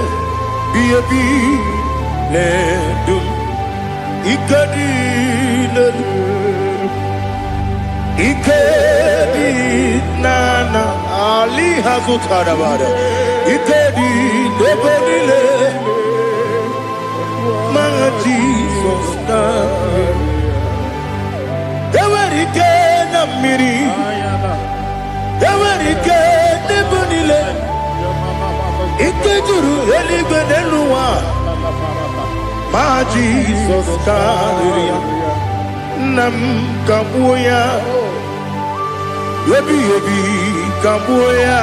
Speaker 4: Biyebi ledum Ikadi ledum Ikedi nana Ali Hazutarabada Ikedi nebodile Manga Jesus na Ewerike na miri Ewerike nebodile Ikeduru eligwe neluwa Ma Jesus kadiria Nam kabuya Yebi kabuya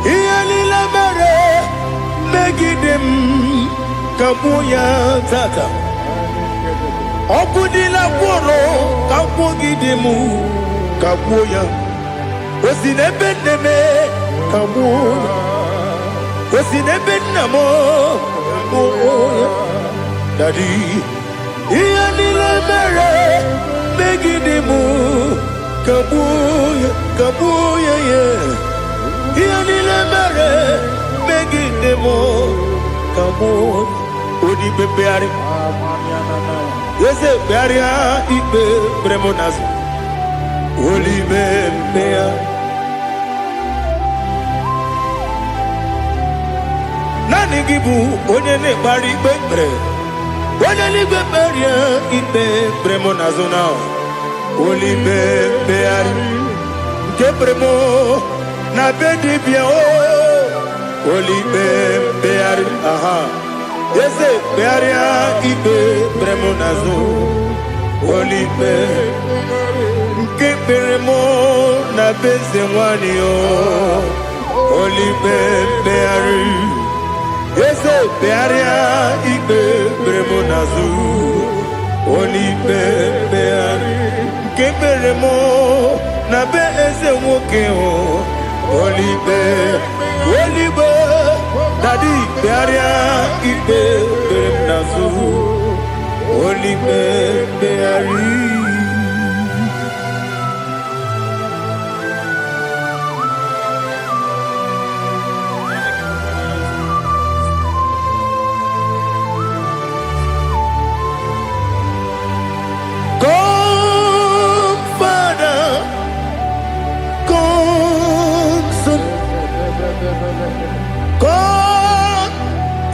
Speaker 4: Iyalila mere Megidem kabuya tata Okudila kworo Kabugidemu kabuya Osinebeneme kabuya Osinebenamo kabuya Daddy Iyalila mere Megidemu kabuya kabuya yeah Iyalila mere Megidemu kabuya Odi bebeari Yese bearia ibe bremonas Oli bebea Nani gibu onye ne bari bebre Onye ni beberia ibe bremonas now Oli bebeari Gebremo na bedi bia o Oli bebeari aha Yese bearia ibe bremonazo Olipe Keberemo na bezewani o Olipe beari Yese bearia ibe bremonazo Olibe beari kebere mo na be eze nwoke o. Olibe dadi bearia ibe bere nazu. Olibe beari.
Speaker 1: God,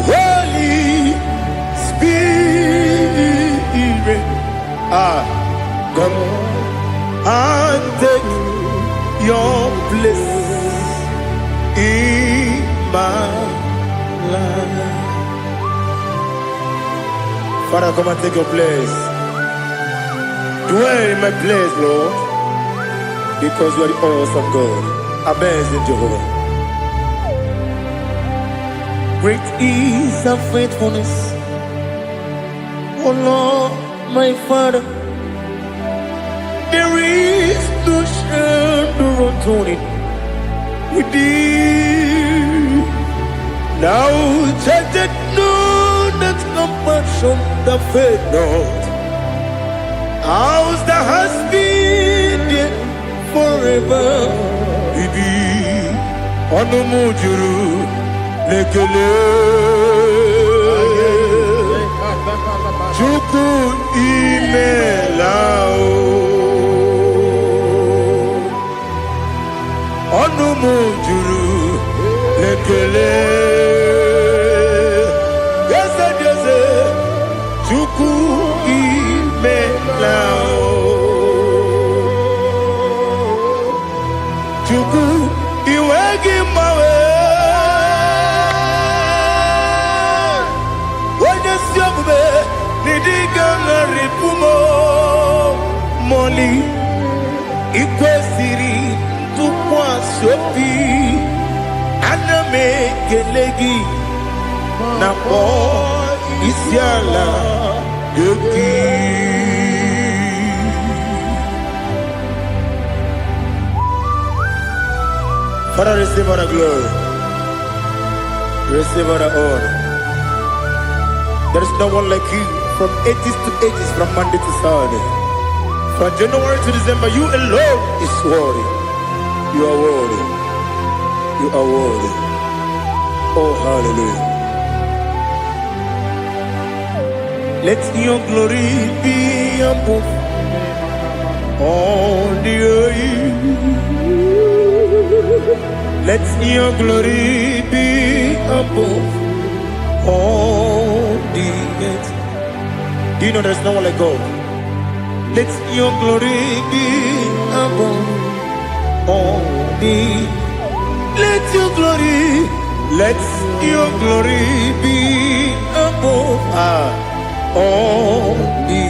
Speaker 1: Holy Spirit,
Speaker 4: Come and take your place in my life. Father, come and take your place. Dwell in my place, Lord, because you are the awesome God. Amazing Jehovah.
Speaker 1: great is thy faithfulness, O Lord, my Father. There is no shadow unto it with thee. Now judgeth know that compassion that faith not. Ours that has been there forever.
Speaker 4: Bibi Onumujuru Lekele Chuku Imelao Onumujuru Lekele Yese Chuku Imelao Chuku Iwegi Mawe Wanyesiogube Nidiga Ngaripumo Moli Ikwesiri Tukwa Sopi Aname Kelegi Napo Isiala Yoki Father, receive all the glory. Receive all the honor. There is no one like you from ages to ages, from Monday to Saturday. From January to December, you alone is worthy. You are worthy. You are worthy. Oh, hallelujah. Let your glory be above all the earth. Let your glory be above all the earth. Do you know there's no one like God? Let your glory be above all the earth. Let your glory be above all the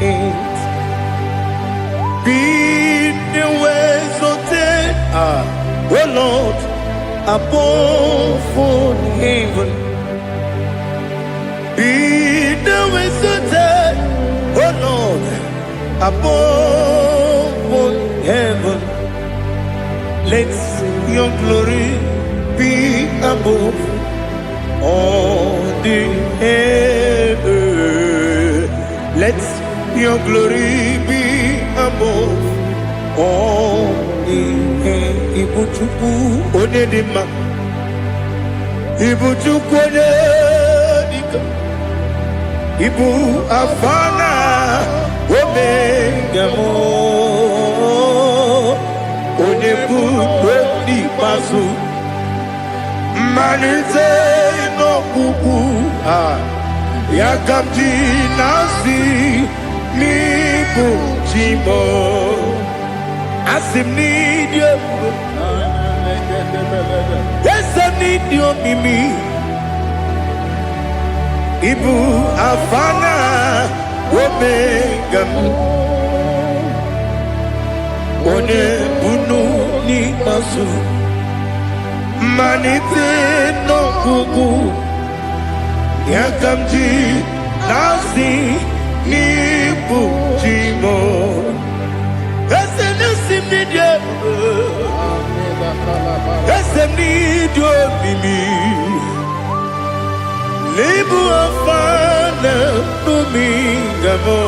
Speaker 4: earth. Be the ways of oh Lord, above all heaven. Be the visited, oh Lord, above all heaven. Let your glory be above all the heaven. Let your glory be above all the heaven. Ibuchuku onedima, Ibuchuku onedika, Ibu afana omega mo, onebu odi pasu, manize no kuku yakamji nasi mibu jimbo. Asim need you. Yes, I need you, Mimi. Ibu Afana Omega. One Bunu ni Masu. Manite no Kuku. Yakamji Nasi n'ibu Chimo. Ese nasi media, ese nidio mimi. Libu afana numingamo.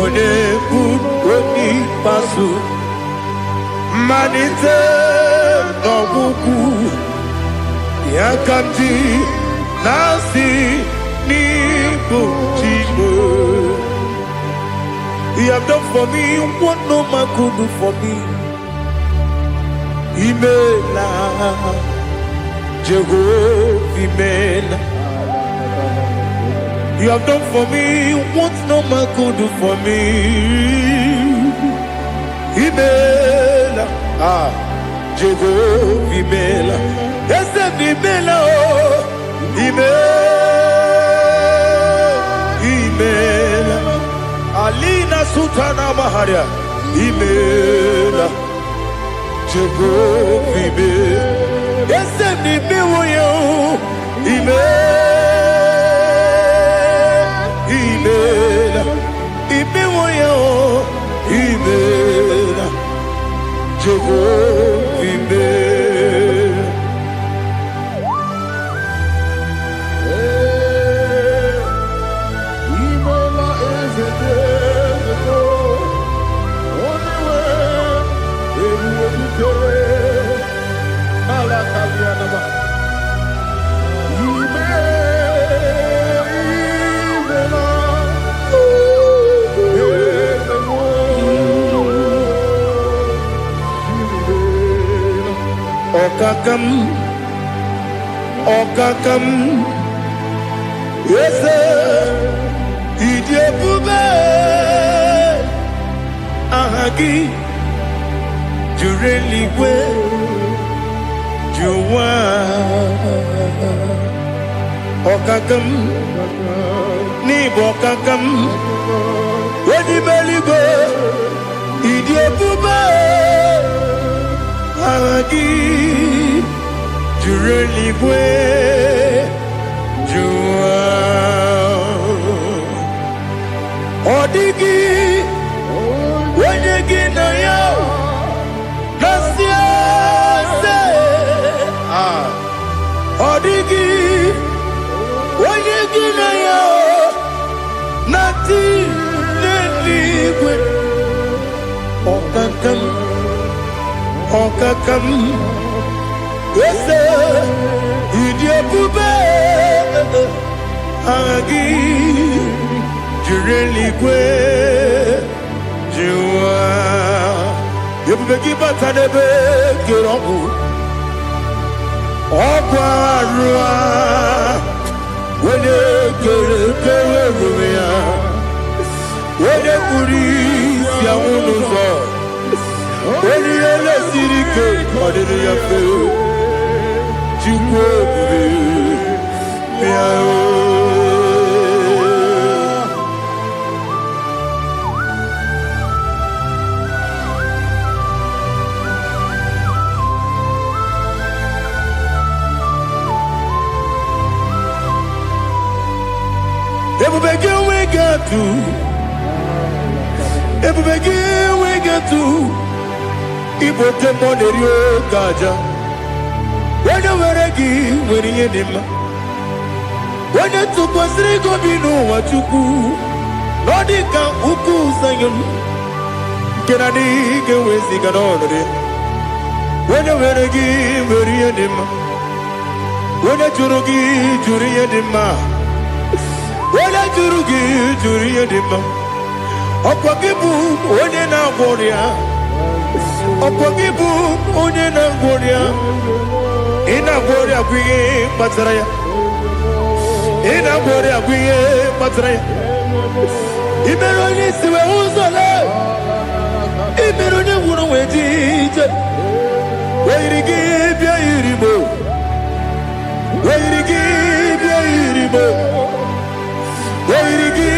Speaker 4: One buni pasu, manite no buku. Yakamji nasi nibu Chimo. He have done for me what no man could do for me. Imela, Jehovah, Imela. You have done for me what no man could do for me. Imela, Jehovah, Imela. Yes, Imela, Imela. Alina Sutana Maharia, Imela, Jehovah, Imela. Yes, Imela, Imela, Imela, Jehovah, Imela. Okakam, yes, Idiabube, Ahagi, Jureligwe, Juwa, Okakam, Nibokakam, Wadibeligo, Idiabube, Ahagi. Jureligwe, Jua, Odigi, Wenegi na yo, Nasia se, Odigi, Wenegi na yo, Nati Neligwe, Okakam, Okakam. Yes, Idiabube, Agi, Jureligwe, Jua. You begin but a bit, get on. Oquarua, when you get when you put your when you let city go, what did you feel? Ibo temonerio gaja. When you were a gay, when you did him. When you took us, they go be no what you do. Nodika uku sayum. Can I dig away sick on it? When you were a gay, when you did him. When you jurugi, jury and him. When I jurugi, jury and him. Okwakibu, when you now warrior. Okwakibu, when you now warrior. Ina bori agwiye patraya. Ina bori agwiye patraya. Imeroni siwe uzole. Imeroni wuro wejije. Weirigi bia iribo. Weirigi bia iribo. Weirigi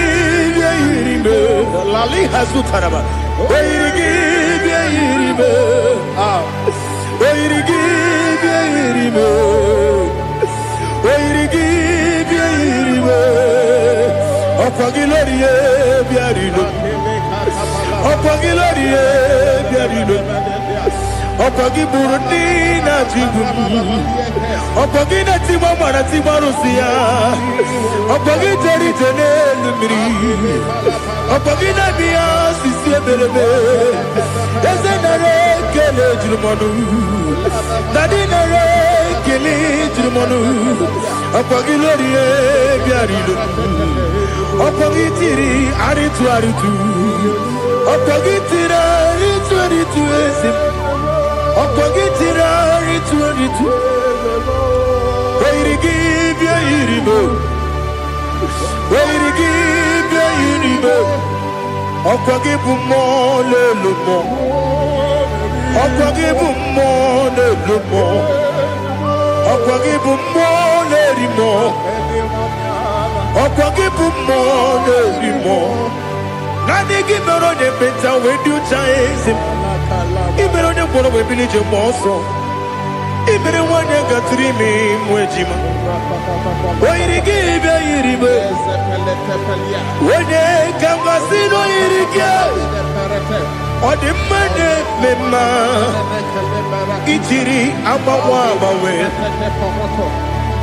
Speaker 4: bia iribo. Lali hazutaraba. Weirigi bia iribo. Weirigi bia iribo. Weirigi bia iribo. Opagiloriye biarilo. Opagiloriye biarilo. Opagi Burundi na jibu. Opagi na tiwa mara tiwa Rusia. Opagi teri tene lumiri. Opagi na biya sisi belebe. Eze nare kele jirumanu. Dadi nare kele jirumanu. Opagi loriye biarilo. Opagi tiri aritu aritu. Opagi tiri aritu aritu esim. Opagitira ritu ritu. Wairigi bia iribo. Wairigi bia iribo. Opagibu mo le lumo. Opagibu mo le lumo. Opagibu mo le rimo. Opagibu mo le rimo. Nani gibero de beta wedu chaizim. Ibero ne boro we bilije moso. Ibere wane gatrimi mwejima. Oirigi ibe iribe. Wene kangasino irige. Odimane mema. Itiri amawa bawe.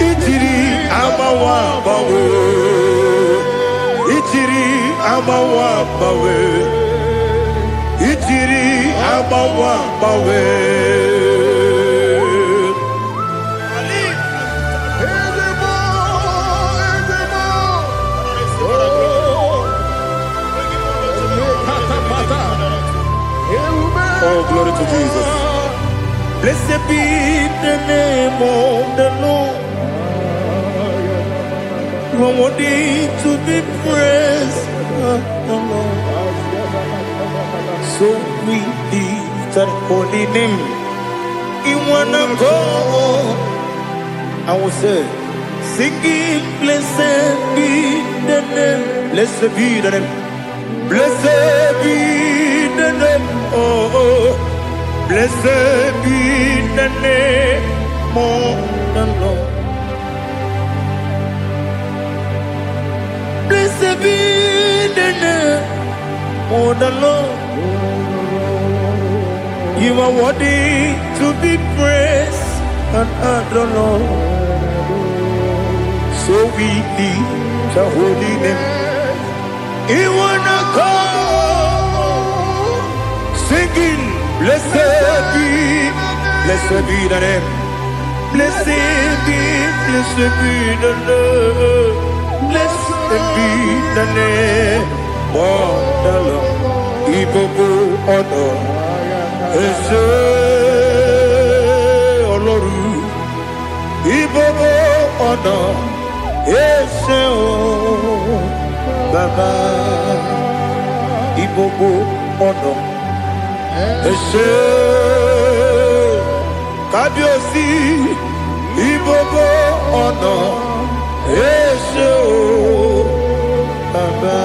Speaker 4: Itiri amawa bawe. Itiri amawa bawe. Itiri amawa bawe. Oh, glory to Jesus. Blessed be the name of the Lord. You are worthy to be praised, the Lord. So we lift that holy name. You wanna go? I will say, singing, blessed be the name. Blessed be the name. Blessed be the name. Oh, blessed be the name of the Lord. Blessed be the name of the Lord. You are worthy to be praised and adored, Lord. So we lift your holy name. You wanna come singing, blessed be the name. Blessed be the Lord. Blessed be the name of the Lord. Ibobo honor. Ese Oloru, Ibobo honor, Ese o Baba, Ibobo honor, Ese Kabiosi, Ibobo honor, Ese o Baba.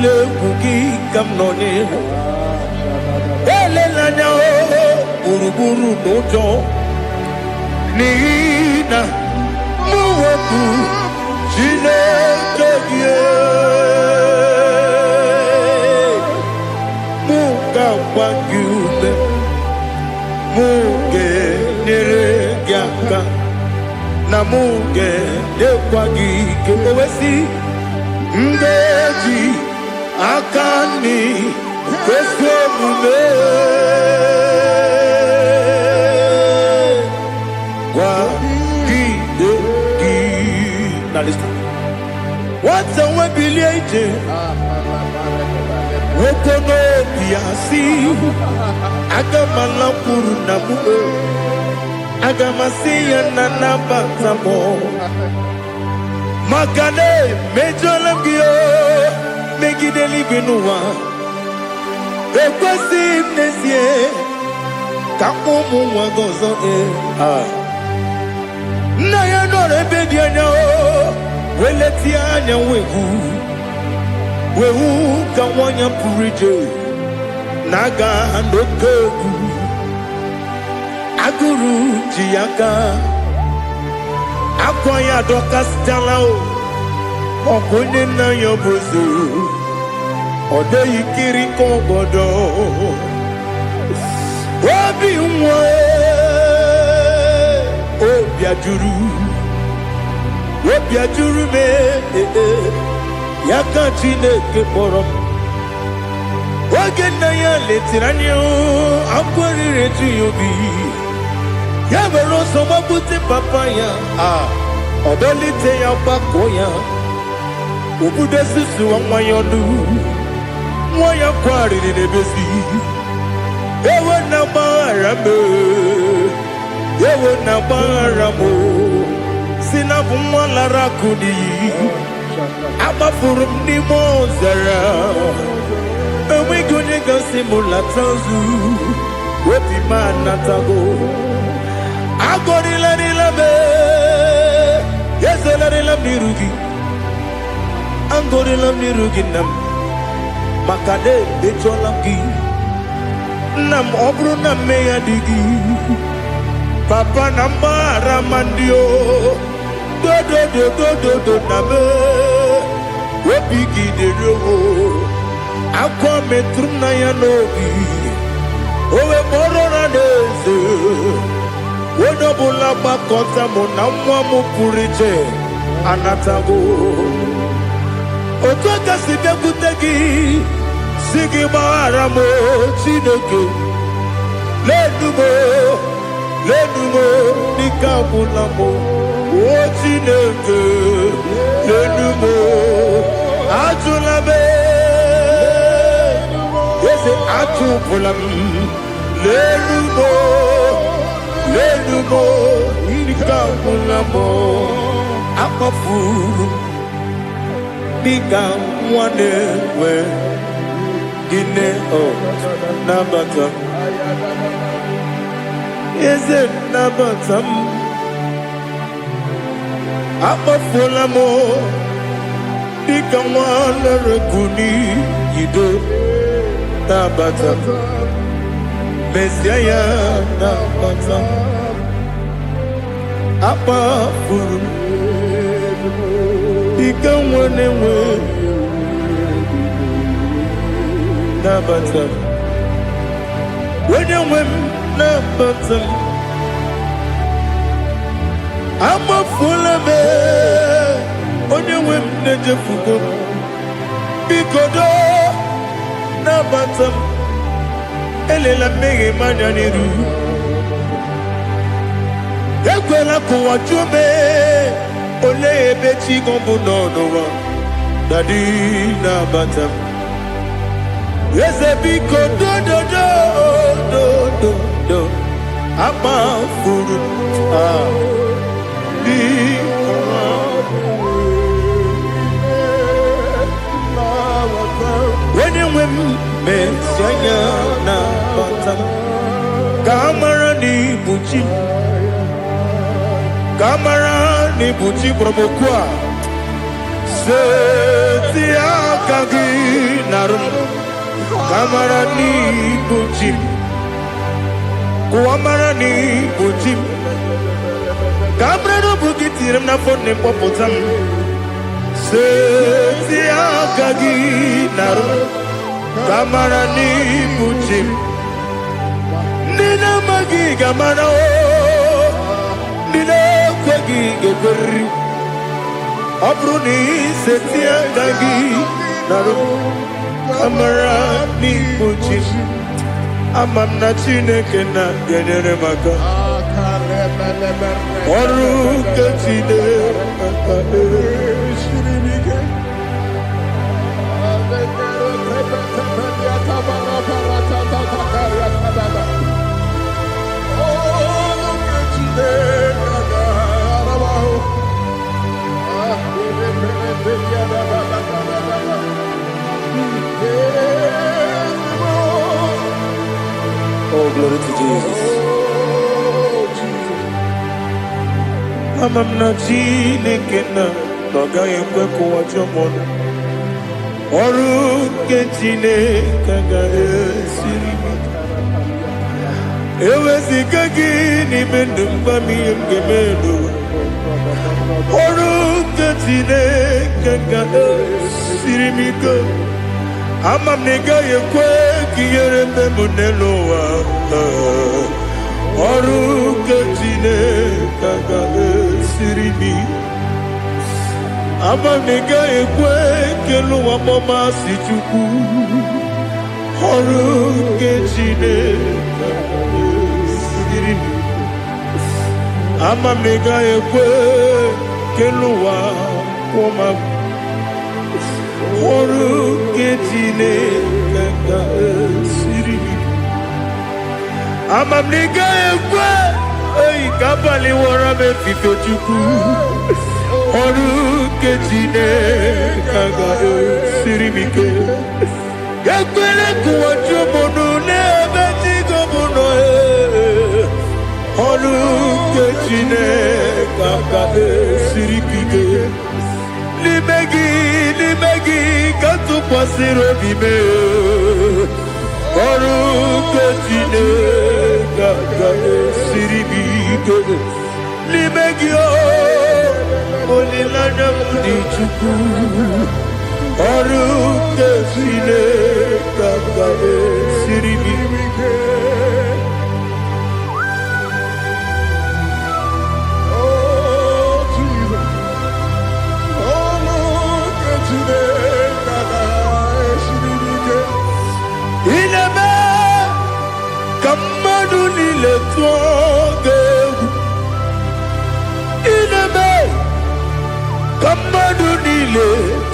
Speaker 4: Le kuki kamnoni ele lanya o buruburu nojo nina muweku chineke muka wagyube muge neregyaka na muge dekwagi kewesi ngeji akani kwesomume wa kideki. Now listen. What's a webiliate? Wokono biasi agamala puru namu agamasiya nanabatamo Magane mejolamgio megideli benua ekwesi nesie kamumu wagozo na ya nore bedianya o weleti anya wegu wewu ka nwanya pụrụ ije na-aga n'oke egwu agụrụ ji ya gaa akwa ya dọkasịtala ọkụ onye nna ya bụzo ọ dịghị kiri ka ọgọdọ obi nwa obi ajuru m ya ka Chineke kpọrọ m oge nna ya letere anya akwa riri eju ya obi ya mere ọsọ gbapute papa ya ọ dọlite ya gbakọ ya obodo susu nwa ya ọnụ nwa ya kwarịrị n'ebezi ewe na gbaghara m ewe na gbaghara m si na bụ nwa lara akụ n'iyi agbafuru m n'ime ọzara enweghị onye gasị m lata ozu obi m anatago agọrịlarịla m ezelarịla m n'iru gị agọrịla m n'iru gị nna m maka na emechuola m gị nna m ọ bụrụ na mmehie dị gị papa na mgbaghara ma ndị dodododododo na me obi gị dịrị owo akwa metụrụ m na ya n'obi o wee kpọrọ na n'eze onye ọbụla gbakọta mụ na nwa m pụrụ iche anatago otu aka si bịakwute gị si gị gbaghara m Chineke lenumo dịka agwụla m o Chineke lenumo ajụla m eze atụpụla m lenumo dịka agwụla m akpafuru dịka nwa na-enwe gịnị nabata m eze nabata m akpafuola m dịka nwa na-erekwu n'iyido nabata m mezie ya nabata m akpafuru dịka nwa na-enwe nabata m onye nwe m nabata m amafuola m onye nwe m na-ejefugo m biko do nabata m elela mmehie m anya n'iru ekwela ka ụwa jụọ m olee ebe chi gọ bụ n'ọnụwa dadi nabata m eze biko do akpafuru onye nwe m mesi anya nabata m ka amara n'ibu chi ka amara n'ibu chi gwara m okwu a seti aka gị narụ m kamara n'ibu chi m kụwamara n'ibu chi m ka amara n'obu gị tiri m n'afọ nne mkpọpụta m seti aka gị narụ kamara n'ibu chi m ndị na-amaghị ga-amara ndị na-ekweghị ga-ekweriri ọ bụrụ na iseti aka gị narụ amara n'ibu chi ama m na Chineke na-enyere m aka ọrụ nke Chineke Oh, glory to Jesus. Ama m na Chineke na ọ gaghị ekwe ka ụwa jụọ m ọnụ ọrụ nke Chineke ga-esiri m eweziga gị n'ime ndụ mgbami nke melu ọrụ nke Chineke ga-esiri m ike ama m na ị gaghị ekwe ka ihere mme m n'elu ụwa ọrụ nke Chineke ga-esiri m ama m na ị gaghị ekwe ka elu ụwa mmasị Chukwu ọrụ nke Chineke ga-esiri m ama m na ị gaghị ekwe ka elu ụwa kwụma ọrụ nke Chineke ga-esiri m ama m na ị gaghị ekwe ka abalị wara m efife Chukwu ọrụ nke Chineke ga-esiri m ike ekwela ka ụwa jụọ m n'ebe Chigo m nọ ọrụ nke Chineke ga-esiri m ike n'ime gị ka tụkwasịrị obi m ọrụ nke Chineke ga-esiri m ike n'ime gị olileanya m dị Chukwu ọrụ nke Chineke ga-esiri m ike Kamadu nile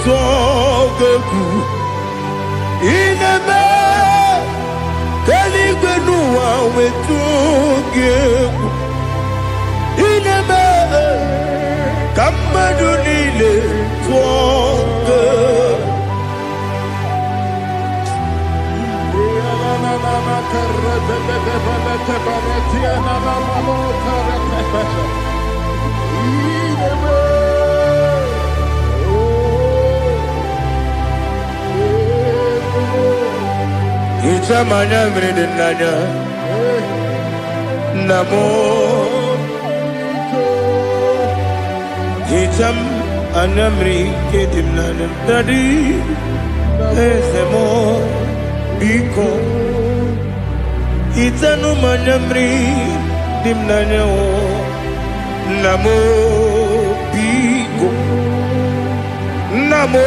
Speaker 4: togegu ineme keligwe nuwa wetogegu ineme kamadu nile togegu Itamanya mridinanya namo Itam anamri kedimnana tadi ezemo biko Itanu manamri dimnanya namo biko namo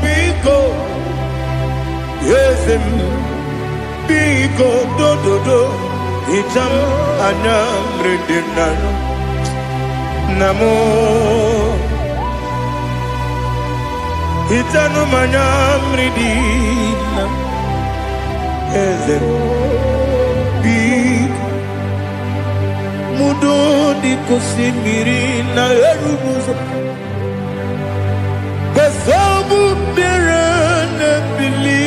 Speaker 4: biko Yesem biko do itam anamridinan namo itanu manamridinan yesem biko mudo di kosimiri na erubuzo besobu berana bili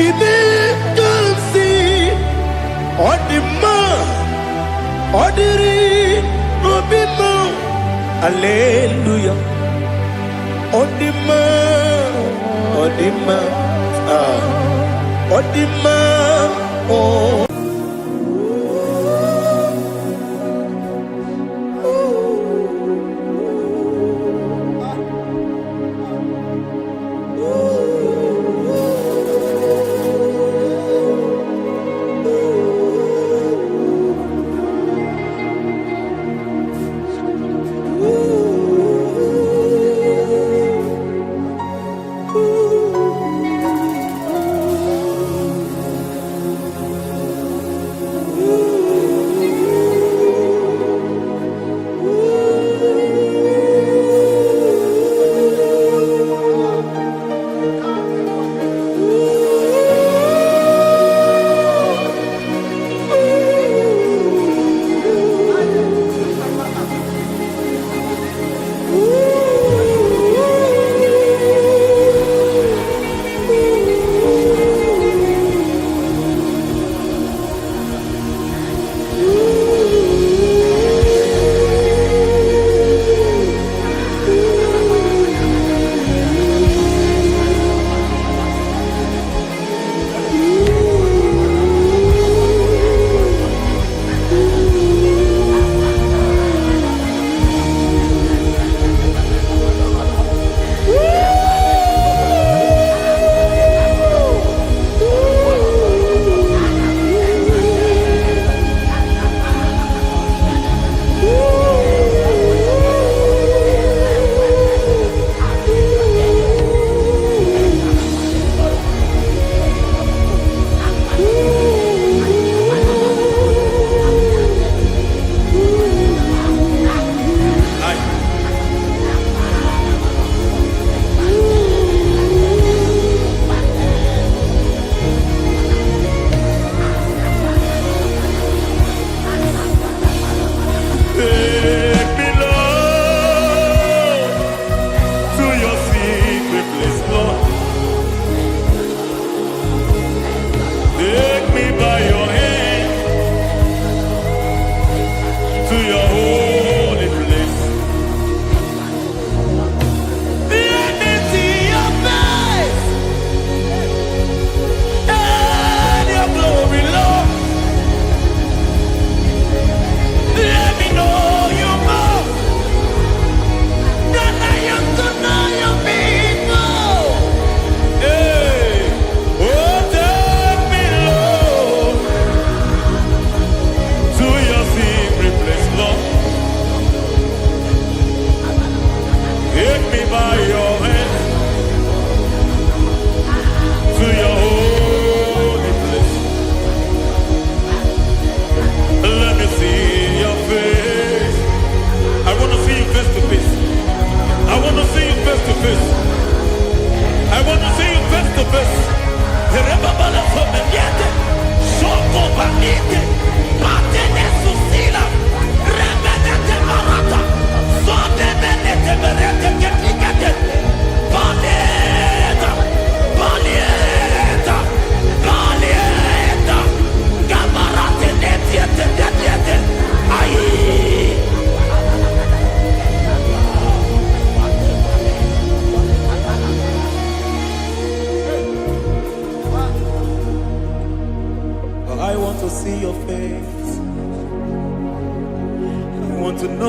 Speaker 4: Ibe kansi odima odiri obima Hallelujah odima oh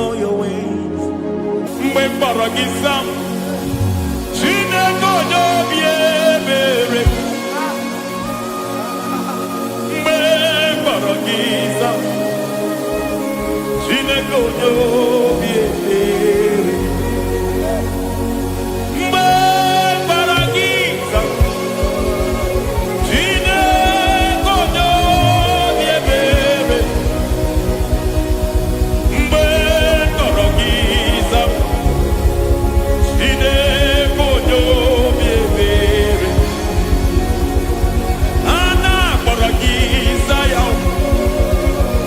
Speaker 4: know your ways. Mgbe mkpọrọ gị sam, Chineke onye obi ebere. Mgbe mkpọrọ gị sam, Chineke onye obi ebere. Mgbe mkpọrọ gị sam, Chineke onye obi ebere. Mgbe mkpọrọ gị sam, Chineke onye obi ebere. A na-akpọrọ gị Zion,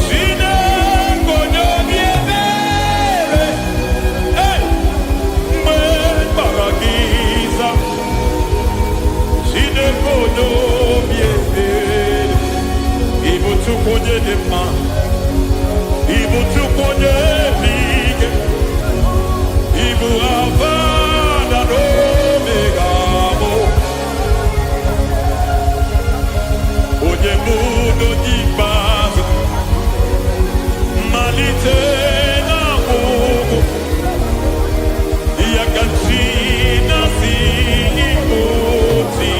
Speaker 4: Chineke onye obi ebere. Hey! Mgbe mkpọrọ gị Zion, Chineke onye obi ebere. Ị bụ Chukwu onye dị mma, ị bụ Chukwu onye dị ike, ị bụ Alfa na Omega bụ onye mbụ n'onye ikpeazụ, mmalite na ọgwụgwụ, ya ka chi na-asị Igbo ti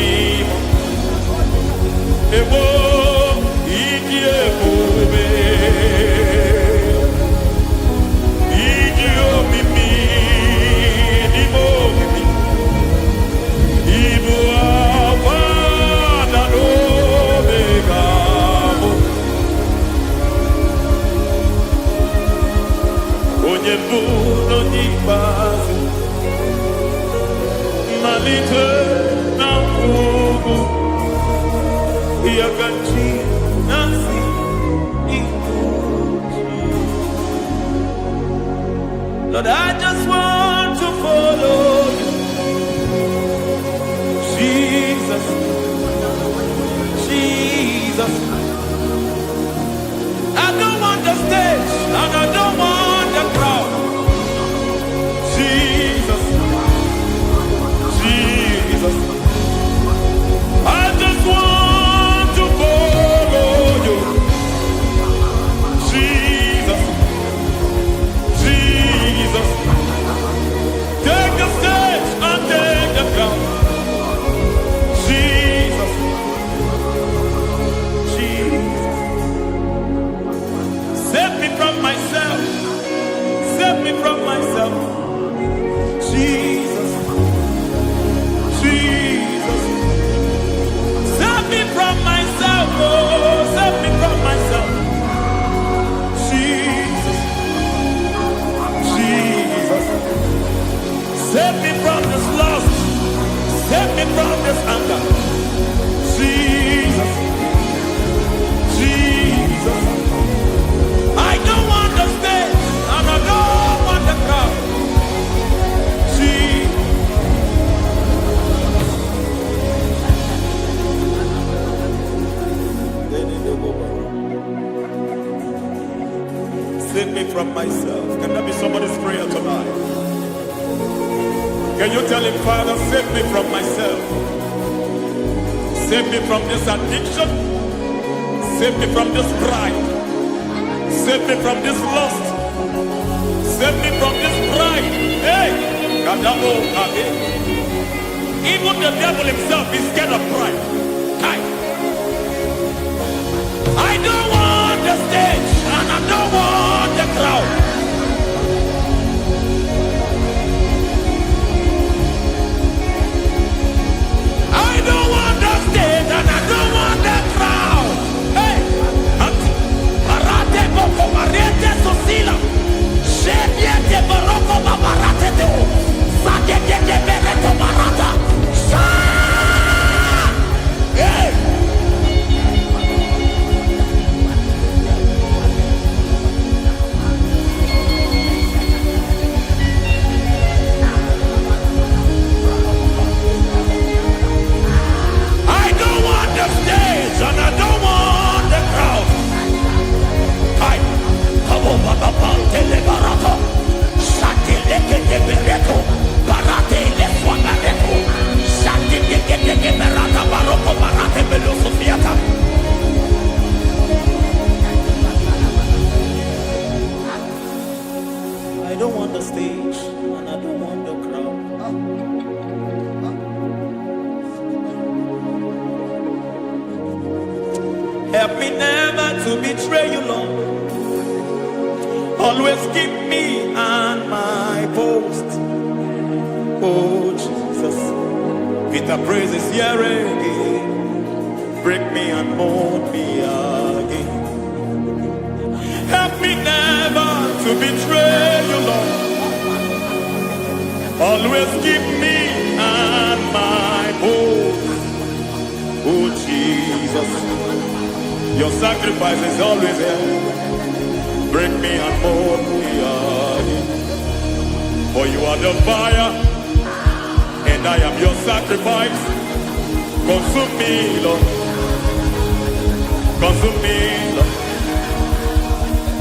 Speaker 4: egbo ịdị ebube, ịdị omimi n'ime omimi, ịbụ Alfa na Omega bụ onye mbụ n'onye ikpeazụ, mmalite na ọgwụgwụ, ya ka chi na-asị Igbo ti. Lord, I just want to follow you, Jesus, Jesus. I don't want the stage and I don't want the crowd. Jesus, Jesus. I just want to follow you, Jesus, Jesus. Take the stage and take the crown. Jesus, Jesus. Save me from myself. Save me from myself. Jesus, Jesus. Save me from myself. Oh, save me from myself. Jesus, Jesus. Save me from this lust. Save me from this anger. Jesus, Jesus. I don't want the stage and I don't want the crowd. Jesus. Save me from myself. Can that be somebody's prayer tonight? Can you tell him, Father, save me from myself. Save me from this addiction. Save me from this pride. Save me from this lust. Save me from this pride. Hey! Kadabo, Kade. Even the devil himself is scared of pride. Kai. I don't want the stage and I don't want the crowd. I don't want the stage and I don't want the crowd. Hey, Parate boko barete sosila. Shebiete baroko babarate teo. Sadeke de bereto barata. Hey. I don't want the stage and I don't want the crowd. Help me never to betray you, Lord. Always keep me on my post. Oh Jesus, with the praises here again, break me and mold me again. Help me never to betray you, Lord. Always keep me on my post. Oh Jesus, your sacrifice is always there. Break me and mold me again. For you are the fire, and I am your sacrifice. Consume me, Lord. Consume me, Lord.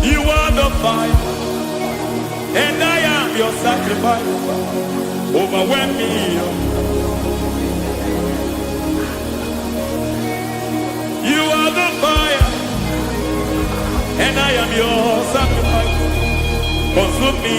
Speaker 4: You are the fire, and I am your sacrifice. Overwhelm me, Lord. You are the fire, and I am your sacrifice. Consume me.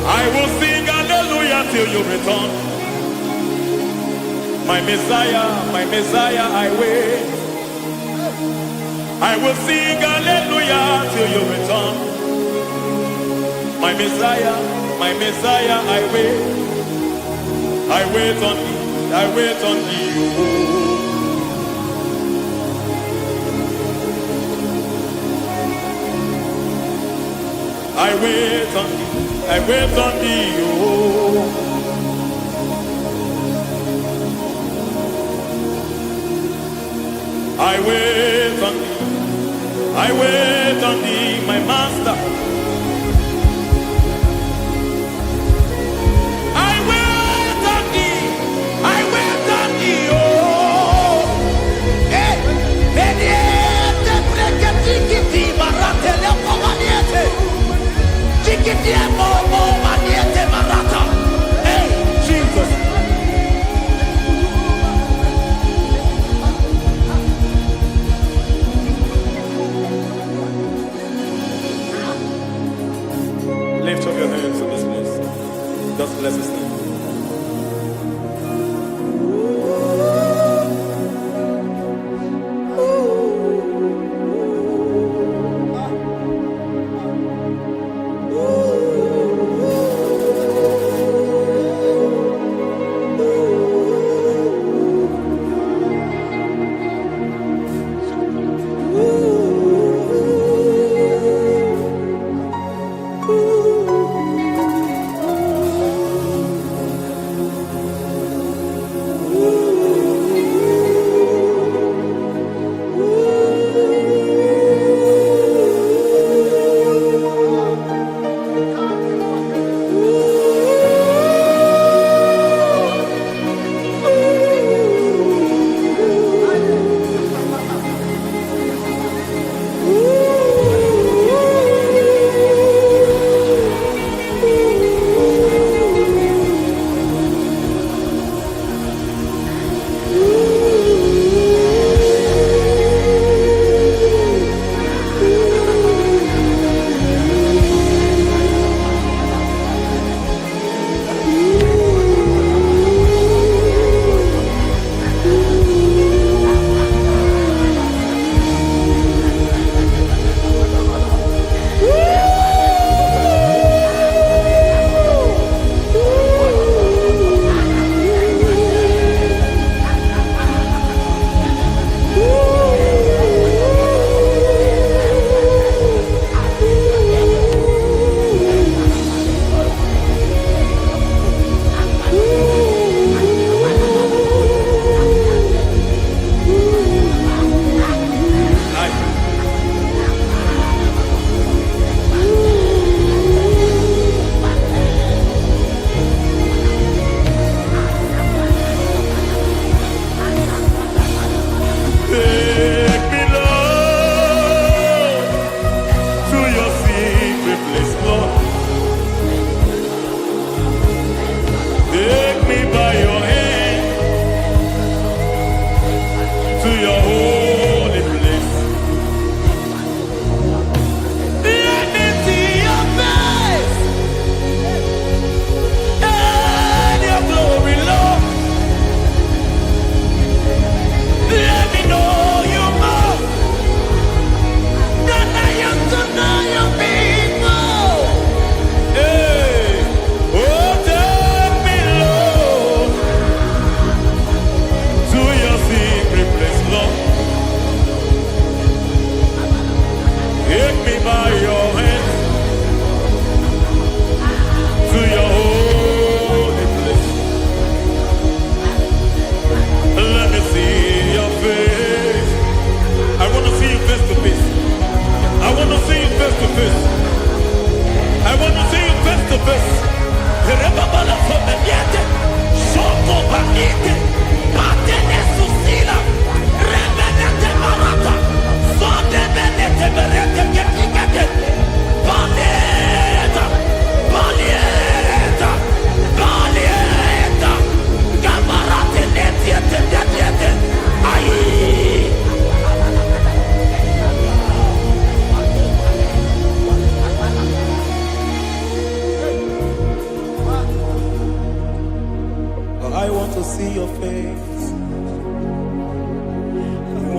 Speaker 4: I will sing hallelujah till you return. My Messiah, I wait. I will sing hallelujah till you return. My Messiah, I wait. I wait on thee, I wait on thee. I wait on thee, I wait on thee. I wait on thee, I wait on thee, my master. I wait on thee, I wait on thee, oh. Hey, mediete, breke tikiti, marate lepo maniete. Tikiti emo maniete marata. Hey, Jesus.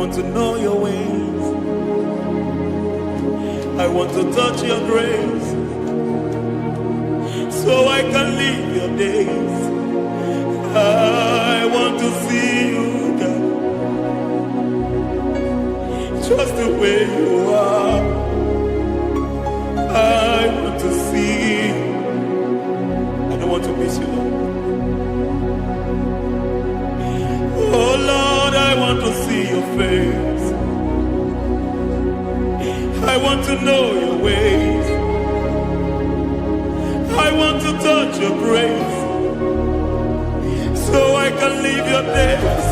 Speaker 4: want to know your ways. I want to touch your grace, so I can live your days. I want to see you, God, just the way you are. I want to see you. I don't want to miss you, Lord. Oh Lord, I want to see your face. I want to know your ways. I want to touch your grace, so I can live your days.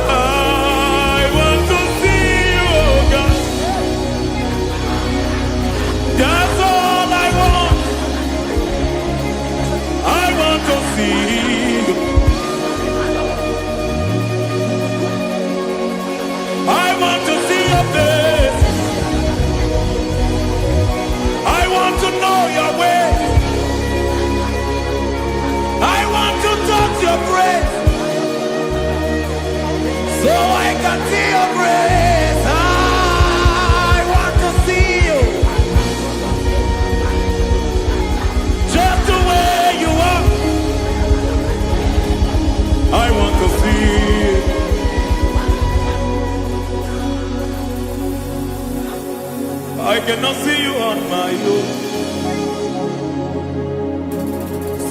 Speaker 4: I want to see you, oh God. That's all I want. I want to see you. I want to see your face. I want to know your way. I want to touch your grace, so I can see your grace. I want to see you, just the way you are. I want to see you. I cannot see you on my own.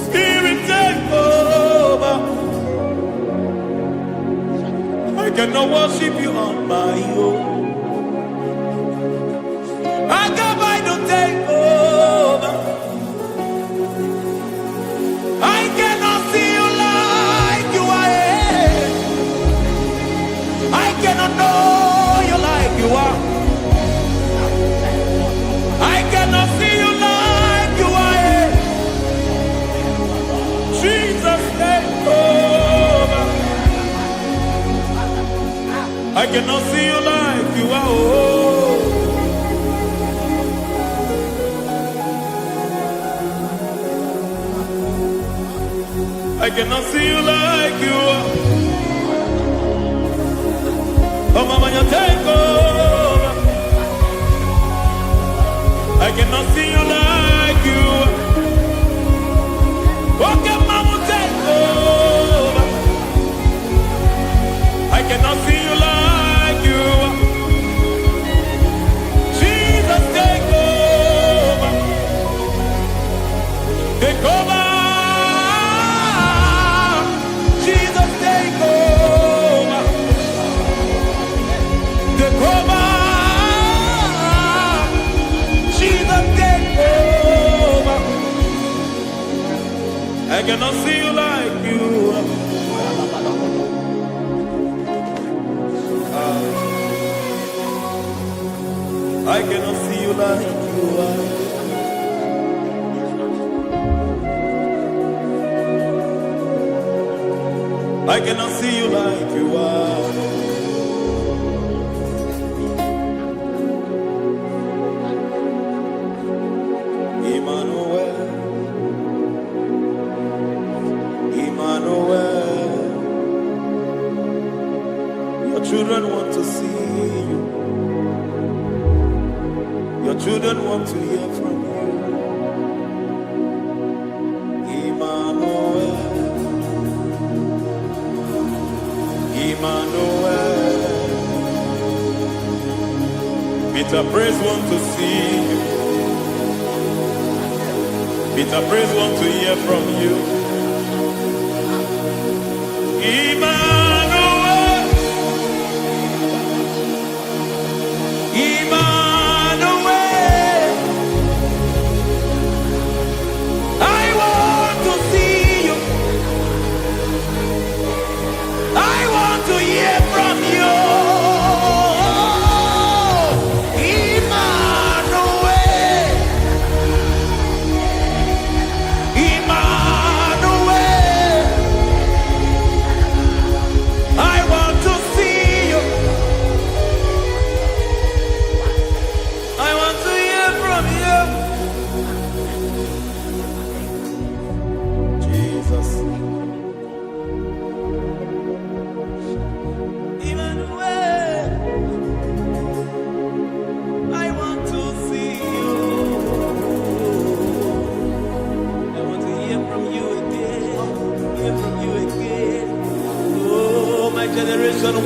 Speaker 4: Spirit, take over. I cannot worship you on my own. I come by to take over. I cannot see you like you are. I cannot know you like you are. I cannot see you like you are. Jesus, take over. I cannot see you like you are. Oh. I cannot see you like you are. Oh, Mama, you take over. I cannot see you like you are. Okay, Mama, take over. I cannot see you like you are. Jesus, take over. Take over. Jesus, take over. Take over. Jesus, take over. I cannot see you like you are. I cannot see you like you are. I cannot see you like you are. Emmanuel, Emmanuel, your children want to see you. Your children want to hear from you. Emmanuel, Emmanuel. Peter Praise want to see you. Peter Praise want to hear from you. Emmanuel, Emmanuel. I want to see you. I want to hear from you. Emmanuel, Emmanuel.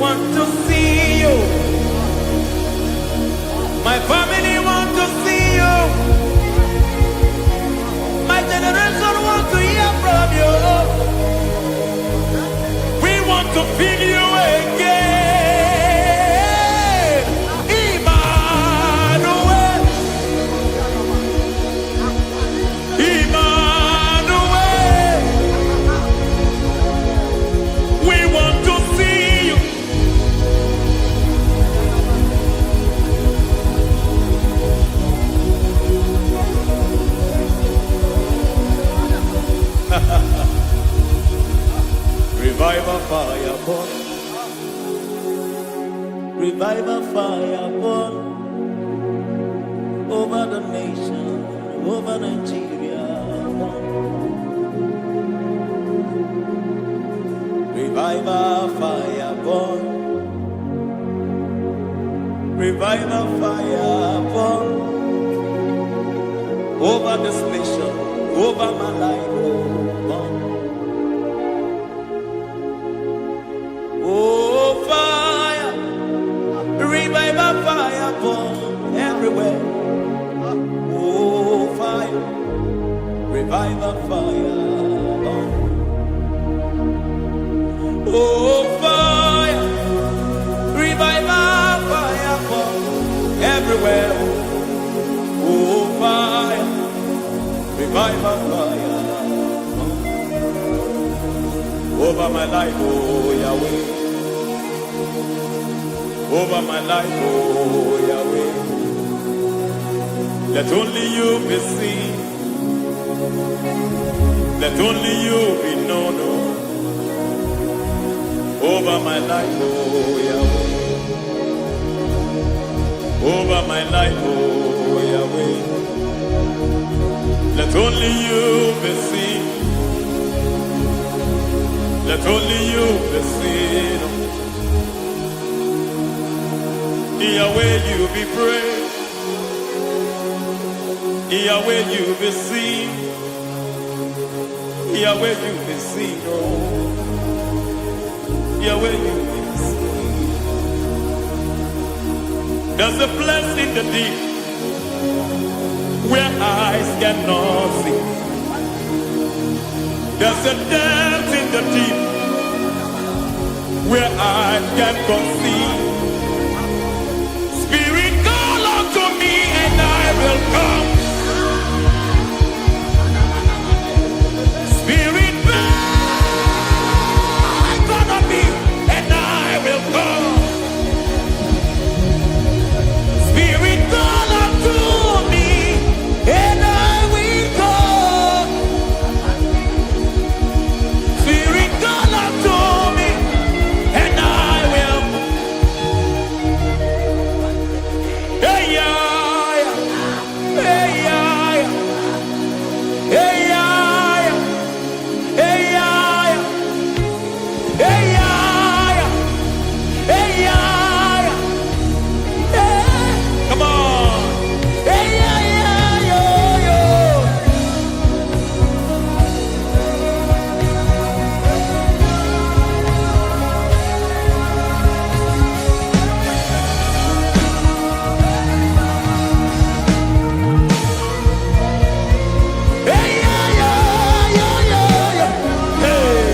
Speaker 3: want to see you. My family want to see you. My generation want to hear from you. We want to feel you again. Emmanuel. Emmanuel. We want to see you. Revival fire burn. Revival fire burn over the nation, over Nigeria. Revival fire burn. Revival fire burn over this nation, over my life. Burn. Oh, fire, revival fire burn everywhere. Oh, fire, revival fire burn. Oh, fire, revival fire burn everywhere. Oh, fire, revival fire burn over my life, oh Yahweh. Over my life, oh Yahweh. Let only you be seen. Let only you be known. Over my life, oh Yahweh. Over my life, oh Yahweh. Let only you be seen. Let only you be seen. Yahweh, you be praised. Yahweh, you be seen. Yahweh, you be seen. Oh, Yahweh, you be seen. There's a place in the deep where eyes cannot see. There's a depth in the deep where eyes can conceive. Spirit, call unto me and I will come. Spirit, breathe on me and I will come. Spirit, call unto me and I will come. Spirit, call unto me and I will. Hey, yeah, hey, yeah, hey, yeah, hey, yeah, hey, yeah, hey, yeah, hey. Come on. Hey, yeah, yo, yo. Hey, yeah, yo, yo, yo, yo. Hey.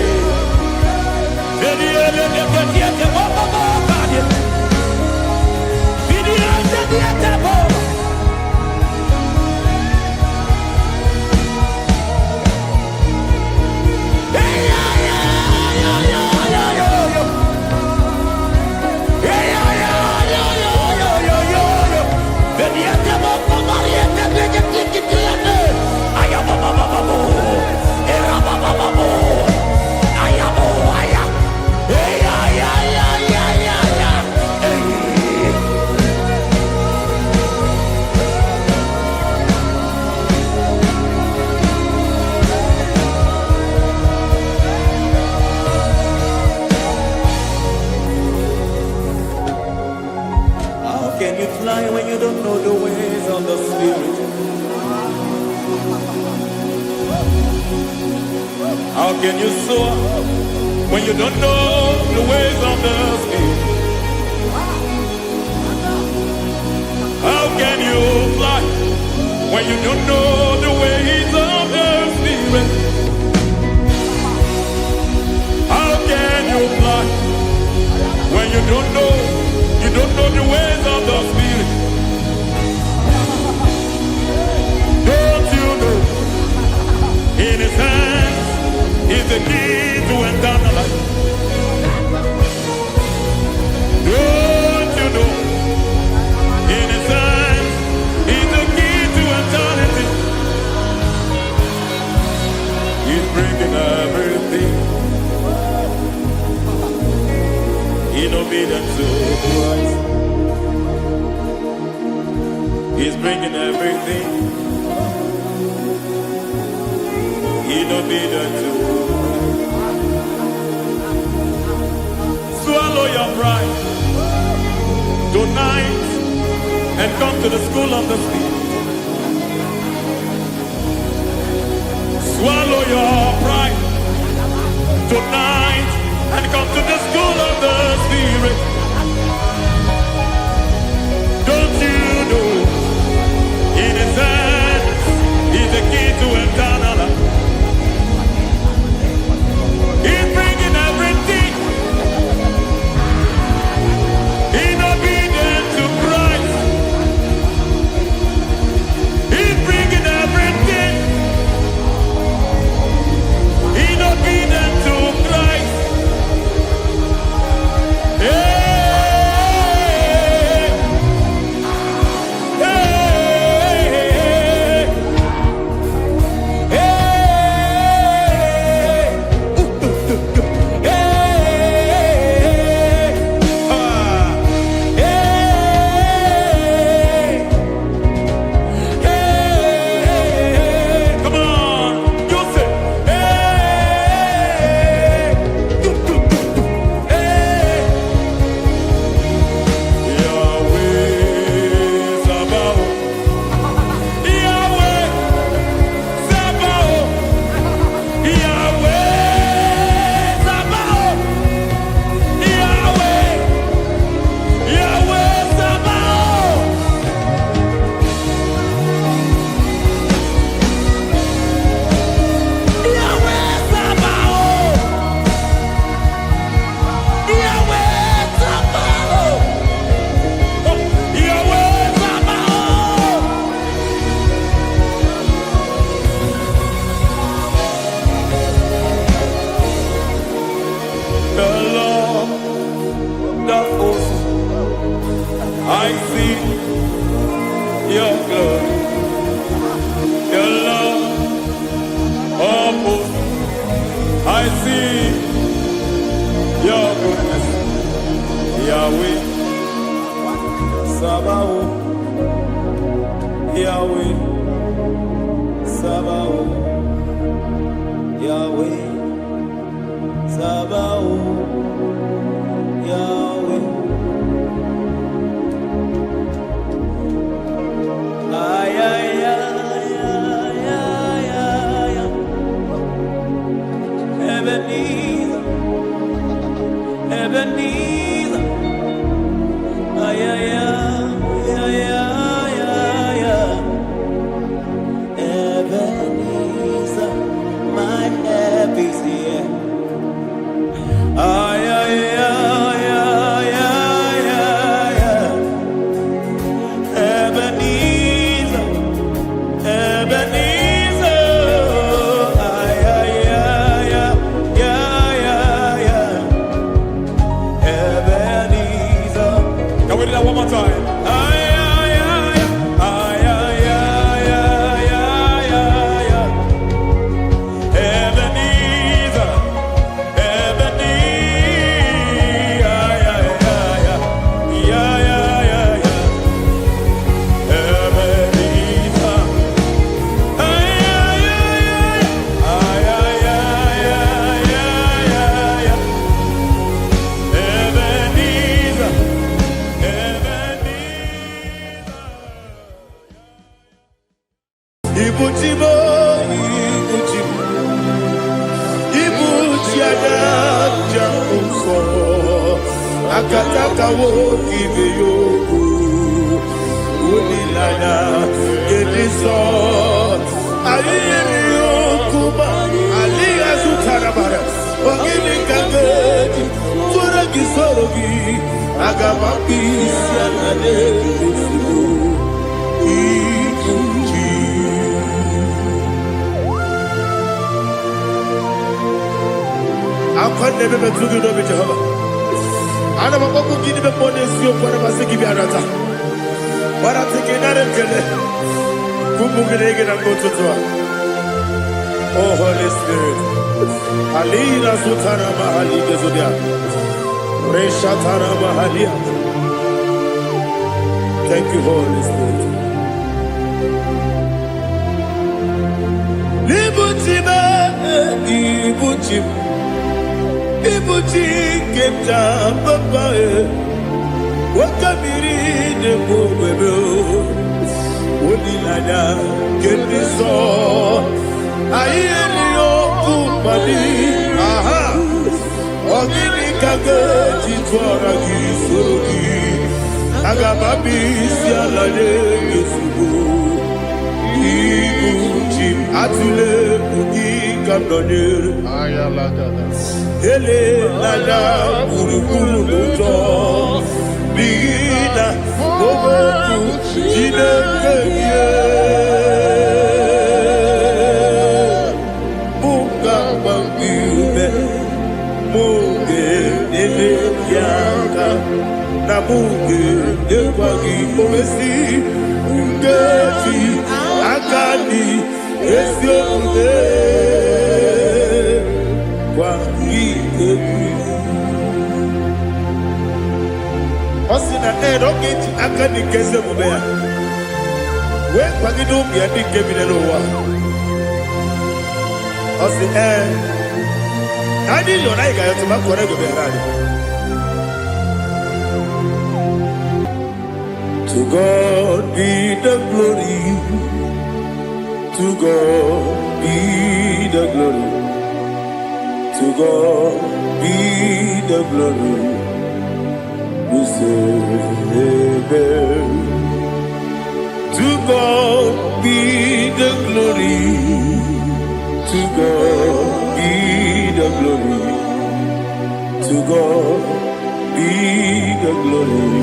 Speaker 3: How can you fly when you don't know the ways of the Spirit? How can you soar when you don't know the ways of the Spirit?
Speaker 4: know the ways of the Spirit? Don't you know? In His hands is the key to eternal life. Don't you know? In His hands is the key to eternity. He's bringing everything in obedience to Christ. He's bringing everything in obedience to Christ. Swallow your pride tonight and come to the school of the Spirit. Swallow your pride tonight and come to the school of the Spirit. Don't you know? In His hands is the key to eternal life. He's bringing everything in obedience to Christ. He's bringing everything in obedience to Christ. Hey, hey, hey, come on, you say, Yahweh Sabaoth, Yahweh Sabaoth, Yahweh Sabaoth, Yahweh, Yahweh Sabaoth. Yahweh Sabaoth, Yahweh Sabaoth, Yahweh Sabaoth. The Lord that hosts, I see your glory. The Lord of hosts, I see your goodness. Yahweh Sabaoth, Yahweh Sabaoth, Yahweh Sabaoth, Yahweh. Ay, ay, ay, ay, ay, ay, ay. Ebenezer, Ebenezer. Ay, ay, ay, ay, ay, ay, ay. Ebenezer, my help is here. Ay, ay, ay, ay, ay, ay, ay. Ebenezer, Ebenezer. Ay, ay, ay, ay, ay, ay, ay. Ebenezer. Can we do that one more time? Ay, ay, ay, ay, ay, ay, ay, ay, ay, ay. Ebenezer, Ebenezer. Ay, ay, ay, ay, ay, ay, ay, ay. Ebenezer. Ay, ay, ay, ay, ay, ay, ay, ay, ay, ay. Ebenezer, Ebenezer. Ibuchibo, Ibuchibo, Ibuchiada, Jamuso, Akataka wo kibeyoku, Unilana, Ediso, Aliyokuba, Aliyazutarabara, Ogini Kagedi, Furagi Sorogi, agamapisi alade esugo ibuji. Akwande bebe tugi no be Jehovah. Ana makoku gidi be pone sio pone basiki bi arata. Bara teke na rekele. Kumugirege na ngototwa. Oh Holy Spirit. Alina sutara mahali gezodia. Resha tara mahali. Thank you, Holy Spirit. Libutime, ibutim. Ibuti kemta papa wakamiri de bobebe onilada kemiso ayeni okupali aha ogini kage titwara gisogi agababi sialade yesugo ibuti atule ugi kamdonir ayalada ele lala kurukuru luto bigina bobo jine keye muka bangibe muge ele yaka na muge ekwagi omesi ngeti akani esiombe Osina roketi akani keze mubea. We kwagido bi adi kebile lo wa. Osi ani lo na iga yoto ma kore go be radi. To God be the glory. To God be the glory. To God be the glory. We say amen. To God be the glory. To God be the glory. To God be the glory.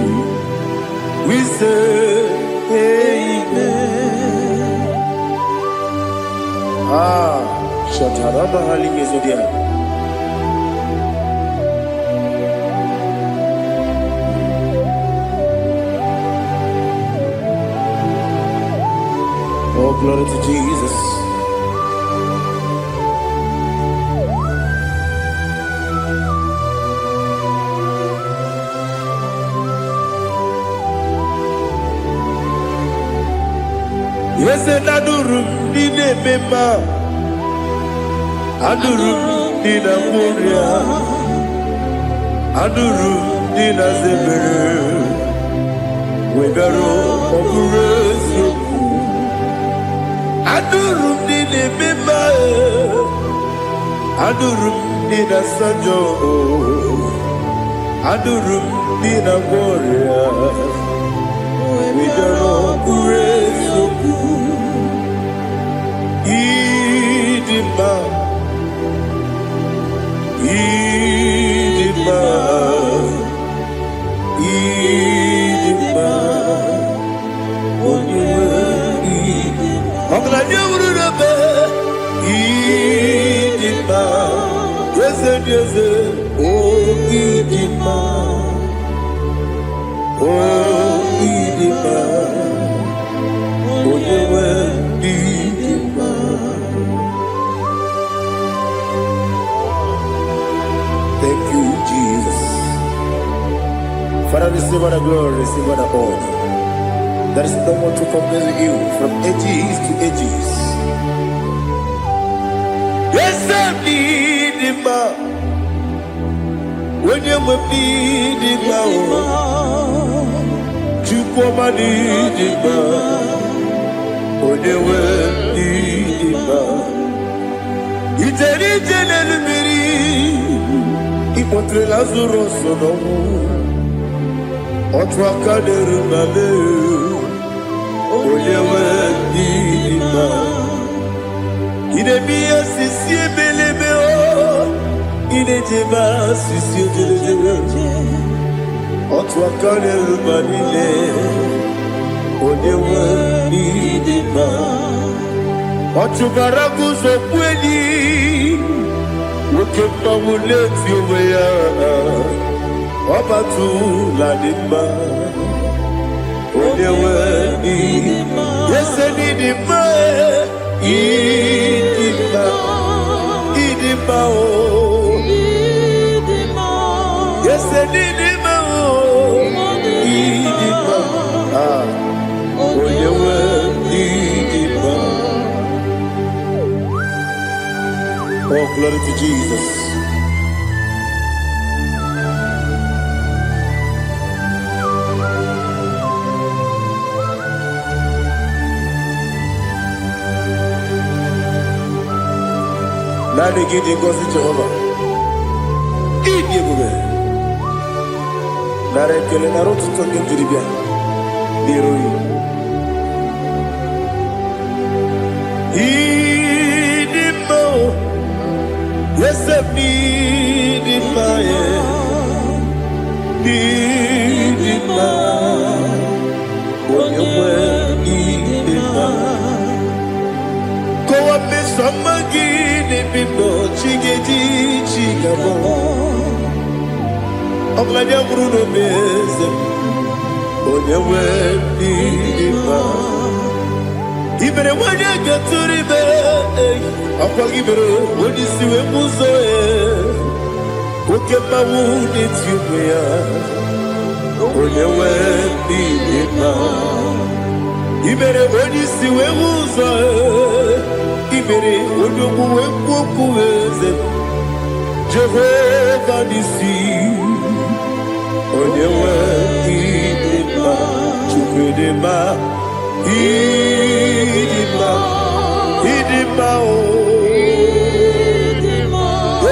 Speaker 4: We say amen. Shataraba halingezodia. Oh, glory to Jesus. Yes, and Adurum Nina Mema Adurum Nina Moria Adurum Nina Zebere Wegaro Operation Adurum Nina Mema Adurum Nina Sanjo Adurum Nina Moria Wegaro Operation Idima, Idima, Idima, Idima, Idima, yes, oh Idima, oh Idima, oh Idima. Thank you, Jesus. Father, receive all the glory, receive all the honor. There is no one to compare with you from ages to ages. Yes, I need him. When you need him, you come and need him. When you need him, it's a little Ipotre Lazaro sonomu Otwa kaderu nale Oyewe dima Idemiya sisi belebe o Idejeba sisi ojelejebe otu aka n'elu mba niile, onye nwe ịdị mma. Ọ chụbara gị ụzọ kpụ enyi, nwoke mmanwụ na-eti onwe ya, ọ batụla dị mma. Onye nwe ịdị mma, ese n'ịdị mma, ịdị mma, ịdị mma o. Ese n'ịdị mma o, ịdị mma. Onye nwe ịdị mma. Oh, glory to Jesus. Nani gidi ngozi Jehova. Ịdị ebube. Nara ekele nara otuto nke njiri bịa n'iru ya. Ịdị mma o. Ese n'ịdị mma ya. Ịdị mma. Onye nwe ịdị mma. Kowa mesoma gị n'ebibo chigeji chigabo. Ọbụladị agbụrụ n'omeze onye nwe ịdị mma. Ibere nwanyị agatụrụ ibe ọkwa gị mere onye isi wee bụ ụzọ ya. Oke mmanwụ na-eti onwe ya onye nwe ịdị mma. Ibere onye isi wee bụ ụzọ ya. Ibere onye okwu wee kwuo okwu eze Jehova n'isi. Onye nwe ịdị mma, Chukwu dị mma, ịdị mma, ịdị mma o.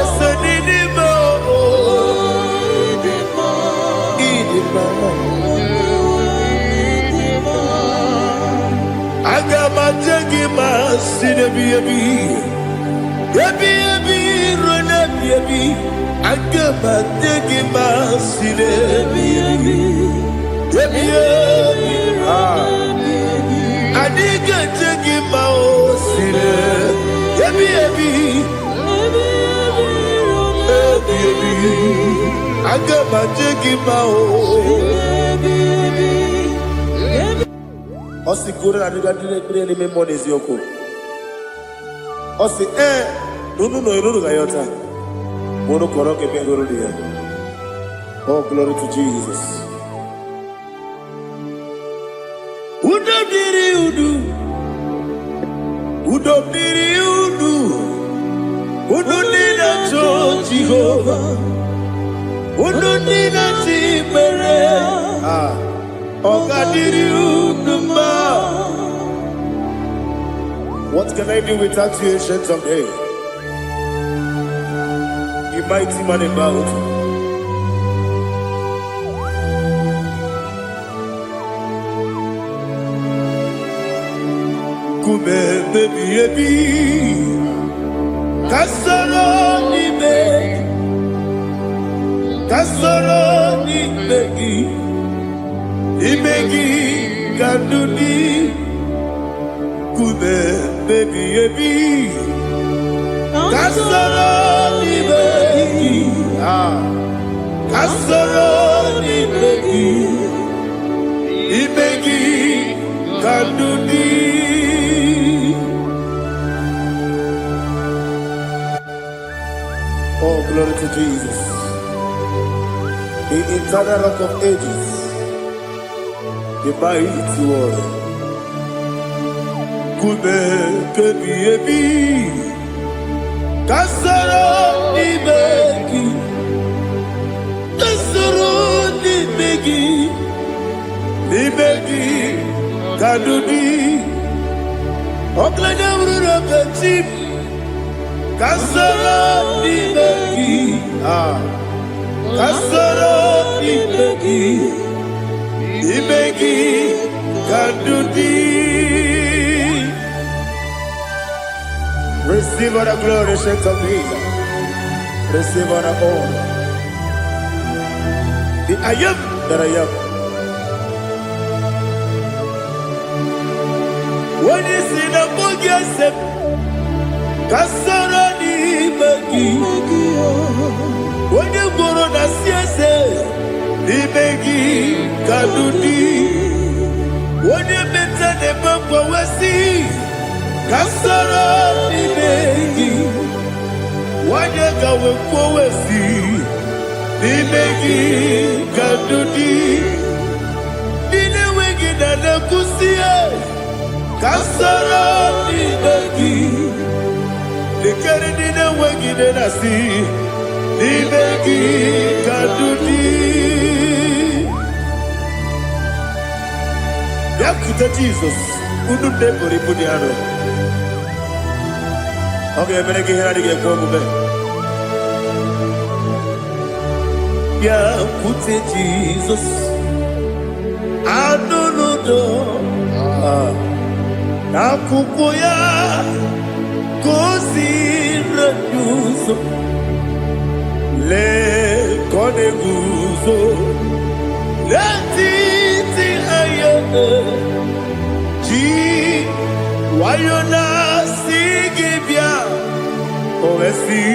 Speaker 4: Ese n'ịdị mma o, ịdị mma, ịdị mma. Aga m aja gị ma si n'ebi ebi, ebi ebi ruo n'ebi ebi. Aga m aja gị ma si n'ebi ebi, ebi ebi. Adịghị aja gị ma o si n'ebi ebi, ebi ebi. Aga m aja gị ma o. Ọ sị kụrụ na adịghị adịghị n'ime mmụọ n'eziokwu. Ọ sị unu nọ eruru ga ya taa. Unu kọrọ ka ebe eruru dị ya. Oh, glory to Jesus. Udo dịrị udu, udo dịrị udu, udo dị na-achọ Jehova, udo dị na-achọ ikpere. What can I do without you, ancient of days? You mighty man in battle. Kume baby baby, kasoro ni me, kasoro ni begi. Imegi kanduni kume baby baby kasoro ni begi kasoro ni begi imegi kanduni. Oh, glory to Jesus, the eternal rock of ages, the mighty one. Kume kebi ebi, kasoro ni begi, kasoro ni begi, ni begi kadudi. Oklanya urura beti, kasoro ni begi, kasoro ni begi. Imegi kadudi. Receive all the glory, shake of Jesus. Receive all the honor. The I am Darayam. When you see the book, yourself, Kasarani Magi. When you go to the CSA, the Magi Kadudi. When you mention the Bamba Wasi, Kasarani Magi. When you go to Wasi, the Magi Kadudi. Dine Wagi Nana Kusia. Kasarani Magi. The Canadian Wagi Nasi. The Magi Kadudi. Yakuta Jesus, Udu Debori Pudiano. Okay, I'm going to get home. Yakuta Jesus, I don't know. Nakukoya, Kosi Ranuso, Le Koneguso, Letiti Ayana. Wayona sigibia Owesi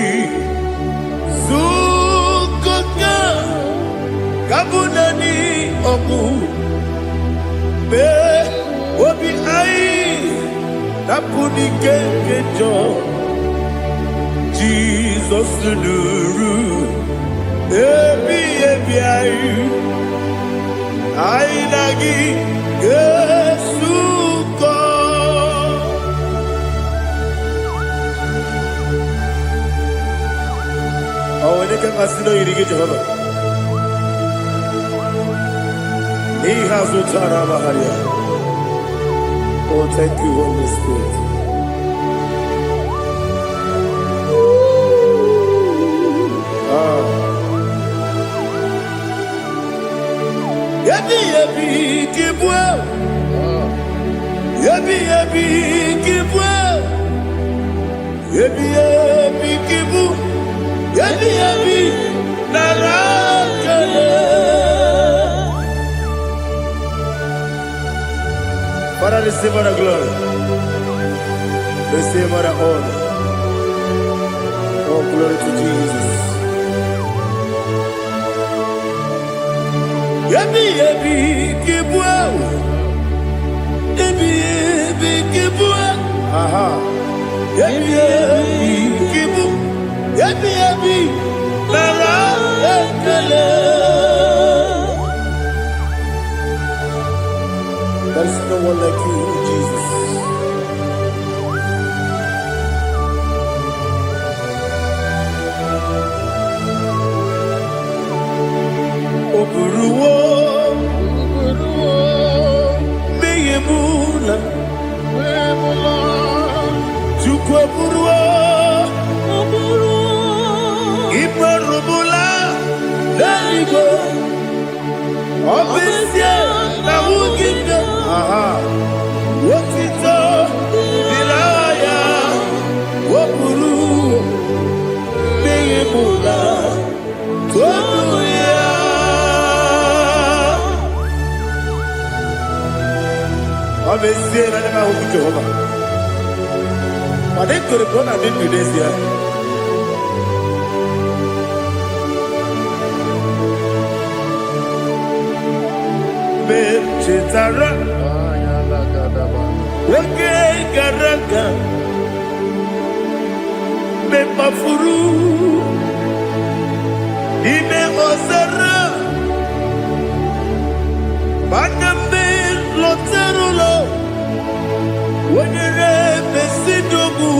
Speaker 4: Sukoka Kabunani Oku Be Obi Ai Napuni Kekejo Jesus Nuru Ebi Ai Nagi Yesuko. Oh, when you can asino irige Jehovah. He has utara maharia. Oh, thank you, Holy Spirit. Yebi kibwa. Yebi kibwa. Yebi kibu. Yebi narakale. Father, receive all the glory. Receive all the honor. Oh, glory to Jesus. Yebi kibwa. Yebi kibwa. Aha. Yebi kibu. Yebi narakale. There is no one like you, Jesus. Oburuwo, Meyemula, Chukwu Oburuwo, Imarubula, Leligo, Obesia, Nawuginde, Wotito, Dilaya, Woburu, Meyemula, Tonuya. Obesia, Nana Jehovah. But they could have gone and did this year. Chetara, Wake Garaka, Mepafuru, Ine Osara, Baname Loterulo, Wenere Besidogu,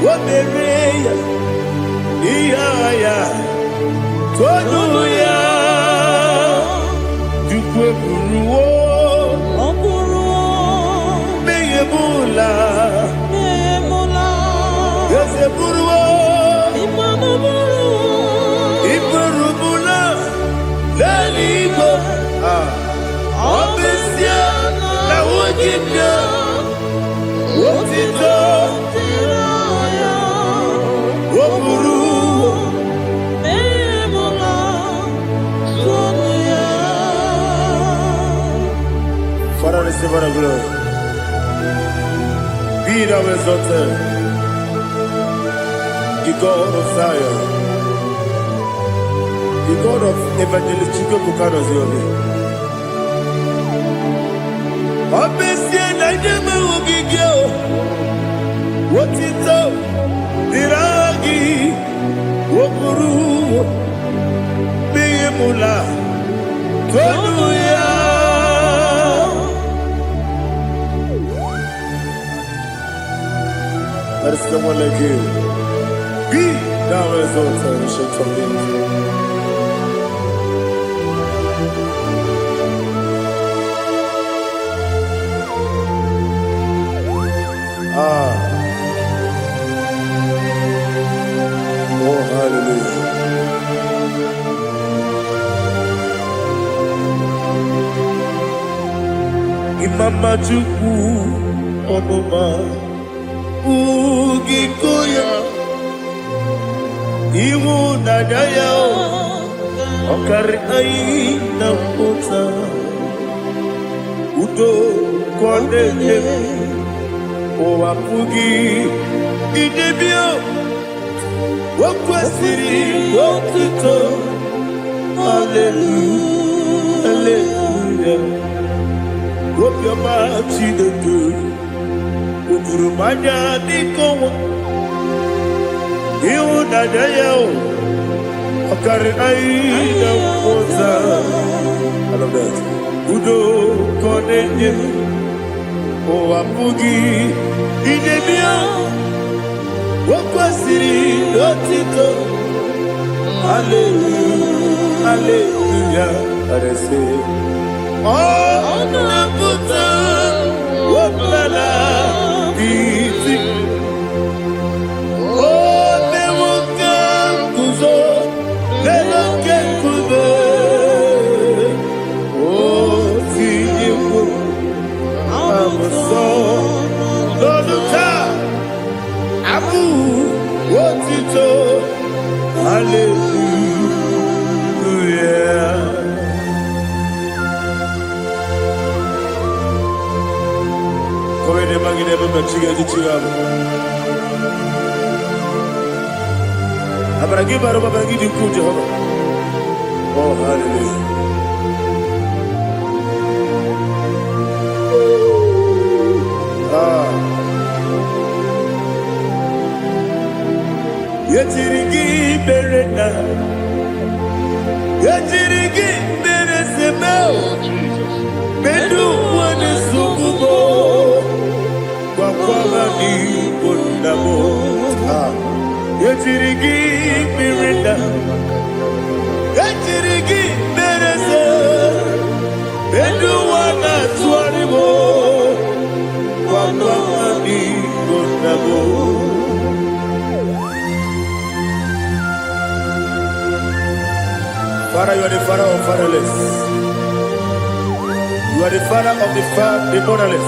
Speaker 4: Wamereya, Iaya, Tonuya. Oburuwo, Meyemula, Yeseburuwo, Imarubula, Leligo, Obesia, Nawuginde, Wotito, Oburuwo,
Speaker 1: Meyemula, Tonuya.
Speaker 4: Father, receive all the glory. Be thou exalted, the God of Zion, the God of Evangelist Chike Bukanos Yobi. Obviously, I never will give you what it's up, Diragi, Wokuru, Biyemula, Hallelujah. There is someone like you. Be thou exalted, ancient of days. Oh, hallelujah. Imama Chukwu Omoma Ugikoya Iwu Nadaya Okari Aina Mota Udo Kondeye Owapugi Idebio Wakwasiri Wakito Hallelujah Hallelujah Hope your mouth see the good Ukurumanya Nikowa Iwu Nadaya Okari Aina Mota I love that Udo Kondeye Owapugi Idebio Wakwasiri Otito Hallelujah Hallelujah I say Oh Nabuta Waplala Biti Oh Nemuka Kuzo Nemuka Kuzo Oh Tiyimu Amuso Loduta Abu Wotito Hallelujah Come ne mangi ne bamba chiga di chigabu Abaragi baro babangi di ku Jehovah Oh hallelujah Yetirigi berena Yetirigi beresebel Bedu wane sukubo Wakwala ni bundabo Yetirigi berena Yetirigi berese Bedu wana tuaribo Wakwala ni bundabo Father, you are the father of fatherless. You are the father of the motherless.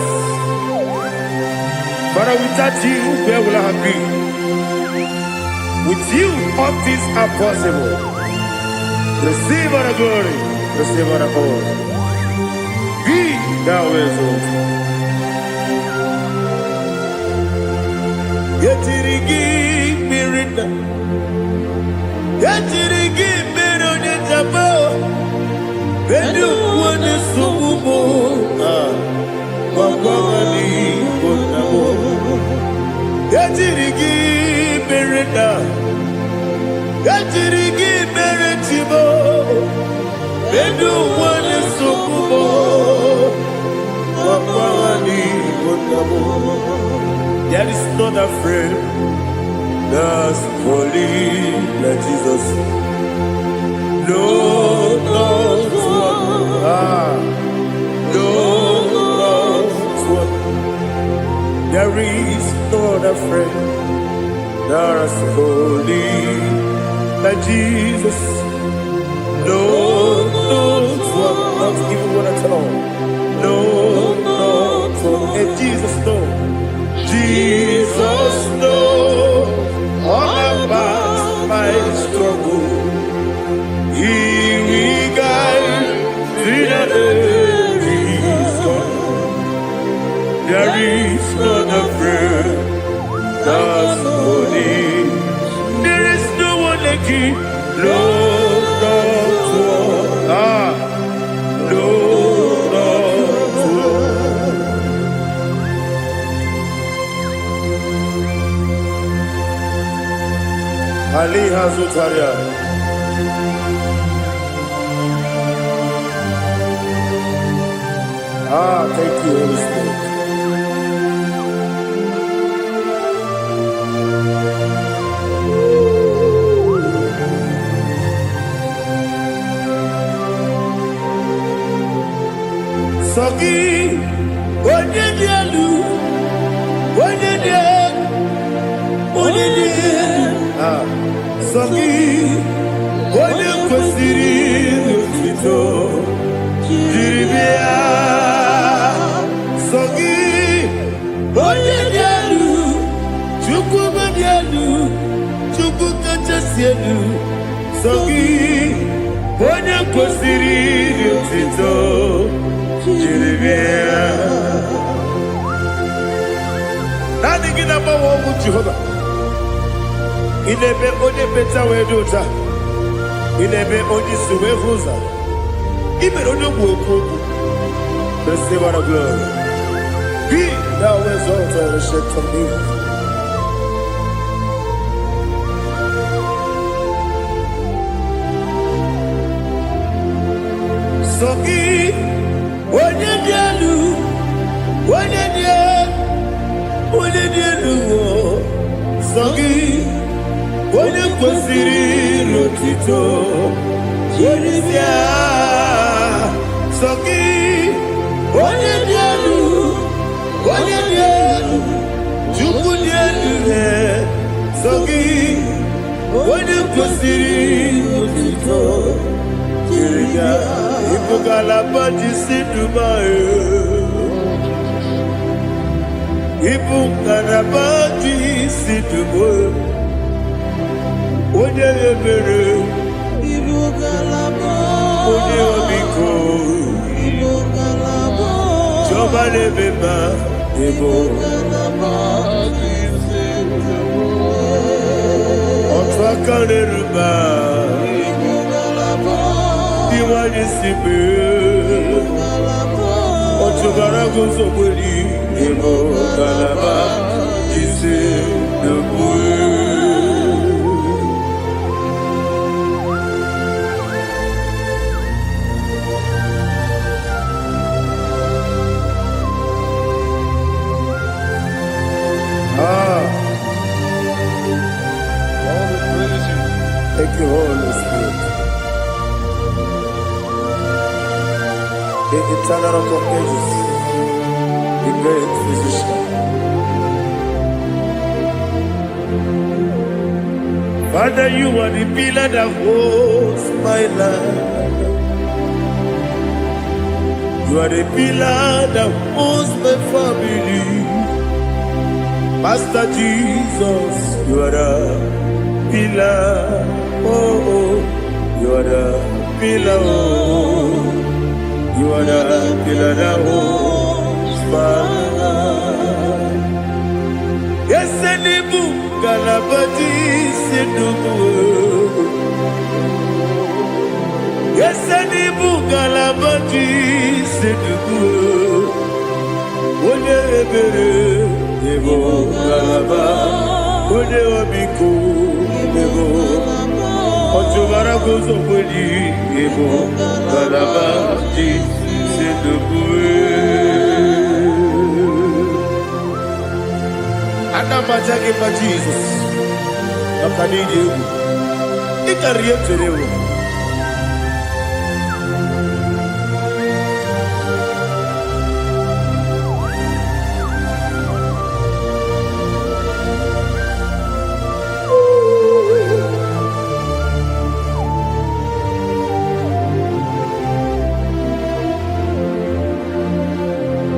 Speaker 4: Father, without you, where will I have been? With you, all things are possible. Receive all the glory. Receive all the honor. Be thou exalted. Yetirigi mirina. Yetirigi Jabo, Bedu wane sugumo, Wakwani Bonamo, Yatirigi Berenda, Yatirigi Beretibo, Bedu wane sugumo, Wakwani Bonamo. There is none afraid, that's holy like Jesus. No, no, no, there is no other friend that's holy like Jesus. No, no, not even one at all. No, no, and Jesus, no. Jesus, no, all about my struggle. He will guide through the days. is not a friend. That's holy. There is no one like you. Lord of all. Lord of all. Ali Hazutaria. Thank you, Holy Spirit. Sogi, onye dielu, Sogi, onye kwesịrị n'otito, jiri bịa. Sogi, onye dielu, Chukwu dielu, Chukwu kachasị elu. Sogi, onye kwesịrị n'otito, jiri bịa. Naanị gị na-agbanwe ọgwụ Jehova. Ị na-eme onye peta wee dị ụta. Ị na-eme onye isi wee hụ ụzọ. Ị mere onye ogbu okwu okwu. Receive our glory. Be thou exalted and shake from me. Sogi, onye dị elu, onye dị elu, Sogi, onye kwesịrị n'otito, jiri bịa. Sogi, onye dị elu, Chukwu dị elu. Sogi, onye kwesịrị n'otito, jiri bịa. Ibu galaba jisi dumae. Ibu galaba jisi dumae. Onye ebere. Ibu galaba. Onye obiko. Ibu galaba. Jọba lebeba. Ibu galaba jisi dumae. Otu aka n'eruba. Ibu galaba. Iwani sibe, otubara gozobeli, emo galaba, jise debue. Thank you, Holy Spirit. The eternal rock of ages, the great physician. Father, you are the pillar that holds my life. You are the pillar that holds my family. Master Jesus, you are the pillar. Oh, you are the pillar. Oh. You are the pillar that holds my life. Yes, Enibu Galabati Sidubu. Yes, Enibu Galabati Sidubu. Ode ebere, Ebo Galaba. Ode obiku, Ebo. Otubara gozo kweli, Ebo Galaba. Anamajage pa Jesus. Makanidi ewu. Ikariye terewu.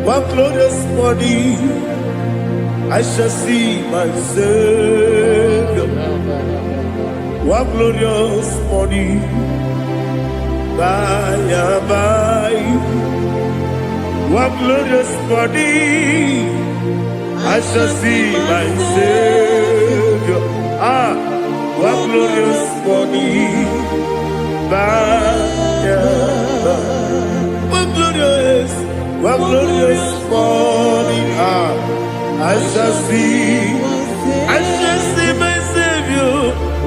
Speaker 4: One glorious body, I shall see my Savior. One glorious body, by and by. One glorious body, I shall see my Savior. What glorious morning. What glorious morning. I shall see my Savior.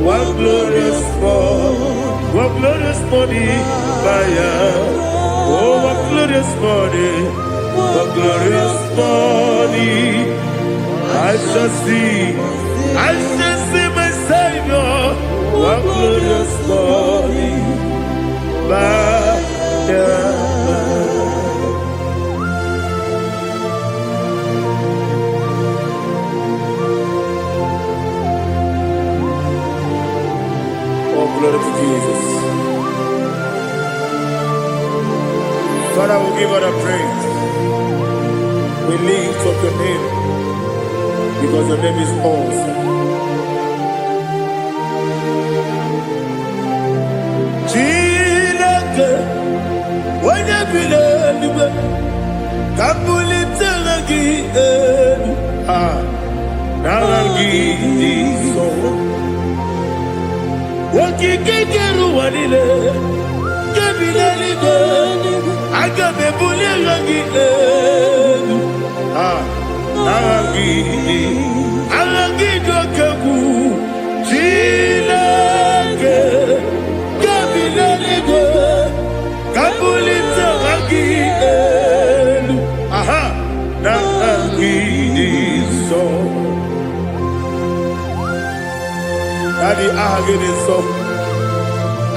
Speaker 4: What glorious morning. Oh, what glorious morning. What glorious morning. I shall see my Savior. What glorious morning. Oh, glory to Jesus. Father, we give her a praise. We lift up your name because your name is awesome. Chilake, when you believe, Kabuli telagi, nalagi so. Wakikeru wanile, kabili go, agabe buli lagi, alagi do kabu, chilake. Daddy, ahagene so.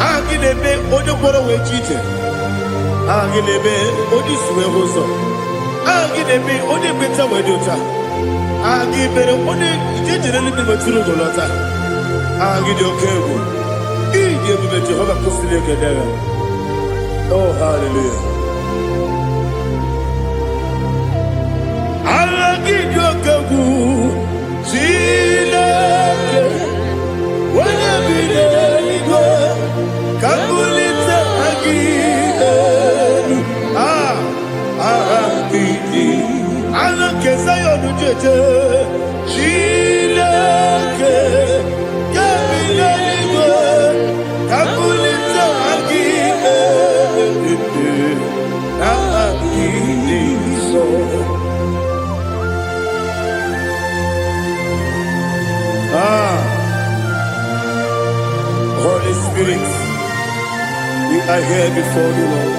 Speaker 4: Ahagene be ojo boro we chite. Ahagene be oji suwe hoso. Ahagene be oji beta we dota. Ahagene be oji jejere libi maturu golota. Ahagene okego. Ije bi Jehovah kusile kedera. Oh, hallelujah. Ahagene okego. Chilake. Kabulita agidelu Ala kesayo nujeje Chilake Kabileligo Kabulita agidelu Agideliso Holy Spirit, we are here before you, Lord.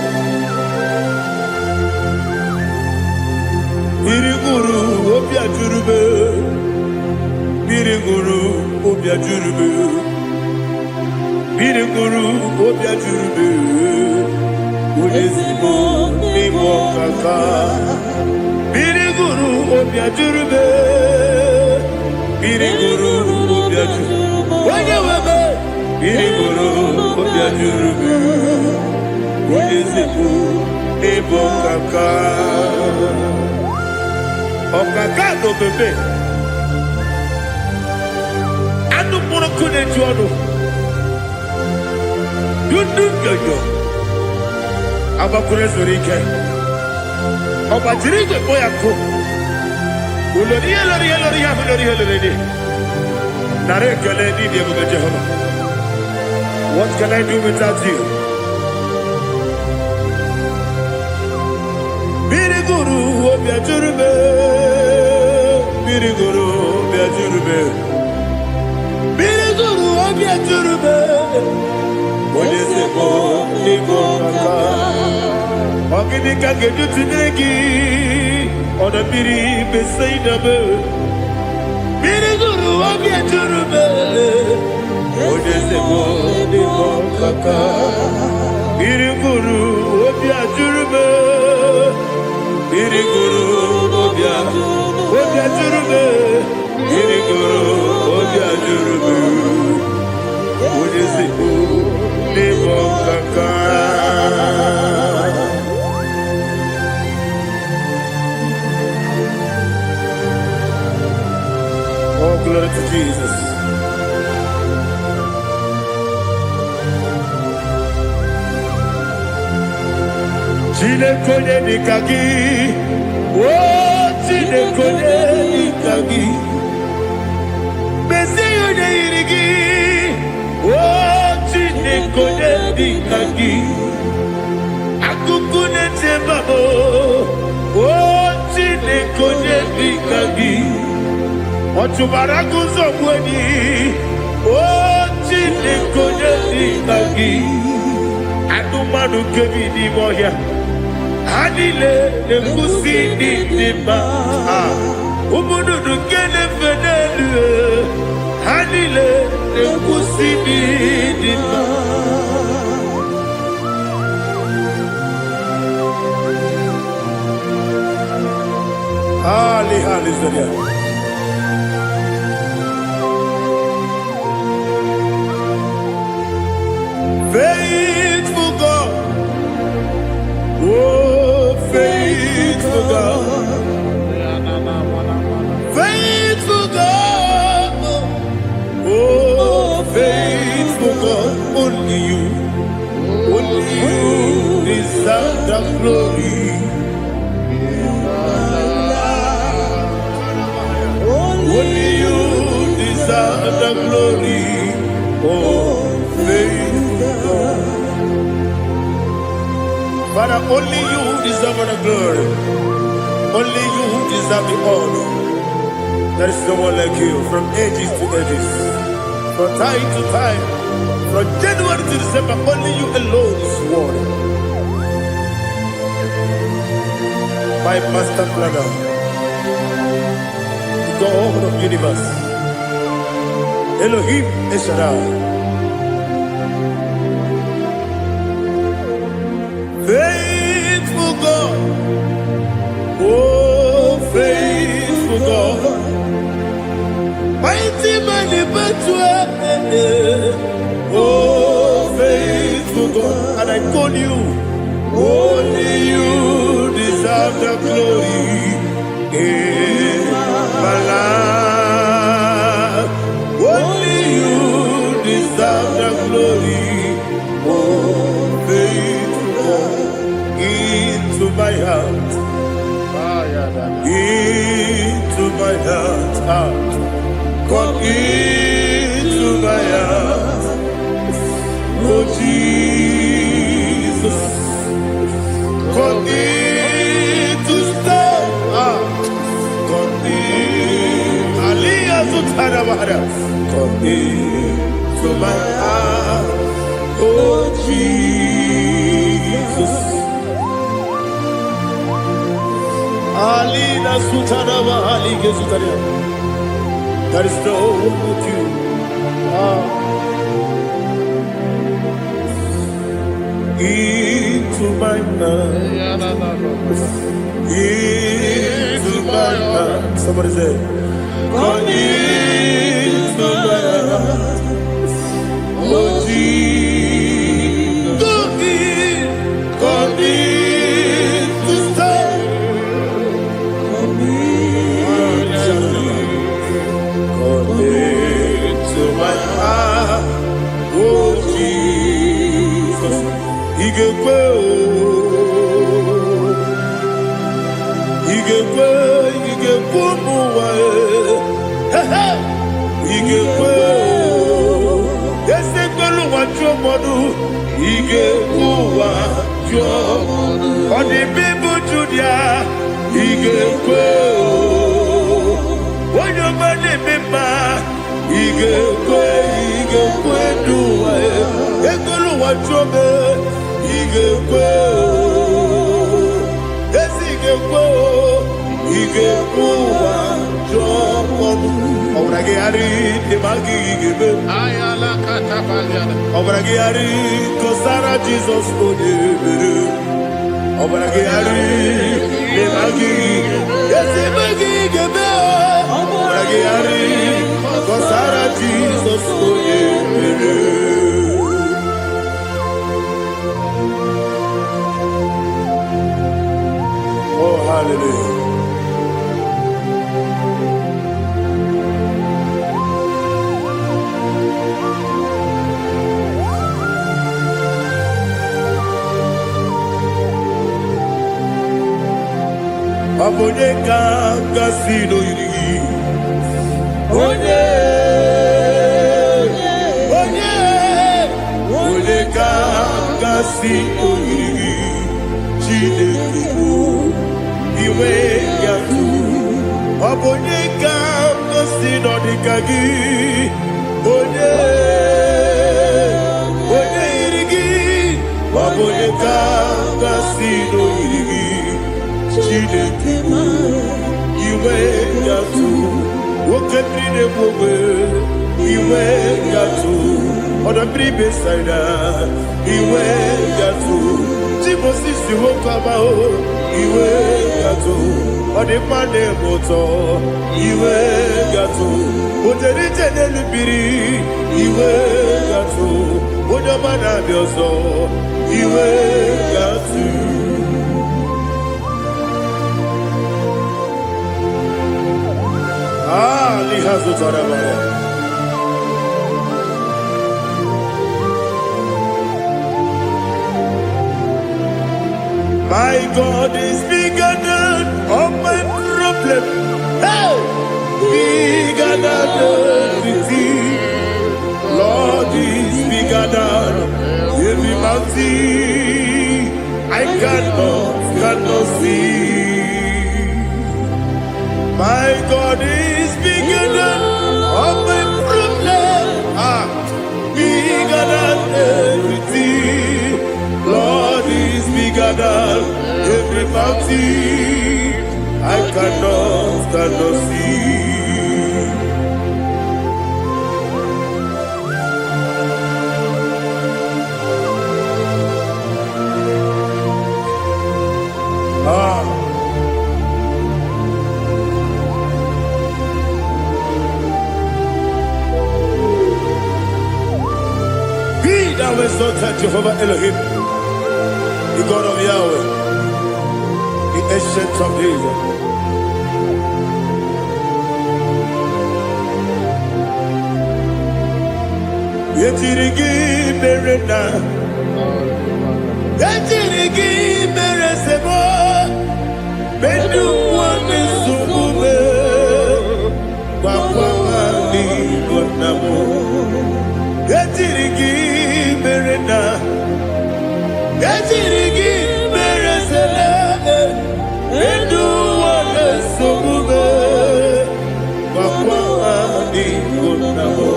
Speaker 4: Biriguru obia jurube, Biriguru obia jurube, Biriguru obia jurube, Ulezimo nimo kaka, Biriguru obia jurube, Biriguru obia jurube, Wanyawebe. Biriguru obia jurube, Ulezimo nimo kaka. Okaka no bebe anu mono kune jono yundu yoyo abakure zorike obajirige boyako ulori helori nare kele ni de go Jehovah. What can I do without you? Biriguru obia jurube, Biriguru obia jurube, Biriguru obia jurube. Olezemo nimo kaka, okini kangeju tinegi, ona biri beseinabe. Biriguru obia jurube, olezemo nimo kaka, Biriguru obia jurube. Biriguru obia jurube, Biriguru obia jurube, Ulezimo nimo kaka. Oh, glory to Jesus. Chile konye nikagi, oh Chinekone ikagi. Mesiyo de irigi. Oh, Chinekone ikagi. Akukune tebabo. Oh, Chinekone ikagi. Otubaraku zobweni. Oh, Chinekone ikagi. Anumanu kebi ni moya. Adile nekusi ni nima. Umudu kene fenelu. Adile nekusi ni nima. Ali Zaria. Faithful God. Oh, faithful God. Faithful God. Oh, faithful God. Only you deserve the glory. Only you deserve the glory. Oh, faithful God. Father, only you deserve the glory. Only you deserve the honor. There is no one like you from ages to ages, from time to time, from January to December. Only you alone is worthy. My master planner, the God of the universe, Elohim Eshadai. Faithful God, oh faithful God, mighty man in battle, oh faithful God, and I call you, only you deserve the glory in my life, only you deserve the glory, oh faithful God. Into my heart, into my heart, come into my heart, oh Jesus, come in to stay, come in, Aliyah Zutana, come into my heart, oh Jesus. Alina Sutanava Alige Sutaria. There is no one like you. Into my mind. Into my heart. Somebody say, come into my heart. Oh Jesus. Come in to stay. To my heart, oh Jesus, Igekwe, muwa, Igekwe, Yesegwe luwa chomodu, Igekwe chomodu, Odi bibu judia, Igekwe, Wanyomane mema. Igekwe duwa Egolu wachobe Igekwe Esigekwe Igekwe wachobe Obrage ari Demagi igebe Ayala katapaliana Obrage ari Kosara Jesus odebere Obrage ari Demagi Esimagi igebe Obrage ari Kosara Jesus odebere. Oh hallelujah. Onye ka gasị n'oyiri gị? Onye ka gasị n'oyiri gị? Chineke bụ iwe ya tu. Onye ka gasị n'ọdịka gị? Onye yiri gị? Onye ka gasị n'oyiri gị? Chineke iwe ya tu. Woke mmiri na-egbu iwe ya tu. Ọdọ mmiri besaida iwe ya tu. Moses woke up iwe ya tu. Ọdị mma na-eme ụtọ iwe ya tu. Ojerije n'elu mmiri iwe ya tu. Onye ọma na-abịa ọzọ iwe ya tu. My God is bigger than all my problem. Hey! Bigger than everything. Lord is bigger than every mountain I cannot see. My God is bigger than all my problem. Bigger than everything. Lord is bigger than every mountain I cannot see. Be thou exalted, Jehovah Elohim, the God of Yahweh, the ancient of days. Yetirigi berena, yetirigi beresemo, benu wane sumube, wakwani wanamo. Yetirigi berena, yetirigi beresele, benu wane sumube, wakwani wanamo.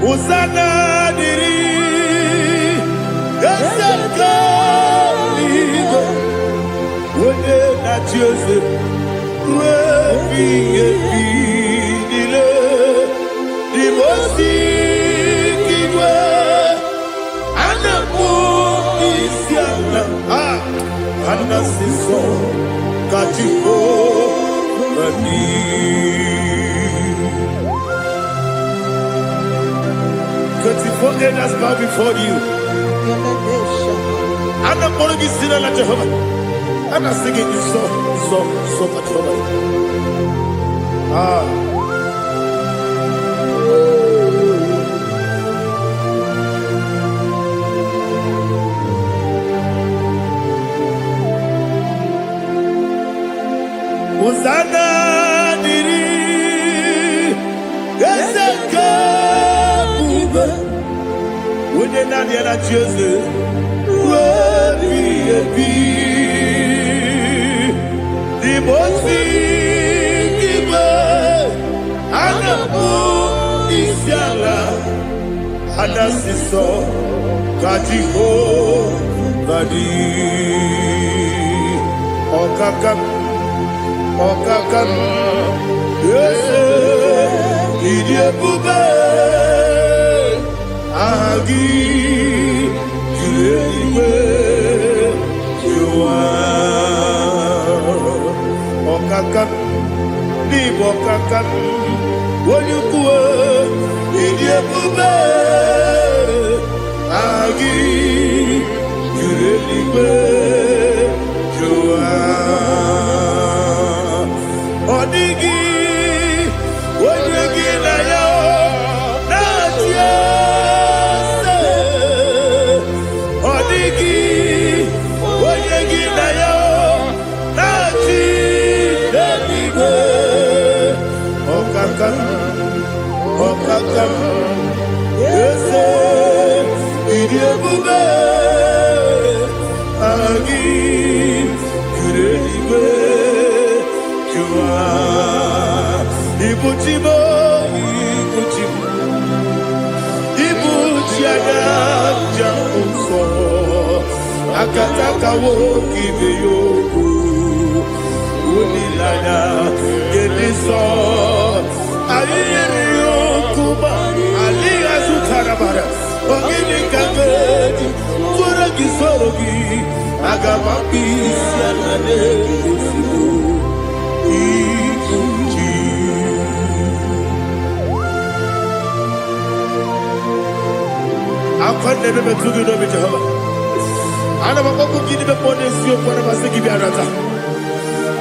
Speaker 4: Usana diri, yasaka ligo, wone na Jose, wepi dile, dimosi kigwe, anamu isiana, anasiso katiko mani. 24 elders bow before you. I'm not going to be singing like Jehovah. I'm not singing this song like Jehovah. Hosanna diri, Ezeka. When you're not yet at Jose, the most big Anapo is Yala, Anasiso, Katiho, Badi, Okakam, yes, Idia Bube. Agi, Juliwe, Jua, Okakan, Nibokakan, Woyukue, Idiabube, Agi, Juliwe, Jua, Odigi, Woyugi na yo, Natia. Odigi, Oyegi na yo, Nachi. Okakam, Ese, Idiabube, Agi, Kureliwe, Jua, Ibuchibo, Ibuchibo, Ibuchiaga, Jamuso, Akataka woki beyoku, Unilana, Gediso, Ayeriyokuba, Aliya Zutarabara, Ogini Kagedi, Furagi Sorogi, Agamapi, Sianane, Usibu, Ikuji. I've never been to the Jehovah. I never go to give the bonus you for the Masiki Biarata.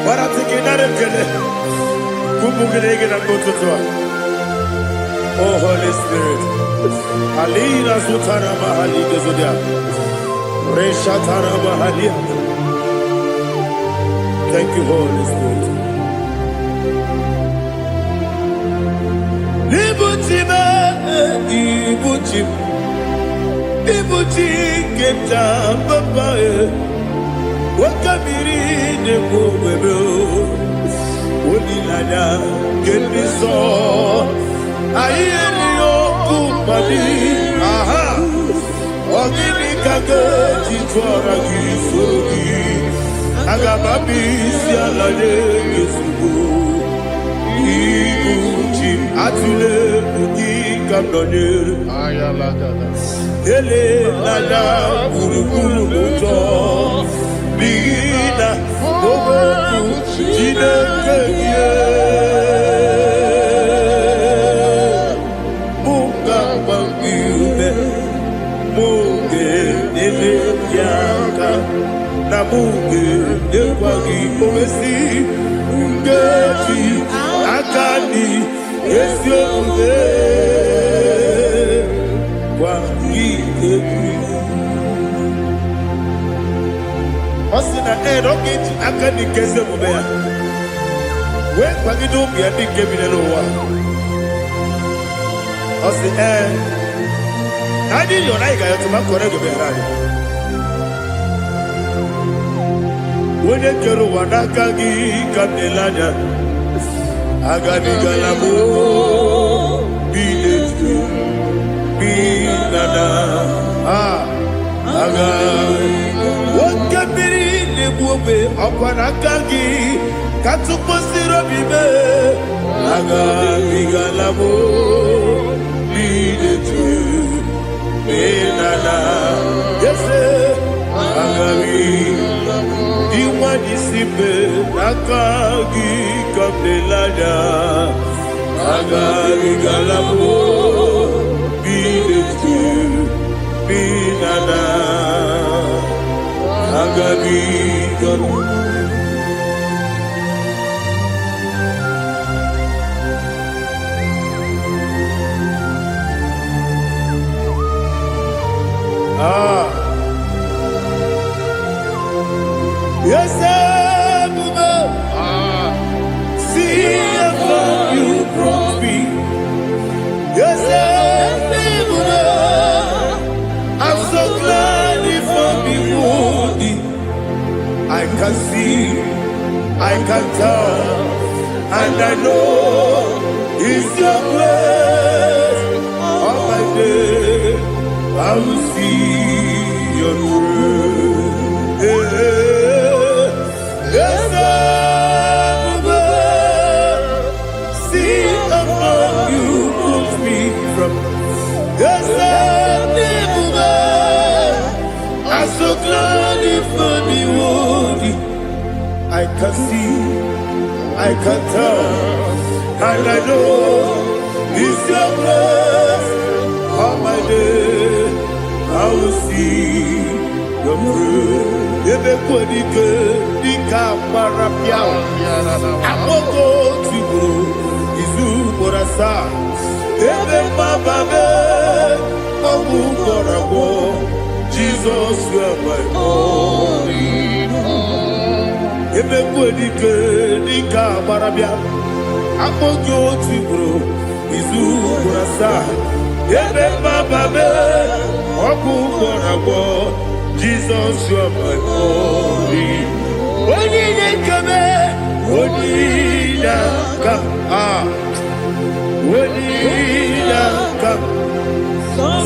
Speaker 4: But I'm taking that and get it. Kubugeregen and go to Tua. Oh, Holy Spirit. Alina Sutara Mahali Gezodia. Reshatara Mahali. Thank you, Holy Spirit. Ibuchima, Ibuchim. Ibuchi keta papa wakabiri ne mwebe Unilada Gediso Ayeri Okupadi Aha Ogini Kage Chitwara Gisogi Agababi Sialade Gesugo Ibuchi Atule Ugi Kamdone Ayalada Ele lala kurukuru muto Bigina Boboku Jine kenye Munga mangiume Munge nele yaka Na munge nekwagi omesi Ungeji akani Yesyo ude Osina rocket akani keze mubea. We kwagido bia dike binelo wa. Osi Nadi yona iga yotuma korego behari. Wene kero wanakagi kamnelanya. Agani galamo biletu. Binana aga wakabiri nebuobe akwanakagi katuposiro bibe aga bigalamo bidetu binana yese aga iwani sibe akagi kamdelada aga bigalamo Binana Agabi Yes, see how you brought me. Yes, I'm so glad you found me worthy. I can see, I can tell, and I know it's your grace. All my day, I will see your grace. Yes, see how you brought me from. Yes, I'm so glad you found me worthy. I can see, I can tell, and I know it's your grace. All my day, I will see your grace. Everybody good, Nika Marapia. I'm going to go, Izu Borasa. Everybody, I'm going to Jesus, you are my only home. Everybody good, Nika Marapia. akpọghị otu ugboro izu ugboro asaa ebe baba me ọkụ ugboro abụọ Jizọs ọmọdé onye na-ekebe onye na-aka onye na-aka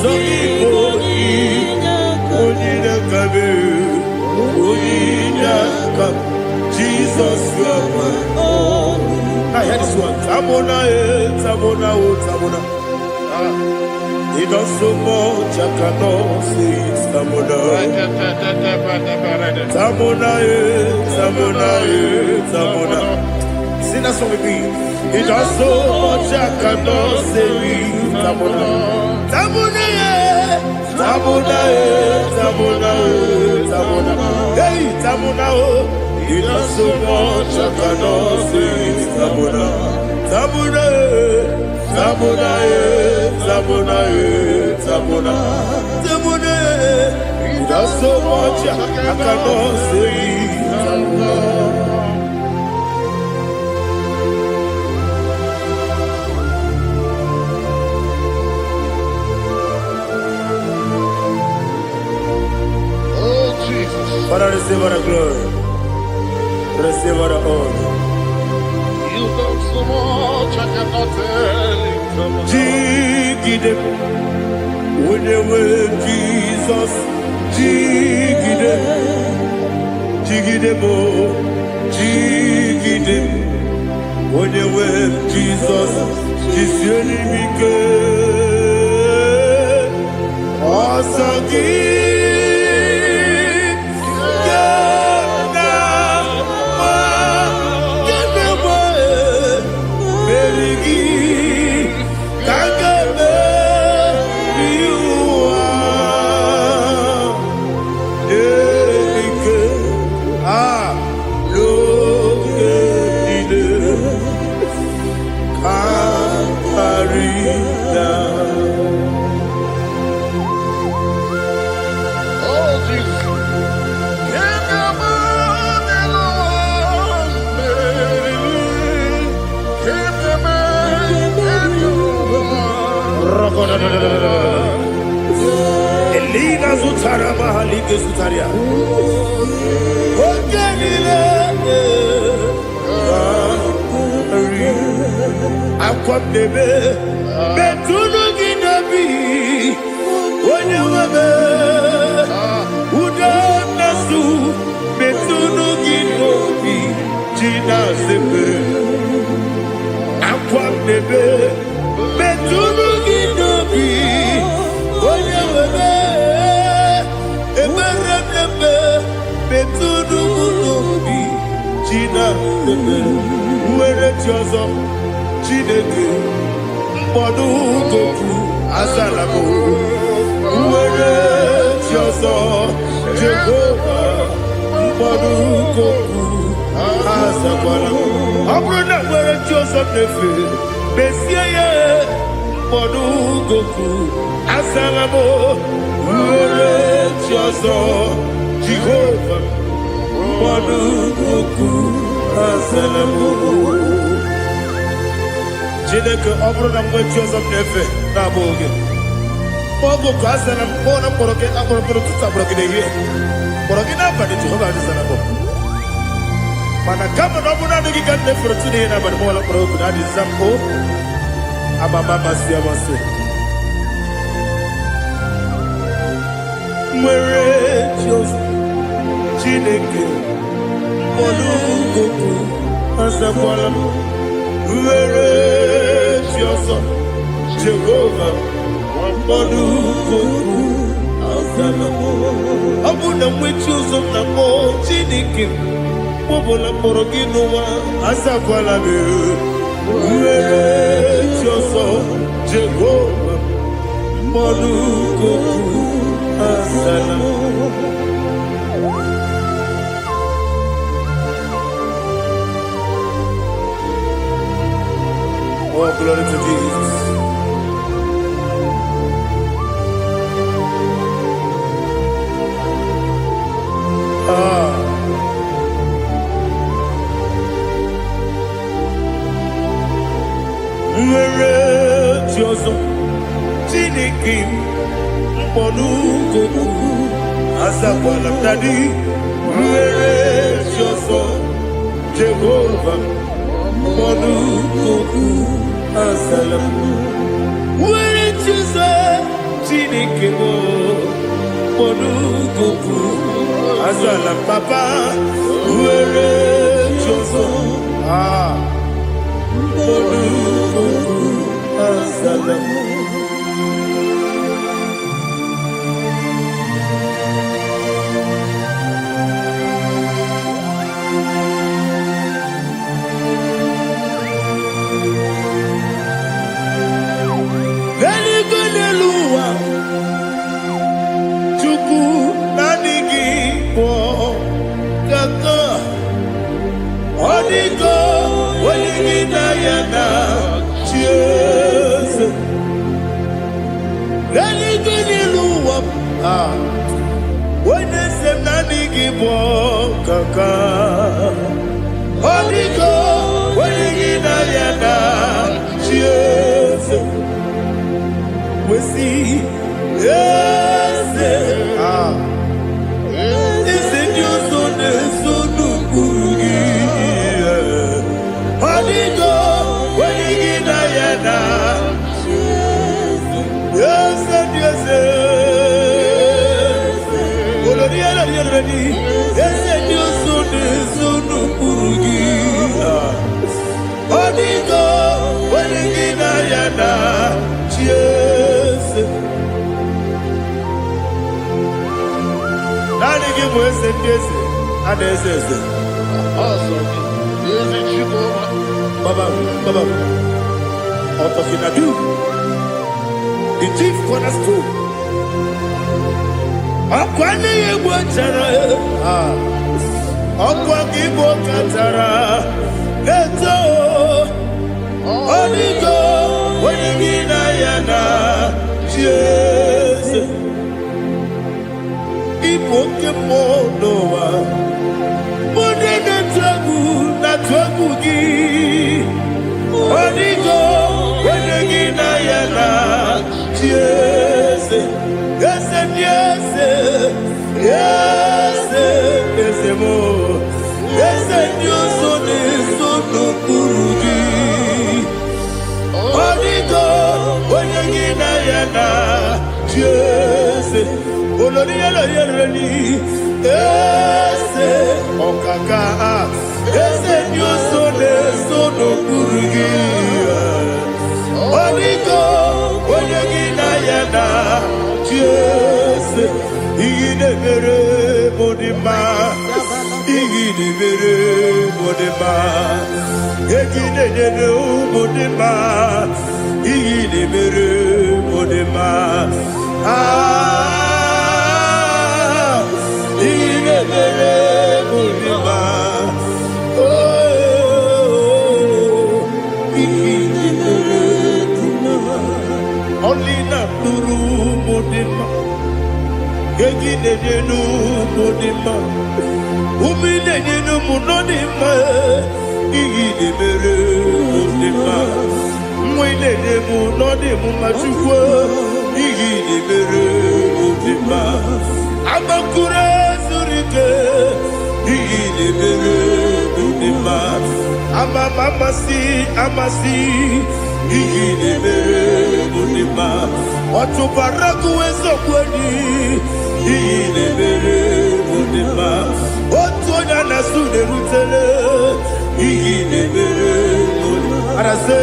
Speaker 4: sọ igbo onye na-akabe onye na-aka Jizọs ọmọdé. I hear this one. Tamona, Tamona, oh, Tamona. He does so much, I cannot say it's Tamona. Tamona, Tamona, Tamona. Sing that song with me. He does so much, I cannot say it's Tamona. Tamona, Tamona, Tamona, Tamona. Hey, Tamona, oh. He does so much, I cannot say it's Tamona. Tamona, Tamona, Tamona, Tamona, Tamona. He does so much, I cannot say it's Tamona.
Speaker 5: Oh, Jesus.
Speaker 4: Father, receive all the glory. Receive all the honor.
Speaker 5: You done so much, I cannot tell it.
Speaker 4: Jigide, when you were Jesus, Jigide, Jigide bo, Jigide, when you were Jesus, Jisioni Mike, Osagi. Elina Zutara Mahalike Zutaria. Ogenile Akwabebe Betunu Ginabi Onyewabe Uda Nasu Betunu Ginobi Jina Zebe Akwabebe Betunu Ginobi Onyewabe Eberebe Betunu Ginobi Jina Zebe Uwere Tiozo Chineke mkpọdụ goku azalabo uwere chi ọzọ Jehova mkpọdụ goku azakwala ọ bụrụ na nwere chi ọzọ na-efe mesie ya mkpọdụ goku azalabo uwere chi ọzọ Jehova mkpọdụ goku azalabo. Chineke ọ bụrụ na mgbe chi ọzọ m na-efe na-abụ oge ọgụ ka a sara m kpọọ na mkpọrọ gị akpọrọ tụtụ akpọrọ gị n'ehihie kpọrọ gị n'abalị Jehova adịzara m mana kama na ọ bụ naanị gị ka m na-efere tụ n'ihe n'abalị m ọla mkpọrọ ogu na adịza m o amama amasị amasị nwere chi ọzọ Chineke mkpọrọ ogu azakwala m nwere chi ọzọ Jehova mkpọdụ goku azala ọ bụ na nwechi ụzọ m na mkpọ Chineke mkpọbụla mkpọrọ gị n'ụwa azakwala m nwere chi ọzọ Jehova mkpọdụ goku azala. Oh, glory to Jesus. Chineke mkpọnụ goku azakwala m dadi were chi ọzọ Jehova mkpọnụ goku azala m were chi ọzọ Chineke mkpọnụ goku azala m papa were chi ọzọ mkpọnụ goku azala m. Kaka Odigo Wenigina Yana Cheers We see Yes Is it your son Kurugi Odigo Wenigina Yana Cheers Yes Yes Oloriela Ready Yes Odigo, Wenigina Yana, cheers. Nani give us a kiss, and this is it. Awesome. Is it you, Baba? Out of Inadu, the chief cornerstone. Akwani Yegwachara, Akwani Bokatara. Eto Odigo Wenigina Yana Cheers Ipokemonoa Modena Tragu na Tragugi Odigo Wenigina Yana Cheers Yes and yes Yes Yes more Yes and yes Kurugi Odigo Wenigina Yana Cheers Oloriela Yereni Ese Okaka Ese Nyosone Sono Kurugi Odigo Wenigina Yana Cheers Igidebere Modima Igidebere Modima Egidebere Modima Igidebere Modima Igidebere Modima Igidebere Modima Only Nakuru Modima Egidebere Modima Umidebere Modima Igidebere Modima Mwidebere Modima Chukwu Igidebere Modima Amakure Zurike Igidebere Modima Amasi Igidebere Modima Otubaraku Ezokweni Igidebere Modima Otonya Nasude Rutele Igidebere Modima Arase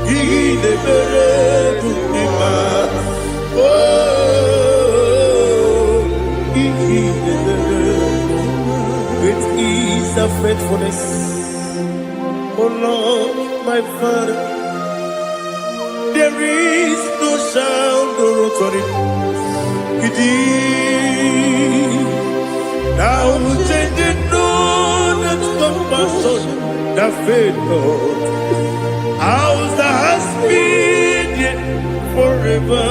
Speaker 4: Igidebere Modima Igidebere with ease of faithfulness. Oh Lord, my Father, there is no sound or authority. Now changing know that compassion, the faith, Lord. How's the husband forever?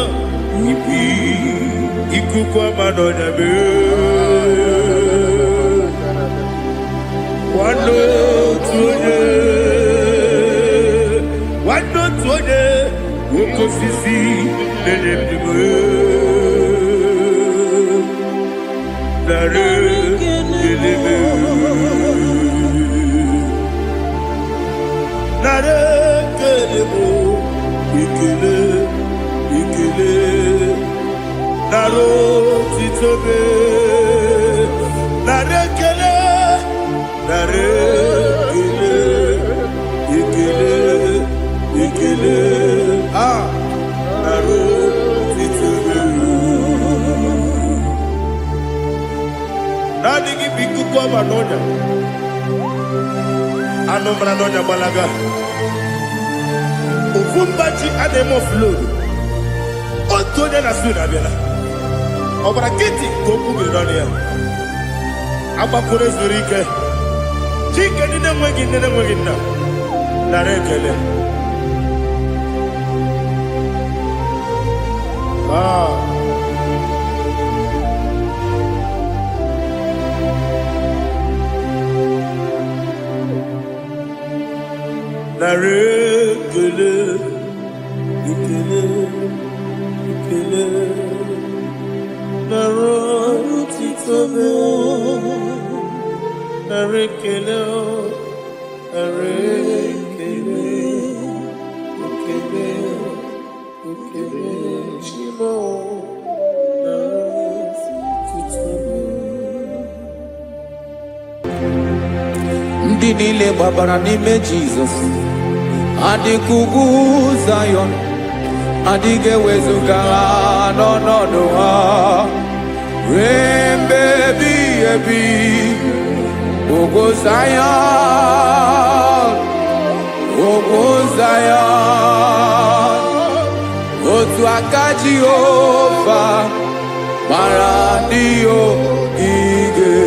Speaker 4: Ikukwa madonya be. Wando tuye
Speaker 5: Anonya balaga ufumbaji ademo flow otonya na suna bela obara kiti koku bironia abakure zurike chike nene mwegi na narekele
Speaker 3: Ndị niile gbabara n'ime Jizọs adịghị ugwu Zayọn, adịghị ewezuga ha n'ọnọdụ ha ruo mgbe ebighị ebi. Ugwu Zayọn, ugwu Zayọn, otu aka Jehova gbara ndị ogige.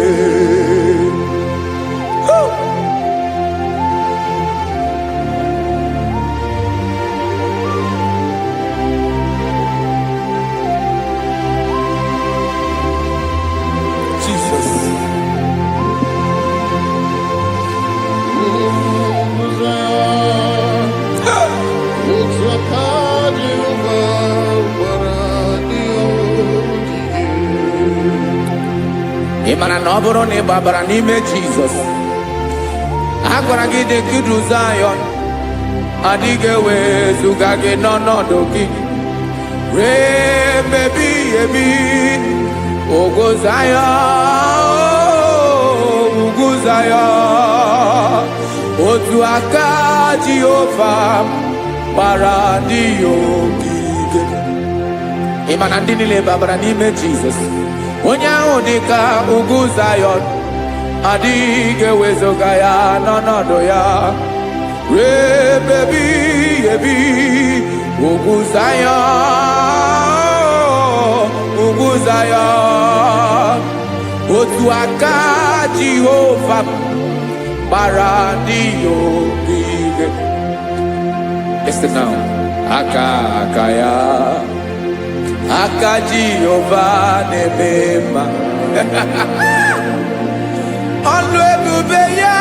Speaker 3: Ị mara na ọ bụrụ na ị gbabara n'ime Jizọs, a gwara gị dị kudu Zayọn, adịghị ewezuga gị n'ọnọdụ gị ruo mgbe ebighị ebi. Ugwu Zayọn, ugwu Zayọn, otu aka Jehova gbara ndị ogige. Ị ma na ndị niile gbabara n'ime Jizọs, onye ahụ dị ka ugwu Zayọn, adịghị ewezuga ya n'ọnọdụ ya ruo mgbe ebighị ebi. Ugwu Zayọn, ugwu Zayọn, otu aka Jehova gbara ndị ogige. Listen now, aka ya, aka Jehova na-eme mma. Ọlụ ebube ya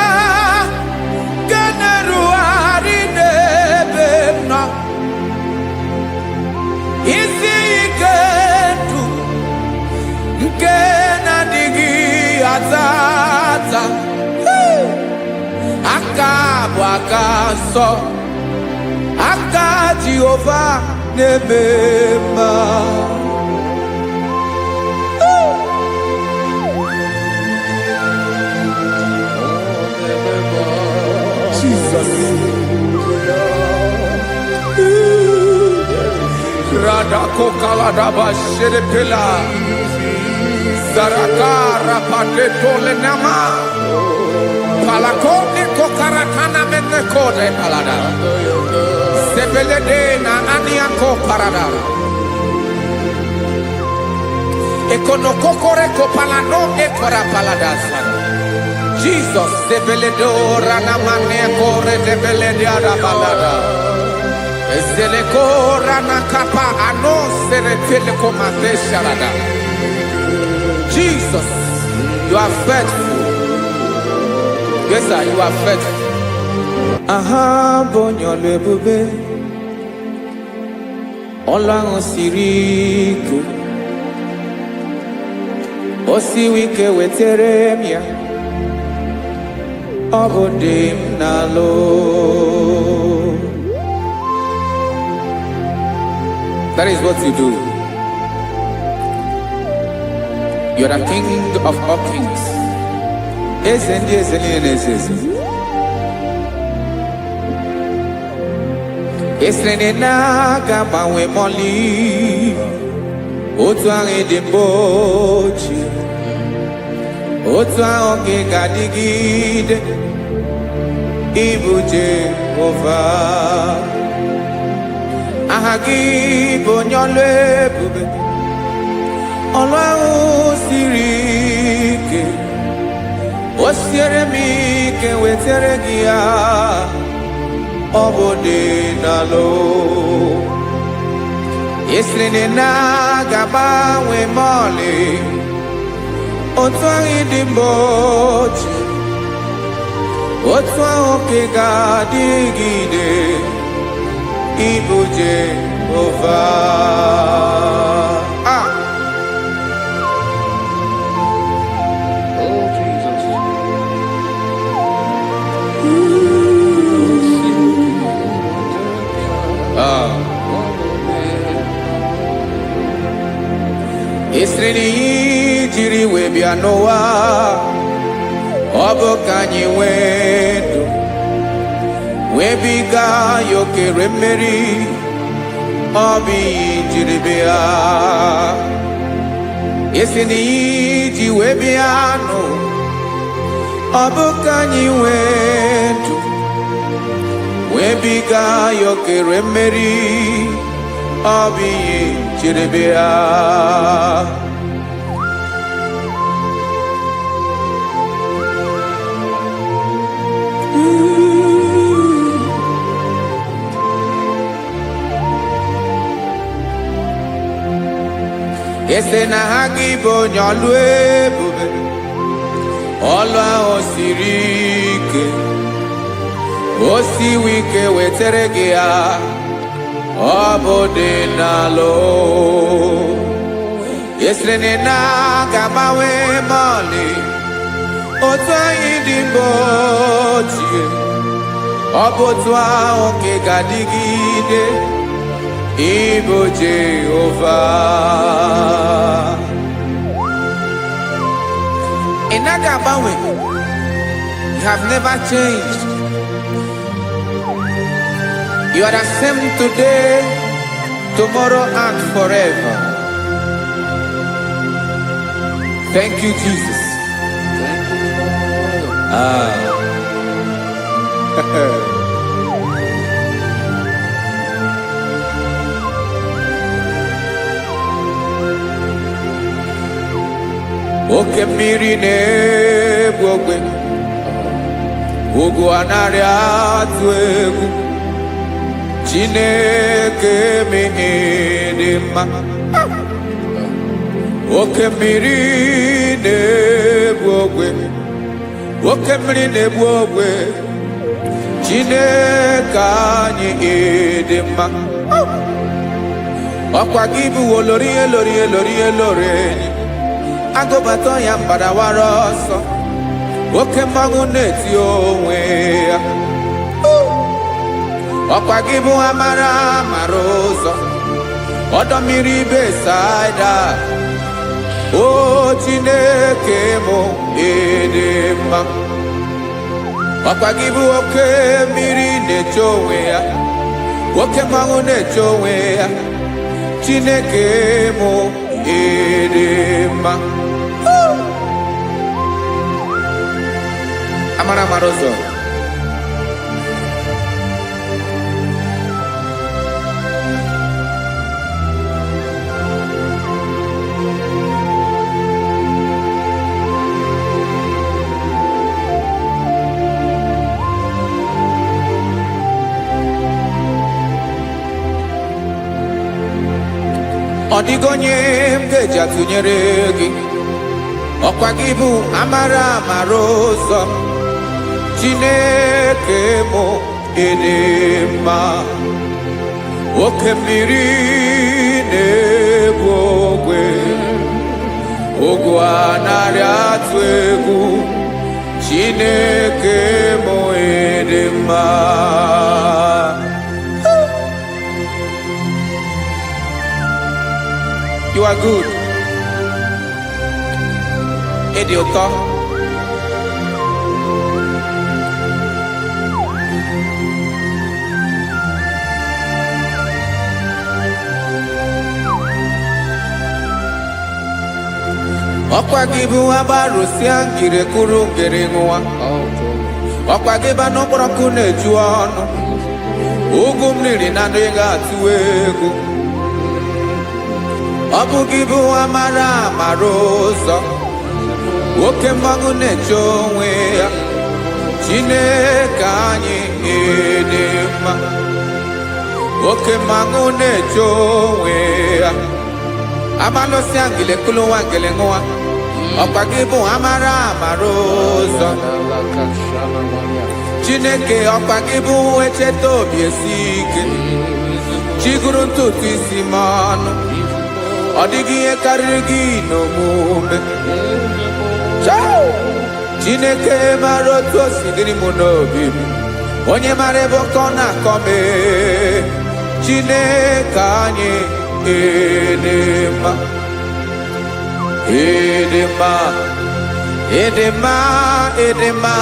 Speaker 3: ga na-erugharị n'ebe m nọ. Isi ike ndụ nke na-adịghị ata ata, aka bụ aka nsọ, aka Jehova na-eme mma. Jesus. Radako kaladaba sherepela zarakara pateto lenama palakone kokarakana menekode palada sebelede na aniako parada ekonokokore kopalano ekora paladasa. Jesus sebeledo rana manekore debelede arabalada. Jesus, you are faithful. Yes, sir, you are faithful. Aha, bonyo lebube. Olang siriku. osiwike wetere m ya ọ bụ dị m n'alụ. That is what you do. You are the king of all kings. Eze ndị eze niile na-eze eze. Esere na ga-agbanwe mọlị otu ahụ dị mgbe ochie, otu ahụ ka ị ga-adịgide ịbụ Jehova. Aha gị bụ onye ọlụ ebube, ọlụ ahụ siri ike, o siere m ike wetere gị ya, ọ bụ dị n'alụ. Esiri na ga-agbanwe ma ọlị otu ahụ dị mgbe ochie, otu ahụ ka ị ga-adịgide ịbụ Jehova.
Speaker 5: Oh, Jesus.
Speaker 3: Esiri na ihe jiri wee bịa n'ụwa ọ bụ ka anyị nwee ndụ, wee biga ya okere mmeri, ọ bụ ihe jiri bịa. Esiri na ihe ji wee bịa nụ ọ bụ ka anyị nwee ndụ, wee biga ya okere mmeri, ọ bụ ihe jiri bịa. Ese na ha gị bụ onye ọlụ ebube, ọlụ ahụ siri ike, o siwe ike wetere gị ya, ọ bụ dị n'alụ. Esiri na ga-agbanwe ma ọlị otu anyị dị mgbe ochie, ọ bụ otu ahụ ka ị ga-adịgide ịbụ Jehova. Ị naghị agbanwe. You have never changed. You are the same today, tomorrow and forever. Thank you, Jesus.
Speaker 5: Thank you, Father.
Speaker 3: Oke mmiri na-egbu ogwe, ugwu anaghị atụ egwu, Chineke mee dị mma. Oke mmiri na-egbu ogwe, oke mmiri na-egbu ogwe, Chineke anyị dị mma. Ọkwa gị bụ olori elori elori elori enyi, agụbata ya mbadawara ọsọ, oke mmanwụ na-eti onwe ya. Ọkwa gị bụ amara amara ụzọ, ọdọ mmiri Besaida, o Chineke mụ ịdị mma. Ọkwa gị bụ oke mmiri na-eche onwe ya, oke mmanwụ na-eche onwe ya, Chineke mụ ịdị mma. Amara amara ụzọ, ọ dịghị onye m ga-eji atụnyere gị. Ọkwa gị bụ amara amara ụzọ, Chineke mụ ịdị mma. Oke mmiri na-egbu ogwe, Ogu anarị atụ egwu Chineke mụ ịdị mma. You are good. Ịdị ụtọ. Ọkwa gị bụ agbarụsịa ngire kụrụ ngere nwa. Ọkwa gị ba n'ọkpọrọkụ na-eju ọnụ. Ugwu mmiri na ndị ga-atụ egwu. Ọ bụ gị bụ amara amara ụzọ. Oke mmanwụ na-eche onwe ya. Chineke anyị ịdị mma. Oke mmanwụ na-eche onwe ya. Amalụsịa ngile kụrụ nwa ngele nwa. Ọkwa gị bụ amara amara ụzọ. Chineke ọkwa gị bụ echeta obi esi ike. Chigụrụ ntutu isi m ọnụ. Ọ dịghị ihe karịrị gị n'omume. Chineke mara otu o si dịrị m n'obi m. Onye mara ebe ọkọ na-akọ m. Chineke anyị ịdị mma. Ịdị mma. Ịdị mma. Ịdị mma.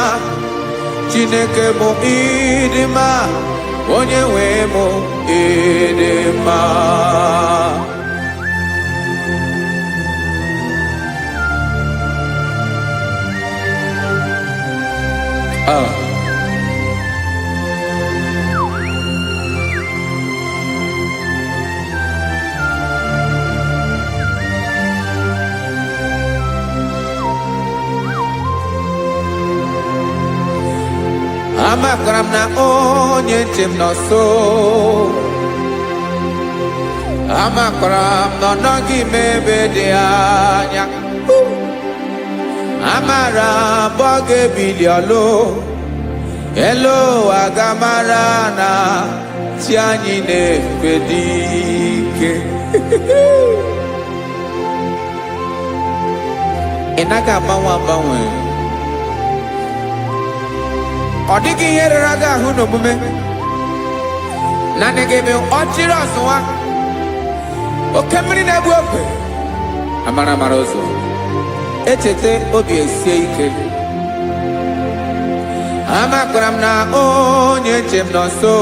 Speaker 3: Chineke mụ ịdị mma. Onye nwe mụ ịdị mma. Amakara m na onye nche m nọ nso. Amakara m na ọ nọghị m ebe dị anya. Amara m ọ ga-ebili ọlụ. Elu ụwa ga-amara na chi anyị na-efe dị ike. Ị naghị agbanwe agbanwe. Ọ dịghị ihe rere gị ahụ n'omume. Naanị gị bụ ọchịrị ọsụwa. Oke mmiri na-egbu ogwe. Amara amara ụzọ. Echeta obi esie ike. Amakwara m na onye nche m nọ nso.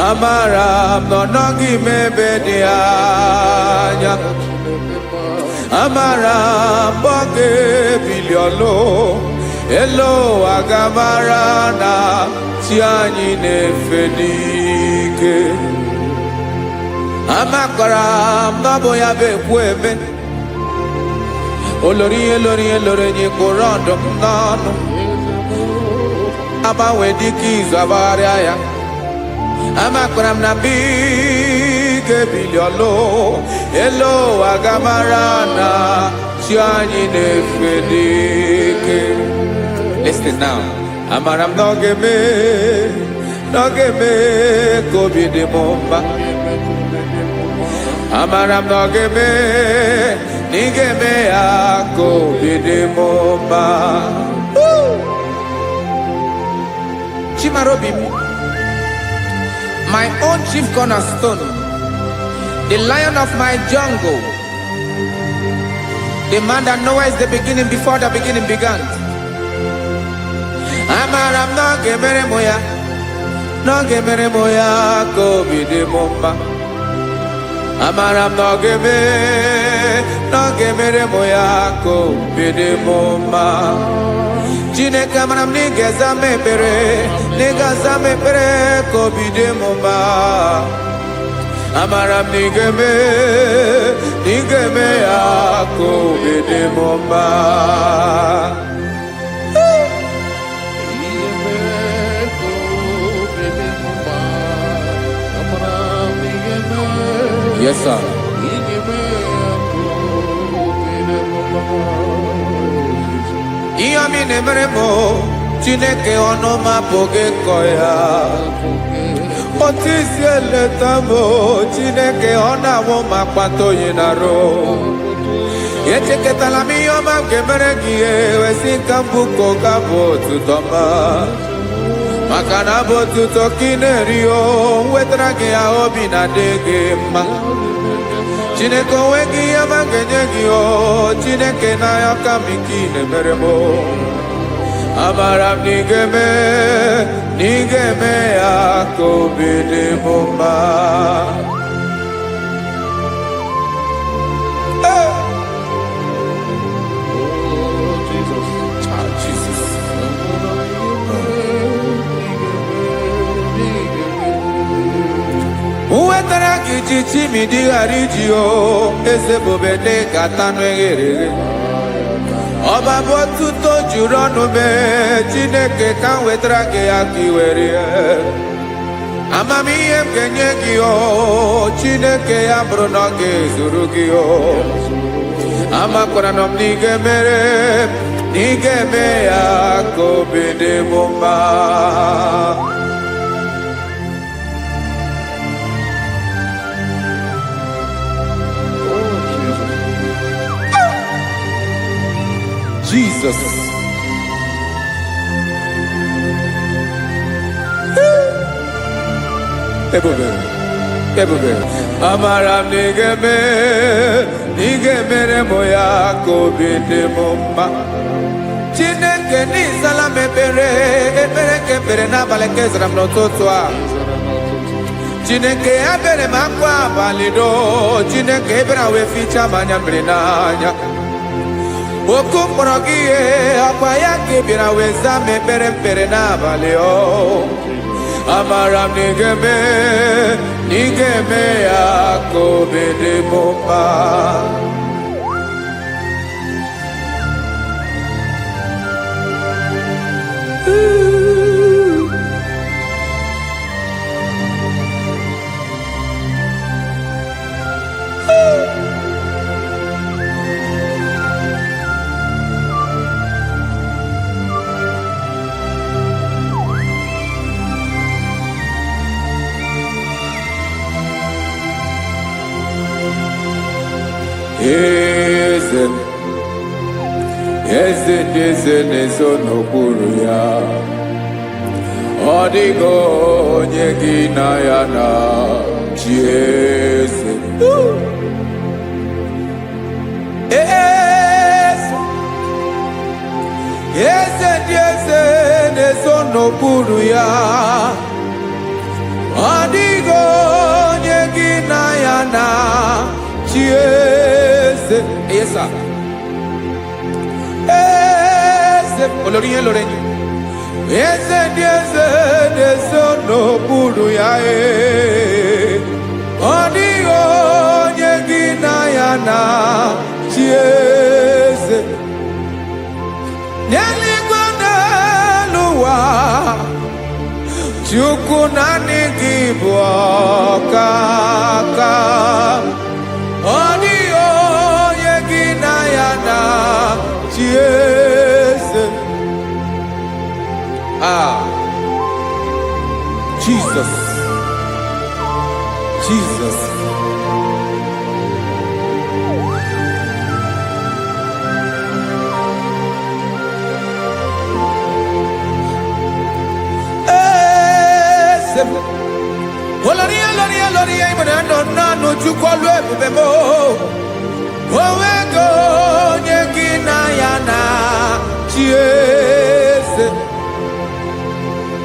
Speaker 3: Amara m na ọ nọghị m ebe dị anya. Amara m ọ ga-ebili ọlụ. Elu ụwa ga-amara na chi anyị na-efe n'ike. Amakwara m na ọ bụ ya bụ ekwu eme. Olori ihe lori ihe lori enyi kwụrụ ọdụm n'ọnụ. Agbanwe dịka izu agbagharịa ya. Amakwara m na mgbe ị ga-ebili ọlụ. Elu ụwa ga-amara na chi anyị na-efe n'ike. Listen now. Amara m na ọ ga-eme ka obi dị m mma. Amara m na ọ ga-eme na ị ga-eme ya ka obi dị m mma. Chimara obi m, my own chief cornerstone, the lion of my jungle, the man that knows the beginning before the beginning began. Amara m na ọ ga-emere m ya, na ọ ga-emere m ya ka obi dị m mma. Amara m na ọ ga-emere m ya ka obi dị m mma. Chineke amara m na ị ga-aza m ekpere, na ị ga-aza m ekpere ka obi dị m mma. Amara m na ị ga-eme ya ka obi dị m mma. Yes, sir. Ihe mi na-emere m Chineke ọnụ m apụghị ịkọ ya. Otisi eletamo Chineke ona wo makpato yinaro. Echeketala mi yoma kemere giye wesinka mbuko kabo tutoma. Makana bo tutokinerio wetrage ya obi na dege ma. Chineke wegi ya mangenye o Chineke na ya kamikine meremo. Amara nigeme akobede mumba. Jesus. Uwetara kichichi midi harijio eze bobede katano egere. Ọba bụ otuto juru ọnụ mee Chineke ka m wetara gị aka iwere amamihe m ga-enye gị o Chineke ya bụrụ na ọ ga-ezuru gị o amakwara na m na ị ga-emere na ị ga-eme ya ka obi dị m mma. Jesus. Ebube. Amara nigeme moya kobi de mumba. Chineke ni salam ebere kebere na balekeza no totwa. Chineke abere makwa balido. Chineke ebere we ficha manya mrinanya. Okumrogie akwa yake bira weza mepere na baleo. Amara nigeme yako bede bomba. Eze n'ezo n'okpuru ya. Ọ dịghị onye gị na ya na chi eze. Eze n'ezo n'okpuru ya. Ọ dịghị onye gị na ya na chi eze. Yes, sir. Olorinye lorenye eze n'okpuru ya ọ dịghị onye gị na ya na chi eze n'eluigwe n'elu ụwa Chukwu naanị gị bụ ọkaka ọ dịghị onye gị na ya na chi eze. Jesus. Oloria imonando nanu chukolu ebubemo. Owego onye gị na ya na chi eze.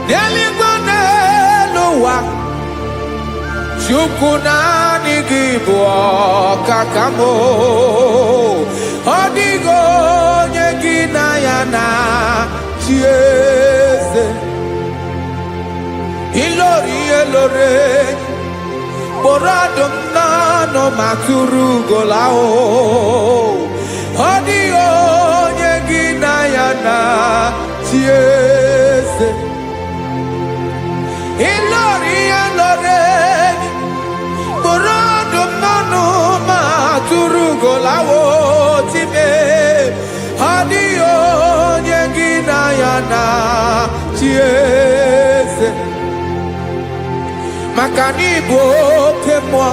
Speaker 3: N'eluigwe n'elu ụwa Chukwu naanị gị bụ ọkaka m. Ọ dịghị onye gị na ya na chi eze. Ilori kpọrọ ọdụm n'ọnụ ma tụrụ ugola o. Ọ dịghị onye gị na ya na chi eze. Ilori kpọrọ ọdụm n'ọnụ ma tụrụ ugola o time. Ọ dịghị onye gị na ya na chi eze. maka na ịbụ oke mmụọ.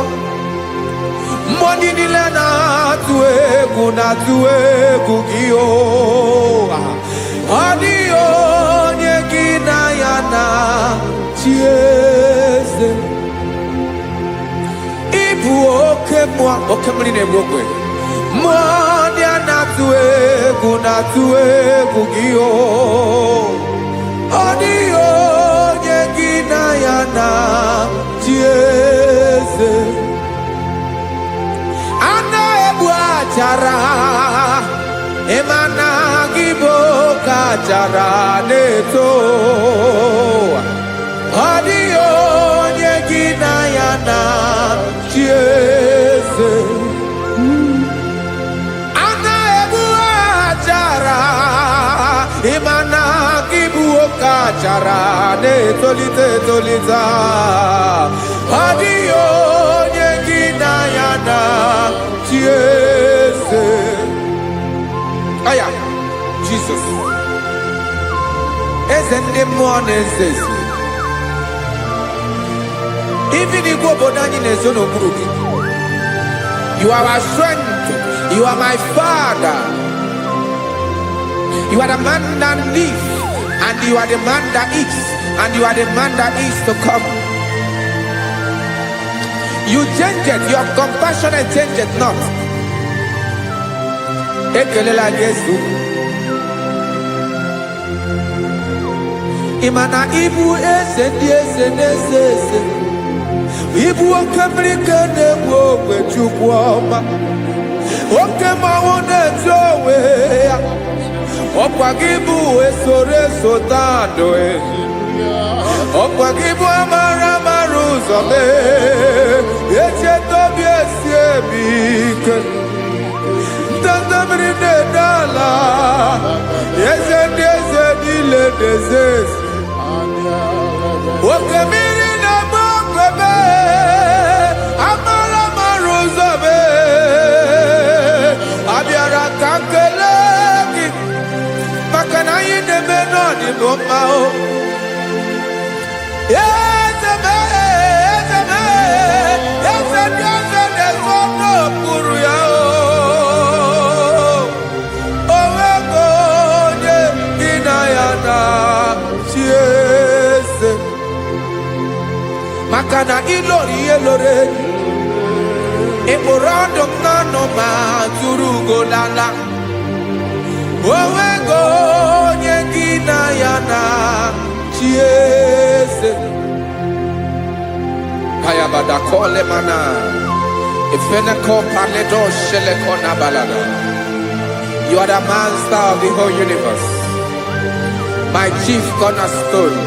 Speaker 3: Mmụọ niile na-atụ egwu gị o. Ọ dịghị onye gị na ya na-achị eze. Ịbụ oke mmụọ, oke mmiri na-egbu ogwe. Mmụọ ndị a na-atụ egwu gị o. Ọ dịghị onye gị na ya na-achị eze. A na-egbu achara, ịma na gị bụ ka achara na-eto. Ọ dịghị onye gị na ya na-achị eze. A na-egbu achara, ịma na gị bụ ka achara na-etolite etolite. Ọ dịghị onye gị na ya na-achị eze. Aya, Jesus. Eze ndị mmụọ na-eze eze. Even igwe obodo anyị na-ezo n'okpuru gị. You are our strength. You are my Father. You are the man that lives, and you are the man that eats, and you are the man that is to come. You change it. Your compassion and change it not. Ekelela Yesu. Imana ibu eze ndị eze na-eze eze. Ibu oke mmiri ka na-egbu ogwe Chukwu ọma. Oke mmanwụ na-eto onwe ya. Ọkwa gị bụ esoro tando. Ọkwa gị bụ amara ụzọ mee. Echeta obi esi ebi ike. Ndanda mmiri na-ede ala. Eze ndị eze niile na-eze eze. Oke mmiri na-agba ogwe mee. Amara ụzọ mee. Abịara ka nkele gị. Maka na anyị na-eme n'ọdịbụ mma o. Eze mee, eze mee. Eze ndị eze na-ezo n'okpuru ya o. Onwego onye gị na ya na-achị eze. Maka na ịlọrọ ihe lọrọ enyi. Ịkpụrụ ọdụ m n'ọnụ ma tụrụ ugolala. Onwego onye gị na ya na-achị eze. Kayabada kole mana. Ifeneko paledo sheleko na balada. You are the master of the whole universe. My chief cornerstone.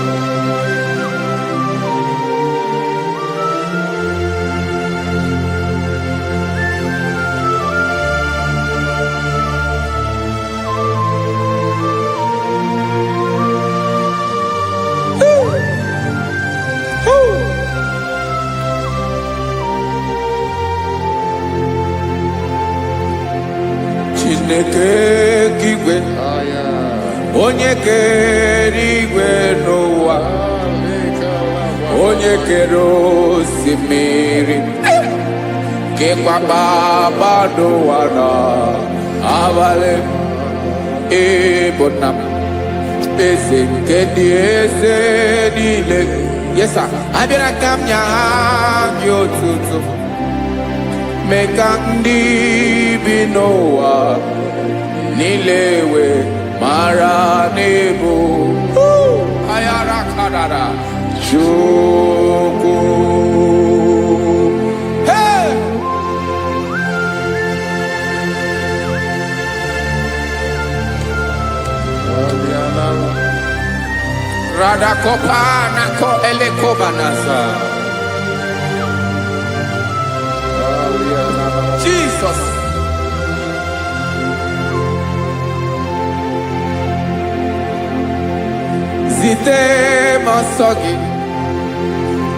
Speaker 3: Chineke kigwe, onye kere igwe n'ụwa, onye kere osimiri, kekwa kpakpando ụwa n'abalị. Ịbụ nna m, eze nke ndị eze niile. Yes sir, abịara ka m nye gị otuto. Mee ka ndị bi n'ụwa niile wee mara n'ebu ayara kadara Chukwu. Hey! Radakopa nako elekobanasa. Jesus. Zite masogi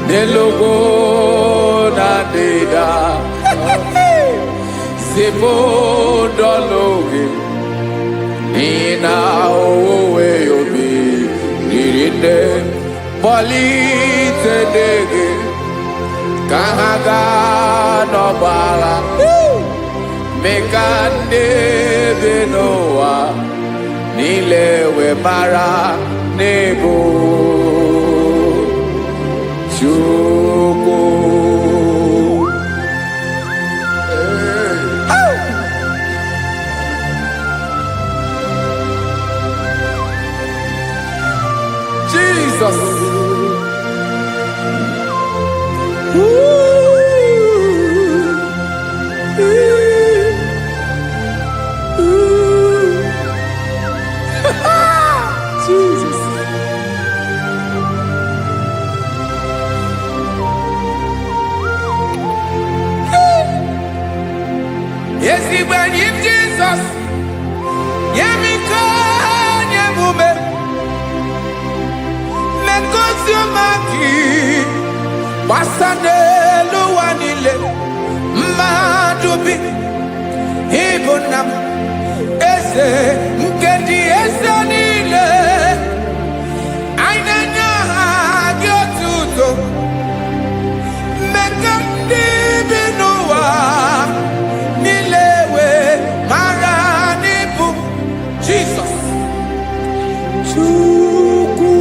Speaker 3: nelogo na deda. Zibo dologe nina owe obi nirinde polite dege kahaga no bala mekande benoa nilewe mara nebo chuko Jesus. Jesus. Yes, he went in Jesus. Yemiko, Yemume. Mekosiomaki. Wasane luwanile. Madubi. Ibonam. Ese. Mkendi ese nile. Ainanya gyotuto. Mekandi binowa. Nilewe maranibu. Jesus. Chuku.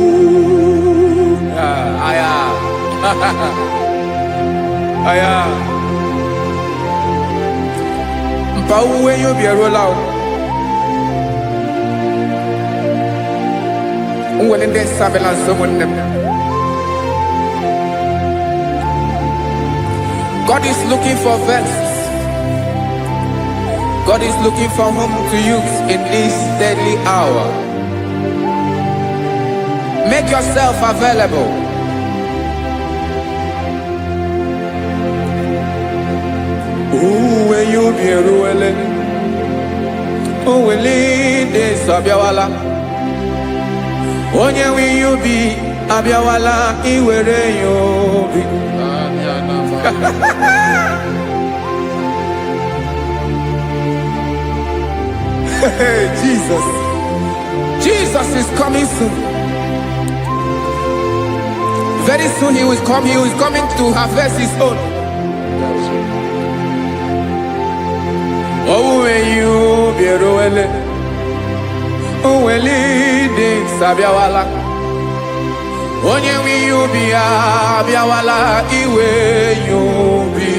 Speaker 3: Aya. Aya. Mpa uwe yo biero lao. Uwe nende sabelan someone. God is looking for vessels. God is looking for whom to use in this deadly hour. Make yourself available. Uwe you be ruele. Uwe linde sabiawala. Onye wi you be abiawala iwere you be. Jesus. Jesus is coming soon. Very soon he will come. He is coming to harvest his own. Oh, when you be ruele. Oh, when leading sabiawala. Onye wi you be abiawala iwe you be.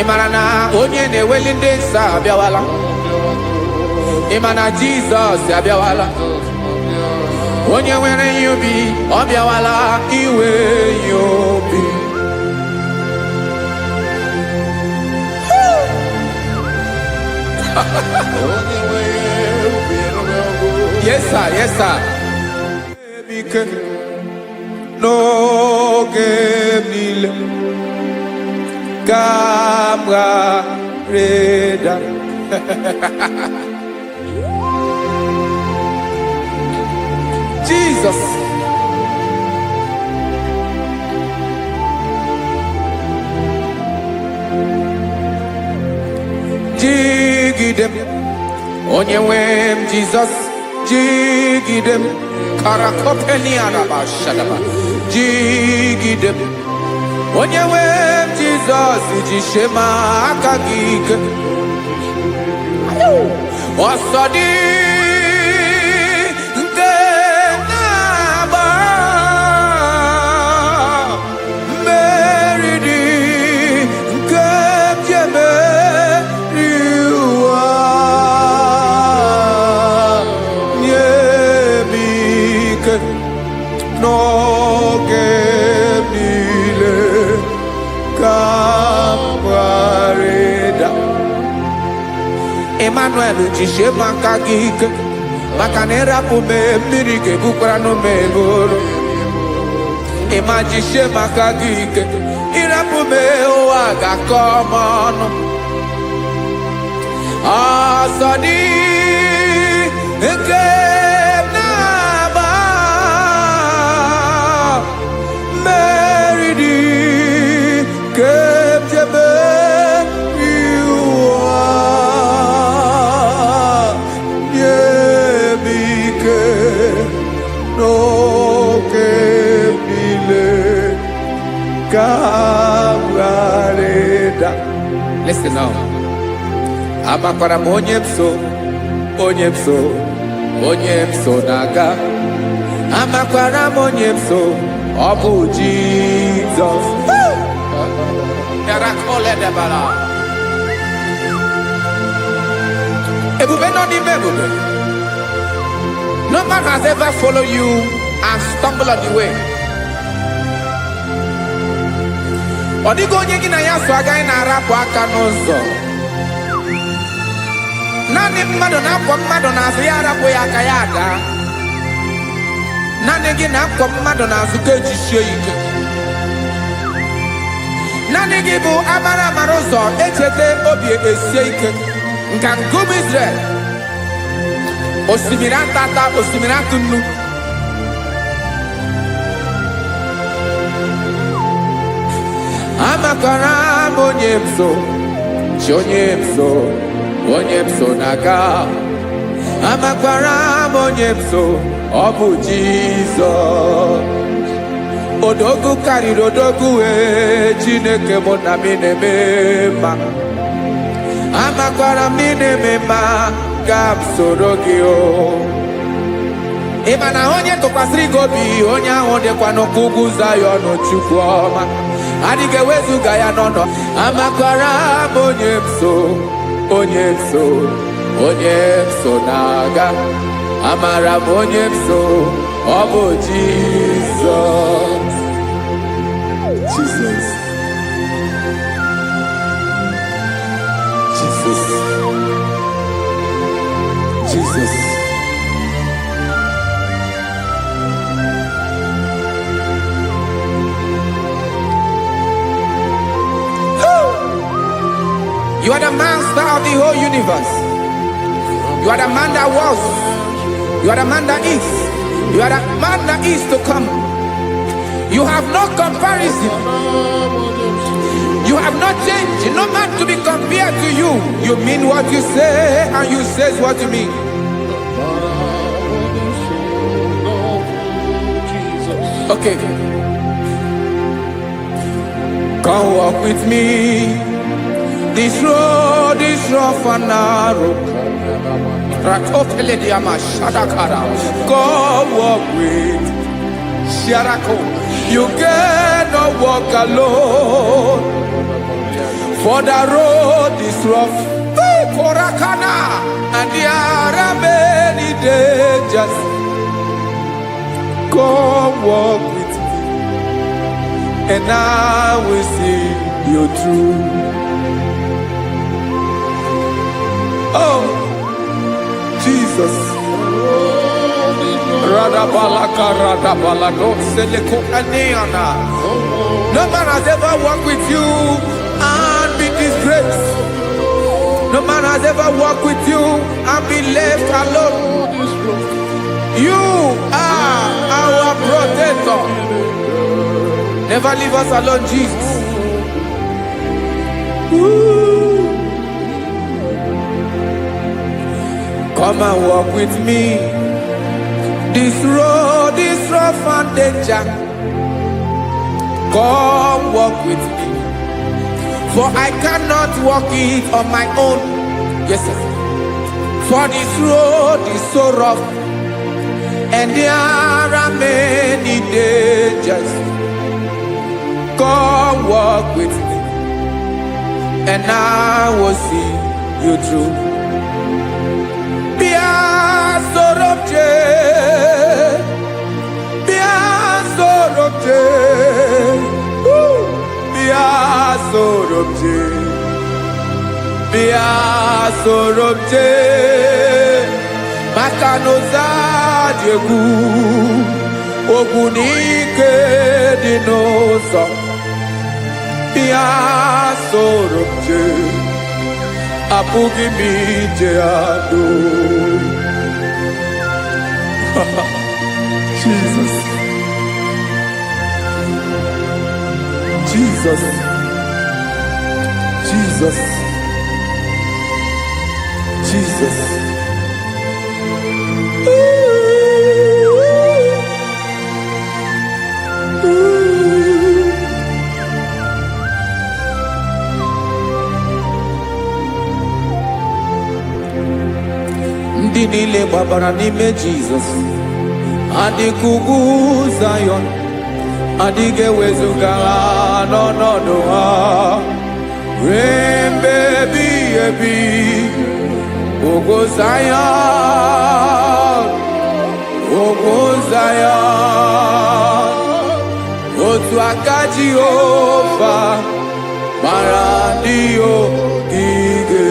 Speaker 3: Imarana onye ne welinde sabiawala. Imana Jesus sabiawala. Onye were you be obiawala iwe you be. Yes sir, yes sir. No game Camarada. Jesus. Jigidem. Onyewem Jesus. Jigidem. Karakopeniana bashadaba. Jigidem. Onyewem Jesus. Jishema akagike. Osodi. Emmanuel jishe makagike makanera pume mirike bukrano megoro emajishe makagike irapume oaga komono asadi eke naba meridi kepjebe no que amakwara m onye m so, onye m so, onye m so na-aga. Amakwara m onye m so, ọ bụ Jizọs. Yarakoledebara. Ebube nọ n'ime ebube. No man has ever followed you and stumbled on the way. Ọ dịghị onye gị na ya so agaghị na-arapụ aka n'ụzọ. Naanị mmadụ na-akwọ mmadụ n'azụ ya arapụ ya aka ya ada. Naanị gị na-akwọ mmadụ n'azụ ka ejisie ike. Naanị gị bụ amara amara ụzọ echete obi esie ike. Nka ngụm Israel. Osimiri atata, osimiri atụ nnu. Amakwara m onye m so, chi onye m so, onye m so na-aga. Amakwara m onye m so, ọ bụ Jizọs. Odogwu karịrị odogwu Chineke mụ na mi na-eme mma. Amakwara m na-eme mma ka m soro gị o. Ị ma na onye tụkwasịrị gị obi, onye ahụ dịkwa n'ugwu Zayọn Chukwu ọma. Adịghị ewezuga ya n'ọnọ. Amakwara m onye m so, onye m so, onye m so na-aga. Amara m onye m so, ọ bụ Jizọs. Jesus. Jesus. Jesus. You are the master of the whole universe. You are the man that was. You are the man that is. You are the man that is to come. You have no comparison. You have not changed. No man to be compared to you. You mean what you say and you say what you mean. Okay. Come walk with me. This road is rough and narrow. Come walk with Sharako. You cannot walk alone. For the road is rough. Korakana. And there are many dangers. Come walk with me. And I will see you through. Oh, Jesus. No man has ever walked with you and been disgraced. No man has ever walked with you and been left alone. You are our protector. Never leave us alone, Jesus. Ooh. Come and walk with me. This road is rough and danger. Come walk with me. For I cannot walk it on my own. Yes, sir. For this road is so rough. And there are many dangers. Come walk with me. And I will see you through. Sorobje Makanoza Diegu Ogunike Dinosa Bia Sorobje Apugi Mijeado. Jesus. Jesus. Jesus. Jesus. ndị niile gbabara n'ime Jizọs adịghị ugwu Zayọn adịghị ewezuga ha n'ọnọdụ ha ruo mgbe ebighị ebi. Ugwu Zayọn, ugwu Zayọn, otu aka Jehova mara ndị ogige.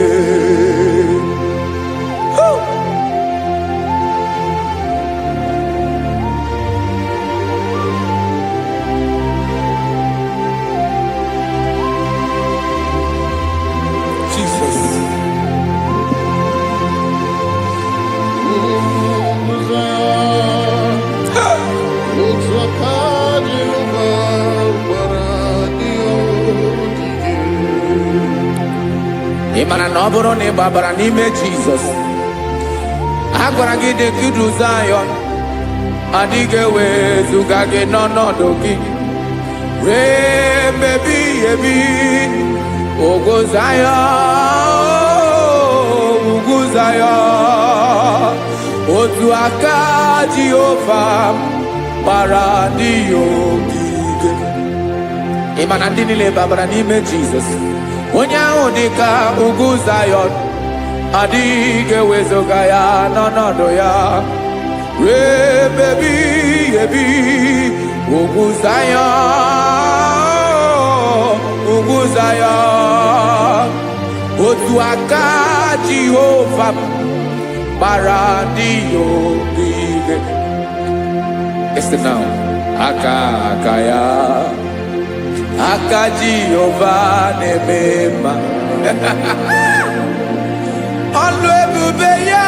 Speaker 3: Ị mara na ọ bụrụ na ị gbabara n'ime Jizọs, a gwara gị dị kudu Zayọn adịghị ewezuga gị n'ọnọdụ gị ruo mgbe ebighị ebi. Ugwu Zayọn, ugwu Zayọn, otu aka Jehova gbara ndị ogige. Ị ma na ndị niile gbabara n'ime Jizọs, onye ahụ dị ka ugwu Zayọn adịghị ewezuga ya n'ọnọdụ ya ruo mgbe ebighị ebi. Ugwu Zayọn, ugwu Zayọn, otu aka Jehova gbara ndị ogige. Listen now, aka ya, aka Jehova na-eme mma. Ọlụ ebube ya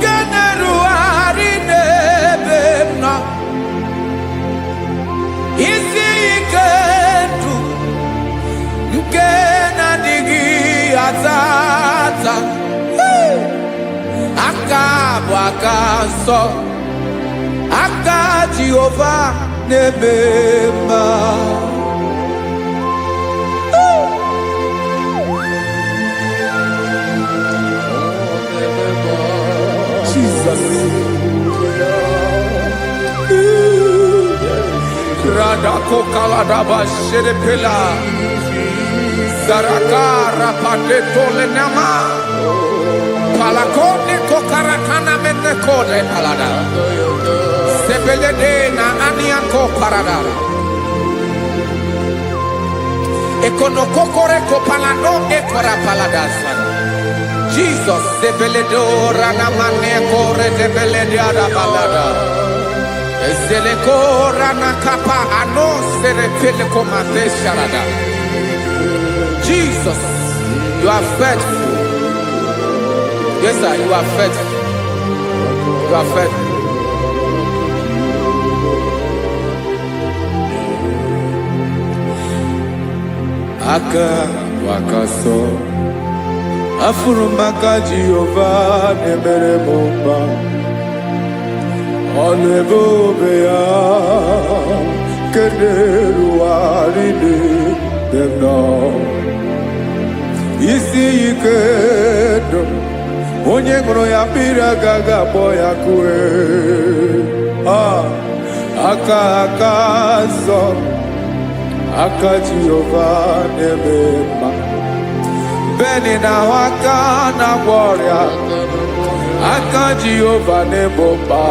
Speaker 3: ga-erugharị n'ebe m nọ. Isi ike ndụ nke na-adịghị ata ata, aka bụ aka nsọ, aka Jehova na-eme mma. Jesus. Radako kaladaba sherepela zarakara pateto lenama palakone kokarakana menekode palada sebelede na aniako paradara ekonokokore kopalano ekora paladasa. Jesus sebeledora na manekore debelediada balada ezelekora na kapa ano serepele komate sharada. Jesus, you are faithful. Yes sir, you are faithful. You are faithful. Aka wakaso afuru maka Jehova na-emere m mma. Ọlụ ebube ya ga-erugharị n'ebe m nọ. Isi ike ndụ onye ṅụrụ ya mmiri agaghị akpọ ya kue. Aka nsọ, aka Jehova na-eme mma. Beni na aka na-agwọ ọrịa, aka Jehova na-ebo mma.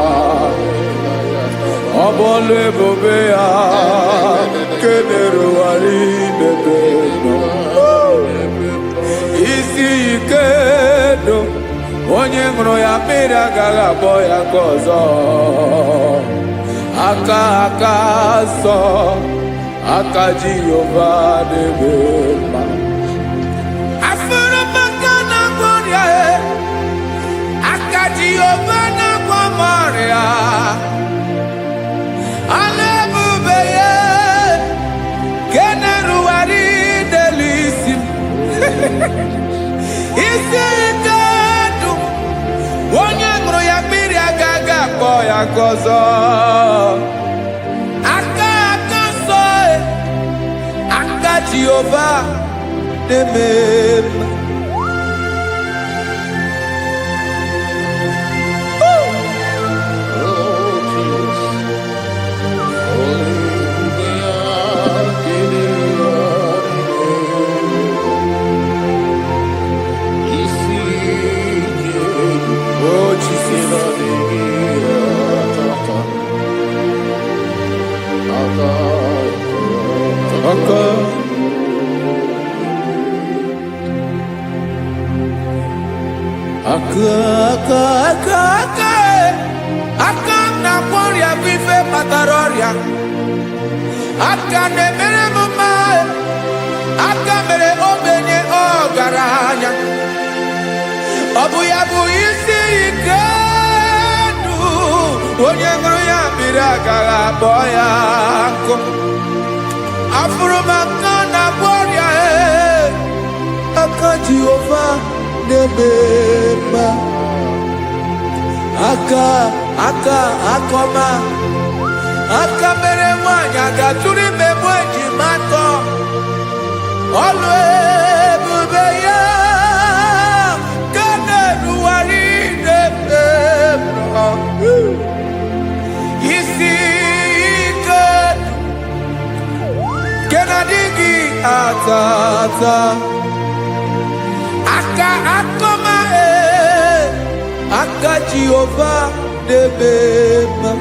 Speaker 3: Ọ bụ ọlụ ebube ya nke na-erugharị n'ebe m nọ. Isi ike ndụ onye ṅụrụ ya mmiri agaghị akpọ ya nke ọzọ. Aka nsọ, aka Jehova na-eme mma. Jehova na-agwọ m ọrịa, ọlụ ebube ya nke na-erugharị n'elu isi m. Isi ike ndụ onye ṅụrụ ya mmiri agaghị akpọ ya nke ọzọ. Aka nsọ, aka Jehova na-eme mma. aka na gboria bife pataroria aka na mere mama aka mere obenye ogaranya obu ya bu isi ike du onye ngoro ya biri agara boya nko afuru maka na gboria aka Jehovah nebema aka akoma aka mere nwanya gaturi mebo ejimato olu ebube ya kane nuwari nebema isi ike kenadigi atata aka akoma aka Jehovah nebema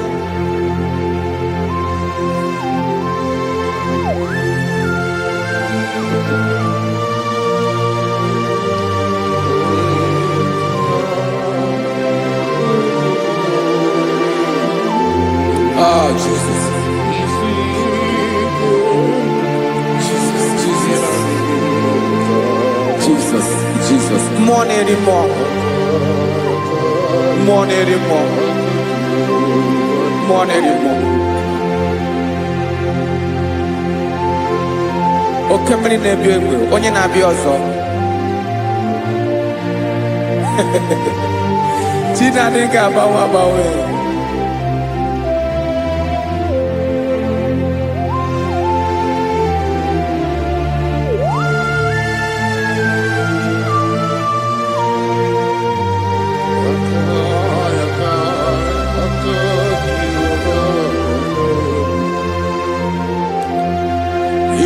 Speaker 3: Jesus. Jesus. More anymore. Okay, many nebi onye na-abịa ọzọ. Chinadị ga-agbanwe.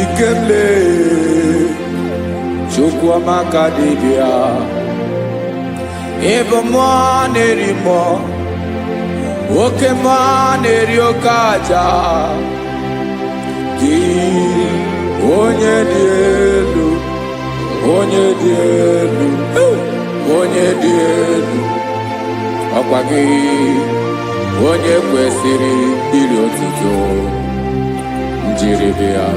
Speaker 3: Ikemle Chukwamaka dibia Ebo mwa nerimo Oke mwa neriokaja Di onye dielu Ọkwa gị onye kwesịrị iri otuto njiri bịa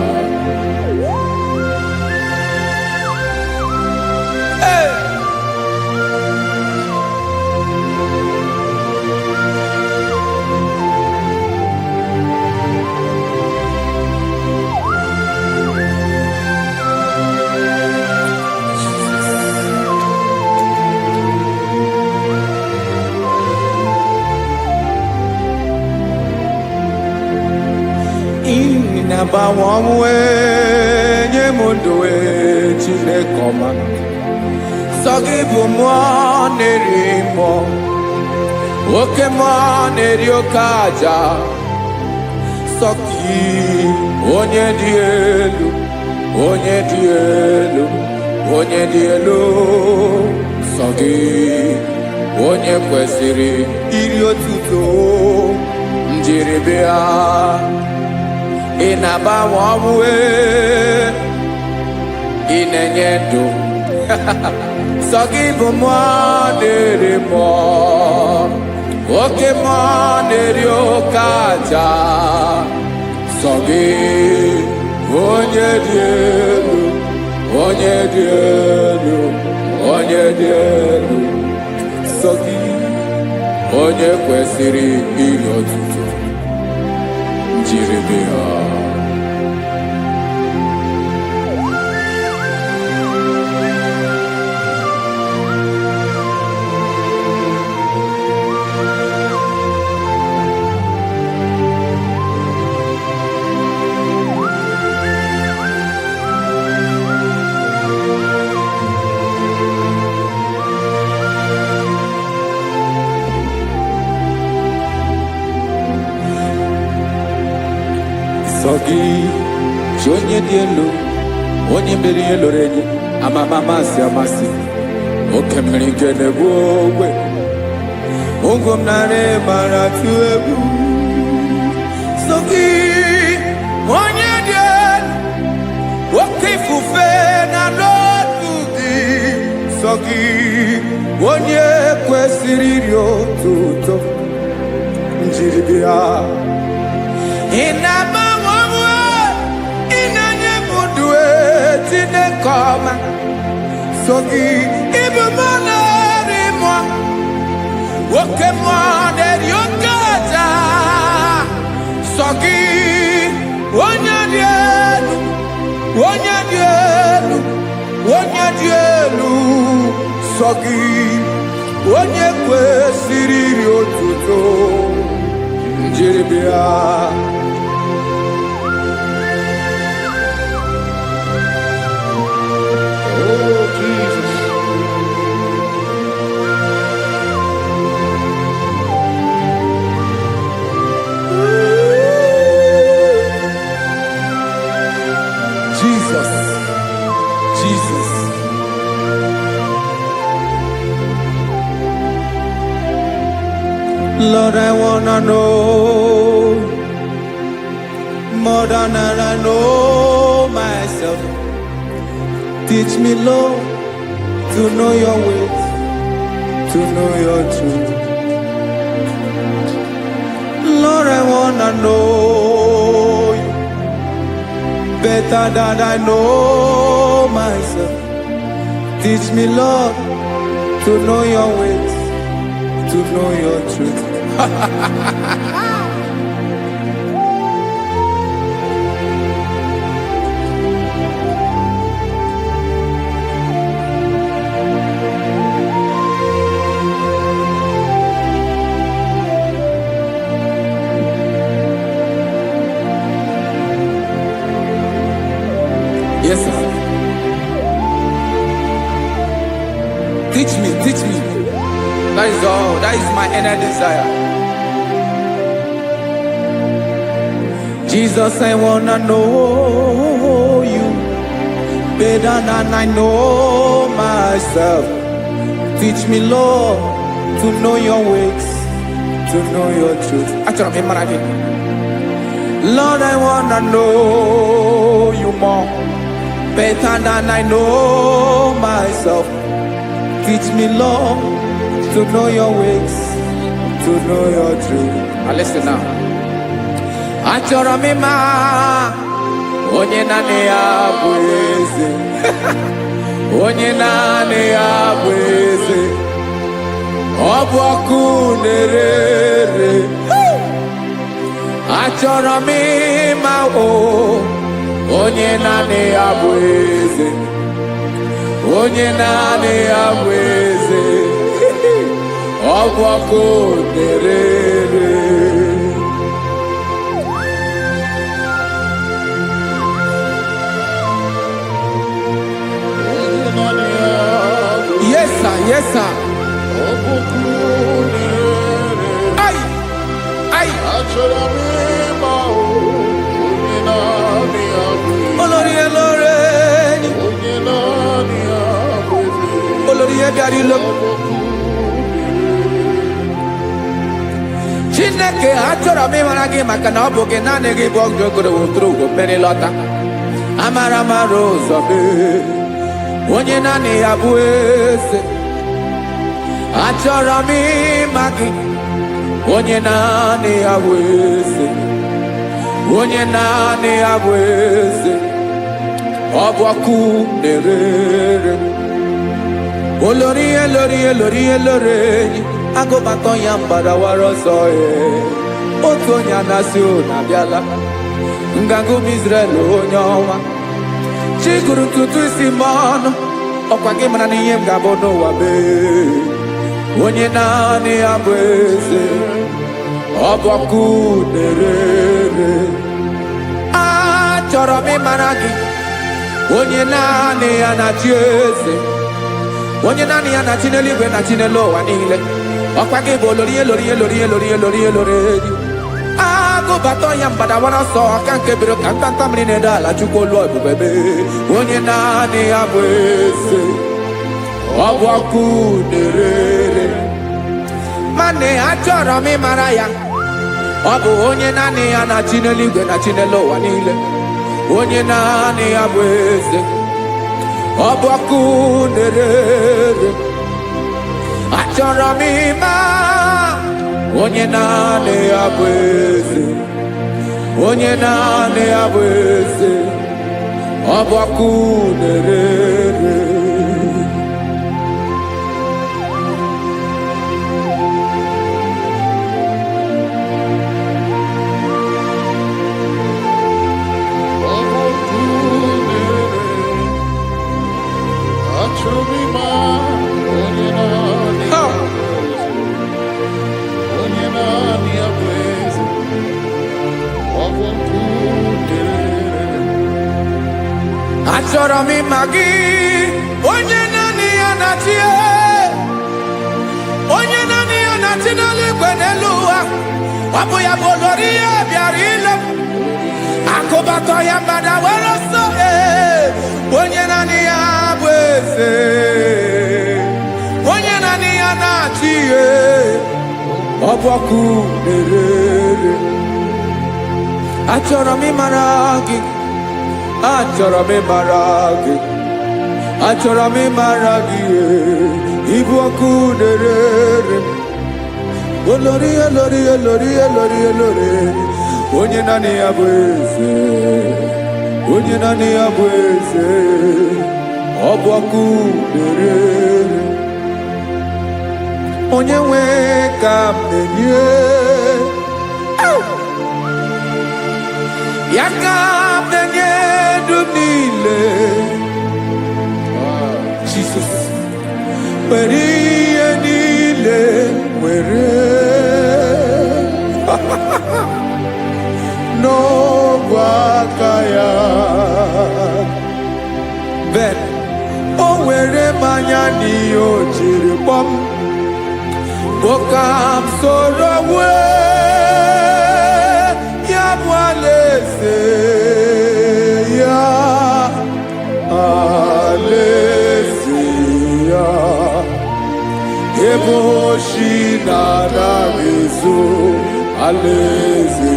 Speaker 3: Inabawamwe nyemundowe Chinekoma Sogibu mwanerimo Oke mwaneriokaja Soki onye dielu Sogi onye kwesịrị iri otuto njiribia Inabawamwe inenyedo Sogibu mwanerimo Oke mwaneriokaja Sogi onye dielu Sogi onye kwesịrị iri otuto njiribia Sogi onye dị elu onye mmeri eloro enyi amasi oke mmiri nke na-egbu ogwe ụgwọ m narị mara tụ egwu Sogi onye dị elu oke ifufe na n'otu gị sọ gị onye kwesịrị iri otuto njiri bịa. Ị na-agbanwe onwe, ị na-enye m ndụ Chineke ọma, sọ gị ịbụ mmụọ na-eri mmụọ, oke mmụọ na-eri oke aja, sọ gị onye dị elu, onye dị elu, onye dị elu, sọ gị onye kwesịrị iri otuto njiri bịa.
Speaker 5: Oh, Jesus.
Speaker 3: Jesus, Jesus. Lord, I wanna know more than I know myself. Teach me, Lord, to know your ways, to know your truth. Lord, I wanna know you better than I know myself. Teach me, Lord, to know your ways, to know your truth. Yes, sir. Teach me, teach me. That is all. That is my inner desire. Jesus, I wanna know you better than I know myself. Teach me, Lord, to know your ways, to know your truth. Lord, I wanna know you more better than I know myself. Teach me, Lord, to know your ways, to know your truth. Now listen now. Achọrọ m ịma onye naanị ya bụ eze, onye naanị ya bụ eze, ọ bụ ọkụ na-ere. Achọrọ m ịma onye naanị ya bụ eze, onye naanị ya bụ eze, ọ bụ ọkụ na-ere. Yes, sir, yes, sir. Ay, ay. Olórí elóore ni. Olórí ẹ̀dárí ló. Chineke achọrọ m ịmara gị maka na ọ bụ gị naanị gị bụ ọgụ ogologo oturu ugwo mmeri lọta. Amara mara ụzọ mee. Onye naanị ya bụ eze. Achọrọ m ịma gị. Onye naanị ya bụ eze. Onye naanị ya bụ eze. Ọ bụ ọkụ na-ere. Olórí elórí elórí elóore enyi. Agụbatọ ya mgbadawara ọsọ ya. Otu onye anasị unu abịala. Nganga ụmụ Izrel onye ọnwa. Chi gụrụ ntutu isi m ọnụ. Ọkwa gị mara na ihe m ga-abụ n'ụwa bee. Onye naanị ya bụ eze. Ọ bụ ọkụ na-ere. Achọrọ m ịmara gị. Onye naanị ya na-achị eze. Onye naanị ya na-achị n'eluigwe na-achị n'elu ụwa niile. Ọkwa gị bụ olórí elórí elórí elórí elórí elórí enyi. Agụbatọ ya mgbadawara ọsọ aka nke biri ka ntanta mmiri na-ede ala Chukwu olu ebube mee. Onye naanị ya bụ eze. Ọ bụ ọkụ na-ere. Mana achọrọ m ịmara ya. Ọ bụ onye naanị ya na-achị n'eluigwe na-achị n'elu ụwa niile. Onye naanị ya bụ eze. ọbọkụ nerere achọrọ m ịma onye naanị ya bụ eze onye naanị ya bụ eze ọbọkụ nerere achọrọ m ịma gị onye naanị ya na-achị onye naanị ya na-achị n'eluigwe n'elu ụwa ọ bụ ya bụ olori ihe bịara ile akụbatọ ya mgbada were ọsọ onye naanị ya bụ eze onye naanị ya na-achị ihe ọbọkụ nerere achọrọ m ịmara gị achọrọ m ịmara gị achọrọ m ịmara gị ibu ọkụ nerere olori olori olori olori olori onye naanị ya bụ eze onye naanị ya bụ eze ọ bụ ọkụ nerere onye nwe ka m na-enye ya ka m na-enye ndụ niile Jesus were ihe niile were n'ọbụ aka ya ben o were mmanya n'ihe o jiri kpọm ka m soro wee ya bụ alaeze ya alaeze ya ebe oshi na-anaghị ezo alaeze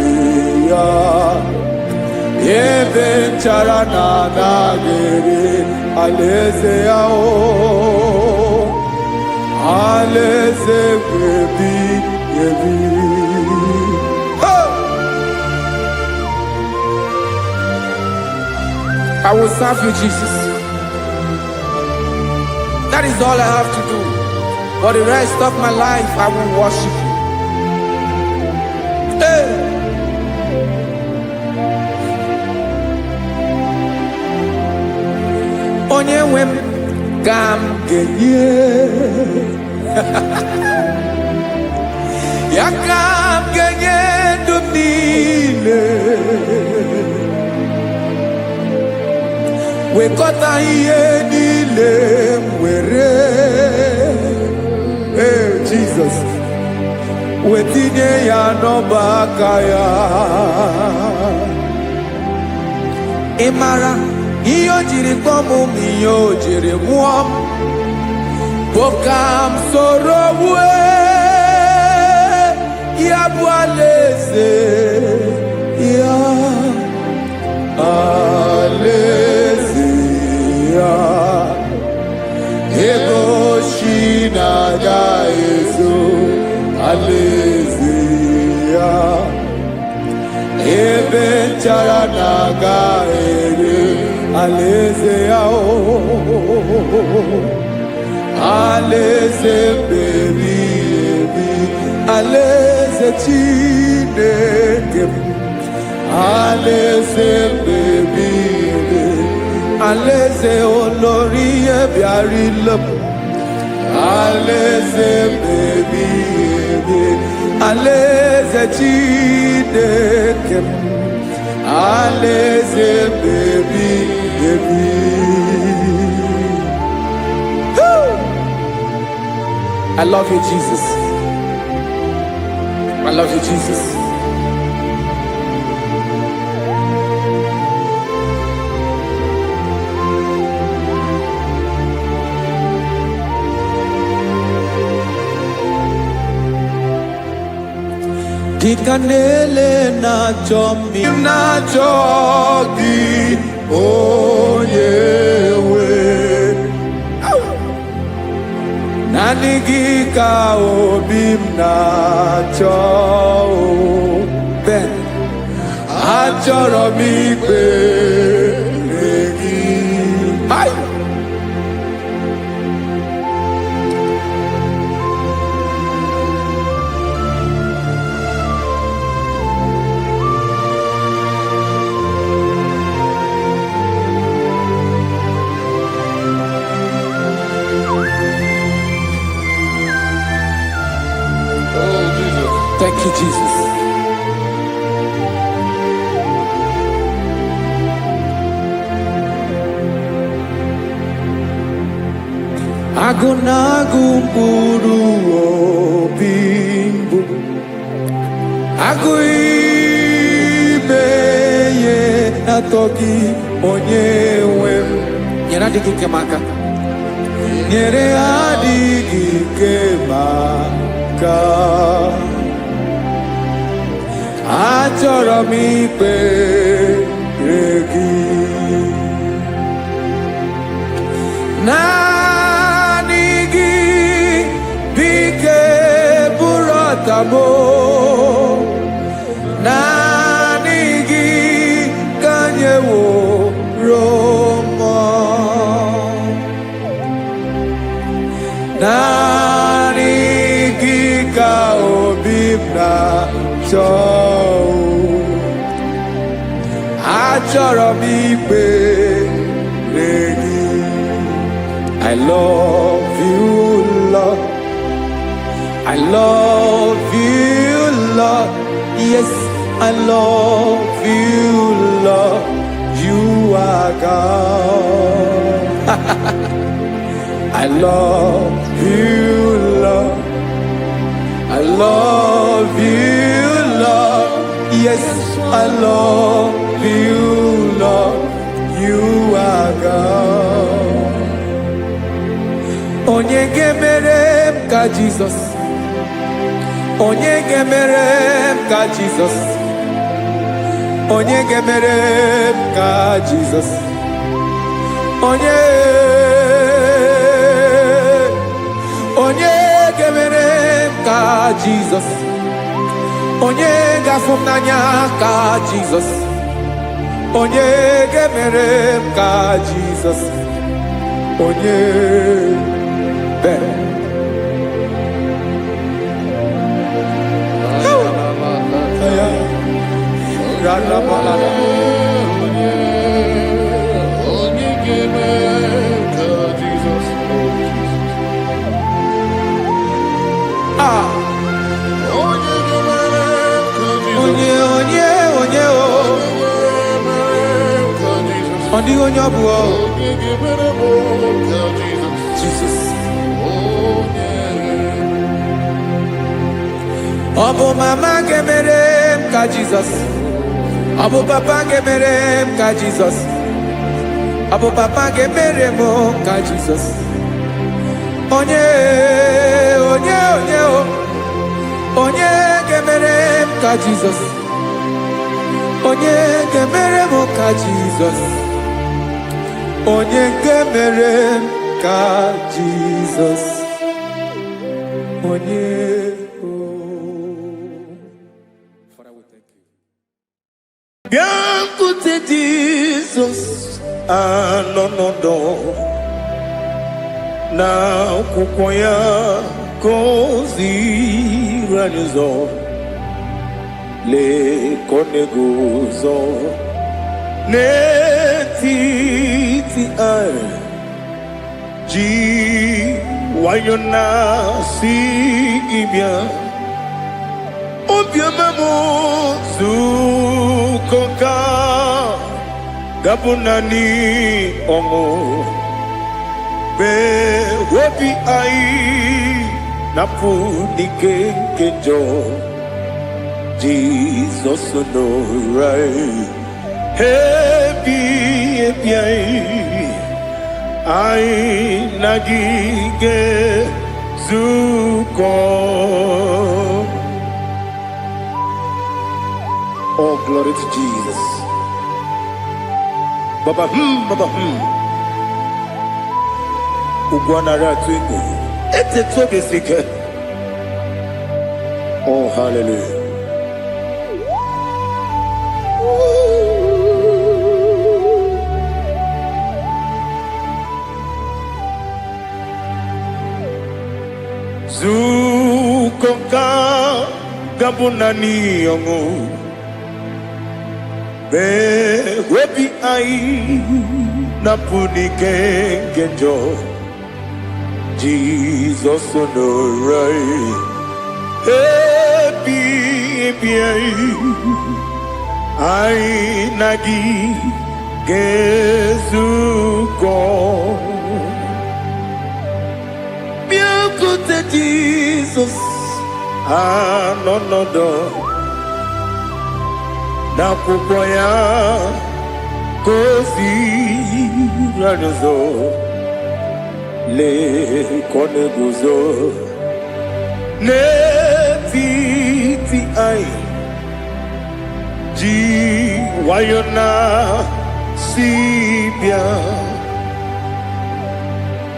Speaker 3: ya ebe nchara na-anaghị ere alaeze ya alaeze ebi ebi. I will serve you, Jesus. That is all I have to do. For the rest of my life, I will worship you. Hey. Onye nwe m ka m ga-enye ya ka m ga-enye ndụ m niile wekọta ihe niile m were Jesus wetinye ya n'ọba aka ya ị mara ihe o jiri kpọọ m ihe o jiri mụọ m bụ ka m soro wee ya bụ alaeze ya alaeze ya ebe oshi na-agaghị ezo alaeze ya ebe nchara na-agaghị ere alaeze ya alaeze ebi ebi alaeze Chineke m alaeze ebi ebi alaeze olori ihe bịara ile m alaeze ebi ebi alaeze Chineke m alaeze ebi ebi. I love you, Jesus. I love you, Jesus. Dikanele na chomi na chogi oyewe. Nani gị ka obi m na-achọ. Ben, achọrọ m ikpere gị. Ai! Thank you, Jesus. Agụ na-agụ mkpụrụ obi mbụ, agụ ime ihe atọ gị onye nwe m. Nyere adịghị ike m aka. Nyere adịghị ike m aka. Achọrọ m ikpere gị. Naanị gị bike bụrụ ọtabo. Naanị gị ka nyeworo m. Naanị gị ka obi m na-achọ. Achọrọ m ikpere gị. I love you, Lord. I love you, Lord. Yes, I love you, Lord. You are God. I love you, Lord. I love you, Lord. Yes, I love you, Lord. You are God. Onye ga-emere m ka Jizọs. Onye ga-emere m ka Jizọs. Onye ga-emere m ka Jizọs. Onye ga-emere m ka Jizọs. Onye ga-afụ m n'anya ka Jizọs. Onye ga-emere m ka Jizọs. Onye Ben. Onye ọ bụ Jesus. Ọ bụ mama ga-emere m ka Jizọs. Ọ bụ papa ga-emere m ka Jizọs. Ọ bụ papa ga-emere m ka Jizọs. Onye ga-emere m ka Jizọs. Onye ga-emere m ka Jizọs. Onye ga-emere m ka Jizọs. Onye
Speaker 4: Bịakwute Jizọs anọ n'ọdụ n'akwụkwọ ya ka o ziri anyị ụzọ. Lee ka ọ na-eguzo n'etiti anyị, ji nwayọọ na-asị gị bịa. Obiọma m zukọ ka gabụ naanị ọṅụ. Mgbe obi anyị na-apụ n'ike nke njọ, Jizọs nọrọ anyị. Ebi anyị na gị ga-ezukọ. Oh, glory to Jesus. Baba, Ugwanara twingo. Oh, hallelujah. Zukoka gabunani yongo be webi ai napunike genjo Jesus no right happy ai nagi gezuko Jesus, no, na kupoya kozi radozo le koneguzo ne ti ai ji wayona sibia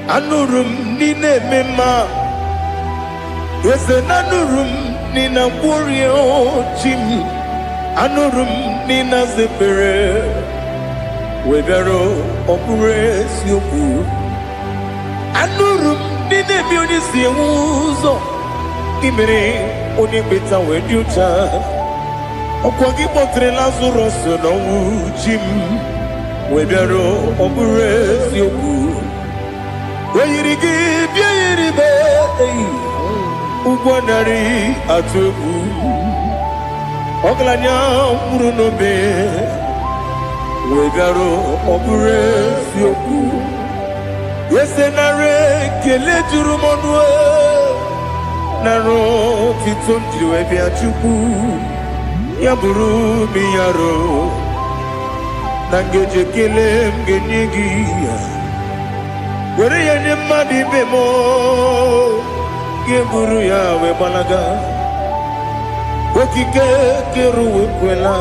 Speaker 4: anurum nine mema Yese nanurum nina burio chim anurum nina zepere webero opures yoku anurum nine bioni siuzo imere oni beta weducha okwagi potre lazarus no chim webero opures yoku weyirigi biiribe Ugwanari atubu Oglanya murunobe Wegaro obure sioku Yesenare kele jurumonwe Naro titonjiwe biachuku Yaburu miyaro Nangeje kele mgenyigi Were yene madi bemo Geburu ya we balaga Okike keru we kwela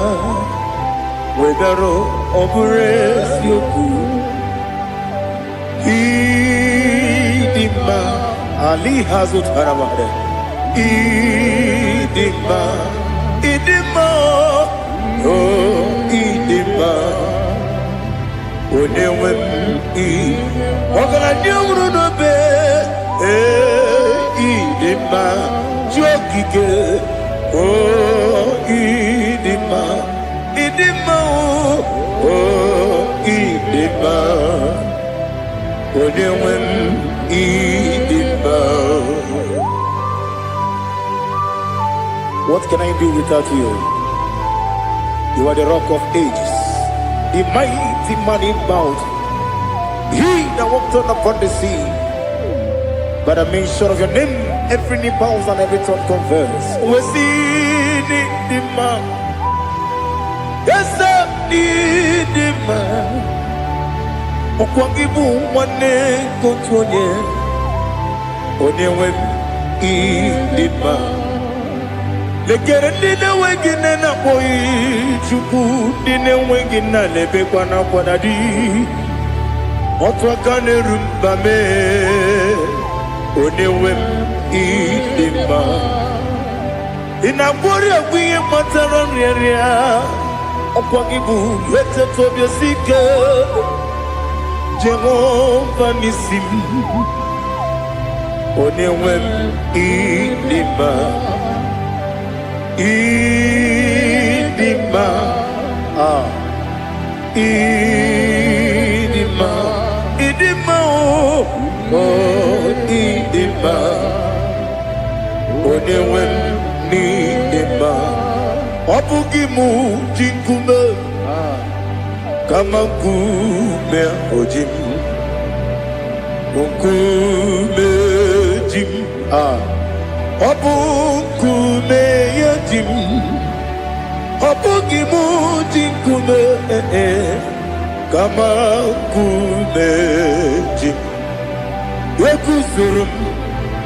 Speaker 4: Wegaro obure sioku Idima Ali hazut haramade Idima Oh idima Onewem Ogala nyumru no be Idima Jokike Oh Idima Oh Idima Onewem Idima. What can I do without you? You are the rock of ages, the mighty man in battle. He that walked on upon the sea. By the mention of your name, every knee bows and every tongue confess. We see the man. Yes, sir, the man. Okwangibu wane kontonye. Onyewe the man. Lekere dine wengine na boyi chuku dine wengine lebe kwa na kwadadi. Otwa kane rumba me Onewem idima Inabori agwiye matara nriaria Okwagibu yete tobye sike Jehova nisim Onewem idima Idima Idima Idima Oh Idima Onewem Idima Obugimu jinkume Kama kume ojim Kume jim Obukume yajim Obugimu jinkume Kama kume jim Yekuzurum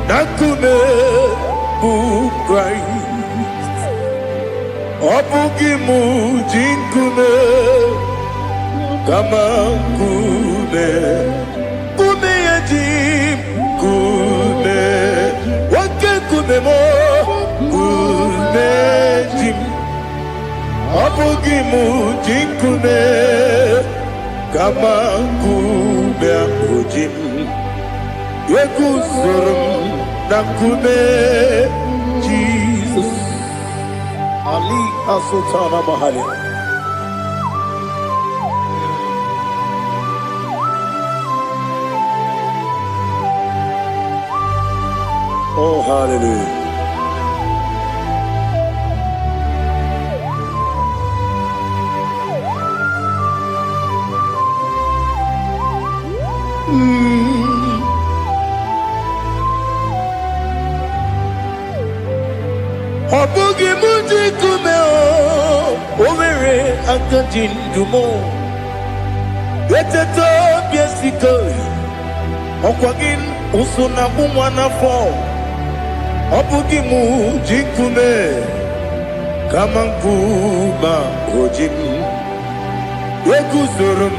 Speaker 4: nakume Christ Obugimu jinkume Kama kume Kume yajim Kume memo kunejim abugimu jinkune kama kume ujim yekuzurum nakume Jesus Ali Asultana Mahali. Oh, hallelujah. Obugi muji kumeo, overe akajin dumo. Weteto biesiko, okwagin usuna mwana fo. Obugi muji kume, kamankuba ojim. Wekuzurum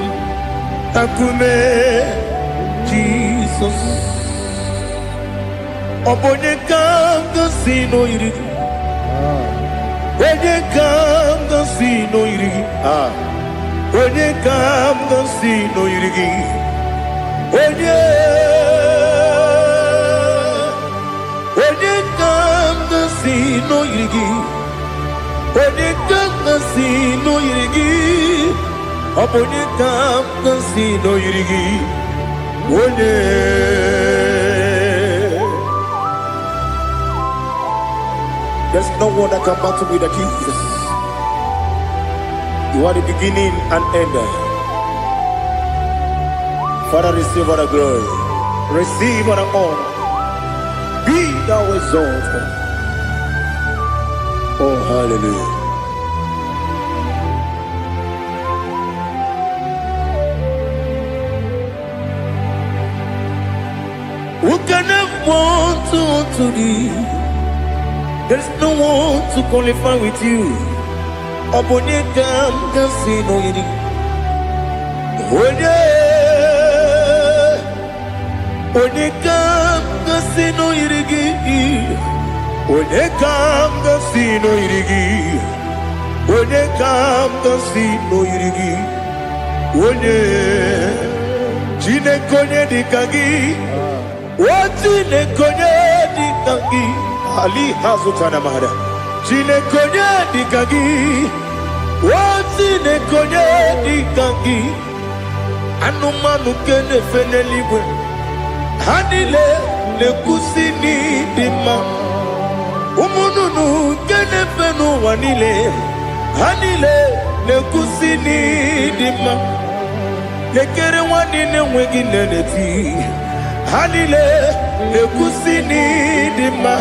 Speaker 4: takume Jesus. Obonye kanga sino iri. Onye kam si no irigi, onye kam si no irigi, onye kam si no irigi, onye kam si no irigi, onye kam si no irigi, onye. There's no one that can battle with the Jesus. You are the beginning and end. Father, receive all the glory. Receive all the honor. Be thou exalted. Oh, hallelujah. Who can have one to thee? There's no one to qualify with you. Obonye kam kasi no yiri. Onye kam kasi no yiri. Onye kam kasi no yiri. Onye kam kasi no yiri. Onye jine konye dikagi. Wajine konye dikagi. Ali Hazutana Mahada. Jine konye dikagi. Wajine konye dikagi. Anumanu kene fene libwe. Hanile ne kusini dima. Umununu kene fenu wanile. Hanile ne kusini dima. Lekere wanine wegi neneti. Hanile ne kusini dima.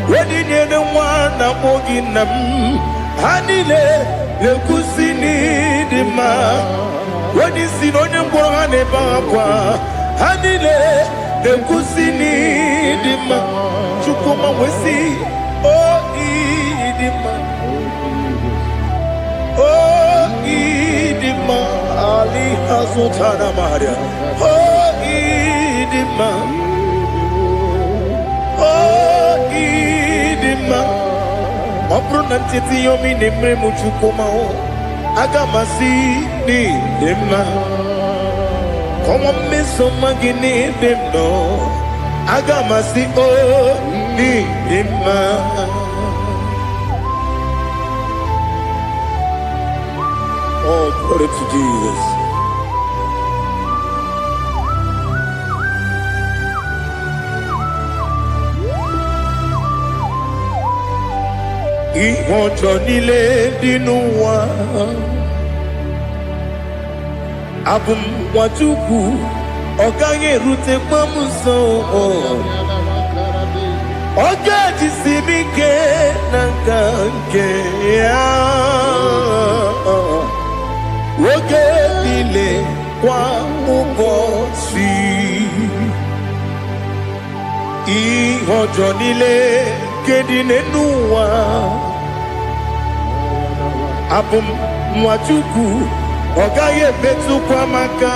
Speaker 4: Wedi nyene wana moginam. Hanile ne kusini dima. Wedi sinonye mborane bakwa. Hanile ne kusini dima. Chukuma wesi oh idima. Oh idima. Ali Hazutana Maria. Oh idima. Oh idima. Opro nantiti yomi nemre muchukuma o. Agamasi ni dema. Como me soma gini demno. Agamasi o ni dema. Oh, glory to Jesus. Ìwọ̀njọ́ nílé nínú wa. Abumwatuku ọ̀gá yẹ̀rù tẹ pọ́nmú sàn. Ọ̀gá jìsì mi ké nàkà ké yá. Oge nílé wá mú bọ̀ sí. Ìwọ̀njọ́ nílé kéde nínú wa. Abumwatuku ọ̀gá yẹ bẹ́tù kwamaka.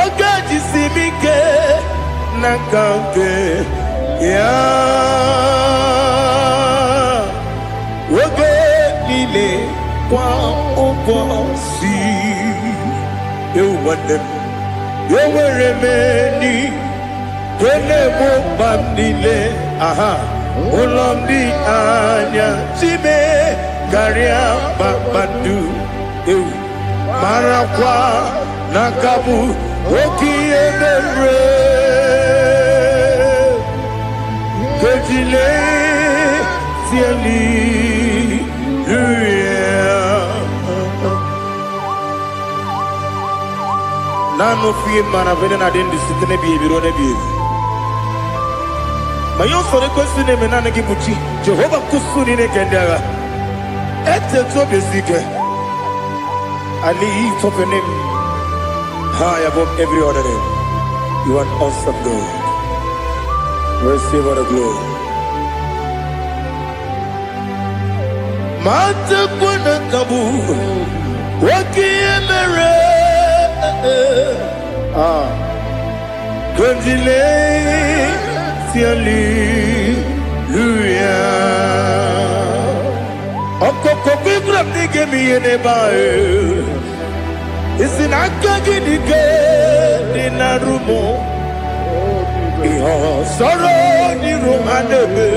Speaker 4: Ọ̀gá jìsì mi ké nakanke ya woge nile kwa ubosi ewandem yeweremeni kele mo bamnile aha ulomdi anya chime garia babandu ewu marakwa nakabu okiye mere kejile siali nano fie mana vene na dendi sitene bibiro ne bibi mayo sore kwesi ne menane kibuchi Jehova kusuni ne kendaga ete to besike Ali top your name high above every other name. You are an awesome God. Receive all the glory. Mata kuna kabu wakiemere Kundile siali luya Okokokibra nige miyene bae Isinaka nige dinarumo Iho soro ni romanebe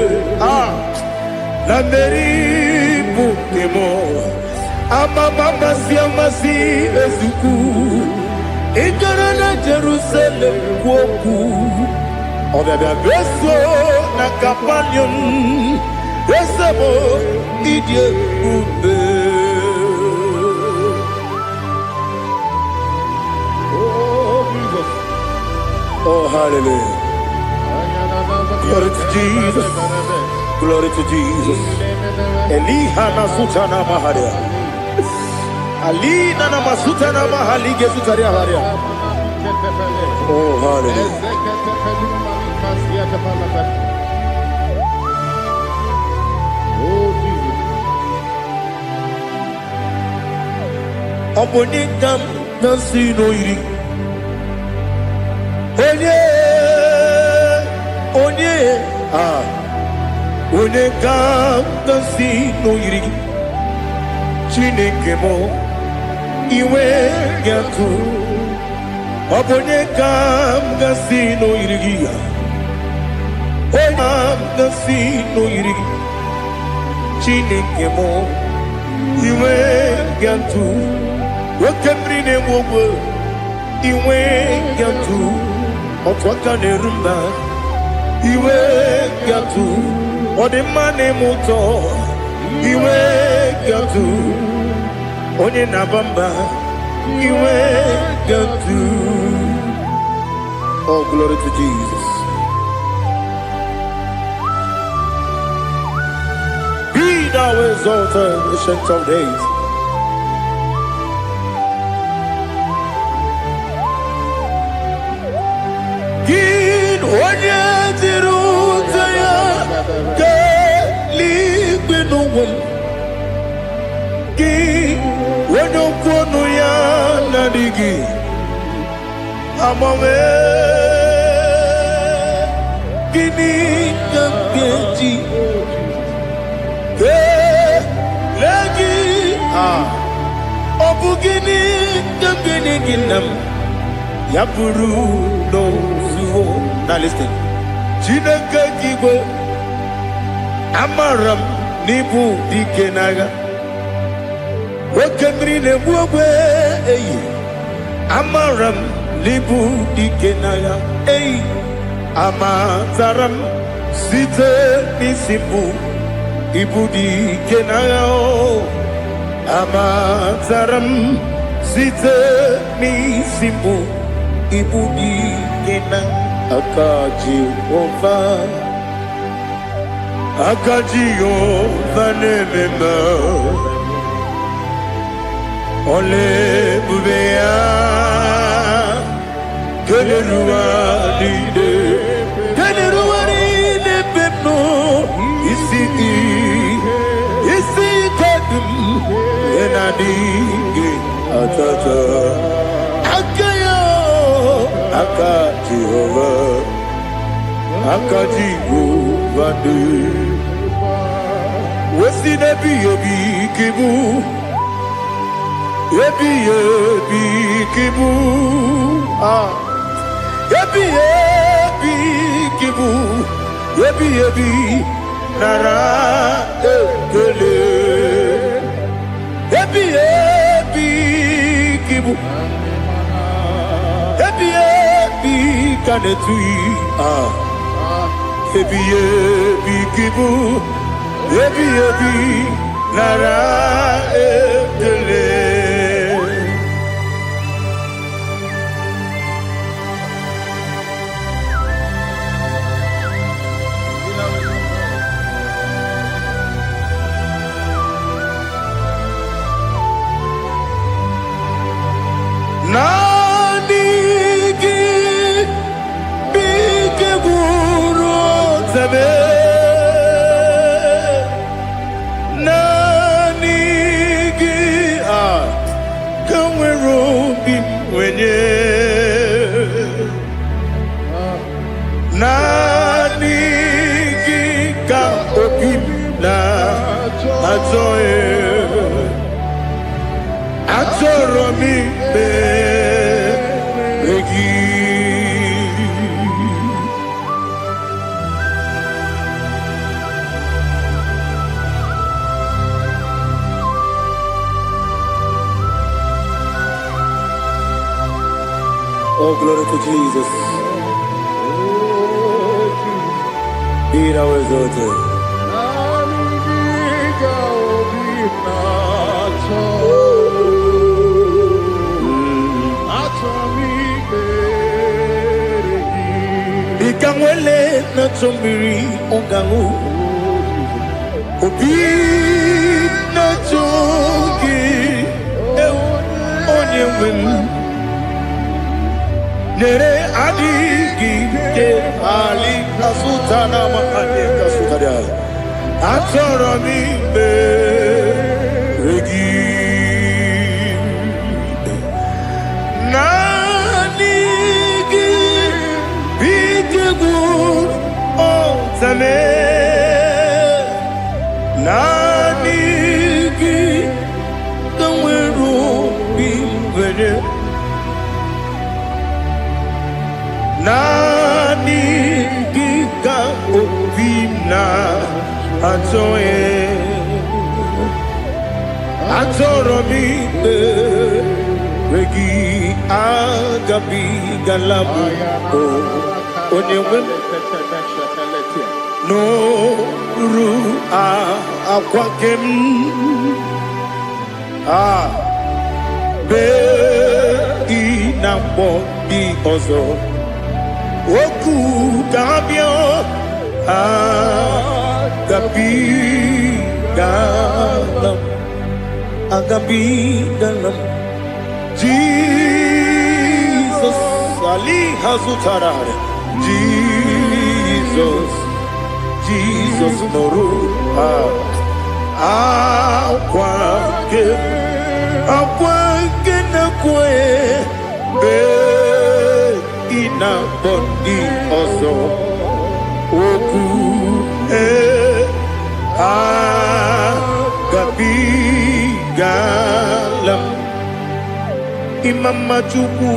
Speaker 4: La meri bukemo Ama mama siamasi ezuku Ikarana Jerusalem woku Obebe beso na kapanion Besamo idye ube Oh hallelujah Glory to Jesus Glory to Jesus Elihana sutana maharia Alina na masutana mahalige sutaria haria Oh hallelujah Obonikam nasino iri Onye Onekam nasino iri Chineke mo iwe yatu Obonekam nasino iri Onekam nasino iri Chineke mo iwe yatu Wakemrine mwogo iwe yatu Otwaka nerumba iwe yatu Odemane moto iwe yatu Onye nabamba iwe yatu Oh glory to Jesus Be thou exalted ancient of days Onye tiruta ya ke ligbe n'ụwa gị onye kwonu ya na-adịghị agbanwe gịnị ka m ga-eji kelee gị ọ bụ gịnị ka m ga-enye gị nna m ya bụrụ n'ozuo Now listen. Chineke kigwe amaram n'ibu dike naga. Okemri nebu ogwe eyi. Amaram n'ibu dike naga. Eyi. Amataram site n'isibu ibu dike naga. Amataram site n'isibu ibu dike naga. Akajihova nemema Ole bubea Keleruwa nide pepno Isi kadum Enadinge atata Aka Jehovah Akajigo vande. Wesi nebi ebi kibu. Ebi kibu. Ebi kibu. Ebi nara ekele. Ebi kibu. Ebi kanetui. Ebi kibu. Ebi nara ekele. Nanigi bike guru tabe. Nanigi kamweru bimwenye. Nanigi ka opim na atoe. Atoro mi beregi. Oh, glory to Jesus. Be thou exalted. Ikangwele na chombiri ongangu. Obi na chogi onye wem. Nere adigi ke ali kasutana mahane kasutaria. Atoro mi beregi. Nanigi bike gur otame. Nanigi kamweru bimwenye. Nanigi ka opimna atoe. Atoro mi regi agabi galabu onyewe no ru akwakem be inambo di ozo oku gabio agabi galam Jesus Ali Hazutarare Jesus Noru Akwake na kwe be ina bondi ozo oku gabi galam Imam Majuku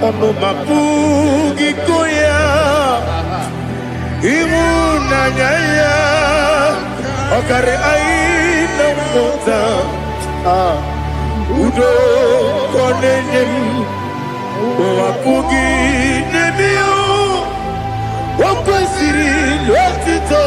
Speaker 4: ono mapugi koya imunanyaya okare aina mota udo konenyem wapugi nebio wakwesiri otito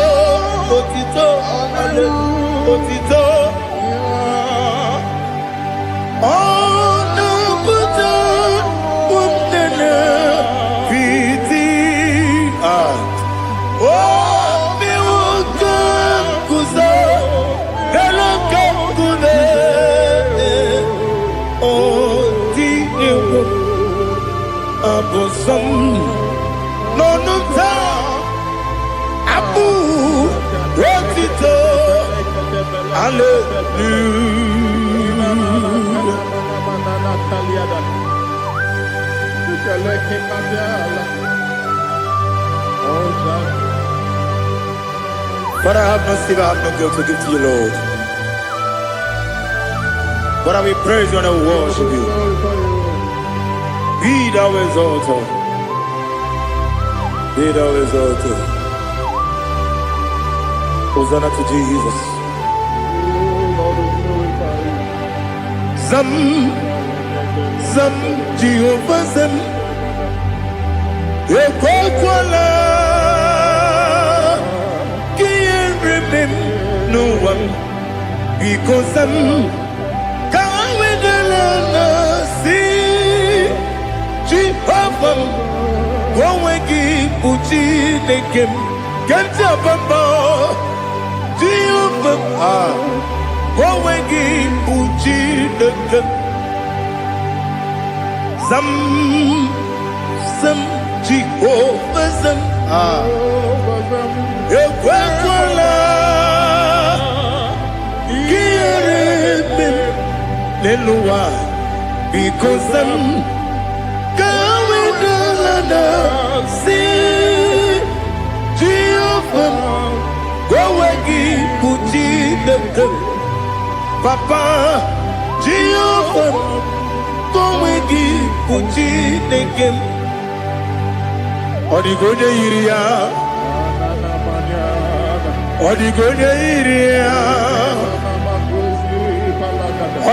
Speaker 4: Father, I have no sin, I have no guilt to give to you, Lord. Father, we praise you and we worship you. Be thou exalted. Be thou exalted. Hosanna to Jesus. Zam, Zam, Jehovah Zam. Ekwakwala, can't remember no one because I'm coming along. See, Jehovah, go and give Puchi Nekem, get up above. Jehovah, go and give Puchi Nekem. Zam. Jehovah Zam, Ekwakwala, Kiyarebe, Leluwa, because I'm going to Lana, see, Jehovah, go wagi puji dekem, Papa, Jehovah, go wagi puji dekem. Odigonya iria, Odigonya iria,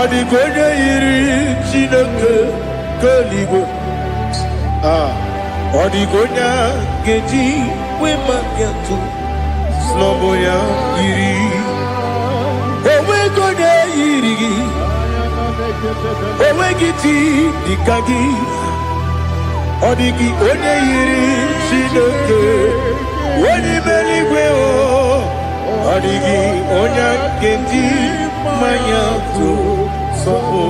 Speaker 4: Odigonya iri chineke keligo. Odigonya geji wemakiatu sloboya iri. Owegonya iri, owegiti dikagi. Odigi onye yiri Chineke, onye meligwe o. Odigi onye kendi manya tu sopo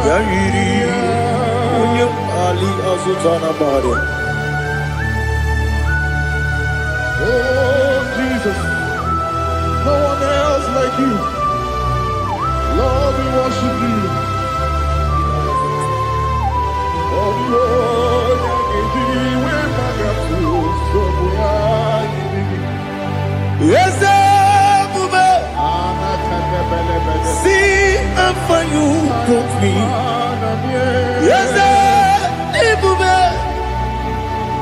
Speaker 4: ya yiri. Onye ali azutana bari.
Speaker 5: Oh Jesus, no one else like you. Lord, we worship you. Oh Lord,
Speaker 4: yes, see how far you brought me. Yes,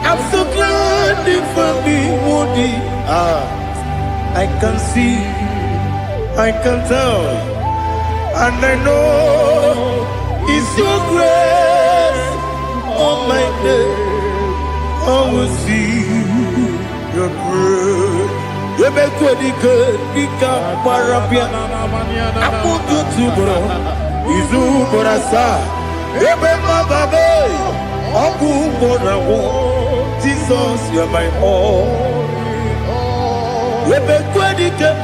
Speaker 4: I'm so glad you found me worthy. I can see, I can tell, and I know it's your grace on my day. I will see your grace. You make what you could become Parabia. I put you to bro. Izu Borasa. You make my baby. Oku Borawo. Jesus, you're my all. You make what you could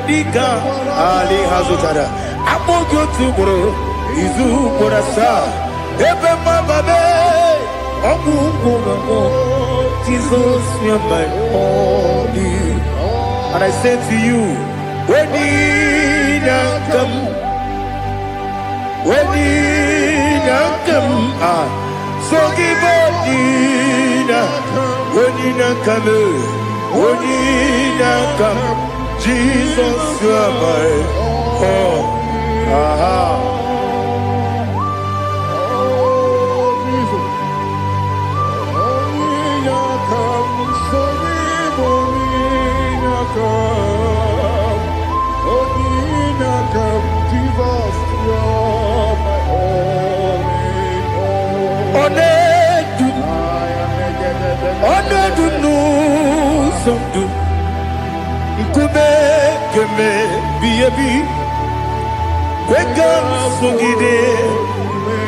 Speaker 4: become Ali Hazutara. I put you to bro. Izu Borasa. You make my baby. Jesus, you're my only. And I say to you, when you come, so give when you come, Jesus, you're my all.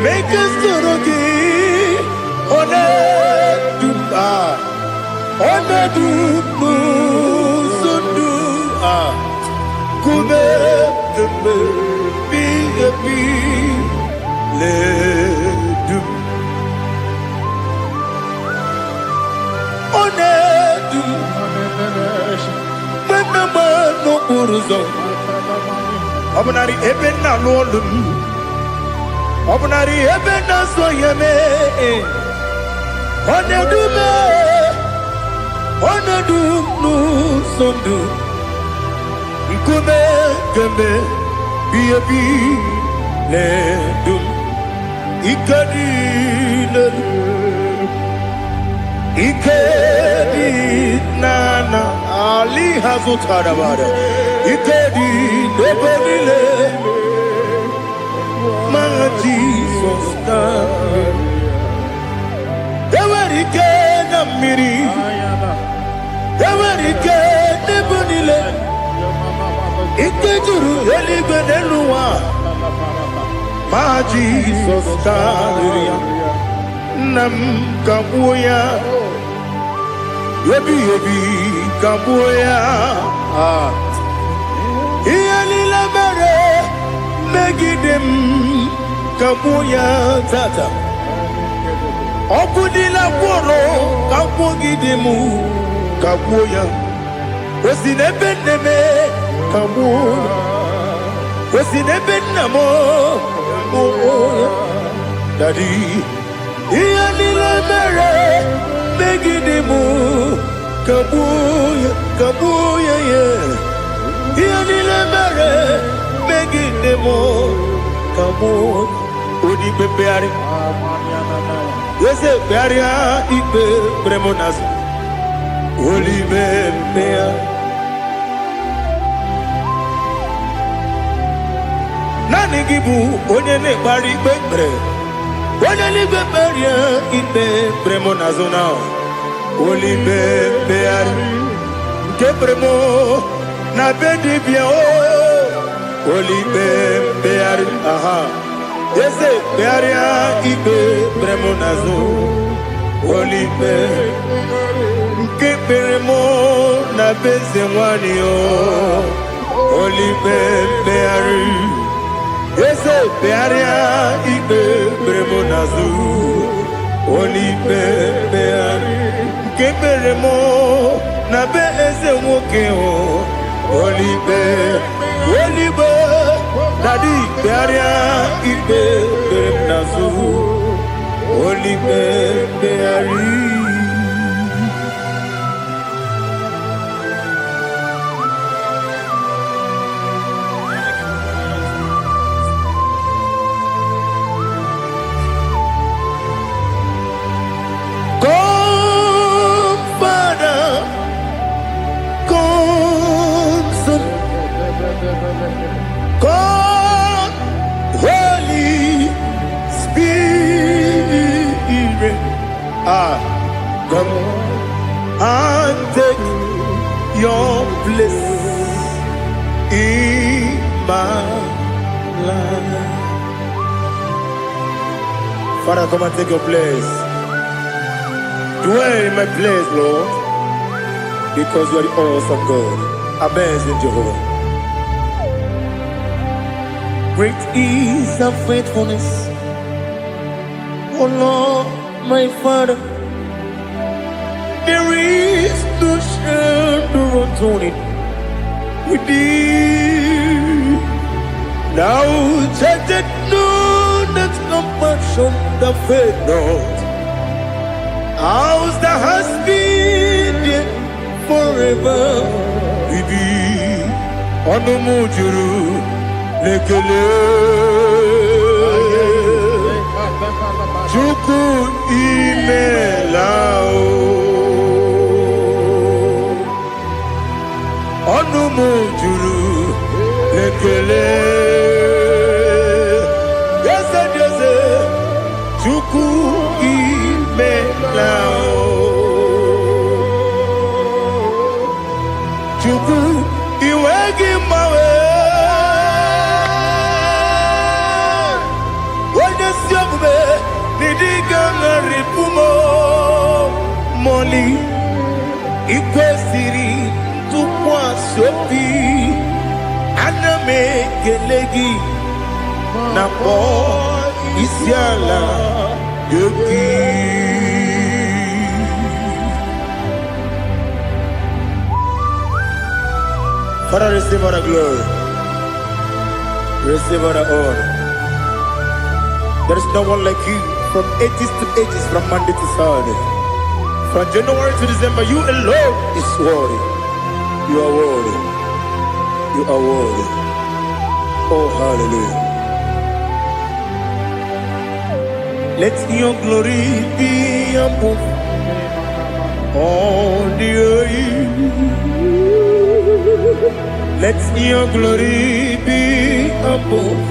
Speaker 4: Make us Obunari ebena lolum, Obunari ebena soyeme, Onedu no sondu, nkume kembe biebi ledum ikadi nana ali hazutarabara ikadi nebelile my Jesus Ewerike na mmiri Ewerike nebelile ike juru eluigwe n'elu ụwa ma Jizọs karịrị ya nna m ka gbuo ya ebi ka gbuo ya ihe niile mere megide m ka gbuo ya tata ọkụ niile gwụrụ ka gwogide m ka gbuo ya o si n'ebe nne m ka gbuo ya o si n'ebe nna m gbuo ya dadi ihe niile mere megide m ka gbuo ya ya ihe niile mere megide m ka gbuo odi kpekpegharị eze kpegharịa ikpe kpere m n'azụ olibe mmegharị naanị gị bụ onye na-ekpere ikpe kpere onye n'igwe kperie ikpe kpere m n'azụ na olibe mmegharị nke kpere m na be dibịa olibe mmegharị aha eze kpegharịa ikpe kpere m n'azụ olibe nke kpere m na be eze nwanyị olibe mmegharị eze kpegharịa ikpe kpere m n'azụ olibe mmegharị nke kpere m na be eze nwoke olibe dadi kpegharịa ikpe kpere m n'azụ olibe mmegharị God, Holy Spirit, come and take your place in my life. Father, come and take your place. Dwell in my place, Lord, because you are the awesome God. Amazing Jehovah. Great is thy faithfulness, O Lord, my Father. There is no shadow unto it with thee. Now judgeth none that compassion that faith not. Ours thou hast been there forever with thee. Onomujuru lekele Chukwu imelao ọnụ m juru lekele eze dị eze Chukwu imelao Chukwu iwe gị mgbanwe Moli ikwesịrị tụkwasị obi ana m ekele gị na kpọ isi ala gị Father, receive all the glory, receive all the honor. There is no one like you. From ages to ages, from Monday to Saturday, from January to December, you alone is worthy. You are worthy. You are worthy. Oh, hallelujah. Let your glory be above all the earth. Let your glory be above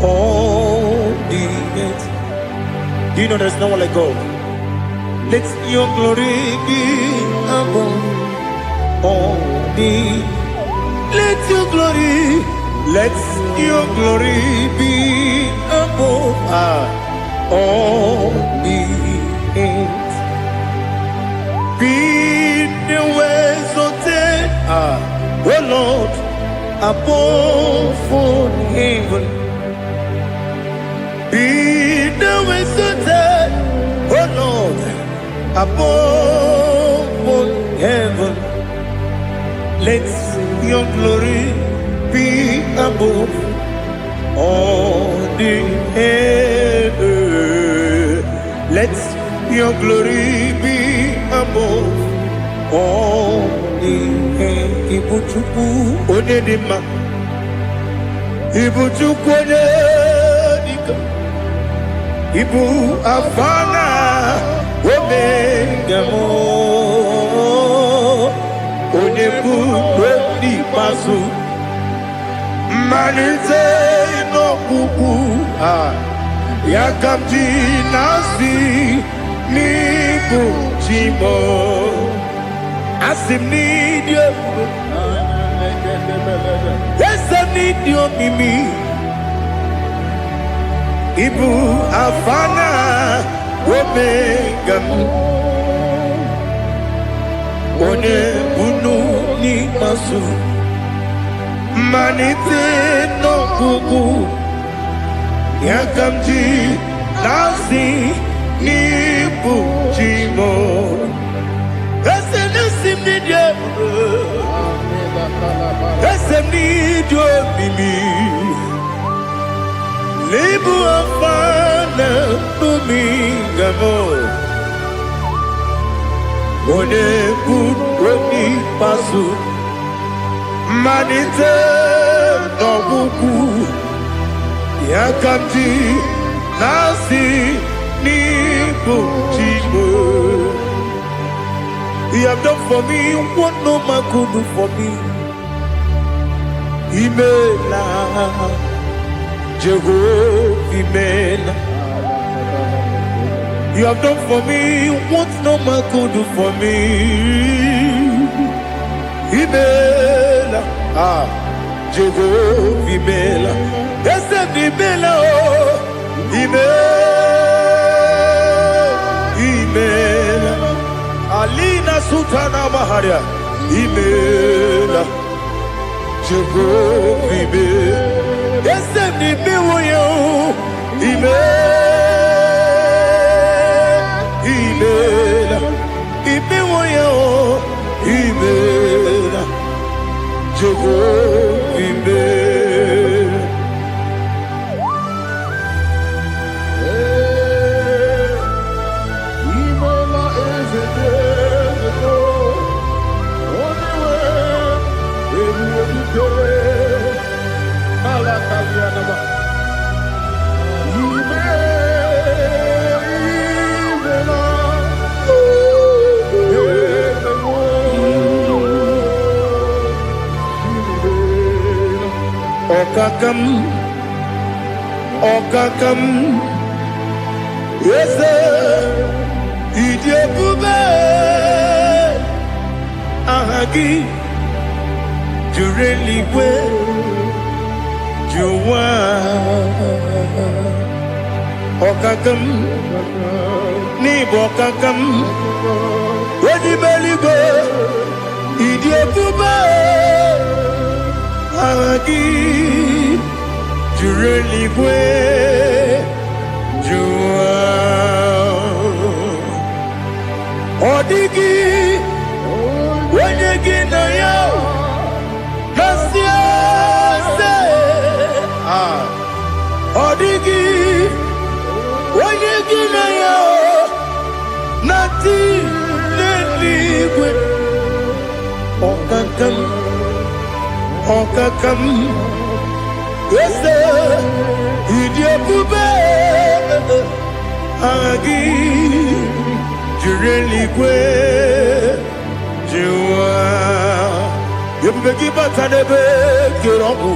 Speaker 4: all the earth. Do you know there's no one like God? Let your glory be above all the earth. Let your glory be above all the earth. Be the ways of death, oh Lord, above all heaven. Be the ways of death, oh Lord, above all heaven. Let your glory be above all the earth. Let your glory be above all the earth. Ibuchuku onedima, Ibuchuku onedika, Ibu afana omega mo. Onebu ni pasu manite no kuku yakamji nasi ni bujimo asim ni dio esa ni dio mimi ibu afana omega one bunu ni masu manite no kuku yakamji nasi ni bujimo ese nasim ni dio ese ni dio mimi libu afana bumingamo one budoni pasu manite no buku yakamji nasi ni bujimo. You have done for me what no man could do for me. Imela Jehovah Imela. You have done for me what no man could do for me. Imela, Jehovah Imela. Yes, Imela, Imela. Alina Sutana Maharia. Imela, Jehovah Imela. Yes, Imela, Imela, Imela, Imela, Jehovah Imela.
Speaker 5: Imela is a desert, only way it will be good. Malakalianaba.
Speaker 4: Okakam, yes, Idiabube, Ahagi, you really will, you are. Okakam, Nibokakam, where the belly go, Idiabube, Ahagi. You really way you are. Odigi, when you get no yo, Odigi, when you get no yo, nothing lately with Okakam, Okakam Ese Idiopube Agi Jureligwe Jua Yebeki Batanebe Kirobu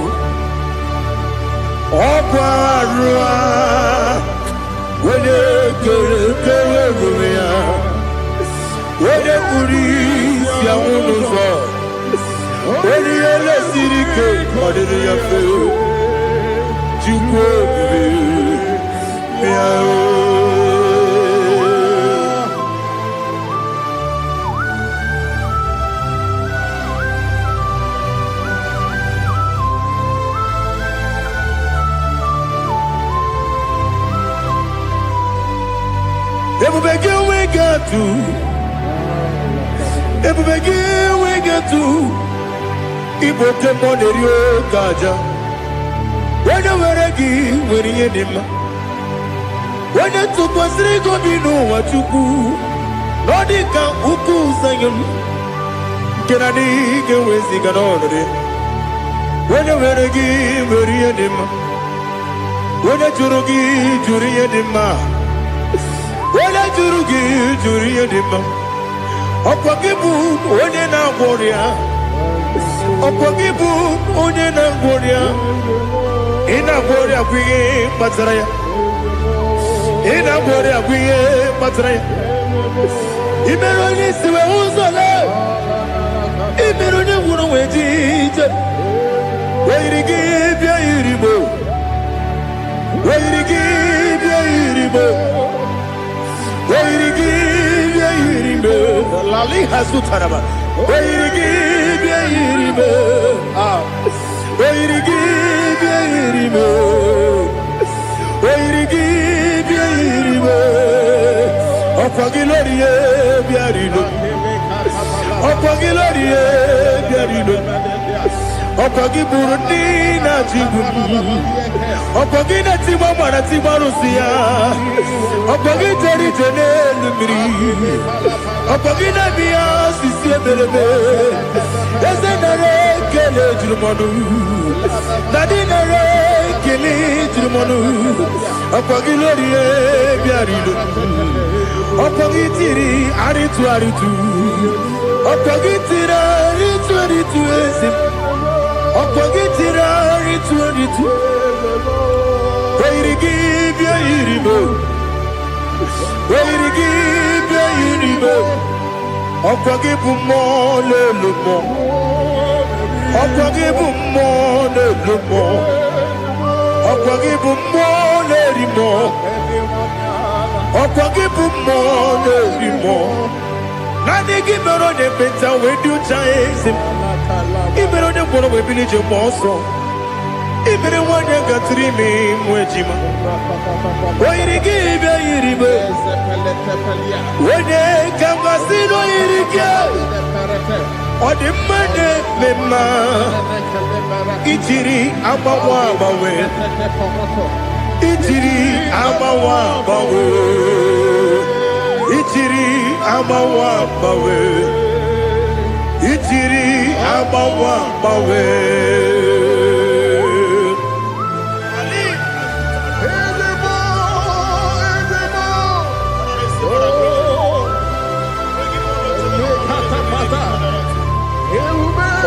Speaker 4: Okwarua Wede Kere Rumia Wede Kuri Siamunuzo Wede Yele Sirike Madede Yafe Jukwe Miao Everybody we got to. Everybody we got to. Ibo tempo nerio kaja. Wena weregi weri edema. Wena tupasri go binu wachuku. Nodi ka uku sayum. Kenadi ke wezi kanonore. Wena weregi weri edema. Wena jurugi juri edema. Wena juri edema. Okwagibu onye na gworia. Okwagibu onye na gworia. Ina gworia kwiye matraya. Ina gworia kwiye matraya. Imeroni siwe uzole. Imeroni wuro wejije. Weirigi bia iribo. Weirigi bia iribo. Weirigi bia iribo. Lali hasutaraba. Weirigi bia iribo. Weirigi bia iribo. Weirigi bia iribo. Okwagilorie bia iribo. Okwagilorie bia iribo. Okwagiburundi na jibu. Okwagina tiwa mwana tiwa rusia. Okwagiteri tene lumiri. Okwagina biya sisi ebelebe. Eze nare kele jirumonu. Nadi nare kele jirumonu. Okwagilorie biarido. Okwagitiri aritu aritu. Okwagitiri aritu esim. Okwagitiri aritu. Weirigi bia iribo. Weirigi bia iribo. Okwagibu mo lelumo. Okwagibu mo lelumo. Okwagibu mo lerimo. Okwagibu mo lerimo. Nani gibero de benta wedu chaisi. Ibero de boro we village moso. Ibere wanya gatrimi mwejima. Oirigi bia iribe. Wene kangasino irige. Odimane mema. Ichiri amawa bawe. Ichiri amawa bawe. Ichiri amawa bawe. Ichiri amawa bawe.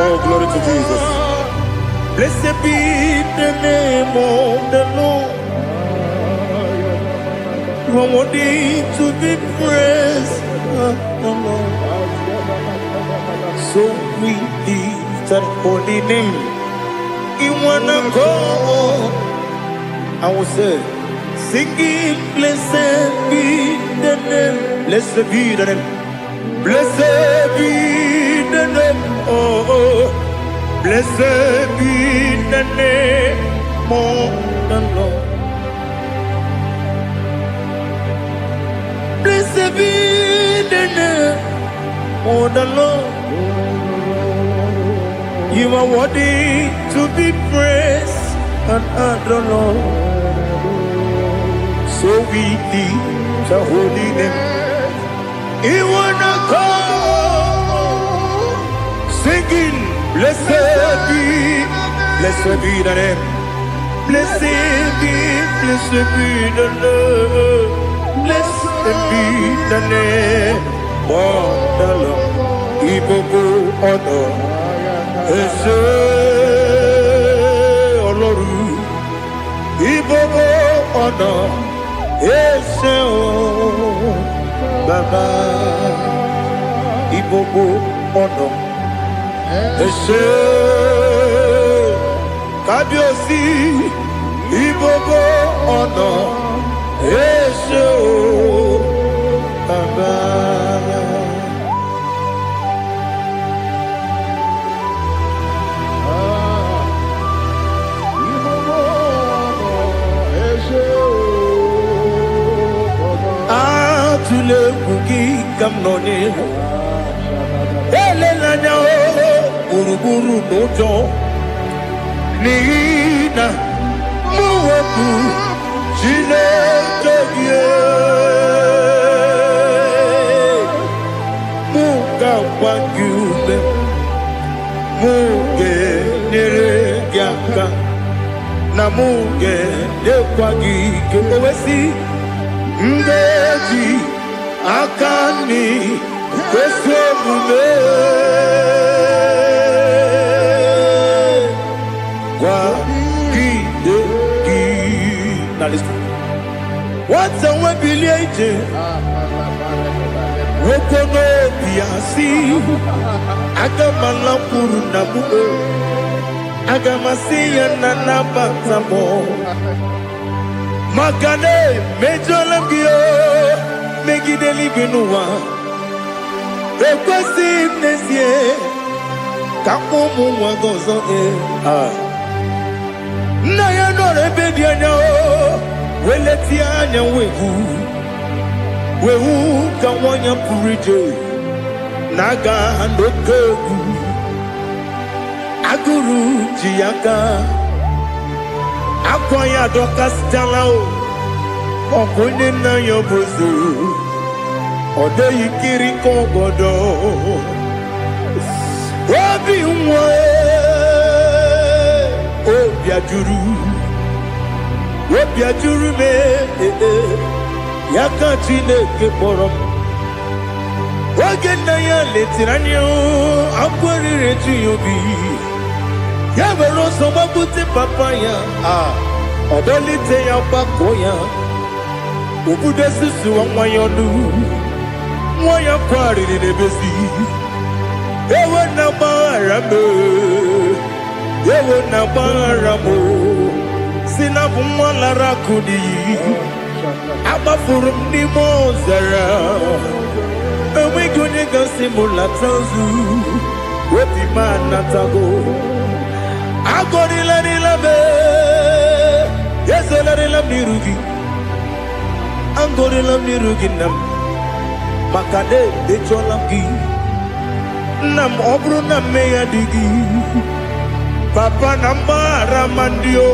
Speaker 4: Oh, glory to Jesus. Blessed be the name of the Lord. You are worthy to be praised. So we lift that holy name. You wanna go? I will say, singing, blessed be the name. Blessed be the name. Blessed be the name. Oh, blessed be the name of the Lord. Blessed be the name of the Lord. You are worthy to be praised and adored, Lord. So we lift the holy name. You wanna go singing, blessed be Blessed be the name. Blessed be the name. Blessed be the name of the Lord. Ibogo honor. Ese Oloru. Ibogo honor. Ese Baba. Ibogo honor. Ese Kabiosi. Ibogo honor. Ese Baba. Atule kuki kamnoni. Ele lanya uruburu nojo. Nina muwaku chile togie. Muga wagyume. Muge neregiaka. Na muge nekwagi kewesi. Ngeji akani kwesomume kwa kideki. Now listen. What's a webiliaje? Wokono biasi agamala puru nabuo agamasiya nanabatamo. Makane mejolamgio megideli genua ekwesi nesie kakomu wagozo na ya nore bedi anya weleti anya wehu kawanya purije naga nokegu aguru jiaka akwaya dokas talao okunye na yobozu ode yikiri kogodo obi nwa obi ajuru me yaka Chineke kpọrọ m oge nna ya letiri anya akwarịrị etu ya obi ya were ọsọ gbapute papa ya ọdọlite ya gbakọ ya obodo susu nwa ya ọnụ nwa ya kwarịrị n'ebezi ewe na gbaghara m si na bụ nwa lara akụ n'iyi agbafuru m n'ime ọzara enweghị onye gasị m lata ozu obi m anatago agọrịlarịla m ezolarịla m n'iru gị agọrịla m n'iru gị nna m maka na echọla m gị nna m ọ bụrụ na mmehie dị gị papa na mgbaghara ma ndị o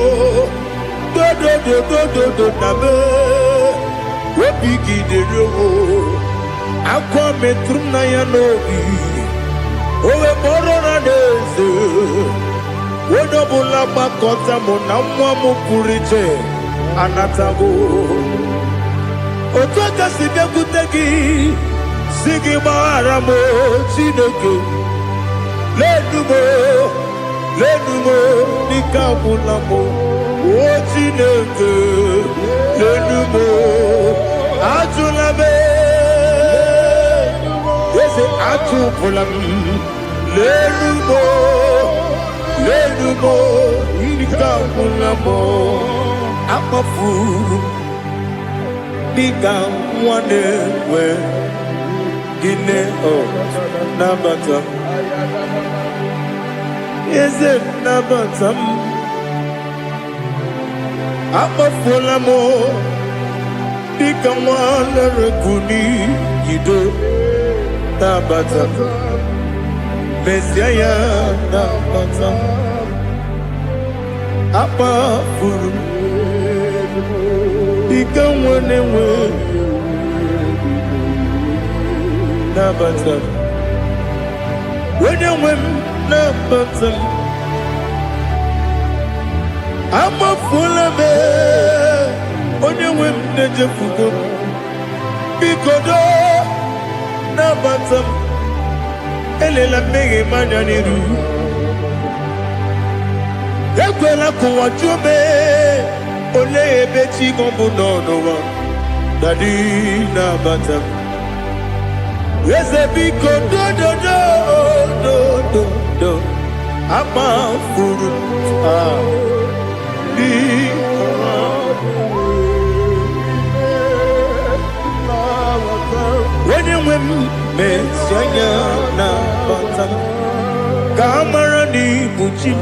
Speaker 4: dodododododo na be obi gị dịrị owo akwa metụrụ na ya n'obi owe kpọrọ na n'eze onye ọbụla gbakọta mụ na nwa m pụrụ iche anatago otu aka si bịakwute gị si gị gbaghara m Chineke lenumo dịka agwụla m o Chineke lenumo ajụla m eze atụpụla m lenumo dịka agwụla m akpafuru dịka nwa na-enwe gịnị nabata m eze nabata m akpafuola m dịka nwa na-erekwu n'iyido nabata m mezie ya nabata m akpafuru dịka nwa na-enwe nabata m onye nwe m nabata m amafula me onye nwe m na-ejefugo biko do nabata m elela mmehie m anya n'iru ekwela ka ụwa jụọ m olee ebe chi gị bụ n'ụwa dadi nabata m eze biko do amafuru onye nwe m mesi anya na bata ka amara n'ibu chi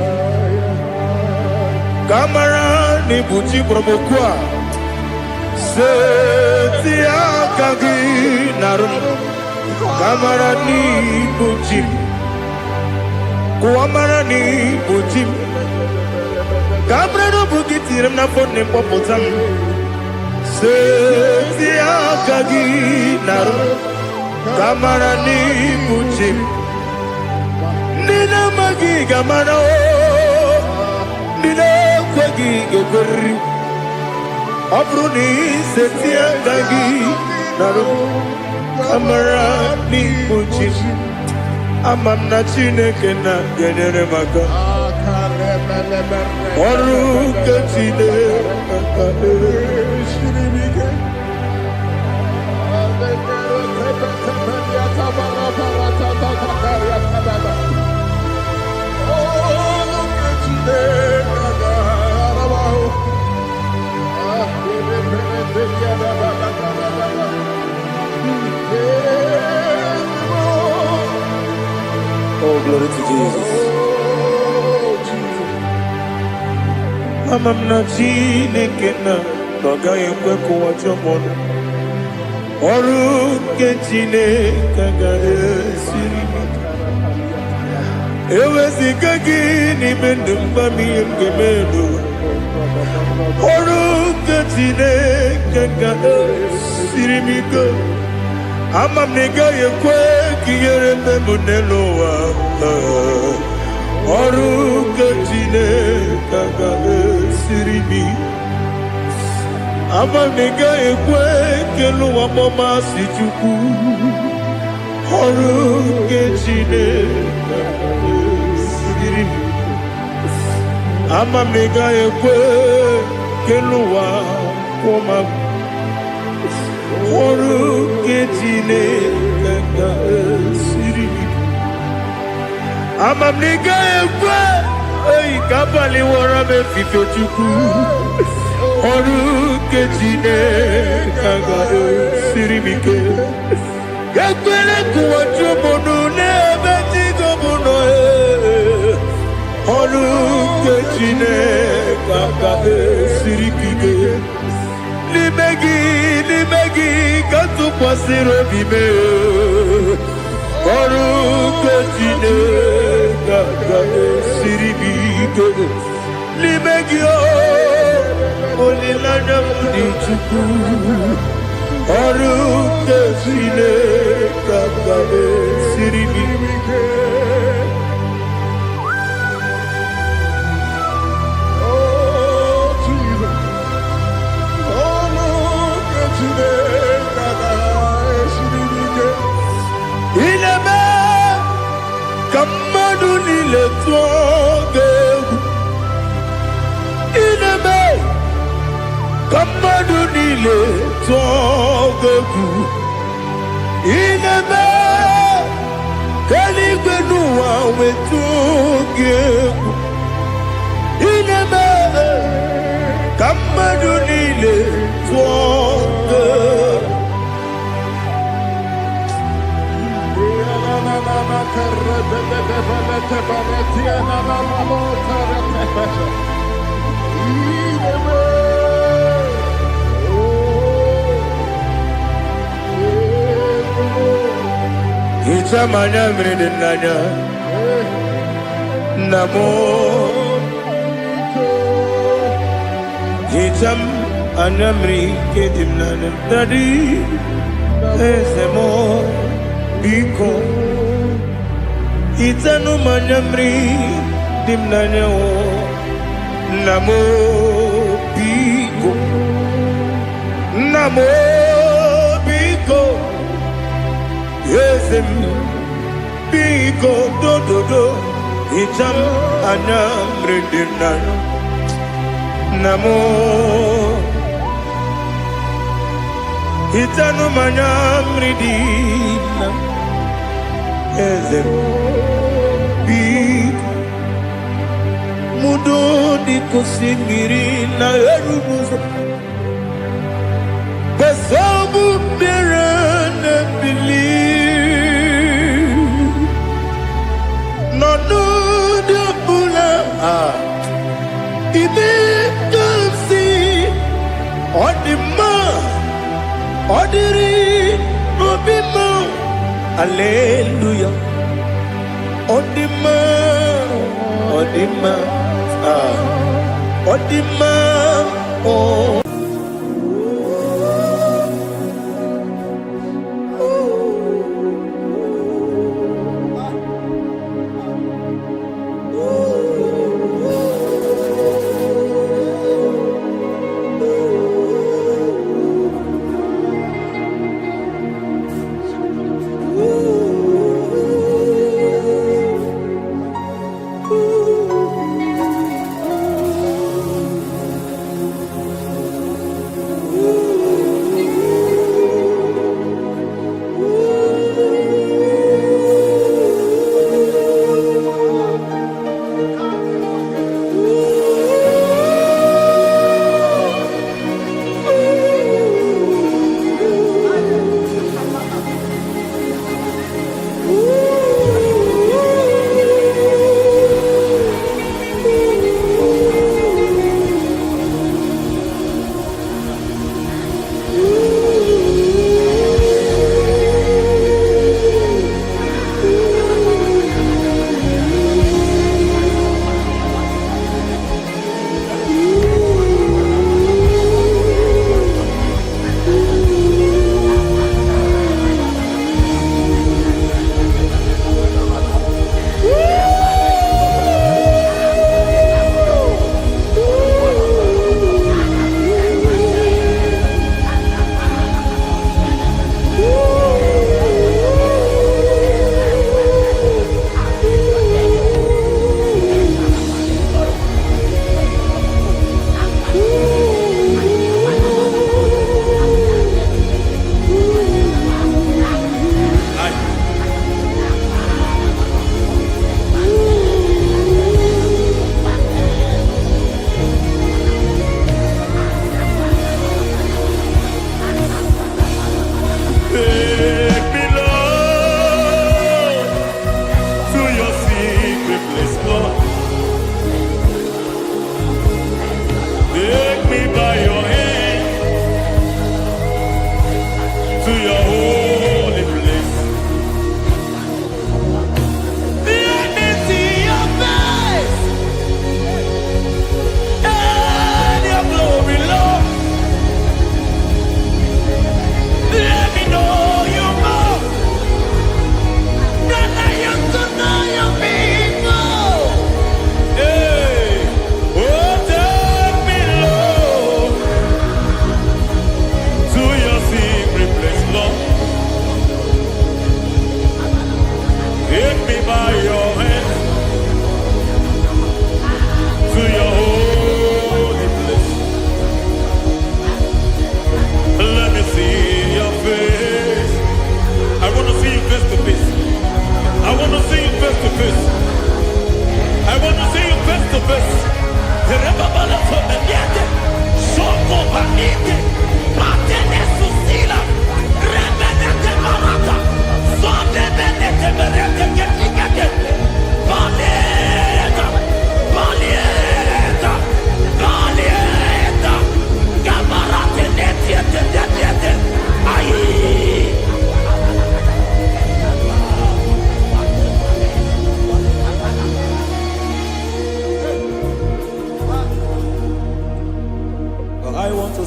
Speaker 4: ka amara n'ibu chi gbọrọmokwu a seti aka gị narụ ka amara n'ibu chi kuamara n'ibu chi ka amara n'obu gị tiri m n'afọ nne mkpọpụta m seti aka gị narụ ka amara n'ibu chi ndị na-amaghị ga-amara ndị na-ekweghị ga-ekweriri ọ bụrụ na iseti aka gị narụ ka amara n'ibu chi ama m na Chineke na-enyere m aka ọrụ nke Chineke
Speaker 3: Oh, glory to Jesus.
Speaker 4: Ama m na Chineke na-agaghị ekwe ka ụwa jụọ m ọnụ ọrụ nke Chineke ga-esiri m eweziga gị n'ime ndụ mgba m ihe m ga-eme n'ụwa ọrụ nke Chineke ga-esiri m ike ama m na ị gaghị ekwe ka ihere eme m n'elu ụwa ọrụ nke Chineke ga-esiri m ama m na ị gaghị ekwe ka elu ụwa gbamasị Chukwu ọrụ nke Chineke ga-esiri m ama m na ị gaghị ekwe ka elu ụwa kwụma m ọrụ nke Chineke ga-esiri m ama m na ị gaghị ekwe ka abalị wara m efife Chukwu ọrụ nke Chineke ga-esiri m ike ekwela ka ụwa jụọ m ọnụ n'ebe chi gị bụ nọ ọrụ nke Chineke ga-esiri m ike n'ime gị ka tụkwasịrị obi m ọrụ nke Chineke ga-esiri m ike n'ime gị olileanya m dị Chukwu ọrụ nke Chineke ga-esiri m ike ka mmadụ niile tụọ gị egwu ineme ka mmadụ niile tụọ gị egwu ineme ka eluigwe n'ụwa wee tụọ gị egwu ineme ka mmadụ niile tụọ gị egwu Itamanya mmiri n'anya namo Itam anya mmiri kedim n'anya dadi ezemo biko Itanu manya mmiri dim n'anya o Namo Biko, Namo Biko, Yesem Biko do do do, Icham Anam Redinam, Namo Itanu Manam Redinam, Yesem Biko. Mudo di kusingiri na erubuzo Besobu birane believe No de bula Ibe kamsi Odima Odiri Obima Alleluia Odima Odima Odima, oh.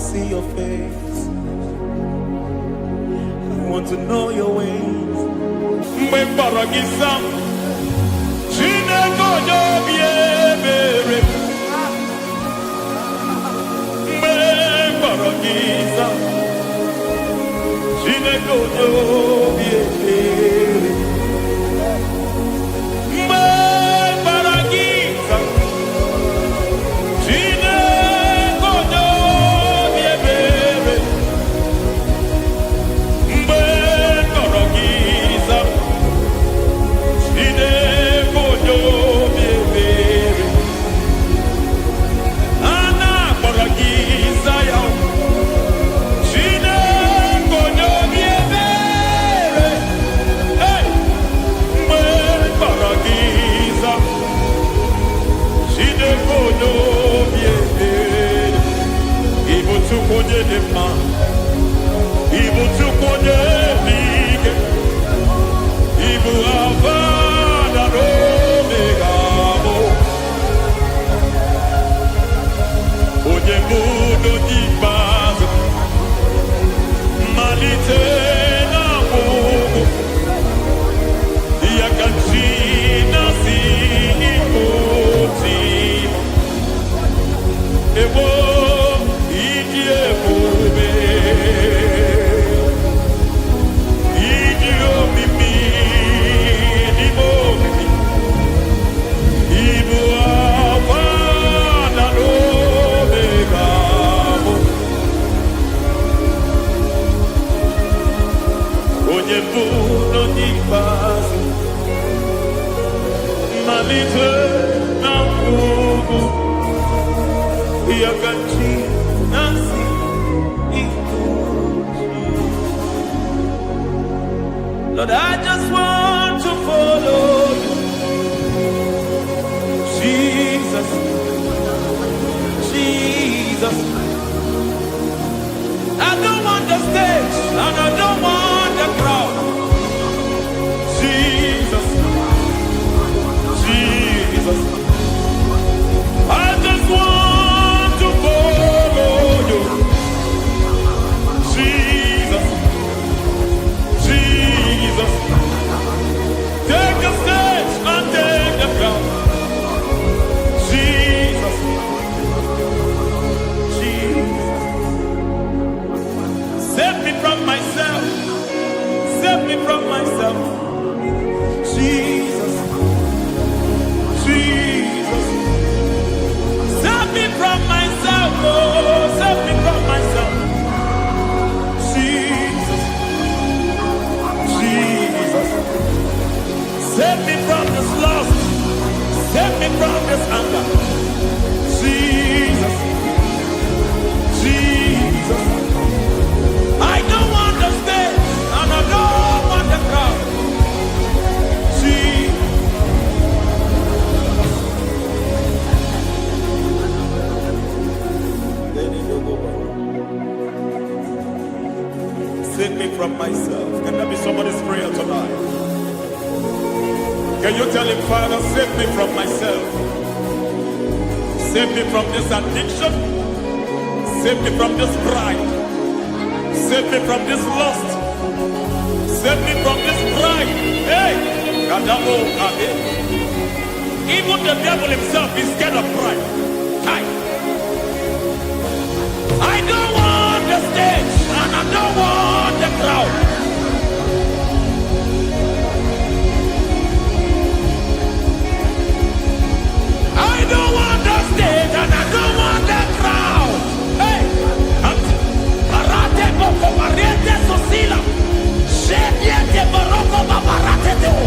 Speaker 1: see your face. I want to know your ways.
Speaker 4: giza Chineke onye obi ebere mgbe gbara giza Chineke onye obi ebere mgbe gbara giza Chineke onye obi ebere ana gbara giza ya Chineke onye obi ebere mgbe gbara giza Chineke onye obi ebere ịbụ Chukwu onye dị mma ịbụ Chukwu onye dị ike ịbụ Alfa na Omega onye mbụ n'onye ikpeazụ mmalite na ọgwụgwụ ya ka chi na-asị Igbo tim Egbo ịdị ebube ịdị omimi n'ime omimi ịbụ Alfa na Omega onye mbụ n'onye ikpeazụ mmalite na ọgwụgwụ ya ka chi na-asị Igbo tim. Lord, I just want to follow you, Jesus, Jesus. I don't want the stage and I don't want the crowd. Jesus, Jesus. I just want to follow you, Jesus, Jesus. Take the stage and take the crown. Jesus, Jesus. Save me from myself. Save me from myself. Jesus, Jesus. Save me from myself. Oh, save me from myself. Jesus, Jesus. Save me from this lust. Save me from this anger. Jesus, Jesus. I don't want the stage and I don't want the crowd. Jesus. Save me from myself. Can that be somebody's prayer tonight? Can you tell him, Father, save me from myself? Save me from this addiction. Save me from this pride. Save me from this lust. Save me from this pride. Hey! Kadabo Kabe. Even the devil himself is scared of pride. I don't want the stage and I don't want the crowd. I don't want the stage and I don't want the crowd. Hey! Parate boko barete sosila. Shediete baroko babarate teo.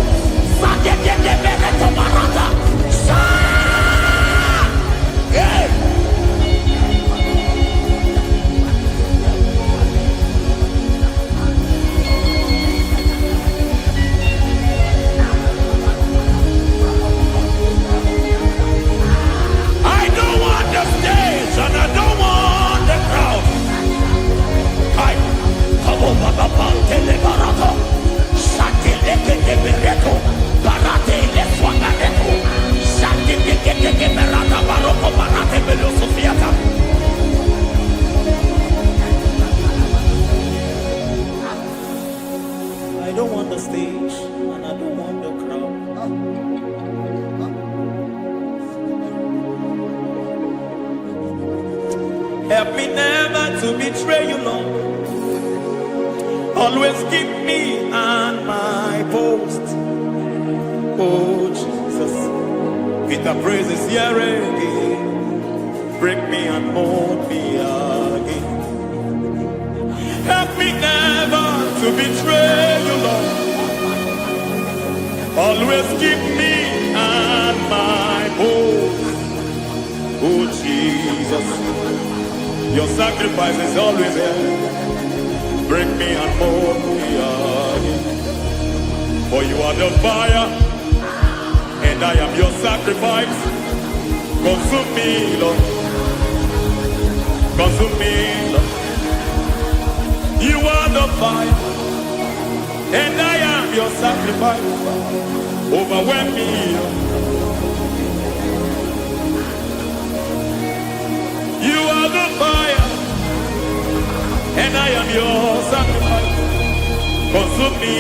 Speaker 4: Sadete bereto barata. Hey! Help me never to betray you, Lord. Always keep me on my post. Oh Jesus, with the praises here again, break me and mold me again. Help me never to betray you, Lord. Always keep me on my post. Oh Jesus, your sacrifice is always there. Break me and mold me again. For you are the fire, and I am your sacrifice. Consume me, Lord. Consume me, Lord. You are the fire, and I am your sacrifice. Overwhelm me, Lord. You are the fire, and I am your sacrifice. Consume me.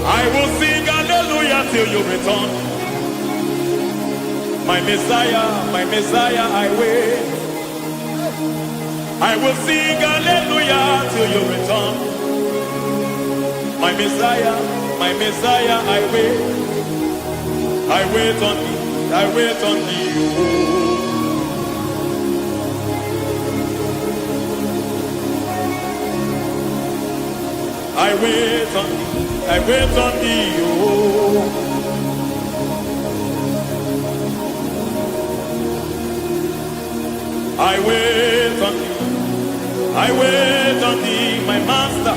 Speaker 4: I will sing hallelujah till you return. My Messiah, I wait. I will sing hallelujah till you return. My Messiah, I wait. I wait on thee, I wait on thee. I wait on thee, I wait on thee. I wait on thee, I wait on thee, my master.